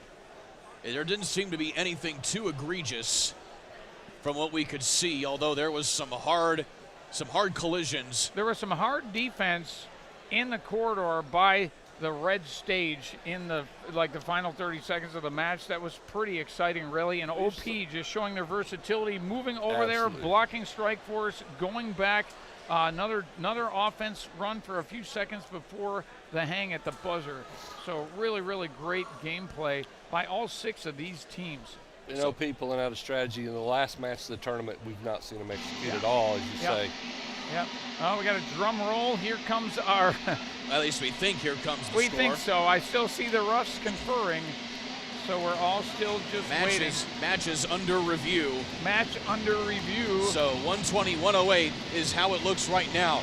There didn't seem to be anything too egregious from what we could see, although there was some hard collisions. There was some hard defense in the corridor by the red stage in the final 30 seconds of the match. That was pretty exciting, really. And OP just showing their versatility, moving over there, blocking strike force, going back. Another offense run for a few seconds before the hang at the buzzer. So really, really great gameplay by all 6 of these teams. You know, people pulling out a strategy in the last match of the tournament, we've not seen them execute at all, as you say. Yep. Oh, we got a drum roll. Here comes our. At least we think here comes the we score. think so. I still see the refs conferring. So we're all still just waiting. Matches under review. Match under review. So 120-108 is how it looks right now.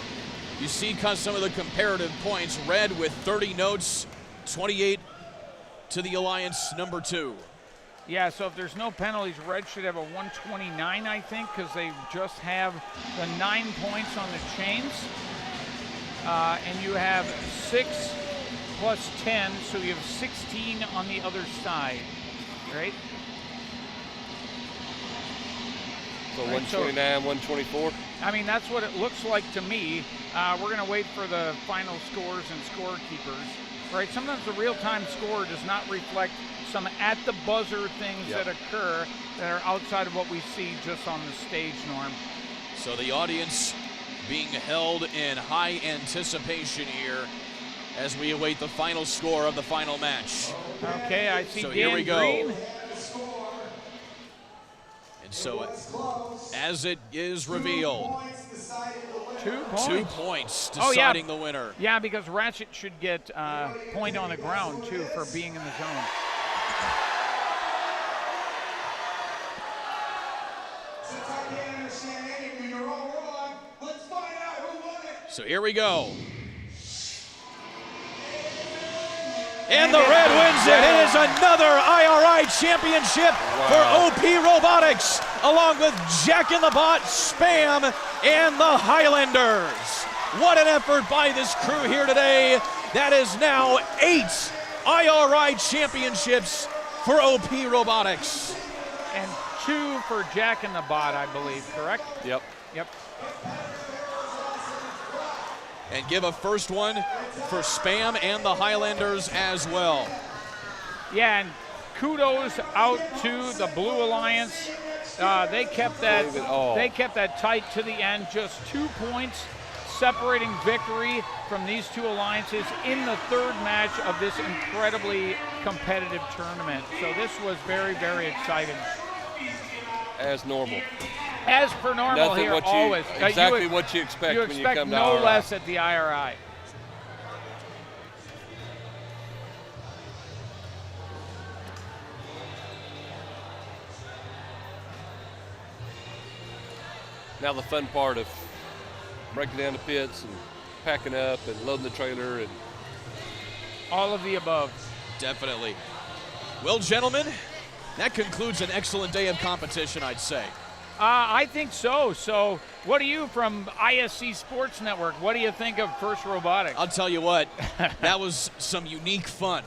You see some of the comparative points. Red with 30 notes, 28 to the Alliance number 2. Yeah, so if there's no penalties, Red should have a 129, I think, because they just have the 9 points on the chains. And you have 6 plus 10, so you have 16 on the other side, right? So 129, 124? I mean, that's what it looks like to me. We're going to wait for the final scores and scorekeepers, right? Sometimes the real-time score does not reflect some at-the-buzzer things that occur that are outside of what we see just on the stage, Norm. So the audience being held in high anticipation here as we await the final score of the final match. Okay, I see. So Dan here we go. Green. And so as it is revealed, 2 points. 2 points deciding the winner. Yeah, because Ratchet should get point on the ground, too, for being in the zone. So here we go. And the Red wins it. It is another IRI championship for OP Robotics, along with Jack in the Bot, Spam, and the Highlanders. What an effort by this crew here today. That is now 8 IRI championships for OP Robotics. And 2 for Jack in the Bot, I believe, correct? Yep. Yep. And give a first one for Spam and the Highlanders as well. Yeah, and kudos out to the Blue Alliance. They kept that tight to the end. Just 2 points separating victory from these two alliances in the third match of this incredibly competitive tournament. So this was very, very exciting. As normal. As per normal Nothing here, what you, always. Exactly what you expect when you come to no RI. less at the IRI. Now the fun part of breaking down the pits and packing up and loading the trailer and all of the above. Definitely. Well, gentlemen, that concludes an excellent day of competition, I'd say. I think so. So what do you from ISC Sports Network, what do you think of First Robotics? I'll tell you what, that was some unique fun.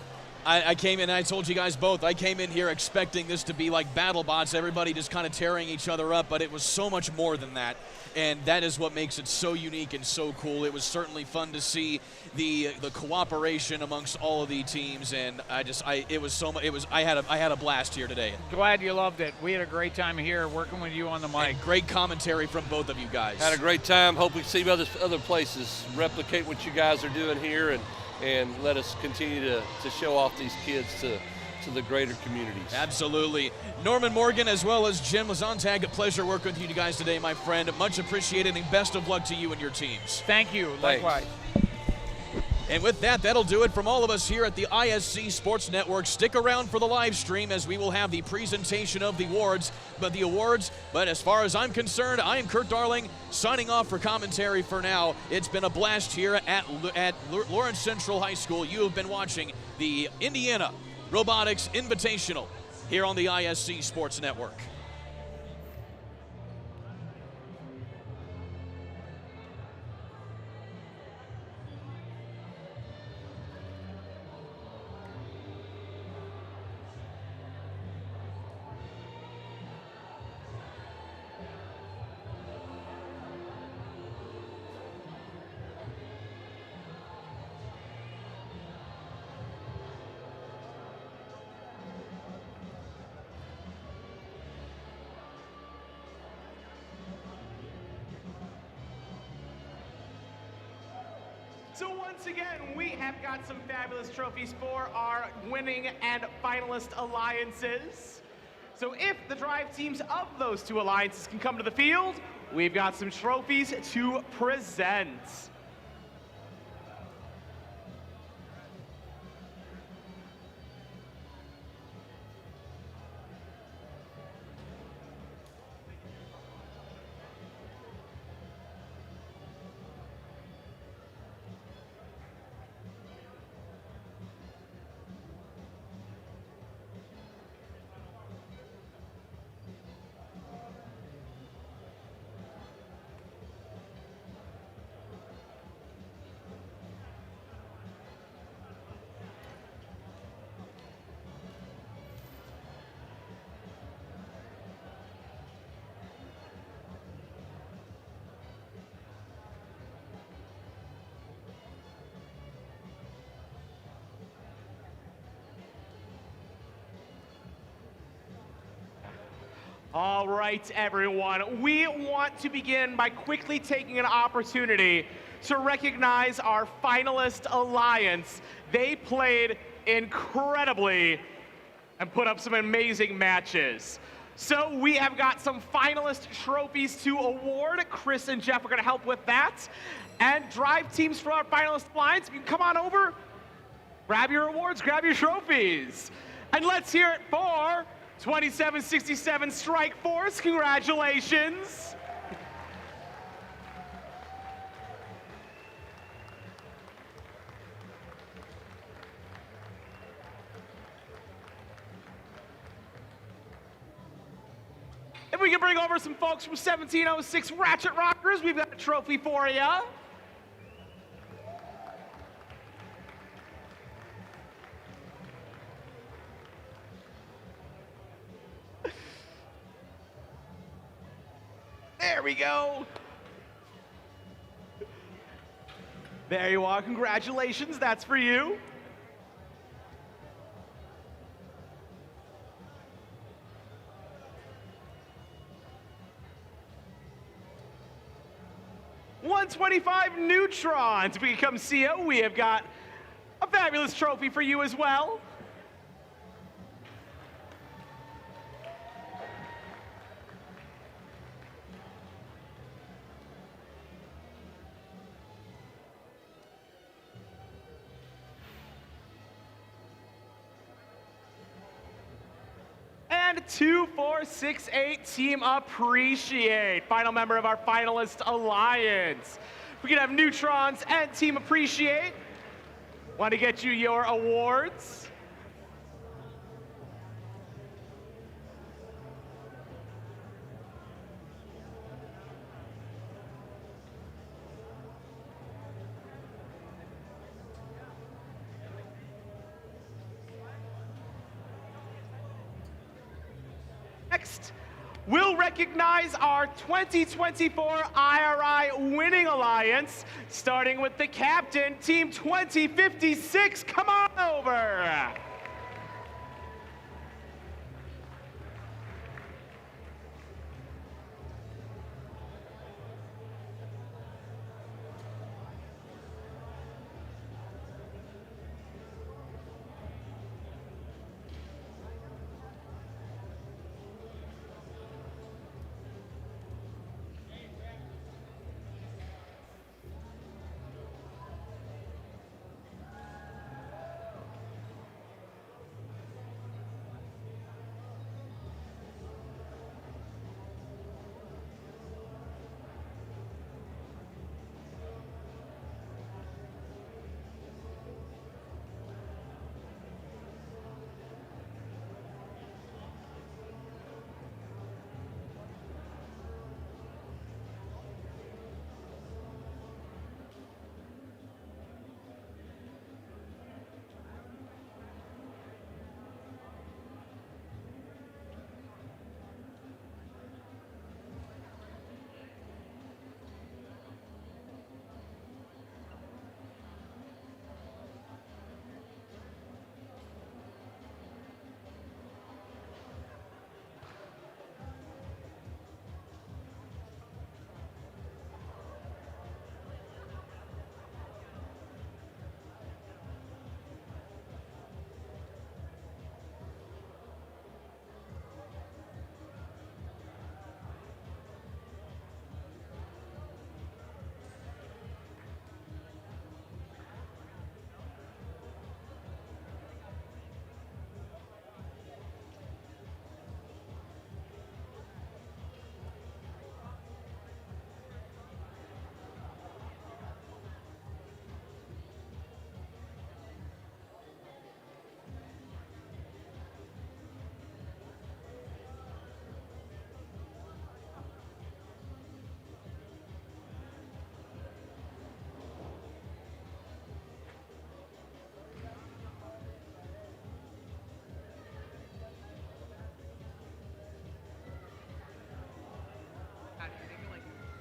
I came in, and I told you guys both, I came in here expecting this to be like battle bots, everybody just kind of tearing each other up, but it was so much more than that. And that is what makes it so unique and so cool. It was certainly fun to see the cooperation amongst all of the teams, and I had a blast here today. Glad you loved it. We had a great time here working with you on the mic. And great commentary from both of you guys. had a great time. Hope we see other places replicate what you guys are doing here and let us continue to show off these kids to the greater communities. Absolutely. Norman Morgan as well as Jim Lazontag, a pleasure working with you guys today, my friend. Much appreciated, and best of luck to you and your teams. Thank you. Thanks. Likewise. And with that, that'll do it from all of us here at the ISC Sports Network. Stick around for the live stream as we will have the presentation of the awards. But as far as I'm concerned, I am Kurt Darling, signing off for commentary for now. It's been a blast here at Lawrence Central High School. You have been watching the Indiana Robotics Invitational here on the ISC Sports Network. So once again, we have got some fabulous trophies for our winning and finalist alliances. So if the drive teams of those two alliances can come to the field, we've got some trophies to present. All right, everyone. We want to begin by quickly taking an opportunity to recognize our finalist alliance. They played incredibly and put up some amazing matches. So we have got some finalist trophies to award. Chris and Jeff are going to help with that. And drive teams for our finalist alliance, you can come on over, grab your awards, grab your trophies. And let's hear it for 2767 Strike Force. Congratulations. If we can bring over some folks from 1706 Ratchet Rockers, we've got a trophy for you. There we go. There you are. Congratulations. That's for you. $125 Neutron to become CO. We have got a fabulous trophy for you as well. And 2468 Team Appreciate, final member of our finalist alliance. We can have Neutrons and Team Appreciate. Want to get you your awards. Next, we'll recognize our 2024 IRI winning alliance, starting with the captain, Team 2056. Come on over.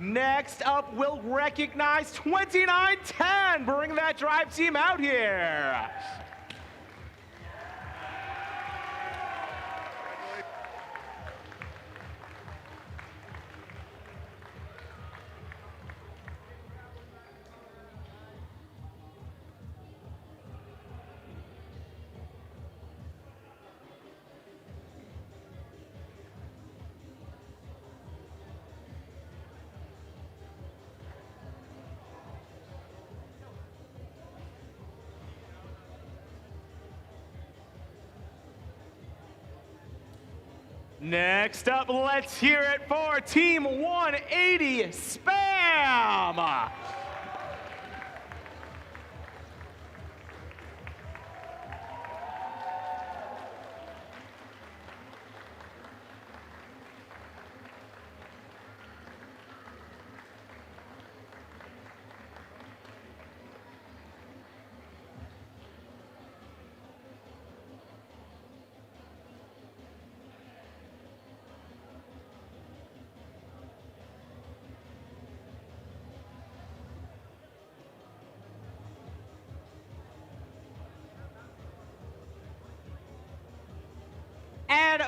Next up, we'll recognize 2910. Bring that drive team out here. Next up, let's hear it for Team 180 Spam.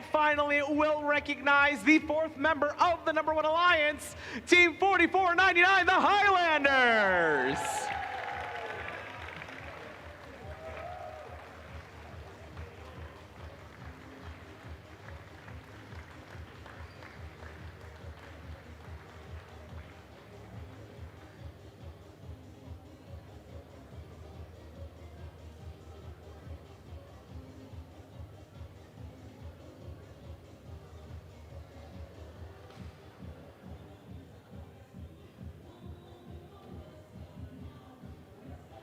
finally, we'll recognize the 4th member of the #1 Alliance, Team 4499, the Highlanders.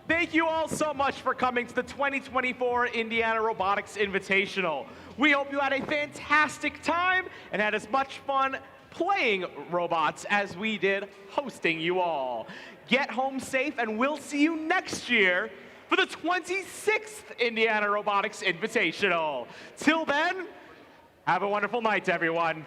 Thank you all so much for coming to the 2024 Indiana Robotics Invitational. We hope you had a fantastic time and had as much fun playing robots as we did hosting you all. Get home safe, and we'll see you next year for the 26th Indiana Robotics Invitational. Till then, have a wonderful night, everyone.